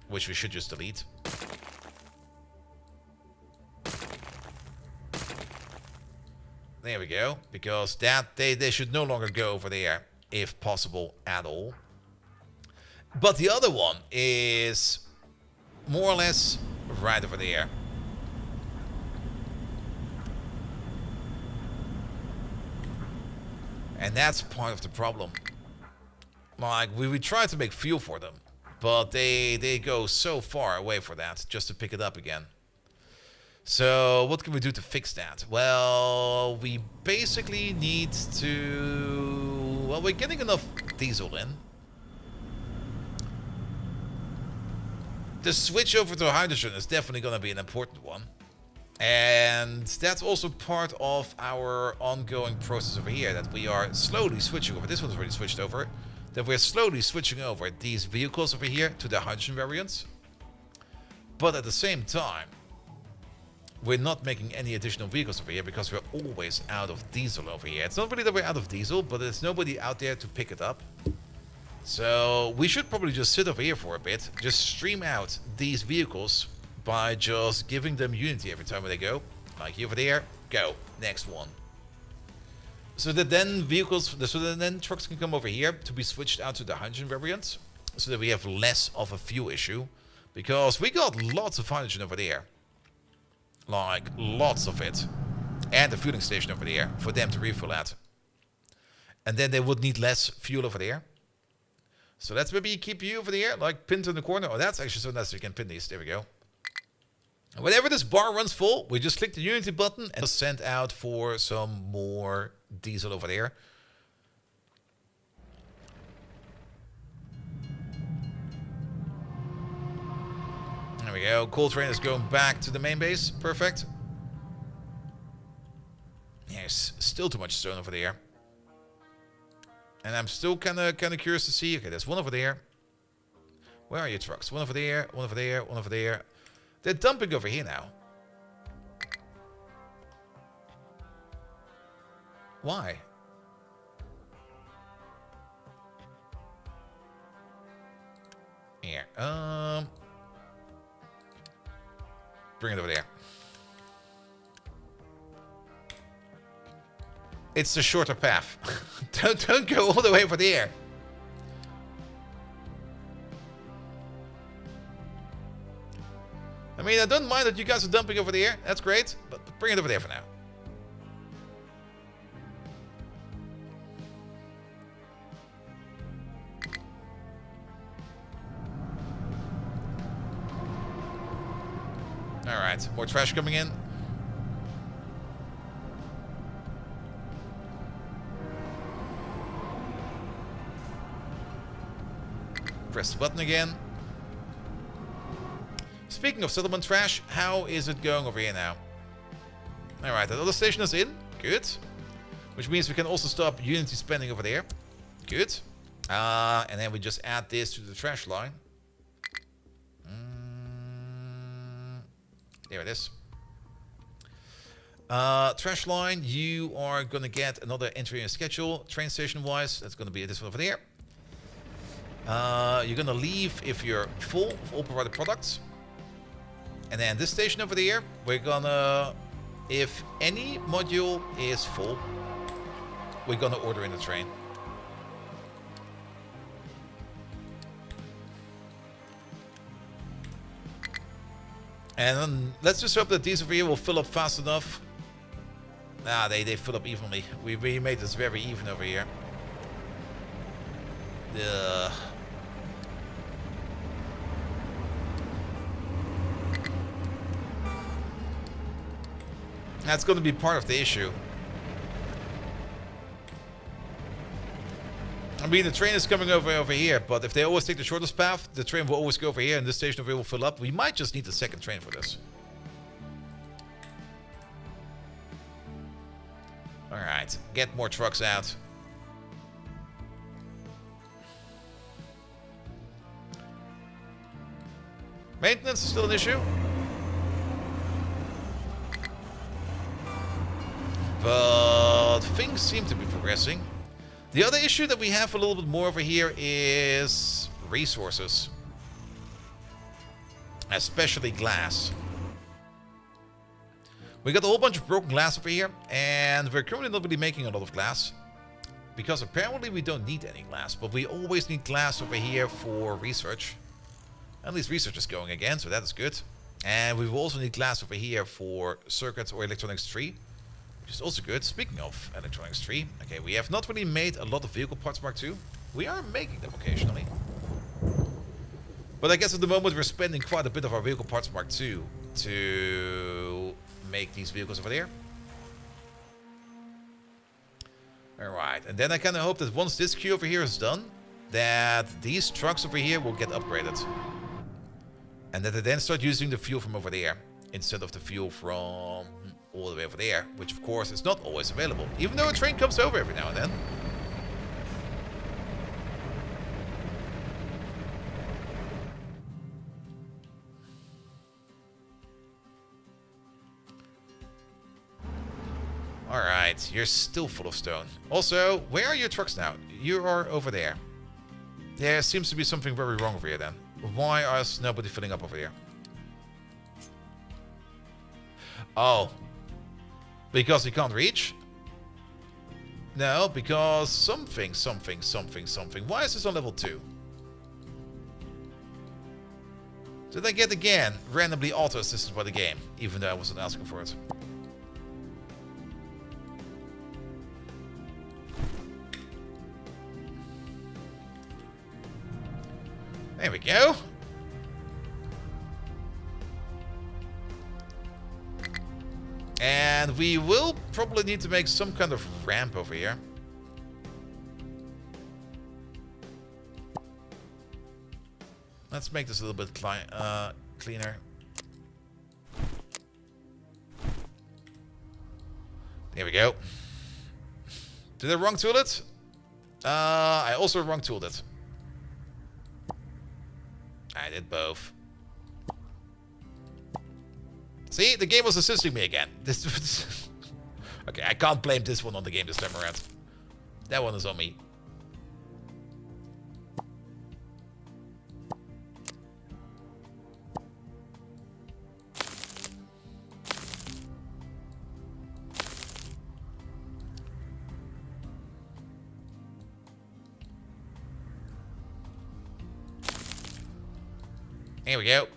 which we should just delete. There we go, because that they should no longer go over there, if possible at all. But the other one is more or less right over there. And that's part of the problem. Like, we try to make fuel for them, but they go so far away for that just to pick it up again. So what can we do to fix that? Well, we basically need to... Well, we're getting enough diesel in. The switch over to hydrogen is definitely going to be an important one. And that's also part of our ongoing process over here, that we are slowly switching over. This one's already switched over. That we're slowly switching over these vehicles over here to the hydrogen variants. But at the same time, we're not making any additional vehicles over here because we're always out of diesel over here. It's not really that we're out of diesel, but there's nobody out there to pick it up. So we should probably just sit over here for a bit, just stream out these vehicles by just giving them Unity every time they go. Like over there, go, next one. So that then then trucks can come over here to be switched out to the hydrogen variants, so that we have less of a fuel issue, because we got lots of hydrogen over there. Like, lots of it. And the fueling station over there for them to refuel at. And then they would need less fuel over there. So let's maybe keep you over there, like pinned in the corner. Oh, that's actually so nice. We can pin these. There we go. And whenever this bar runs full, we just click the Unity button and just send out for some more diesel over there. There we go. Coal train is going back to the main base. Perfect. There's still too much stone over there. And I'm still kind of curious to see. Okay, there's one over there. Where are your trucks? One over there, one over there, one over there. They're dumping over here now. Why? Here. Bring it over there. It's the shorter path. don't go all the way over there. I mean, I don't mind that you guys are dumping over there. That's great. But bring it over there for now. Alright, more trash coming in. Press the button again. Speaking of settlement trash, how is it going over here now? Alright, that other station is in. Good. Which means we can also stop Unity spending over there. Good. And then we just add this to the trash line. There it is. Trash line, you are going to get another entry in your schedule. Train station wise, that's going to be this one over there. You're going to leave if you're full of all provided products. And then this station over there, we're going to, if any module is full, we're going to order in the train. And then let's just hope that these over here will fill up fast enough. Nah, they fill up evenly. We made this very even over here. That's going to be part of the issue. I mean, the train is coming over here, but if they always take the shortest path, the train will always go over here, and this station over here will fill up. We might just need a second train for this. Alright, get more trucks out. Maintenance is still an issue. But things seem to be progressing. The other issue that we have a little bit more over here is resources. Especially glass. We got a whole bunch of broken glass over here, and we're currently not really making a lot of glass. Because apparently we don't need any glass, but we always need glass over here for research. At least research is going again, so that is good. And we will also need glass over here for circuits or electronics tree. Which is also good. Speaking of electronics tree, okay, we have not really made a lot of vehicle parts Mark II. We are making them occasionally. But I guess at the moment we're spending quite a bit of our vehicle parts Mark II to make these vehicles over there. Alright, and then I kind of hope that once this queue over here is done, that these trucks over here will get upgraded. And that they then start using the fuel from over there, instead of the fuel from all the way over there, which of course is not always available, even though a train comes over every now and then. Alright, you're still full of stone. Also, where are your trucks now? You are over there. There seems to be something very wrong over here then. Why is nobody filling up over here? Oh. Because you can't reach? No, because something. Why is this on level 2? Did I get again randomly auto-assisted by the game, even though I wasn't asking for it? There we go. And we will probably need to make some kind of ramp over here. Let's make this a little bit cleaner. There we go. Did I wrong tool it? I also wrong tooled it. I did both. See, the game was assisting me again. Okay, I can't blame this one on the game this time around. That one is on me. Here we go.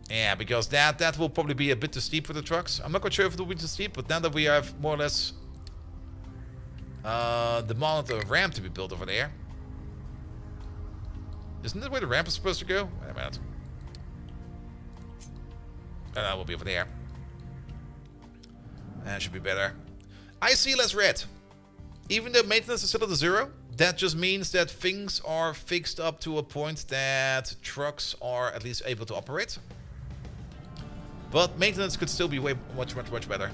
Yeah, because that will probably be a bit too steep for the trucks. I'm not quite sure if it will be too steep, but now that we have more or less demanded a ramp to be built over there. Isn't that where the ramp is supposed to go? Wait a minute. Oh, that will be over there. That should be better. I see less red. Even though maintenance is still at 0, that just means that things are fixed up to a point that trucks are at least able to operate. But maintenance could still be way much better.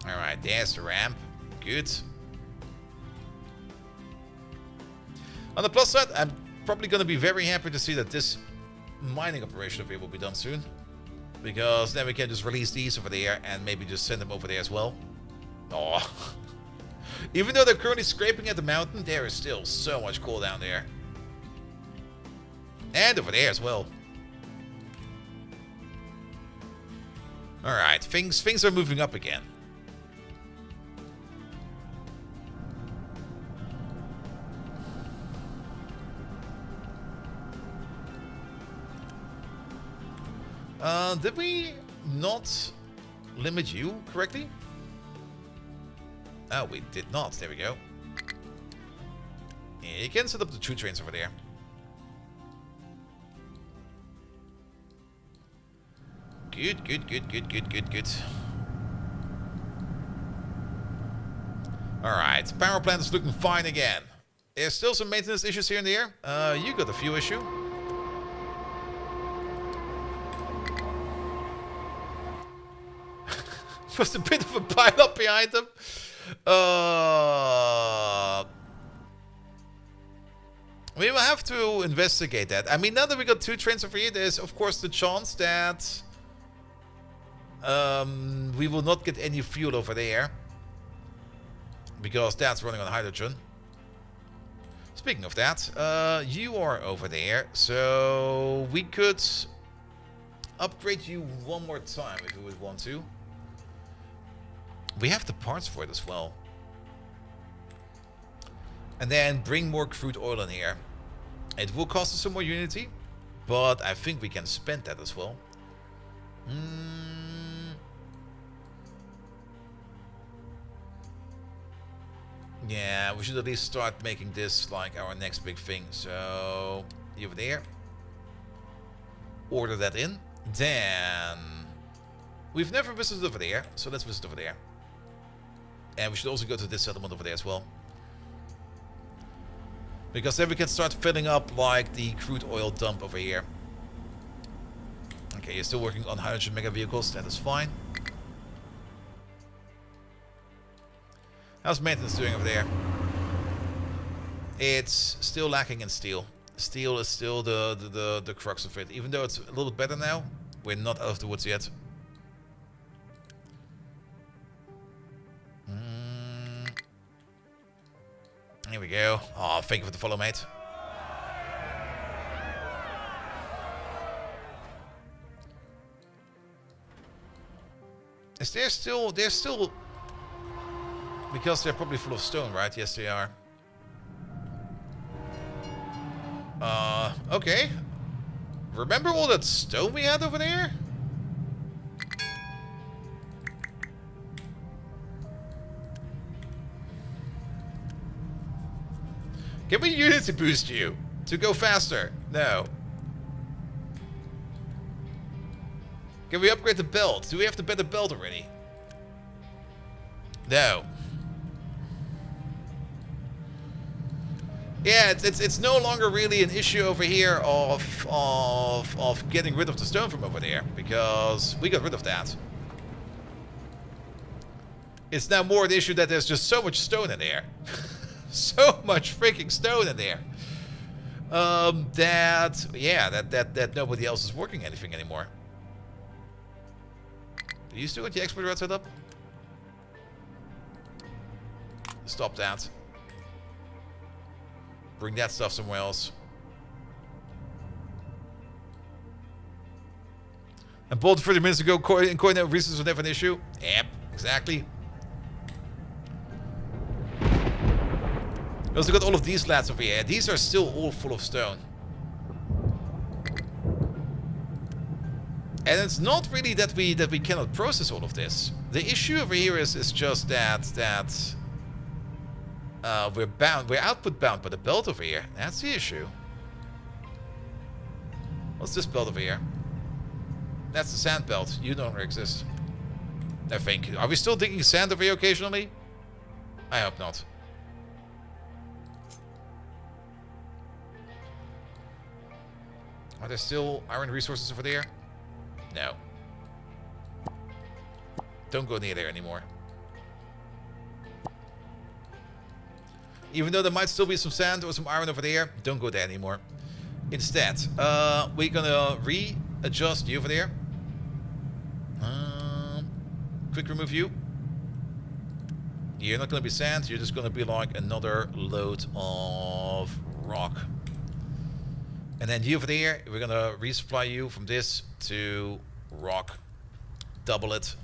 Alright, there's the ramp. Good. On the plus side, I'm probably going to be very happy to see that this mining operation over here will be done soon. Because then we can just release these over there and maybe just send them over there as well. Oh. Even though they're currently scraping at the mountain, there is still so much coal down there. And over there as well. Alright, things are moving up again. Did we not limit you correctly? Oh, we did not. There we go. Yeah, you can set up the 2 trains over there. Good. Alright, power plant is looking fine again. There's still some maintenance issues here and there. You got a few issues. Was a bit of a pile up behind them. We will have to investigate that. I mean, now that we got 2 trains over here, there's of course the chance that we will not get any fuel over there. Because that's running on hydrogen. Speaking of that, you are over there. So we could upgrade you one more time if we would want to. We have the parts for it as well. And then bring more crude oil in here. It will cost us some more Unity, but I think we can spend that as well. Yeah, we should at least start making this like our next big thing. So, over there. Order that in. Then, we've never visited over there, so let's visit over there. And we should also go to this settlement over there as well. Because then we can start filling up like the crude oil dump over here. Okay, you're still working on hydrogen mega vehicles. That is fine. How's maintenance doing over there? It's still lacking in steel. Steel is still the crux of it. Even though it's a little bit better now, we're not out of the woods yet. Here we go. Oh, thank you for the follow, mate. Is there still... There's still... Because they're probably full of stone, right? Yes, they are. Okay. Remember all that stone we had over there? Can we Unity boost you to go faster? No. Can we upgrade the belt? Do we have the better belt already? No. Yeah, it's no longer really an issue over here of getting rid of the stone from over there, because we got rid of that. It's now more an issue that there's just so much stone in there. So much freaking stone in there. That nobody else is working anything anymore. Do you still got the export route set up? Stop that. Bring that stuff somewhere else. And bold 30 minutes ago, coordinate reasons were never an issue. Yep, exactly. We also got all of these lads over here. These are still all full of stone. And it's not really that we cannot process all of this. The issue over here is just that we're output bound by the belt over here. That's the issue. What's this belt over here? That's the sand belt. You no longer exist. I think. Are we still digging sand over here occasionally? I hope not. Are there still iron resources over there? No. Don't go near there anymore. Even though there might still be some sand or some iron over there, don't go there anymore. Instead, we're gonna readjust you over there. Quick remove you. You're not gonna be sand, you're just gonna be like another load of rock. And then you over there, we're gonna resupply you from this to rock. Double it.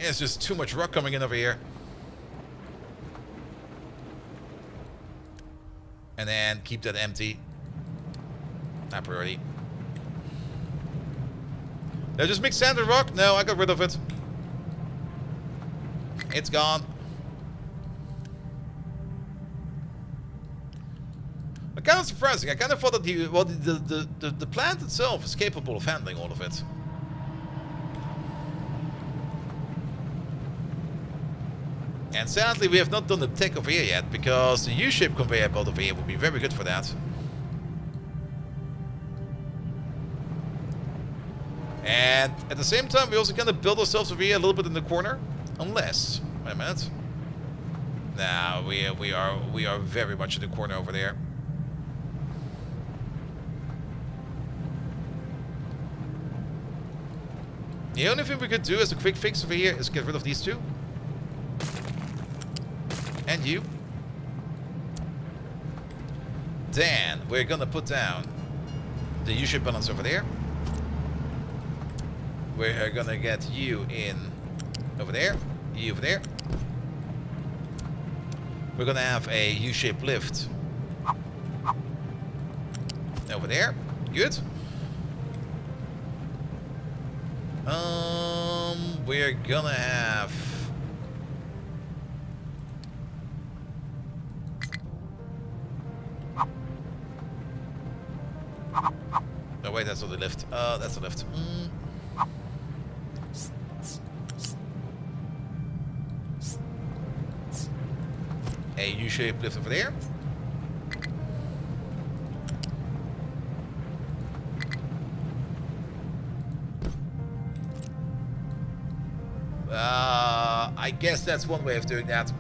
Yeah, it's just too much rock coming in over here. And then keep that empty. Not priority. Did I just mix sand and rock? No, I got rid of it. It's gone. But kind of surprising. I kind of thought that the plant itself is capable of handling all of it. And sadly, we have not done the tech over here yet, because the U-shape conveyor belt over here would be very good for that. And at the same time, we also kind of build ourselves over here a little bit in the corner. Unless, wait a minute. Nah, we are very much in the corner over there. The only thing we could do as a quick fix over here is get rid of these two. And you. Then we're gonna put down the U-shape balance over there. We're gonna get you in over there. You over there. We're gonna have a U-shaped lift over there. Good. We're gonna have oh wait, that's not the lift. That's the lift. A U-shaped lift over there. I guess that's one way of doing that.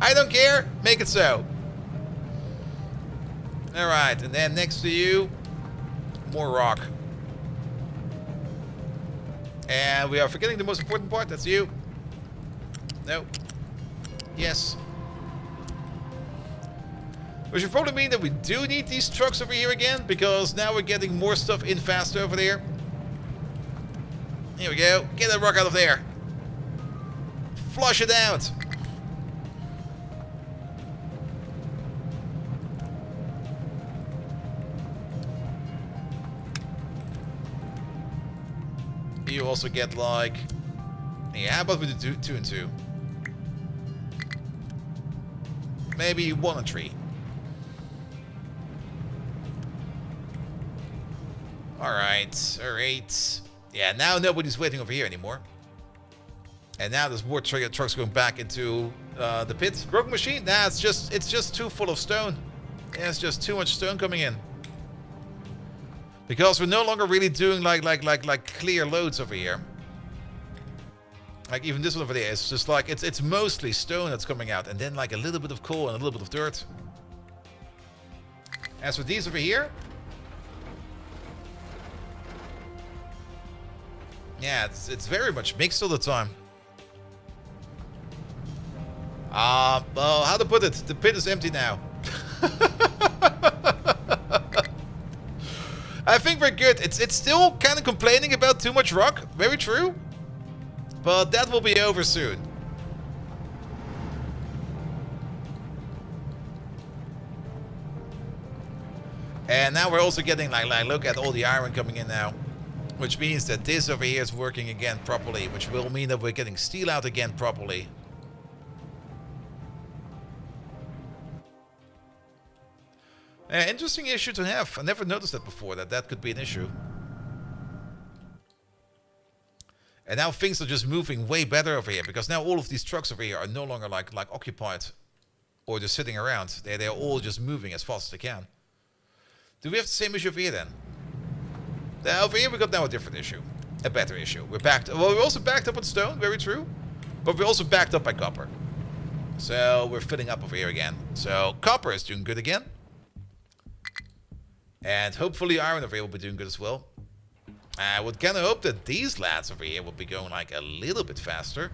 I don't care. Make it so. Alright, and then next to you, more rock. And we are forgetting the most important part. That's you. No. Yes. Which should probably mean that we do need these trucks over here again, because now we're getting more stuff in faster over there. Here we go. Get that rock out of there. Flush it out. You also get like... Yeah, how about we do 2 and 2? Maybe 1 and 3. Alright, alright. Yeah, now nobody's waiting over here anymore. And now there's more trucks going back into the pit. Broken machine? Nah, it's just too full of stone. Yeah, it's just too much stone coming in. Because we're no longer really doing like clear loads over here. Like even this one over there, it's just like it's mostly stone that's coming out, and then like a little bit of coal and a little bit of dirt. As for these over here, yeah, it's very much mixed all the time. Well, how to put it? The pit is empty now. I think we're good. It's still kind of complaining about too much rock. Very true. But that will be over soon. And now we're also getting like look at all the iron coming in now. Which means that this over here is working again properly. Which will mean that we're getting steel out again properly. Interesting issue to have. I never noticed that before, that could be an issue. And now things are just moving way better over here. Because now all of these trucks over here are no longer like occupied. Or just sitting around. They're all just moving as fast as they can. Do we have the same issue over here then? Over here we got now a different issue. A better issue. We're backed. Well, we're also backed up on stone, very true. But we're also backed up by copper. So we're filling up over here again. So copper is doing good again. And hopefully iron over here will be doing good as well. I would kind of hope that these lads over here will be going like a little bit faster.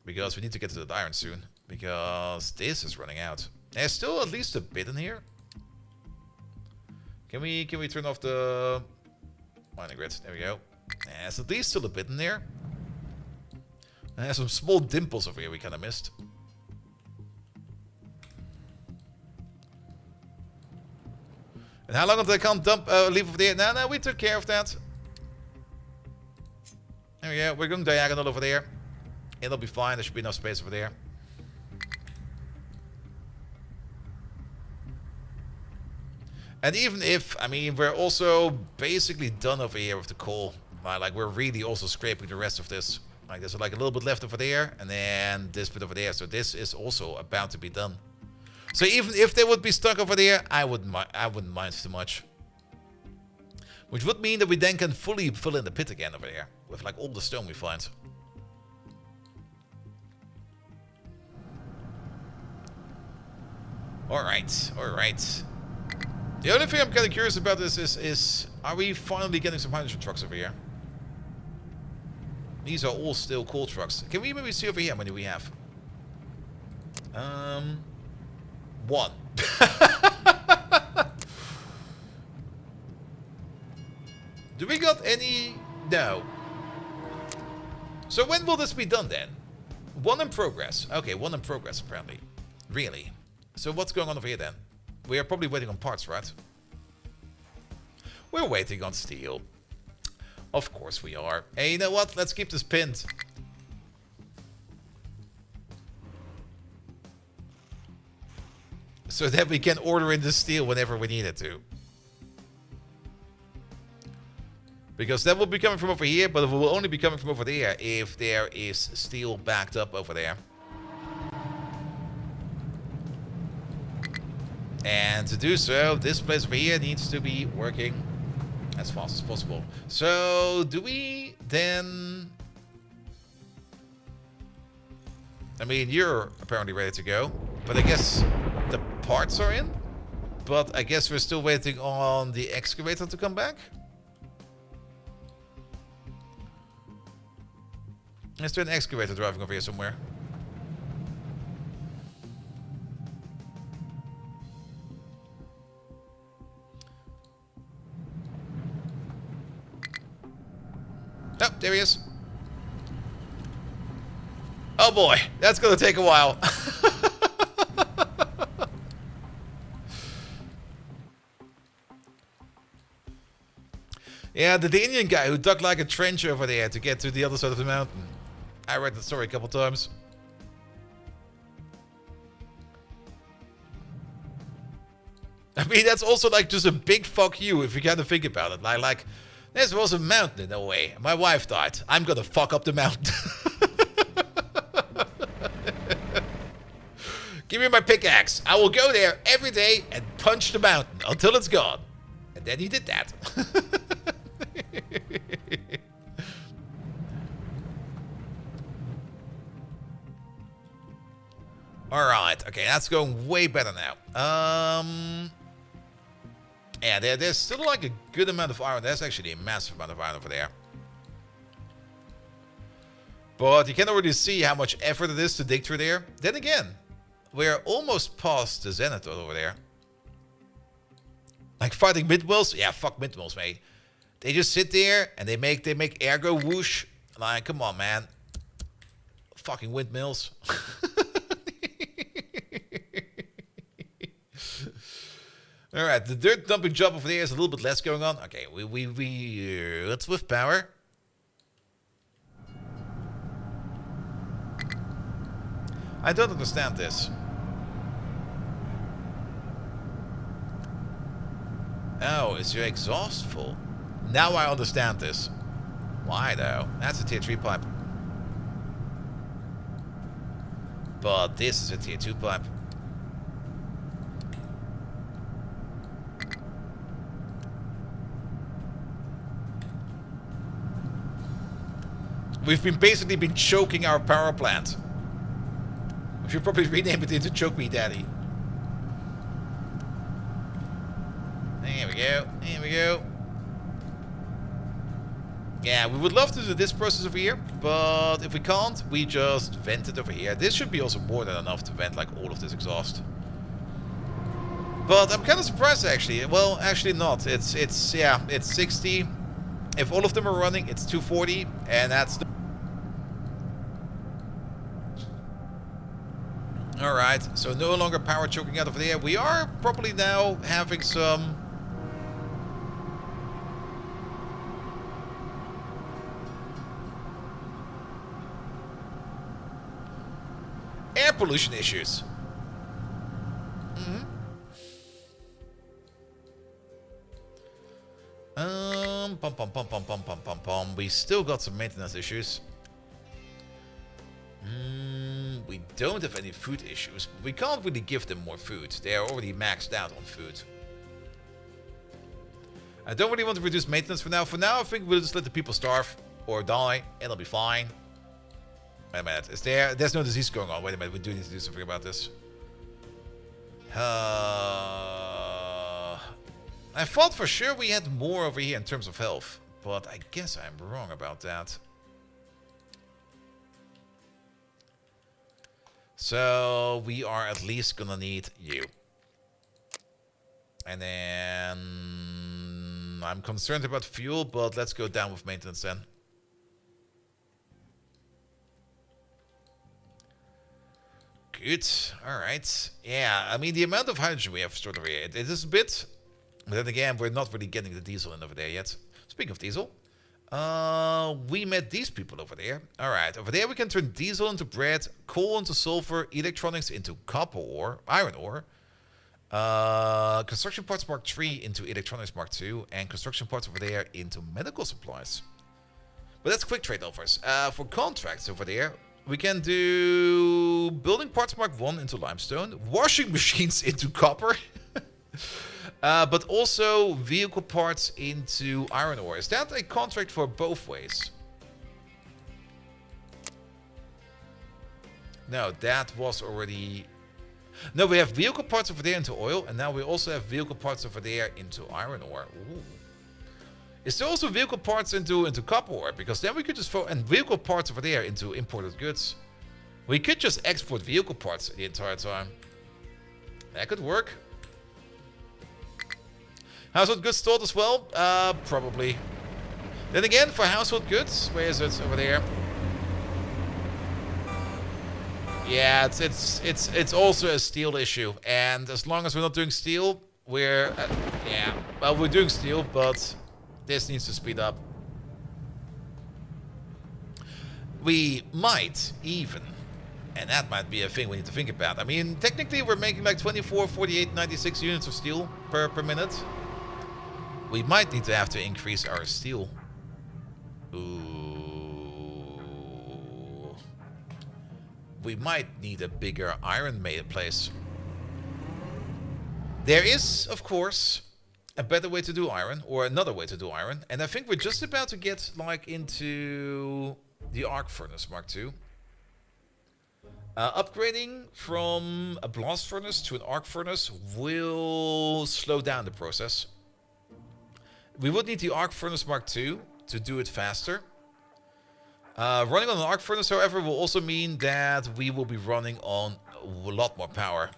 Because we need to get to the iron soon. Because this is running out. There's still at least a bit in here. Can we turn off the mining grid? There we go. There's at least still a bit in there. There's some small dimples over here we kind of missed. And how long until I can't leave over there? No, we took care of that. There we go. We're going diagonal over there. It'll be fine. There should be enough space over there. And even if, I mean, we're also basically done over here with the coal. Like, we're really also scraping the rest of this. Like, there's like a little bit left over there, and then this bit over there. So this is also about to be done. So even if they would be stuck over there, I wouldn't mind too much. Which would mean that we then can fully fill in the pit again over there. With like all the stone we find. Alright, alright. The only thing I'm kind of curious about this is are we finally getting some hydrogen trucks over here? These are all still coal trucks. Can we maybe see over here how many we have? 1. Do we got any? No. So when will this be done then? 1 in progress. Okay, 1 in progress apparently. Really? So what's going on over here then? We are probably waiting on parts, right? We're waiting on steel. Of course we are. Hey, you know what? Let's keep this pinned. So that we can order in the steel whenever we need it to. Because that will be coming from over here, but it will only be coming from over there if there is steel backed up over there. And to do so, this place over here needs to be working as fast as possible. So, do we then... I mean, you're apparently ready to go. But I guess the parts are in. But I guess we're still waiting on the excavator to come back. Is there an excavator driving over here somewhere? Oh, there he is. Oh boy, that's gonna take a while. Yeah, the Indian guy who dug like a trench over there to get to the other side of the mountain. I read that story a couple times. I mean, that's also like just a big fuck you if you kind of think about it. Like there was a mountain in a way. My wife died. I'm gonna fuck up the mountain. Give me my pickaxe. I will go there every day and punch the mountain until it's gone. And then he did that. Alright, okay, that's going way better now. Yeah, there's still like a good amount of iron. There's actually a massive amount of iron over there. But you can already see how much effort it is to dig through there. Then again, we're almost past the zenith over there. Like fighting windmills? Yeah, fuck windmills, mate. They just sit there and they make air go whoosh. Like, come on, man. Fucking windmills. Alright, the dirt dumping job over there is a little bit less going on. Okay, let's with power. I don't understand this. Oh, is your exhaust full? Now I understand this. Why though? That's a tier 3 pipe. But this is a tier 2 pipe. We've basically been choking our power plant. We should probably rename it into Choke Me Daddy. There we go. Here we go. Yeah, we would love to do this process over here, but if we can't, we just vent it over here. This should be also more than enough to vent like all of this exhaust. But I'm kind of surprised actually. Well, actually not. It's 60. If all of them are running, it's 240, and that's the... Alright, so no longer power choking out over there. We are probably now having some... air pollution issues. We still got some maintenance issues. We don't have any food issues, but we can't really give them more food. They are already maxed out on food. I don't really want to reduce maintenance for now. For now, I think we'll just let the people starve or die, and it'll be fine. Wait a minute, there's no disease going on. Wait a minute, we do need to do something about this. I thought for sure we had more over here in terms of health, but I guess I'm wrong about that. So we are at least gonna need you. And then I'm concerned about fuel, but let's go down with maintenance then. Good. Alright. Yeah, I mean, the amount of hydrogen we have stored over here, it is a bit. But then again, we're not really getting the diesel in over there yet. Speaking of diesel, we met these people over there. Alright, over there we can turn diesel into bread, coal into sulfur, electronics into copper ore, iron ore, construction parts Mark III into electronics Mark II, and construction parts over there into medical supplies. But that's quick trade offers. For contracts over there, we can do building parts Mark I into limestone, washing machines into copper, but also vehicle parts into iron ore. Is that a contract for both ways? No, that was already... No, we have vehicle parts over there into oil, and now we also have vehicle parts over there into iron ore. Ooh. Is there also vehicle parts into copper ore? Because then we could just and vehicle parts over there into imported goods. We could just export vehicle parts the entire time. That could work. Household goods stored as well? Probably. Then again, for household goods, where is it? Over there. Yeah, it's also a steel issue, and as long as we're not doing steel, we're yeah. Well, we're doing steel, but this needs to speed up. We might even, and that might be a thing we need to think about. I mean, technically we're making like 24, 48, 96 units of steel per minute. We might need to have to increase our steel. Ooh. We might need a bigger iron place. There is, of course, a better way to do iron, or another way to do iron, and I think we're just about to get like into the arc furnace Mark II. Upgrading from a blast furnace to an arc furnace will slow down the process. We would need the arc furnace Mark II to do it faster. Running on an arc furnace, however, will also mean that we will be running on a lot more power.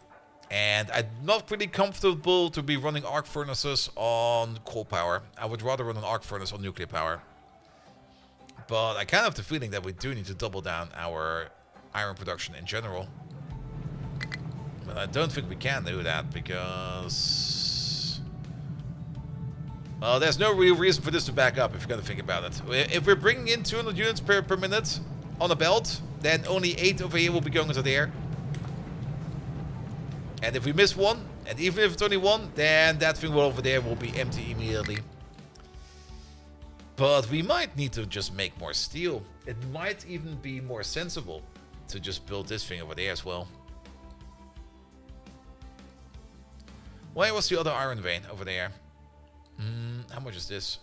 And I'm not really comfortable to be running arc furnaces on coal power. I would rather run an arc furnace on nuclear power. But I kind of have the feeling that we do need to double down our iron production in general. But I don't think we can do that because... well, there's no real reason for this to back up if you're going to think about it. If we're bringing in 200 units per minute on a belt, then only 8 over here will be going into the air. And if we miss one, and even if it's only one, then that thing over there will be empty immediately. But we might need to just make more steel. It might even be more sensible to just build this thing over there as well. Where was the other iron vein over there? How much is this?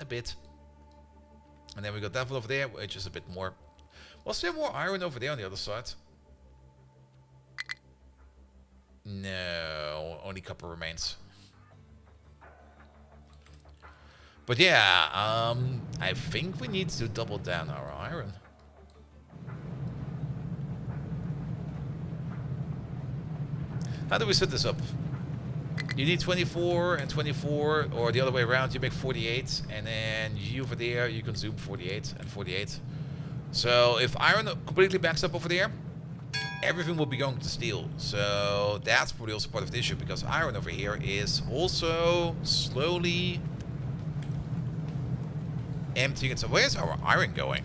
A bit. And then we got that one over there, which is a bit more. Was there more iron over there on the other side? No, only copper remains. But yeah, I think we need to double down our iron. How do we set this up? You need 24 and 24, or the other way around, you make 48, and then you over there, you consume 48 and 48. So if iron completely backs up over there, everything will be going to steel. So that's probably also part of the issue, because iron over here is also slowly emptying itself. Where's our iron going?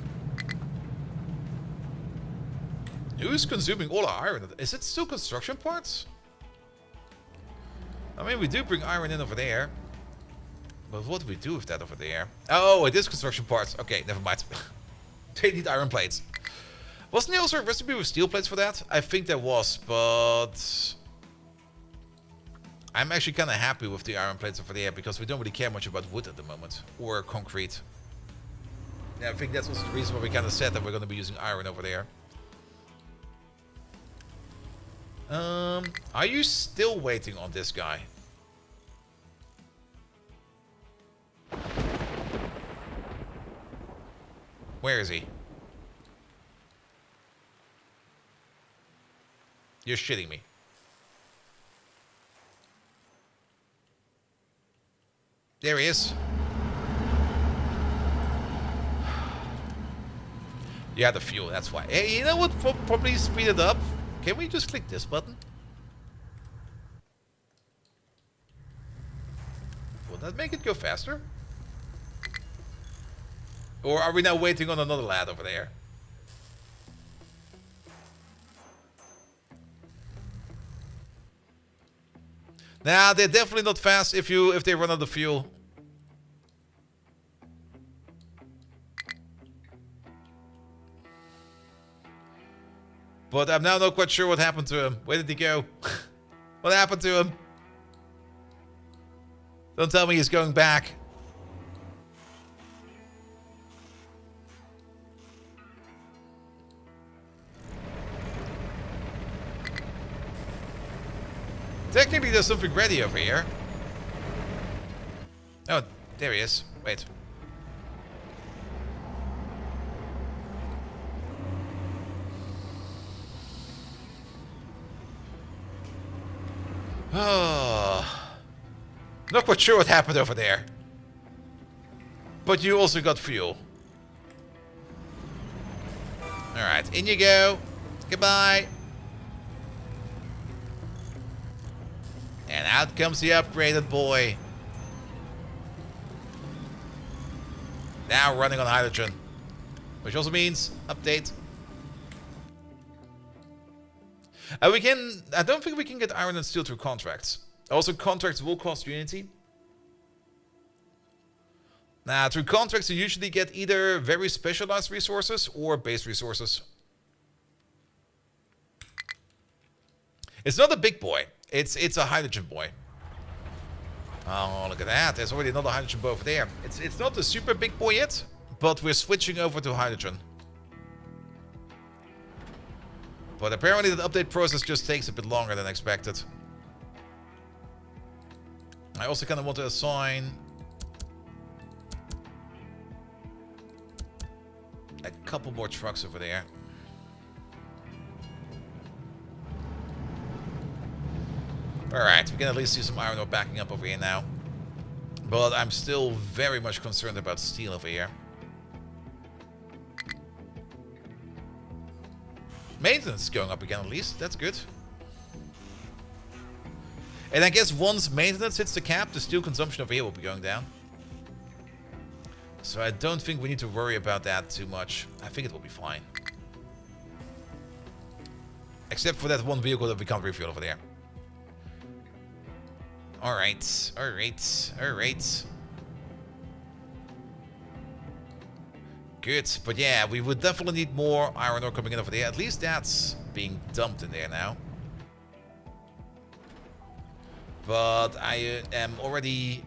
Who's consuming all our iron? Is it still construction parts? I mean, we do bring iron in over there. But what do we do with that over there? Oh, it is construction parts. Okay, never mind. They need iron plates. Wasn't there also a recipe with steel plates for that? I think there was, but... I'm actually kind of happy with the iron plates over there, because we don't really care much about wood at the moment. Or concrete. Yeah, I think that's also the reason why we kind of said that we're going to be using iron over there. Are you still waiting on this guy? Where is he? You're shitting me. There he is. Yeah, the fuel, that's why. Hey, you know what? Probably speed it up. Can we just click this button? Will that make it go faster? Or are we now waiting on another lad over there? Nah, they're definitely not fast if they run out of fuel. But I'm now not quite sure what happened to him. Where did he go? What happened to him? Don't tell me he's going back. Technically, there's something ready over here. Oh, there he is. Wait. Oh. Not quite sure what happened over there. But you also got fuel. Alright, in you go. Goodbye. And out comes the upgraded boy. Now running on hydrogen. Which also means update. I don't think we can get iron and steel through contracts. Also, contracts will cost Unity. Now, through contracts, you usually get either very specialized resources or base resources. It's not a big boy. It's a hydrogen boy. Oh, look at that. There's already another hydrogen boy over there. It's not a super big boy yet, but we're switching over to hydrogen. But apparently the update process just takes a bit longer than expected. I also kind of want to assign a couple more trucks over there. Alright, we can at least see some iron ore backing up over here now. But I'm still very much concerned about steel over here. Maintenance is going up again at least, that's good. And I guess once maintenance hits the cap, the steel consumption over here will be going down. So I don't think we need to worry about that too much. I think it will be fine. Except for that one vehicle that we can't refuel over there. Alright, alright, alright. Good, but yeah, we would definitely need more iron ore coming in over there. At least that's being dumped in there now. But I am already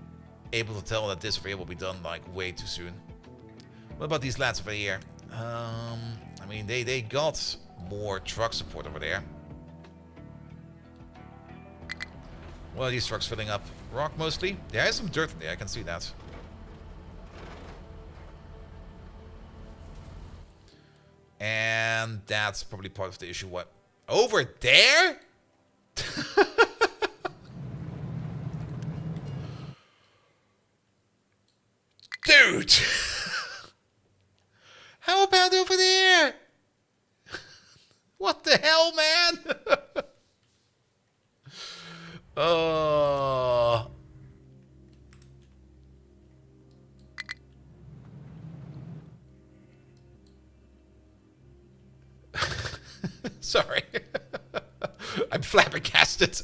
able to tell that this over here will be done like way too soon. What about these lads over here? I mean, they got more truck support over there. Well, these trucks filling up rock mostly. There is some dirt in there, I can see that. And that's probably part of the issue. What? Over there? Dude! How about over there? What the hell, man? Sorry. I'm flabbergasted.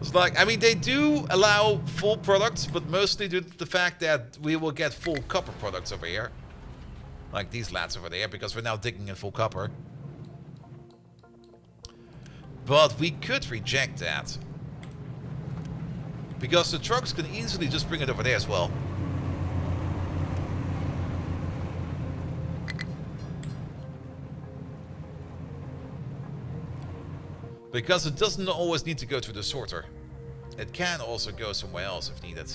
It's like, I mean, they do allow full products, but mostly due to the fact that we will get full copper products over here. Like these lads over there, because we're now digging in full copper. But we could reject that. Because the trucks can easily just bring it over there as well. Because it doesn't always need to go through the sorter. It can also go somewhere else if needed.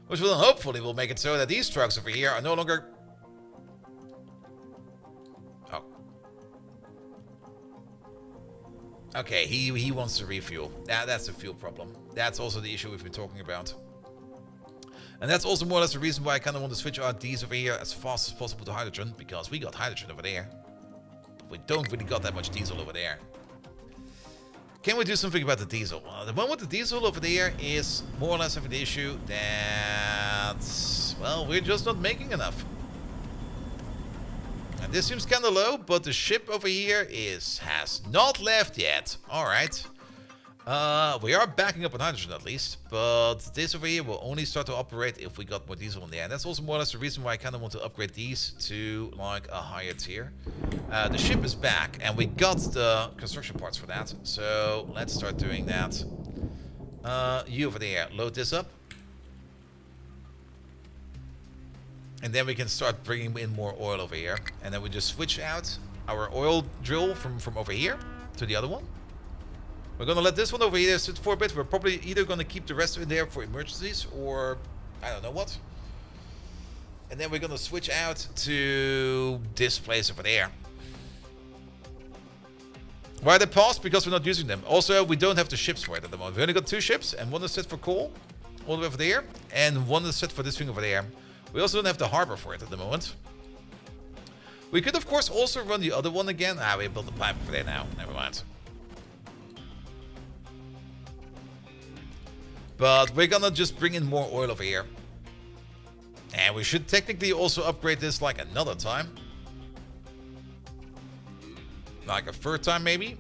Which will hopefully will make it so that these trucks over here are no longer... Oh. Okay, he wants to refuel. That's a fuel problem. That's also the issue we've been talking about. And that's also more or less the reason why I kind of want to switch out these over here as fast as possible to hydrogen. Because we got hydrogen over there. We don't really got that much diesel over there. Can we do something about the diesel? The one with the diesel over there is more or less having the issue that, well, we're just not making enough. And this seems kind of low, but the ship over here has not left yet. Alright. We are backing up on hydrogen at least, but this over here will only start to operate if we got more diesel in there. And that's also more or less the reason why I kind of want to upgrade these to like a higher tier. The ship is back and we got the construction parts for that. So let's start doing that. You over there, load this up. And then we can start bringing in more oil over here. And then we just switch out our oil drill from over here to the other one. We're going to let this one over here sit for a bit. We're probably either going to keep the rest in there for emergencies or I don't know what. And then we're going to switch out to this place over there. Why they paused? Because we're not using them. Also, we don't have the ships for it at the moment. We only got 2 ships and one is set for coal all the way over there. And one is set for this thing over there. We also don't have the harbor for it at the moment. We could, of course, also run the other one again. We built the pipe over there now. Never mind. But we're gonna just bring in more oil over here. And we should technically also upgrade this like another time. Like a third time maybe.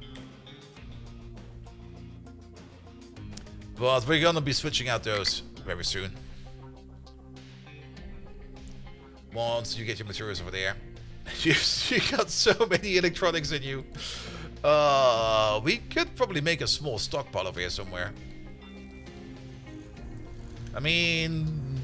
But we're gonna be switching out those very soon. Once you get your materials over there. You got so many electronics in you. We could probably make a small stockpile over here somewhere. I mean,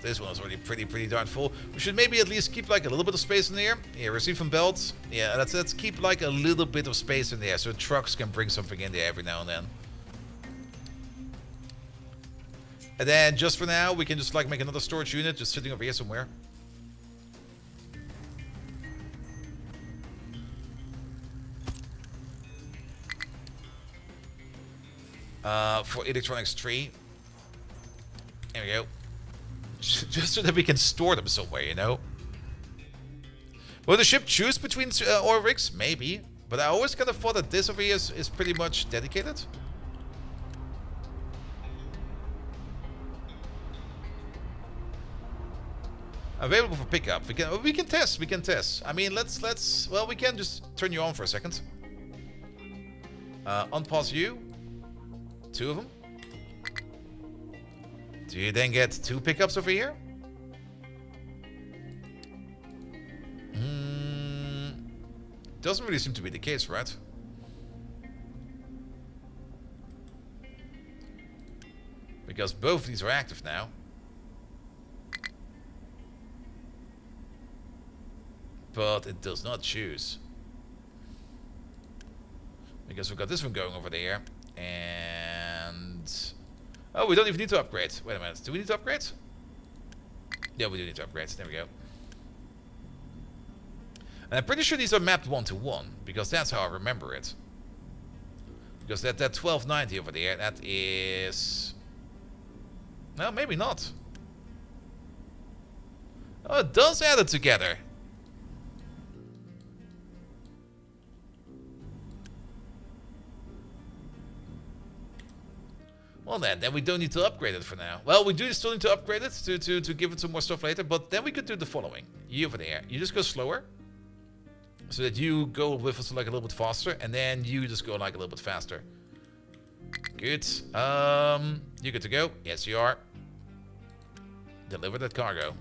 this one is already pretty darn full. We should maybe at least keep like a little bit of space in there. Yeah, receive from belts. Yeah, let's keep like a little bit of space in there so trucks can bring something in there every now and then. And then just for now, we can just like make another storage unit just sitting over here somewhere. for electronics 3. There we go. Just so that we can store them somewhere, you know. Will the ship choose between ore rigs? Maybe. But I always kind of thought that this over here is pretty much dedicated. Available for pickup. We can test. I mean, let's. Well, we can just turn you on for a second. Unpause you. 2 of them. Do you then get 2 pickups over here? Doesn't really seem to be the case, right? Because both of these are active now. But it does not choose. Because we've got this one going over there. And... oh, we don't even need to upgrade. Wait a minute. Do we need to upgrade? Yeah, we do need to upgrade. There we go. And I'm pretty sure these are mapped 1-to-1. Because that's how I remember it. Because that 1290 over there, that is... no, maybe not. Oh, it does add it together. Well then we don't need to upgrade it for now. Well, we do still need to upgrade it to give it some more stuff later, but then we could do the following. You over there, you just go slower. So that you go with us like a little bit faster, and then you just go like a little bit faster. Good. You good to go? Yes, you are. Deliver that cargo.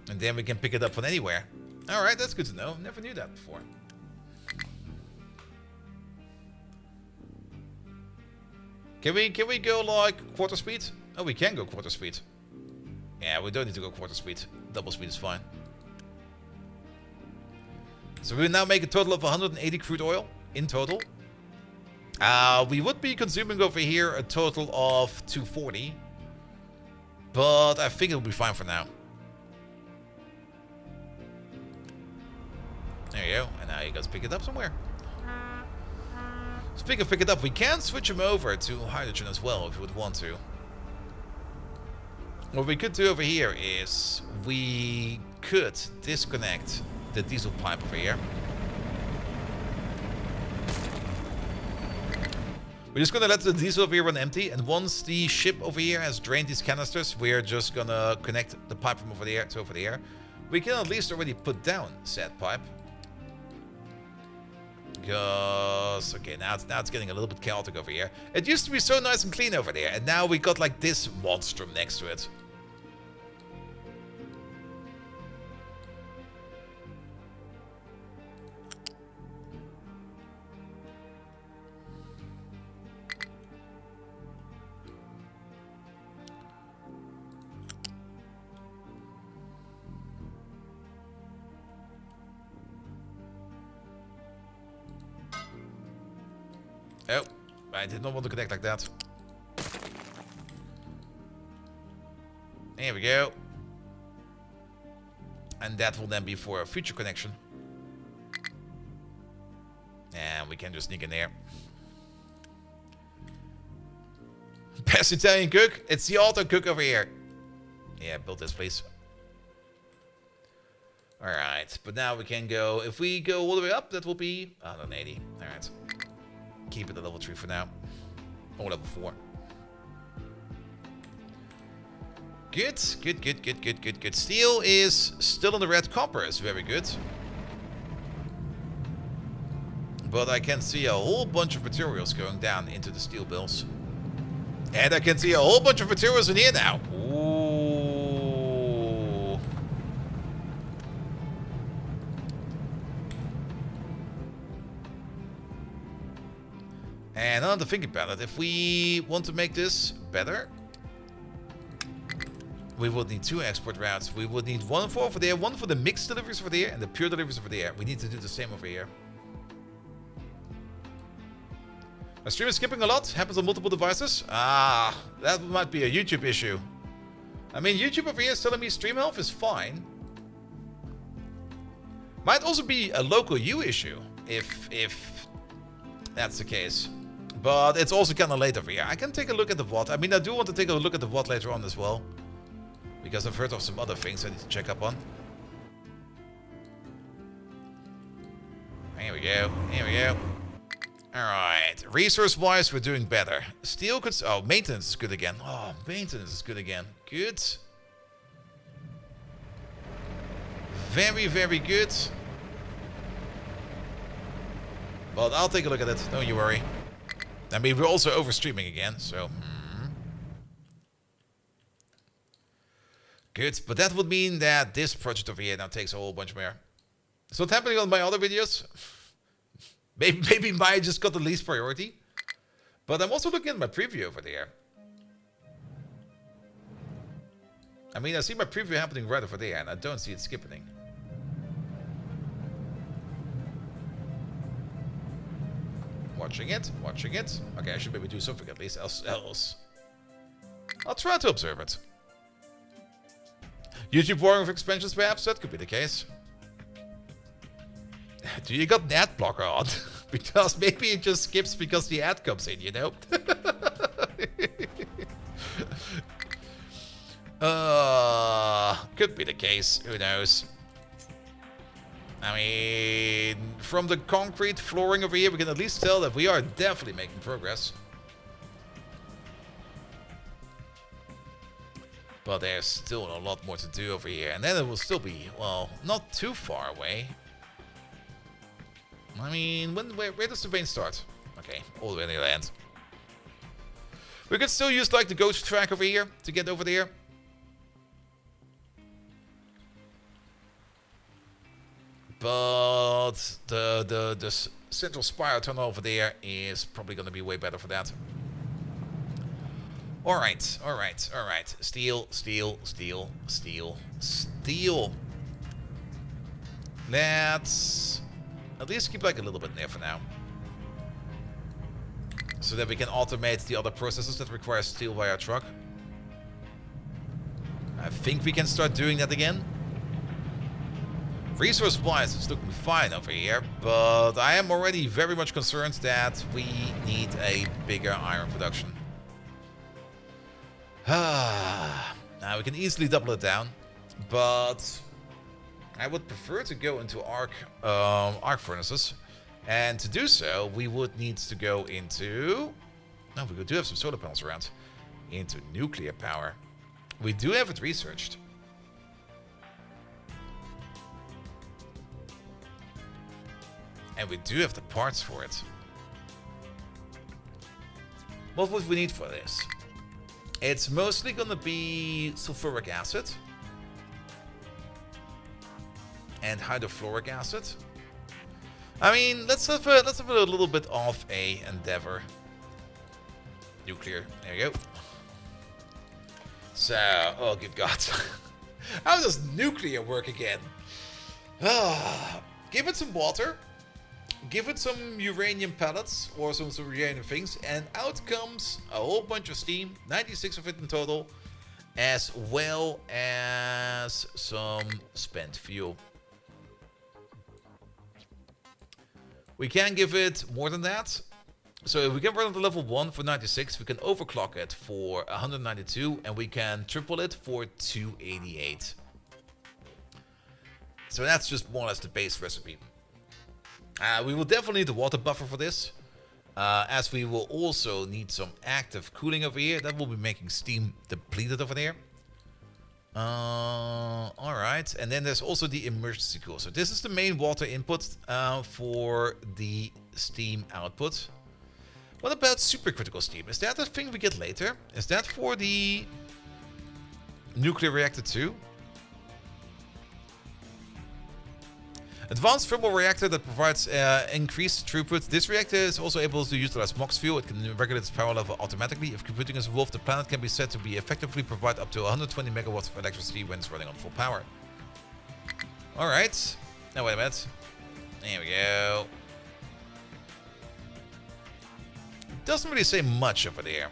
And then we can pick it up from anywhere. Alright, that's good to know. Never knew that before. Can we go like quarter speed? Oh, we can go quarter speed. Yeah, we don't need to go quarter speed. Double speed is fine. So we will now make a total of 180 crude oil in total. We would be consuming over here a total of 240. But I think it'll be fine for now. There you go. And now you guys pick it up somewhere. Speaking of pick it up, we can switch them over to hydrogen as well if we would want to. What we could do over here is we could disconnect the diesel pipe over here. We're just gonna let the diesel over here run empty, and once the ship over here has drained these canisters, we're just gonna connect the pipe from over there to over there. We can at least already put down said pipe. Because, okay, now it's getting a little bit chaotic over here. It used to be so nice and clean over there, and now we got like this monstrum next to it. Oh, I did not want to connect like that. There we go. And that will then be for a future connection. And we can just sneak in there. Best Italian cook? It's the auto cook over here. Yeah, build this, please. Alright, but now we can go... if we go all the way up, that will be 180. Alright. Keep it at level 3 for now. Or level 4. Good, good. Steel is still in the red. Copper is very good. But I can see a whole bunch of materials going down into the steel bills. And I can see a whole bunch of materials in here now. Ooh. And now to think about it, if we want to make this better, we would need 2 export routes. We would need one for over there, one for the mixed deliveries over there, and the pure deliveries over there. We need to do the same over here. My stream is skipping a lot. Happens on multiple devices. Ah, that might be a YouTube issue. I mean, YouTube over here is telling me stream health is fine. Might also be a local U issue, if that's the case. But it's also kind of late over here. I can take a look at the VOD. I mean, I do want to take a look at the VOD later on as well. Because I've heard of some other things I need to check up on. Here we go. Here we go. Alright. Resource-wise, we're doing better. Steel could... Oh, maintenance is good again. Oh, maintenance is good again. Good. Very, very good. But I'll take a look at it. Don't you worry. I mean, we're also overstreaming again, so... Good, but that would mean that this project over here now takes a whole bunch more. So what's happening on my other videos? Maybe mine just got the least priority. But I'm also looking at my preview over there. I mean, I see my preview happening right over there, and I don't see it skipping. Watching it, watching it. Okay, I should maybe do something at least, else. I'll try to observe it. YouTube warning of expansions, perhaps? That could be the case. Do you got an ad blocker on? Because maybe it just skips because the ad comes in, you know? Could be the case. Who knows? I mean, from the concrete flooring over here, we can at least tell that we are definitely making progress. But there's still a lot more to do over here. And then it will still be, well, not too far away. I mean, where does the vein start? Okay, all the way near the end. We could still use like the ghost track over here to get over there. But the central spire tunnel over there is probably going to be way better for that. Alright, alright, alright. Steel, steel, steel, steel, steel. Let's at least keep like a little bit there for now. So that we can automate the other processes that require steel via truck. I think we can start doing that again. Resource-wise, it's looking fine over here, but I am already very much concerned that we need a bigger iron production. Now we can easily double it down, but I would prefer to go into arc furnaces, and to do so we would need to go into... No, we do have some solar panels around. Into nuclear power. We do have it researched. And we do have the parts for it. What would we need for this? It's mostly gonna be sulfuric acid and hydrofluoric acid. I mean, let's have a little bit of a endeavor. Nuclear, there you go. So, oh good God, how does nuclear work again? Give it some water. Give it some uranium pellets or some uranium things, and out comes a whole bunch of steam, 96 of it in total, as well as some spent fuel. We can give it more than that. So if we can run it to level 1 for 96, we can overclock it for 192, and we can triple it for 288. So that's just more or less the base recipe. We will definitely need the water buffer for this, as we will also need some active cooling over here. That will be making steam depleted over there. Alright, and then there's also the emergency cool. So this is the main water input for the steam output. What about supercritical steam? Is that a thing we get later? Is that for the nuclear reactor too? Advanced thermal reactor that provides increased throughput. This reactor is also able to utilize MOX fuel. It can regulate its power level automatically. If computing is involved, the planet can be said to be effectively provide up to 120 megawatts of electricity when it's running on full power. Alright. Now wait a minute. There we go. Doesn't really say much over there.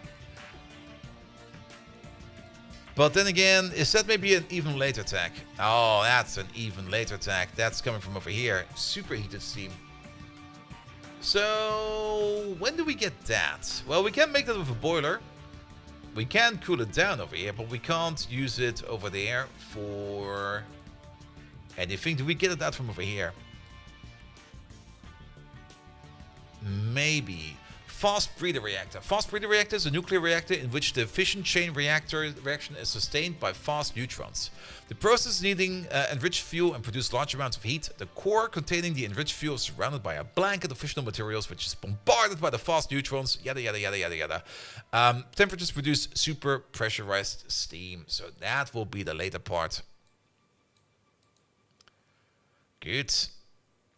But then again, is that maybe an even later attack? Oh, that's an even later attack. That's coming from over here. Superheated steam. So, when do we get that? Well, we can make that with a boiler. We can cool it down over here, but we can't use it over there for anything. Do we get it out from over here? Maybe. Fast breeder reactor. Fast breeder reactor is a nuclear reactor in which the fission chain reaction is sustained by fast neutrons. The process needing enriched fuel and produce large amounts of heat. The core containing the enriched fuel is surrounded by a blanket of fissional materials which is bombarded by the fast neutrons. Yada yada yada yada yada. Temperatures produce super pressurized steam. So that will be the later part. Good.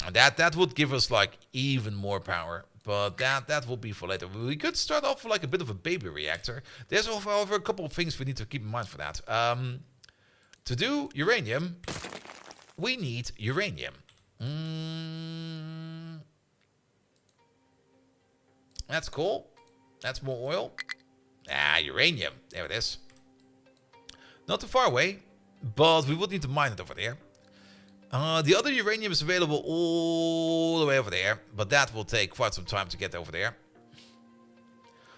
And that would give us like even more power. But that will be for later. We could start off with like a bit of a baby reactor. There's however a couple of things we need to keep in mind for that. To do uranium, we need uranium. That's cool. That's more oil. Uranium. There it is. Not too far away, but we would need to mine it over there. The other uranium is available all the way over there, but that will take quite some time to get over there.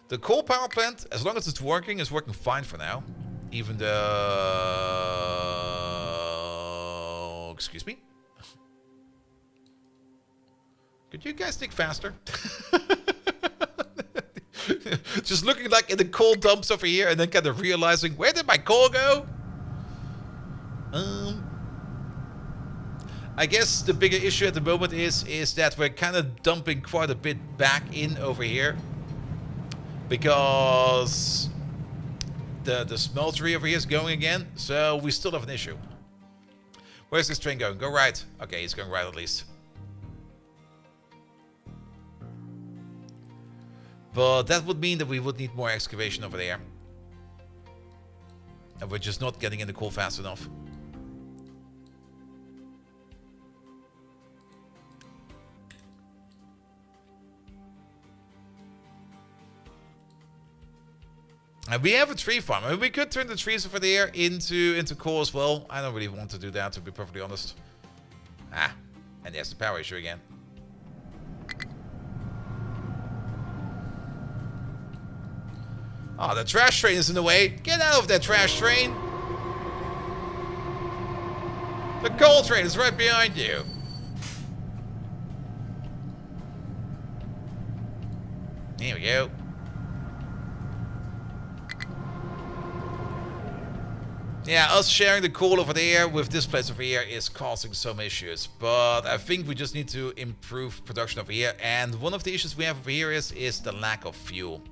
The coal power plant, as long as it's working, is working fine for now. Even though... Excuse me? Could you guys think faster? Just looking like in the coal dumps over here and then kind of realizing, where did my coal go? I guess the bigger issue at the moment is that we're kind of dumping quite a bit back in over here. Because the smeltery over here is going again. So we still have an issue. Where's this train going? Go right. Okay, he's going right at least. But that would mean that we would need more excavation over there. And we're just not getting in the coal fast enough. And we have a tree farm. I mean, we could turn the trees over there into coal as well. I don't really want to do that, to be perfectly honest. And there's the power issue again. Oh, the trash train is in the way. Get out of that trash train. The coal train is right behind you. Here we go. Yeah, us sharing the coal over there with this place over here is causing some issues. But I think we just need to improve production over here. And one of the issues we have over here is the lack of fuel.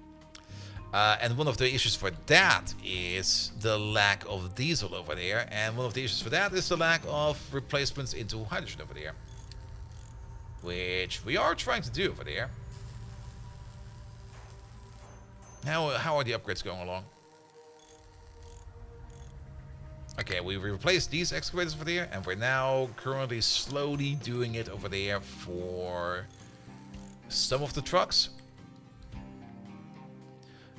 And one of the issues for that is the lack of diesel over there. And one of the issues for that is the lack of replacements into hydrogen over there. Which we are trying to do over there. How are the upgrades going along? Okay, we replaced these excavators over there, and we're now currently slowly doing it over there for some of the trucks.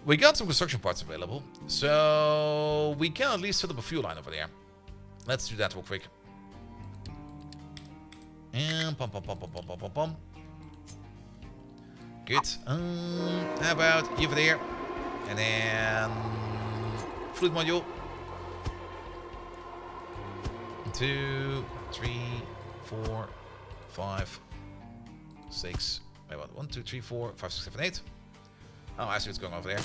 We got some construction parts available, so we can at least set up a fuel line over there. Let's do that real quick. And pum. Good. How about you over there? And then fluid module. 2, 3, 4, 5, 6. Wait, what? 1, 2, 3, 4, 5, 6, 7, 8. Oh, I see what's going on over there.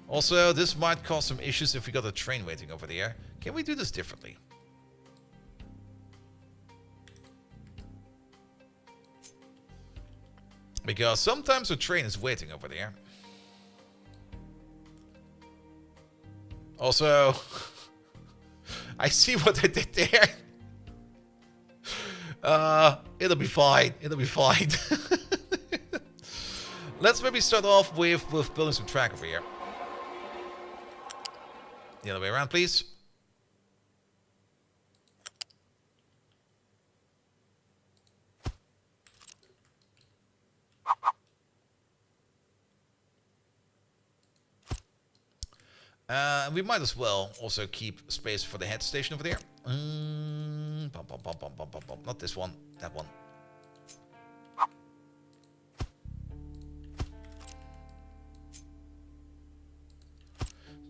Also, this might cause some issues if we got a train waiting over there. Can we do this differently? Because sometimes a train is waiting over there. Also, I see what I did there. It'll be fine. It'll be fine. Let's maybe start off with building some track over here. The other way around, please. We might as well also keep space for the head station over there. Not this one, that one.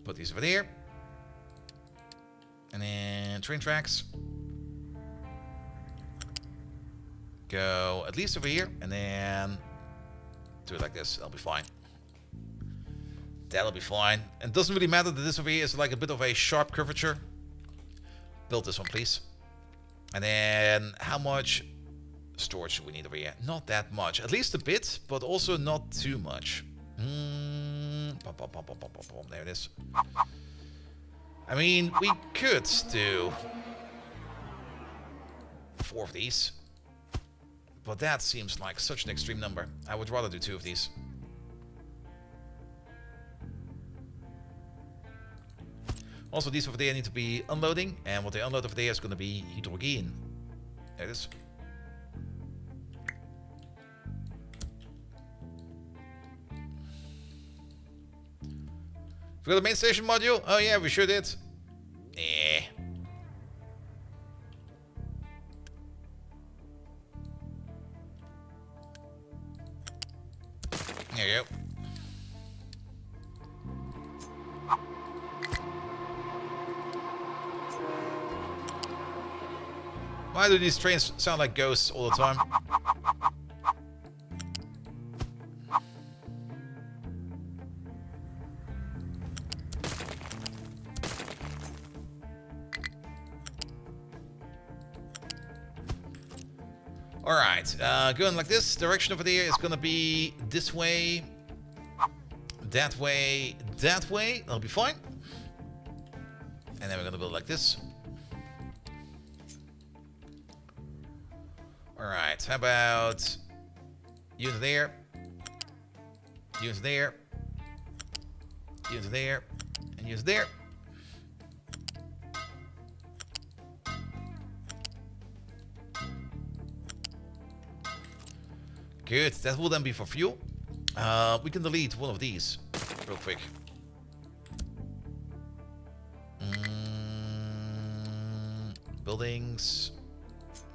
Put these over there. And then train tracks. Go at least over here, and then do it like this. That'll be fine. That'll be fine. And it doesn't really matter that this over here is like a bit of a sharp curvature. Build this one, please. And then how much storage do we need over here? Not that much. At least a bit, but also not too much. There it is. I mean, we could do 4 of these. But that seems like such an extreme number. I would rather do 2 of these. Also, these over there need to be unloading. And what they unload over there is going to be hydrogen. There it is. Forgot the main station module? Oh yeah, we sure did. Eh. There you go. Why do these trains sound like ghosts all the time? Alright, going like this. Direction over there is gonna be this way, that way, that way. That'll be fine. And then we're gonna build like this. Alright, how about unit there, unit there, unit there, and unit there. Good, that will then be for fuel. We can delete one of these real quick. Buildings.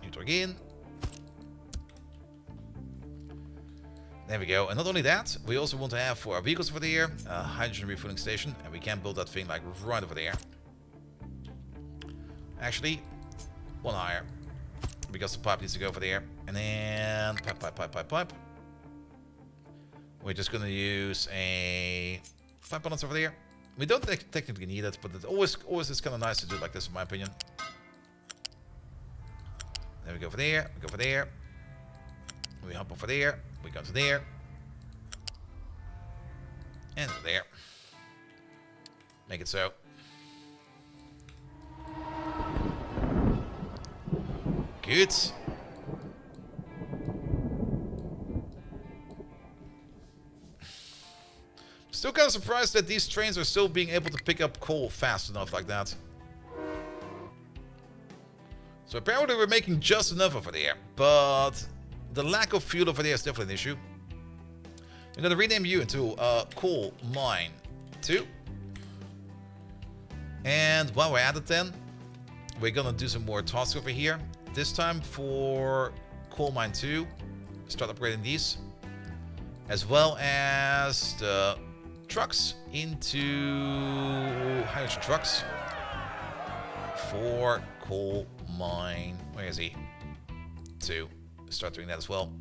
Hydrogen. There we go. And not only that, we also want to have for our vehicles over there a hydrogen refueling station. And we can build that thing like right over there. Actually, one higher. Because the pipe needs to go over there. And then pipe. We're just going to use a pipe balance over there. We don't technically need it, but it always is kind of nice to do it like this, in my opinion. Then we go over there, we go over there. We hop over there, we go to there. And there. Make it so. Good. Still kind of surprised that these trains are still being able to pick up coal fast enough like that. So apparently we're making just enough over there, but the lack of fuel over there is definitely an issue. I'm going to rename you into Coal Mine 2. And while we're at it then, we're going to do some more tasks over here. This time for Coal Mine 2, start upgrading these. As well as the trucks into hydrogen trucks for Coal Mine. Where is he? 2. Start doing that as well.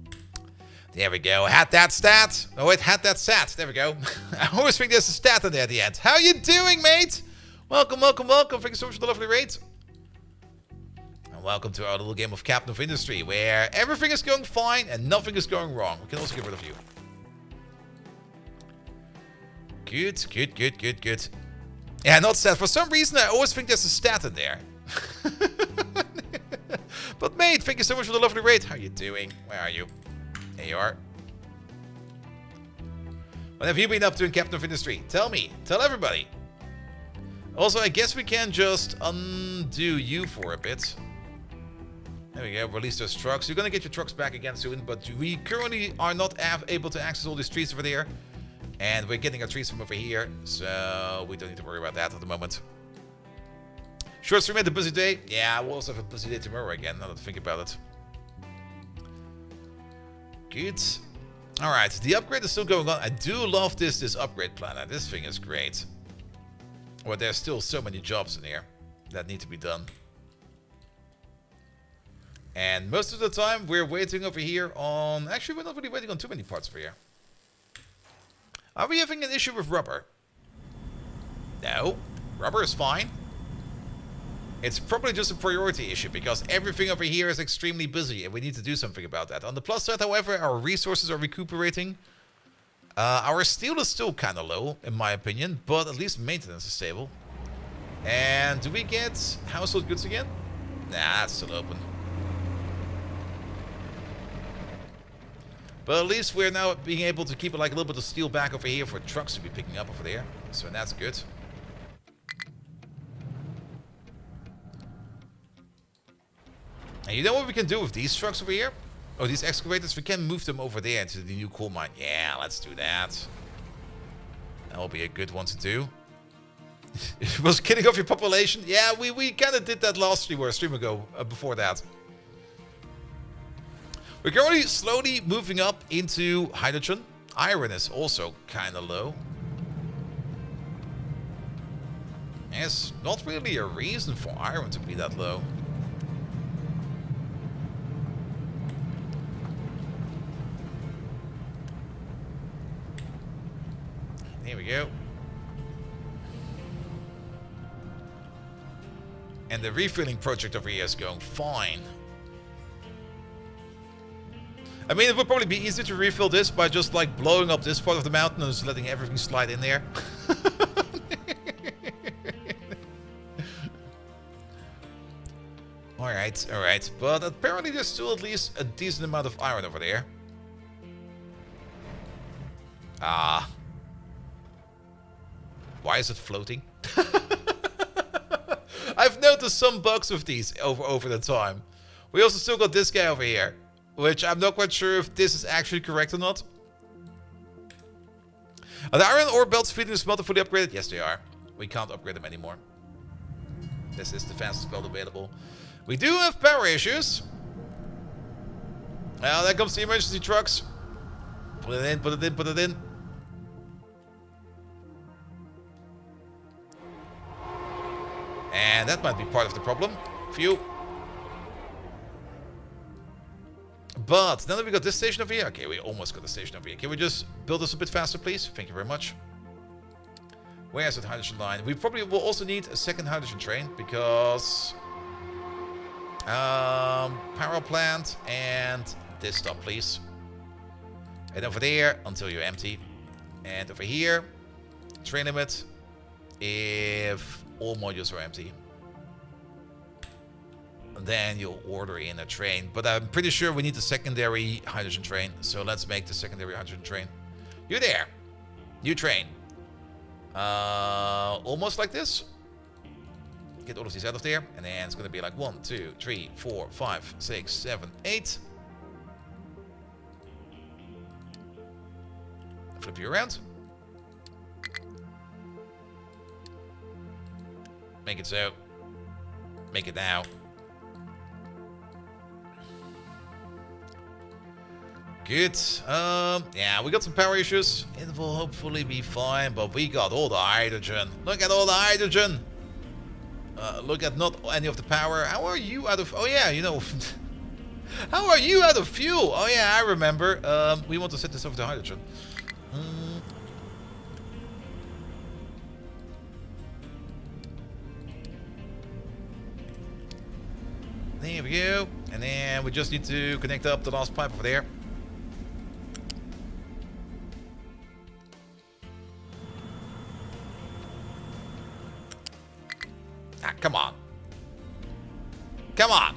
There we go. Had that stat. Oh, it had that stat. There we go. I always think there's a stat in there at the end. How you doing, mate? Welcome, welcome, welcome. Thank you so much for the lovely rate. And welcome to our little game of Captain of Industry, where everything is going fine and nothing is going wrong. We can also get rid of you. Good, good, good, good, good. Yeah, not stat. For some reason, I always think there's a stat in there. But mate, thank you so much for the lovely rate. How you doing? Where are you? There you are. What have you been up to in Captain of Industry? Tell me. Tell everybody. Also, I guess we can just undo you for a bit. There we go. Release those trucks. You're going to get your trucks back again soon, but we currently are not able to access all these streets over there. And we're getting our trees from over here, so we don't need to worry about that at the moment. Short stream had a busy day. Yeah, we'll also have a busy day tomorrow again, now that I think about it. Good. Alright, the upgrade is still going on. I do love this upgrade planner. This thing is great. Well, there's still so many jobs in here that need to be done. And most of the time we're waiting over here on... Actually, we're not really waiting on too many parts over here. Are we having an issue with rubber? No. Rubber is fine. It's probably just a priority issue because everything over here is extremely busy and we need to do something about that. On the plus side, however, our resources are recuperating. Our steel is still kind of low, in my opinion, but at least maintenance is stable. And do we get household goods again? Nah, it's still open. But at least we're now being able to keep like a little bit of steel back over here for trucks to be picking up over there. So that's good. And you know what we can do with these trucks over here? Oh, these excavators, we can move them over there into the new coal mine. Yeah, let's do that. That'll be a good one to do. It was killing off your population. Yeah, we kind of did that last stream or a stream ago before that. We're currently slowly moving up into hydrogen. Iron is also kind of low. There's not really a reason for iron to be that low. Here we go. And the refilling project over here is going fine. I mean, it would probably be easier to refill this by just like blowing up this part of the mountain and just letting everything slide in there. Alright, alright. But apparently there's still at least a decent amount of iron over there. Ah. Why is it floating? I've noticed some bugs with these over the time. We also still got this guy over here, which I'm not quite sure if this is actually correct or not. Are the iron ore belts feeding the smelter fully upgraded? Yes, they are. We can't upgrade them anymore. This is the fastest belt available. We do have power issues. Well, there comes the emergency trucks. Put it in, put it in, put it in. And that might be part of the problem. Phew. But now that we got this station over here. Okay, we almost got the station over here. Can we just build this a bit faster, please? Thank you very much. Where's that hydrogen line? We probably will also need a second hydrogen train because... power plant and this stop, please. And over there until you're empty. And over here, train limit if all modules are empty. And then you'll order in a train. But I'm pretty sure we need a secondary hydrogen train. So let's make the secondary hydrogen train. You're there. New train. Almost like this. Get all of these out of there. And then it's going to be like 1, 2, 3, 4, 5, 6, 7, 8. Flip you around. Make it so. Make it now. Good. Yeah, we got some power issues. It will hopefully be fine, but we got all the hydrogen. Look at all the hydrogen. Look at not any of the power. How are you out of... Oh, yeah, you know... How are you out of fuel? Oh, yeah, I remember. We want to set this over to hydrogen. There we go. And then we just need to connect up the last pipe over there. Ah, come on. Come on.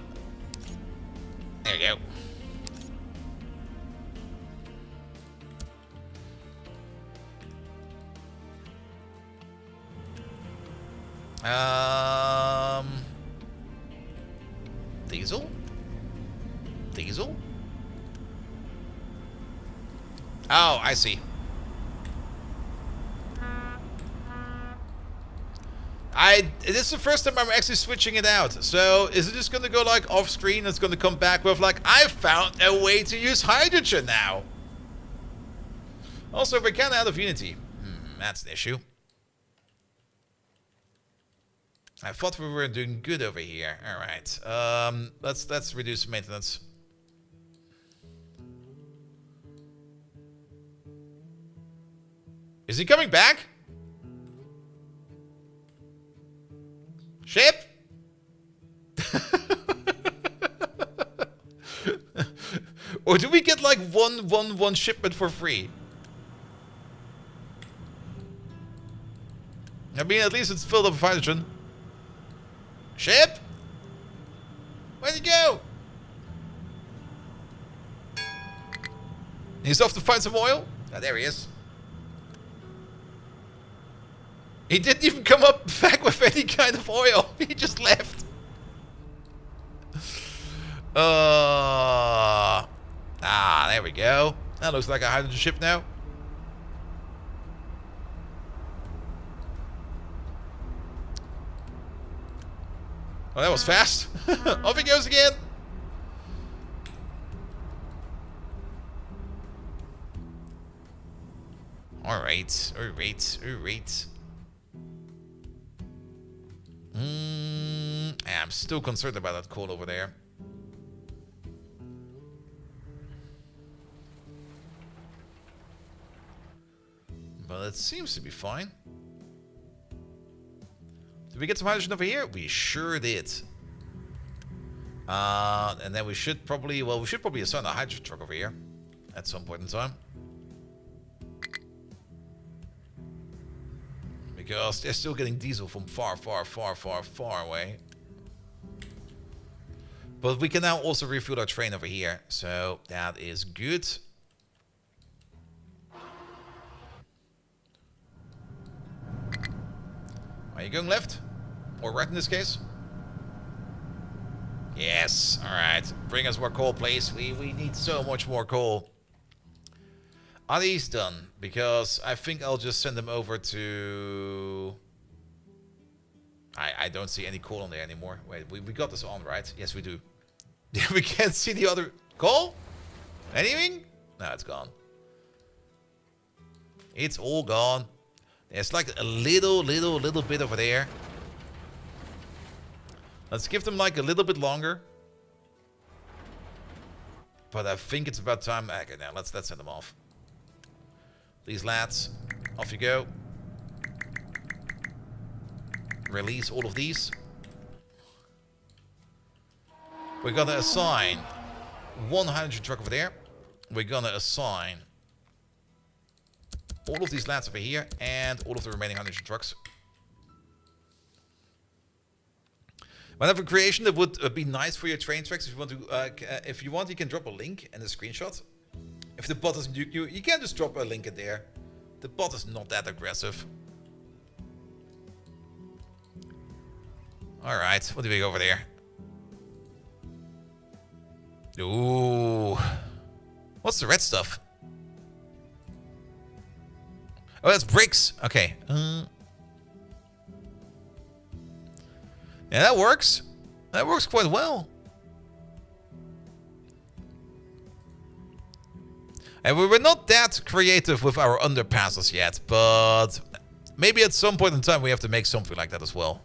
There we go. Diesel? Diesel? Oh, I see. This is the first time I'm actually switching it out. So is it just gonna go like off screen? It's gonna come back with like, I found a way to use hydrogen now. Also, we're kind of out of Unity. That's an issue. I thought we were doing good over here. All right. Let's reduce maintenance. Is he coming back? Ship? Or do we get like one shipment for free? I mean, at least it's filled up with hydrogen. Ship? Where'd he go? He's off to find some oil? Ah, there he is. He didn't even come up back with any kind of oil. He just left. There we go. That looks like a hydrogen ship now. Oh, that was fast. Off he goes again. Alright. I'm still concerned about that coal over there. But it seems to be fine. Did we get some hydrogen over here? We sure did. And then we should probably assign a hydrogen truck over here at some point in time. Because they're still getting diesel from far away. But we can now also refuel our train over here. So that is good. Are you going left? Or right in this case? Yes. Alright. Bring us more coal, please. We need so much more coal. Are these done? Because I think I'll just send them over to... I don't see any coal on there anymore. Wait, we got this on, right? Yes, we do. We can't see the other coal? Anything? No, it's gone. It's all gone. There's like a little bit over there. Let's give them like a little bit longer. But I think it's about time. Okay, now let's send them off. These lads, off you go. Release all of these. We're gonna assign one hydrogen truck over there. We're gonna assign all of these lads over here and all of the remaining hydrogen trucks. Whenever creation, it would be nice for your train tracks. If you want, you can drop a link and a screenshot. If the bot doesn't nuke you, you can just drop a link in there. The bot is not that aggressive. All right, what do we go over there? Ooh, what's the red stuff? Oh, that's bricks. Okay. Yeah, that works. That works quite well. And we were not that creative with our underpasses yet, but maybe at some point in time we have to make something like that as well.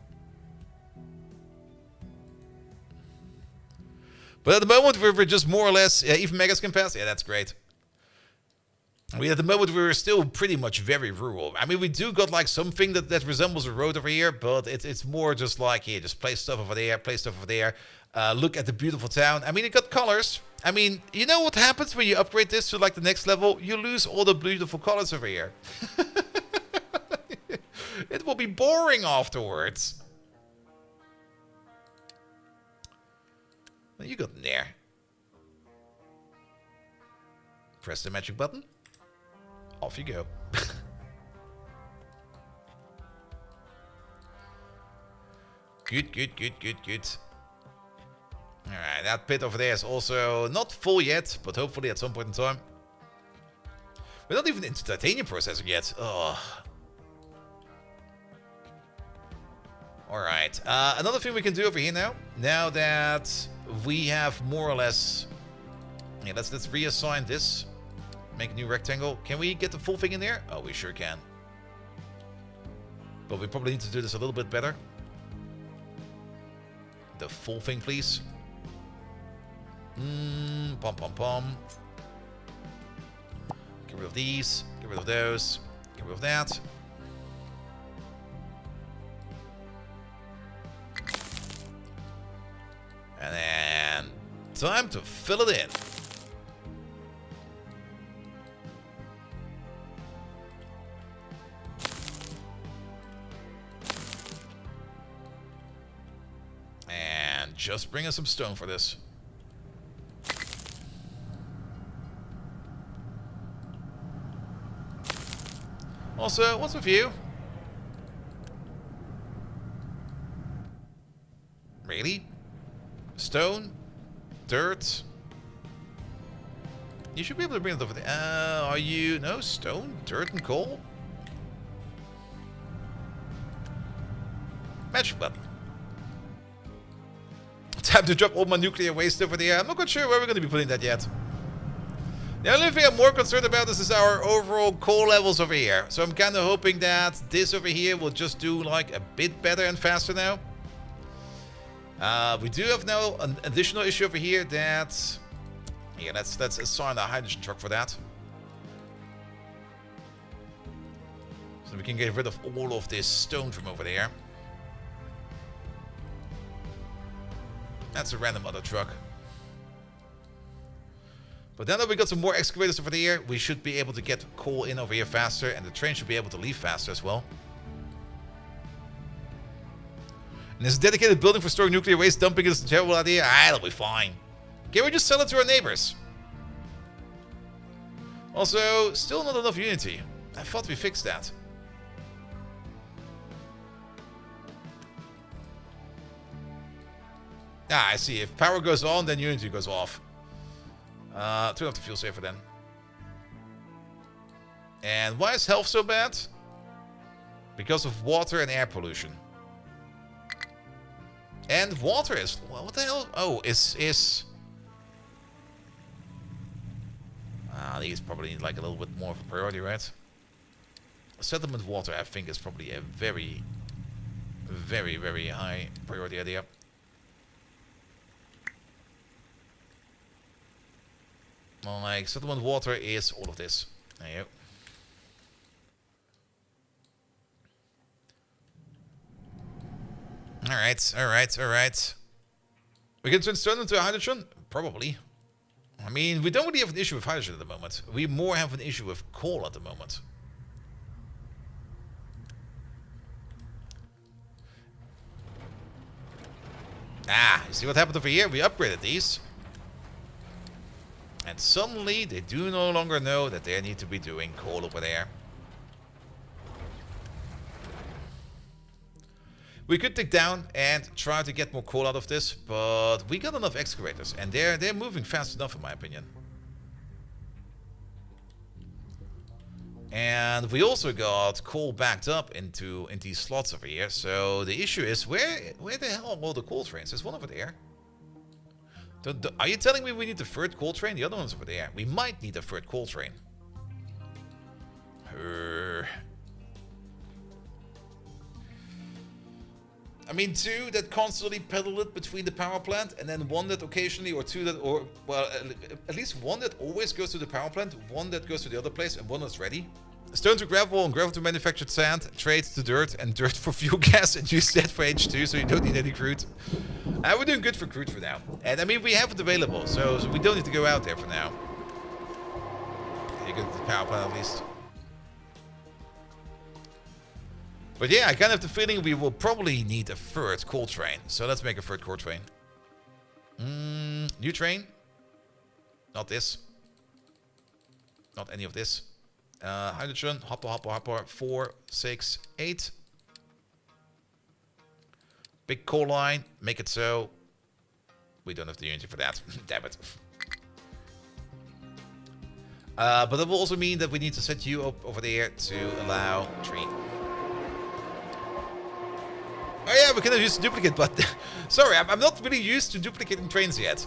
But at the moment we're just more or less, even Megas can pass. Yeah, that's great. At the moment we're still pretty much very rural. I mean, we do got like something that resembles a road over here, but it's more just like, here, just place stuff over there, place stuff over there. Look at the beautiful town. I mean, it got colors. I mean, you know what happens when you upgrade this to like the next level? You lose all the beautiful colors over here. It will be boring afterwards. What you got in there? Press the magic button. Off you go. Good. Alright, that pit over there is also not full yet, but hopefully at some point in time. We're not even into titanium processing yet. Oh. Alright, another thing we can do over here now. Now that we have more or less... Yeah, let's reassign this. Make a new rectangle. Can we get the full thing in there? Oh, we sure can. But we probably need to do this a little bit better. The full thing, please. Pom pom pom. Get rid of these. Get rid of those. Get rid of that. And then time to fill it in. And just bring us some stone for this. Also, what's with you? Really? Stone? Dirt? You should be able to bring it over there. Are you... No, stone, dirt, and coal? Magic button. Time to drop all my nuclear waste over there. I'm not quite sure where we're going to be putting that yet. The only thing I'm more concerned about is our overall coal levels over here. So I'm kind of hoping that this over here will just do like a bit better and faster now. We do have now an additional issue over here that... Yeah, let's assign a hydrogen truck for that. So we can get rid of all of this stone from over there. That's a random other truck. But now that we got some more excavators over there, we should be able to get coal in over here faster, and the train should be able to leave faster as well. And there's a dedicated building for storing nuclear waste. Dumping is a terrible idea. Ah, it'll be fine. Can't we just sell it to our neighbors? Also, still not enough unity. I thought we fixed that. Ah, I see. If power goes on, then unity goes off. Turn off the fuel saver then. And why is health so bad? Because of water and air pollution. And water is... Well, what the hell? Oh, is... these probably need like a little bit more of a priority, right? Settlement water, I think, is probably a very, very, very high priority idea. Like, settlement water is all of this. There you go. Alright, alright, alright. We can turn stone into hydrogen? Probably. I mean, we don't really have an issue with hydrogen at the moment. We more have an issue with coal at the moment. Ah, you see what happened over here? We upgraded these. And suddenly, they do no longer know that they need to be doing coal over there. We could dig down and try to get more coal out of this, but we got enough excavators, and they're moving fast enough, in my opinion. And we also got coal backed up into these slots over here. So the issue is, where the hell are all the coal trains? There's one over there. Are you telling me we need the third coal train? The other one's over there. We might need a third coal train. I mean, two that constantly pedal it between the power plant, and then one that occasionally, or two that, or, well, at least one that always goes to the power plant, one that goes to the other place, and one that's ready. Stone to gravel, and gravel to manufactured sand, trade to dirt, and dirt for fuel gas, and use that for H2, so you don't need any crude. We're doing good for crude for now. And I mean, we have it available, so we don't need to go out there for now. You go to the power plant at least. But yeah, I kind of have the feeling we will probably need a third coal train. So let's make a third coal train. New train. Not this. Not any of this. Hydrogen. Hopper, hopper, hopper. 4, 6, 8. Big coal line. Make it so. We don't have the unity for that. Damn it. But that will also mean that we need to set you up over there to allow tree. Oh yeah, we can use duplicate, but sorry, I'm not really used to duplicating trains yet.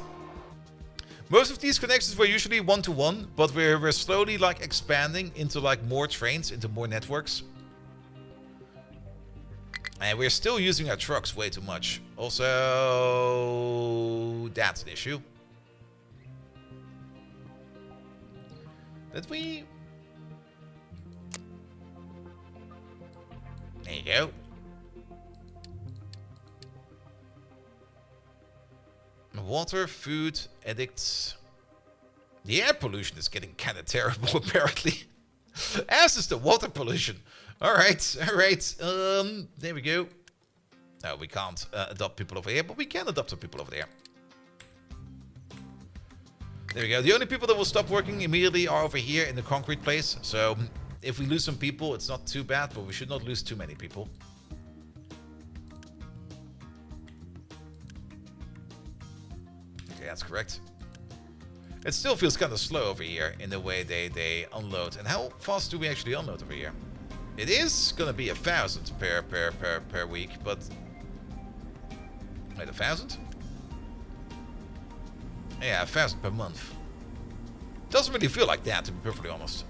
Most of these connections were usually one-to-one, but we're slowly like expanding into like more trains, into more networks. And we're still using our trucks way too much. Also, that's an issue. Did we? There you go. Water, food, addicts. The air pollution is getting kind of terrible, apparently. As is the water pollution. Alright, alright. There we go. No, we can't adopt people over here, but we can adopt some people over there. There we go. The only people that will stop working immediately are over here in the concrete place. So if we lose some people, it's not too bad, but we should not lose too many people. Okay, that's correct. It still feels kind of slow over here in the way they unload. And how fast do we actually unload over here? It is gonna be 1,000 per week, but wait, 1,000? Yeah, 1,000 per month. Doesn't really feel like that, to be perfectly honest.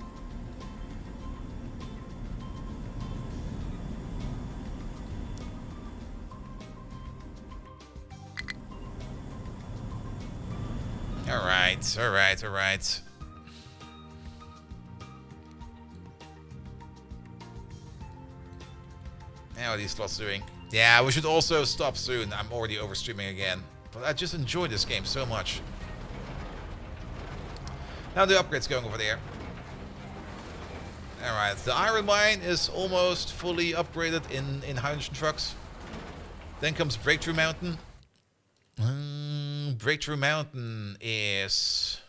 Alright, alright, alright. How are these slots doing? Yeah, we should also stop soon. I'm already overstreaming again. But I just enjoy this game so much. How the upgrades going over there? Alright, the iron mine is almost fully upgraded in hydrogen trucks. Then comes Breakthrough Mountain. Breakthrough Mountain is...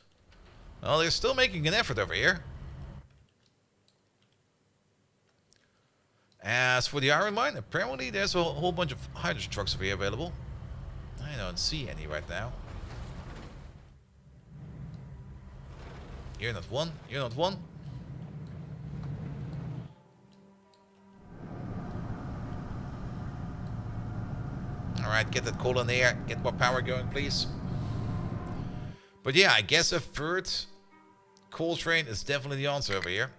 Well, they're still making an effort over here. As for the iron mine, apparently there's a whole bunch of hydrogen trucks over here available. I don't see any right now. You're not one. You're not one. Alright, get that coal in there. Get more power going, please. But yeah, I guess a third coal train is definitely the answer over here.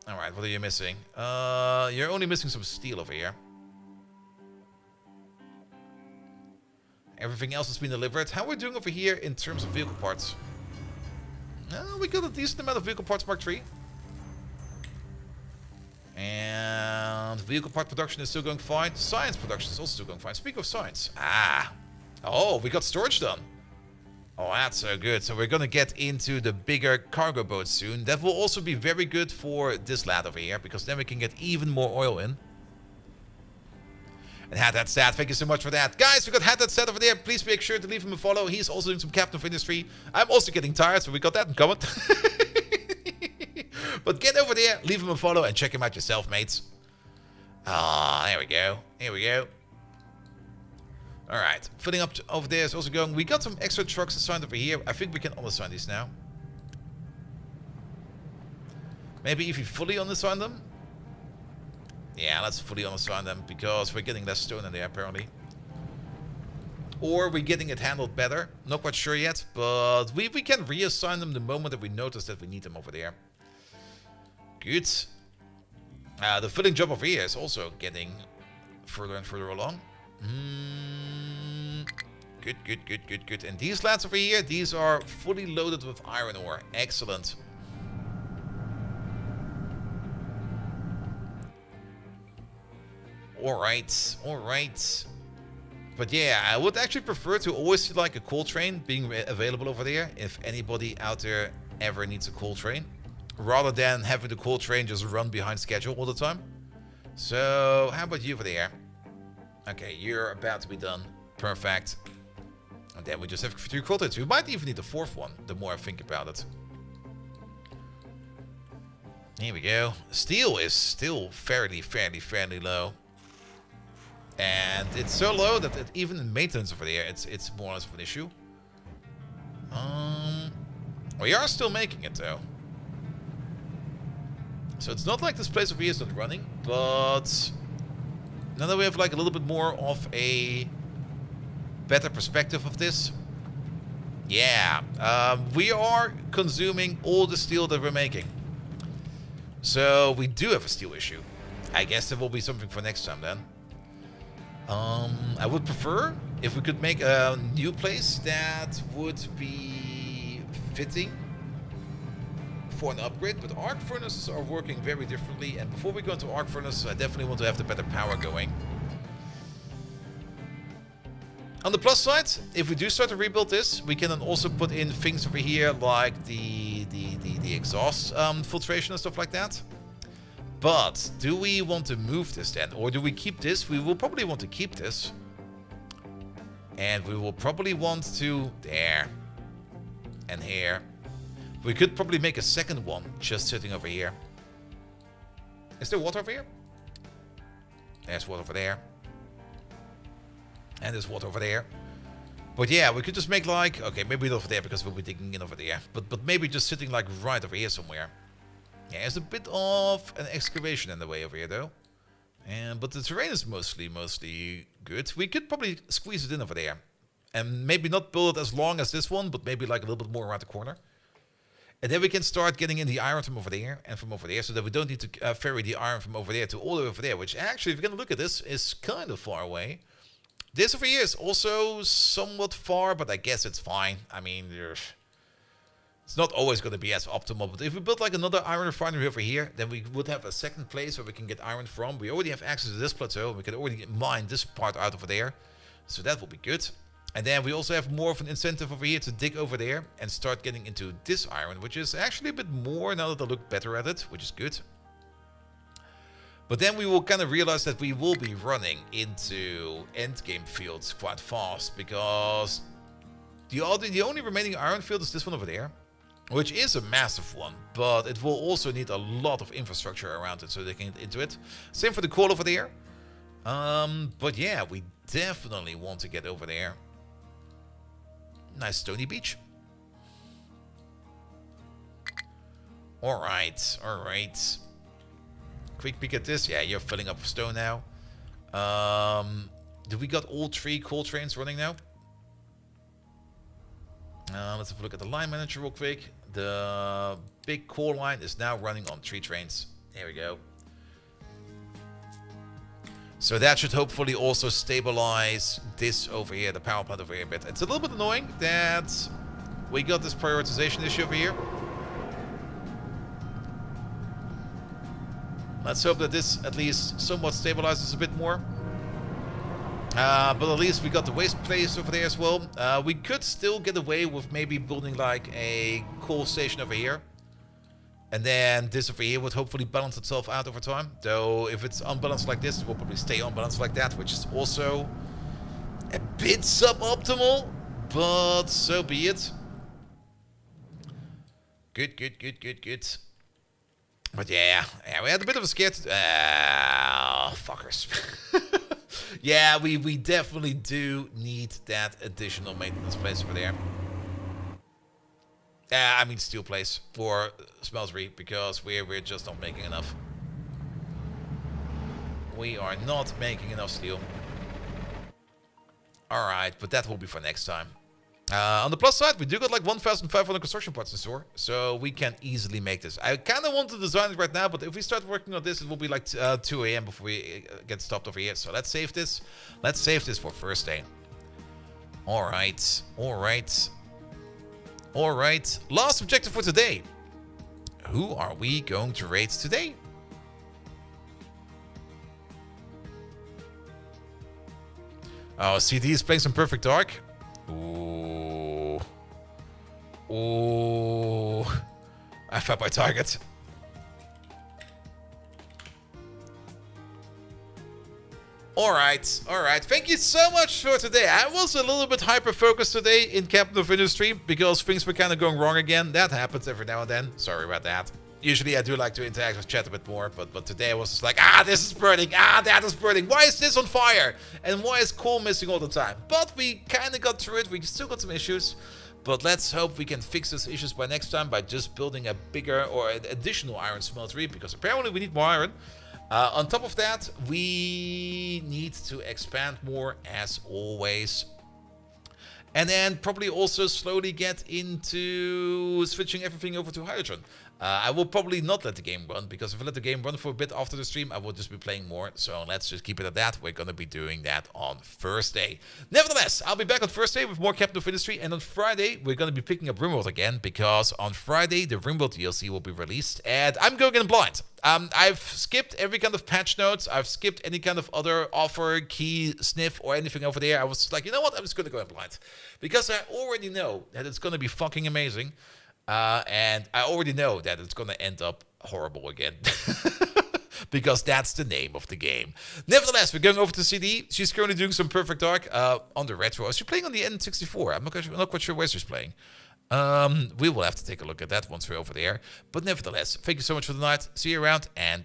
Alright, what are you missing? You're only missing some steel over here. Everything else has been delivered. How are we doing over here in terms of vehicle parts? We got a decent amount of vehicle parts, Mark III. And vehicle part production is still going fine. Science production is also still going fine. Speaking of science. Oh, we got storage done. Oh, that's so good. So we're going to get into the bigger cargo boats soon. That will also be very good for this lad over here, because then we can get even more oil in. And Had That Stat, thank you so much for that. Guys, we got Had That Stat over there. Please make sure to leave him a follow. He's also doing some Captain of Industry. I'm also getting tired, so we got that in common. But get over there, leave him a follow, and check him out yourself, mates. There we go. Here we go. Alright, filling up over there is also going. We got some extra trucks assigned over here. I think we can unassign these now. Maybe if we fully unassign them? Yeah, let's fully unassign them, because we're getting less stone in there, apparently. Or we're getting it handled better. Not quite sure yet, but we can reassign them the moment that we notice that we need them over there. Good. The filling job over here is also getting further and further along. Good, good, good, good, good. And these lads over here, these are fully loaded with iron ore. Excellent. Alright, alright. But yeah, I would actually prefer to always see like a coal train being available over there, if anybody out there ever needs a coal train, rather than having the coal train just run behind schedule all the time. So, how about you over there? Okay, you're about to be done. Perfect. And then we just have 3 coal trains. We might even need a 4th one, the more I think about it. Here we go. Steel is still fairly low. And it's so low that even in maintenance over there, it's more or less of an issue. We are still making it though. So it's not like this place over here is not running, but Now that we have like a little bit more of a better perspective of this. Yeah, we are consuming all the steel that we're making. So we do have a steel issue. I guess there will be something for next time then. I would prefer if we could make a new place that would be fitting for an upgrade, but arc furnaces are working very differently, and before we go into arc furnaces, I definitely want to have the better power going. On the plus side, if we do start to rebuild this, we can then also put in things over here like the exhaust filtration and stuff like that. But do we want to move this then, or do we keep this? We will probably want to keep this, and we will probably want to there and here. We could probably make a second one just sitting over here. Is there water over here? There's water over there. And there's water over there. But yeah, we could just make like, okay, maybe not over there because we'll be digging in over there. But maybe just sitting like right over here somewhere. Yeah, there's a bit of an excavation in the way over here though. But the terrain is mostly good. We could probably squeeze it in over there. And maybe not build it as long as this one, but maybe like a little bit more around the corner. And then we can start getting in the iron from over there and from over there, so that we don't need to ferry the iron from over there to all the way over there, which actually, if you're going to look at this, is kind of far away. This over here is also somewhat far, but I guess it's fine. I mean, it's not always going to be as optimal, but if we build like another iron refinery over here, then we would have a second place where we can get iron from. We already have access to this plateau, and we can already mine this part out over there, so that will be good. And then we also have more of an incentive over here to dig over there and start getting into this iron, which is actually a bit more now that I look better at it, which is good. But then we will kind of realize that we will be running into endgame fields quite fast, because the only remaining iron field is this one over there, which is a massive one, but it will also need a lot of infrastructure around it so they can get into it. Same for the coal over there. But yeah, we definitely want to get over there. Nice stony beach. Alright, alright. Quick peek at this. Yeah, you're filling up with stone now. Do we got all 3 coal trains running now? Let's have a look at the line manager real quick. The big coal line is now running on 3 trains. There we go. So that should hopefully also stabilize this over here, the power plant over here a bit. It's a little bit annoying that we got this prioritization issue over here. Let's hope that this at least somewhat stabilizes a bit more. But at least we got the waste place over there as well. We could still get away with maybe building like a coal station over here. And then this over here would hopefully balance itself out over time. Though if it's unbalanced like this, it will probably stay unbalanced like that, which is also a bit suboptimal. But so be it. Good, good, good, good, good. But yeah, we had a bit of a scared... fuckers. Yeah, we definitely do need that additional maintenance place over there. I mean steel place for smeltery, because we're just not making enough. We are not making enough steel. Alright, but that will be for next time. On the plus side, we do got like 1,500 construction parts in store, so we can easily make this. I kind of want to design it right now, but if we start working on this, it will be like 2 AM before we get stopped over here. So let's save this. Let's save this for first day. Alright, alright. Alright, last objective for today. Who are we going to raid today? Oh, CD is playing some Perfect Dark. Ooh. Ooh. I found my target. Alright, alright. Thank you so much for today. I was a little bit hyper-focused today in Captain of Industry because things were kind of going wrong again. That happens every now and then. Sorry about that. Usually I do like to interact with chat a bit more, but today I was just like, this is burning, that is burning, why is this on fire? And why is coal missing all the time? But we kind of got through it, we still got some issues. But let's hope we can fix those issues by next time by just building a bigger or an additional iron smeltery, because apparently we need more iron. On top of that, we need to expand more as always. And then probably also slowly get into switching everything over to hydrogen. I will probably not let the game run, because if I let the game run for a bit after the stream, I will just be playing more. So let's just keep it at that. We're going to be doing that on Thursday. Nevertheless, I'll be back on Thursday with more Captain of Industry. And on Friday, we're going to be picking up RimWorld again, because on Friday, the RimWorld DLC will be released. And I'm going in blind. I've skipped every kind of patch notes. I've skipped any kind of other offer, key, sniff, or anything over there. I was like, you know what? I'm just going to go in blind. Because I already know that it's going to be fucking amazing. And I already know that it's going to end up horrible again. Because that's the name of the game. Nevertheless, we're going over to CD. She's currently doing some Perfect Dark on the retro. Is she playing on the N64? I'm not quite sure where she's playing. We will have to take a look at that once we're over there. But nevertheless, thank you so much for the night. See you around, and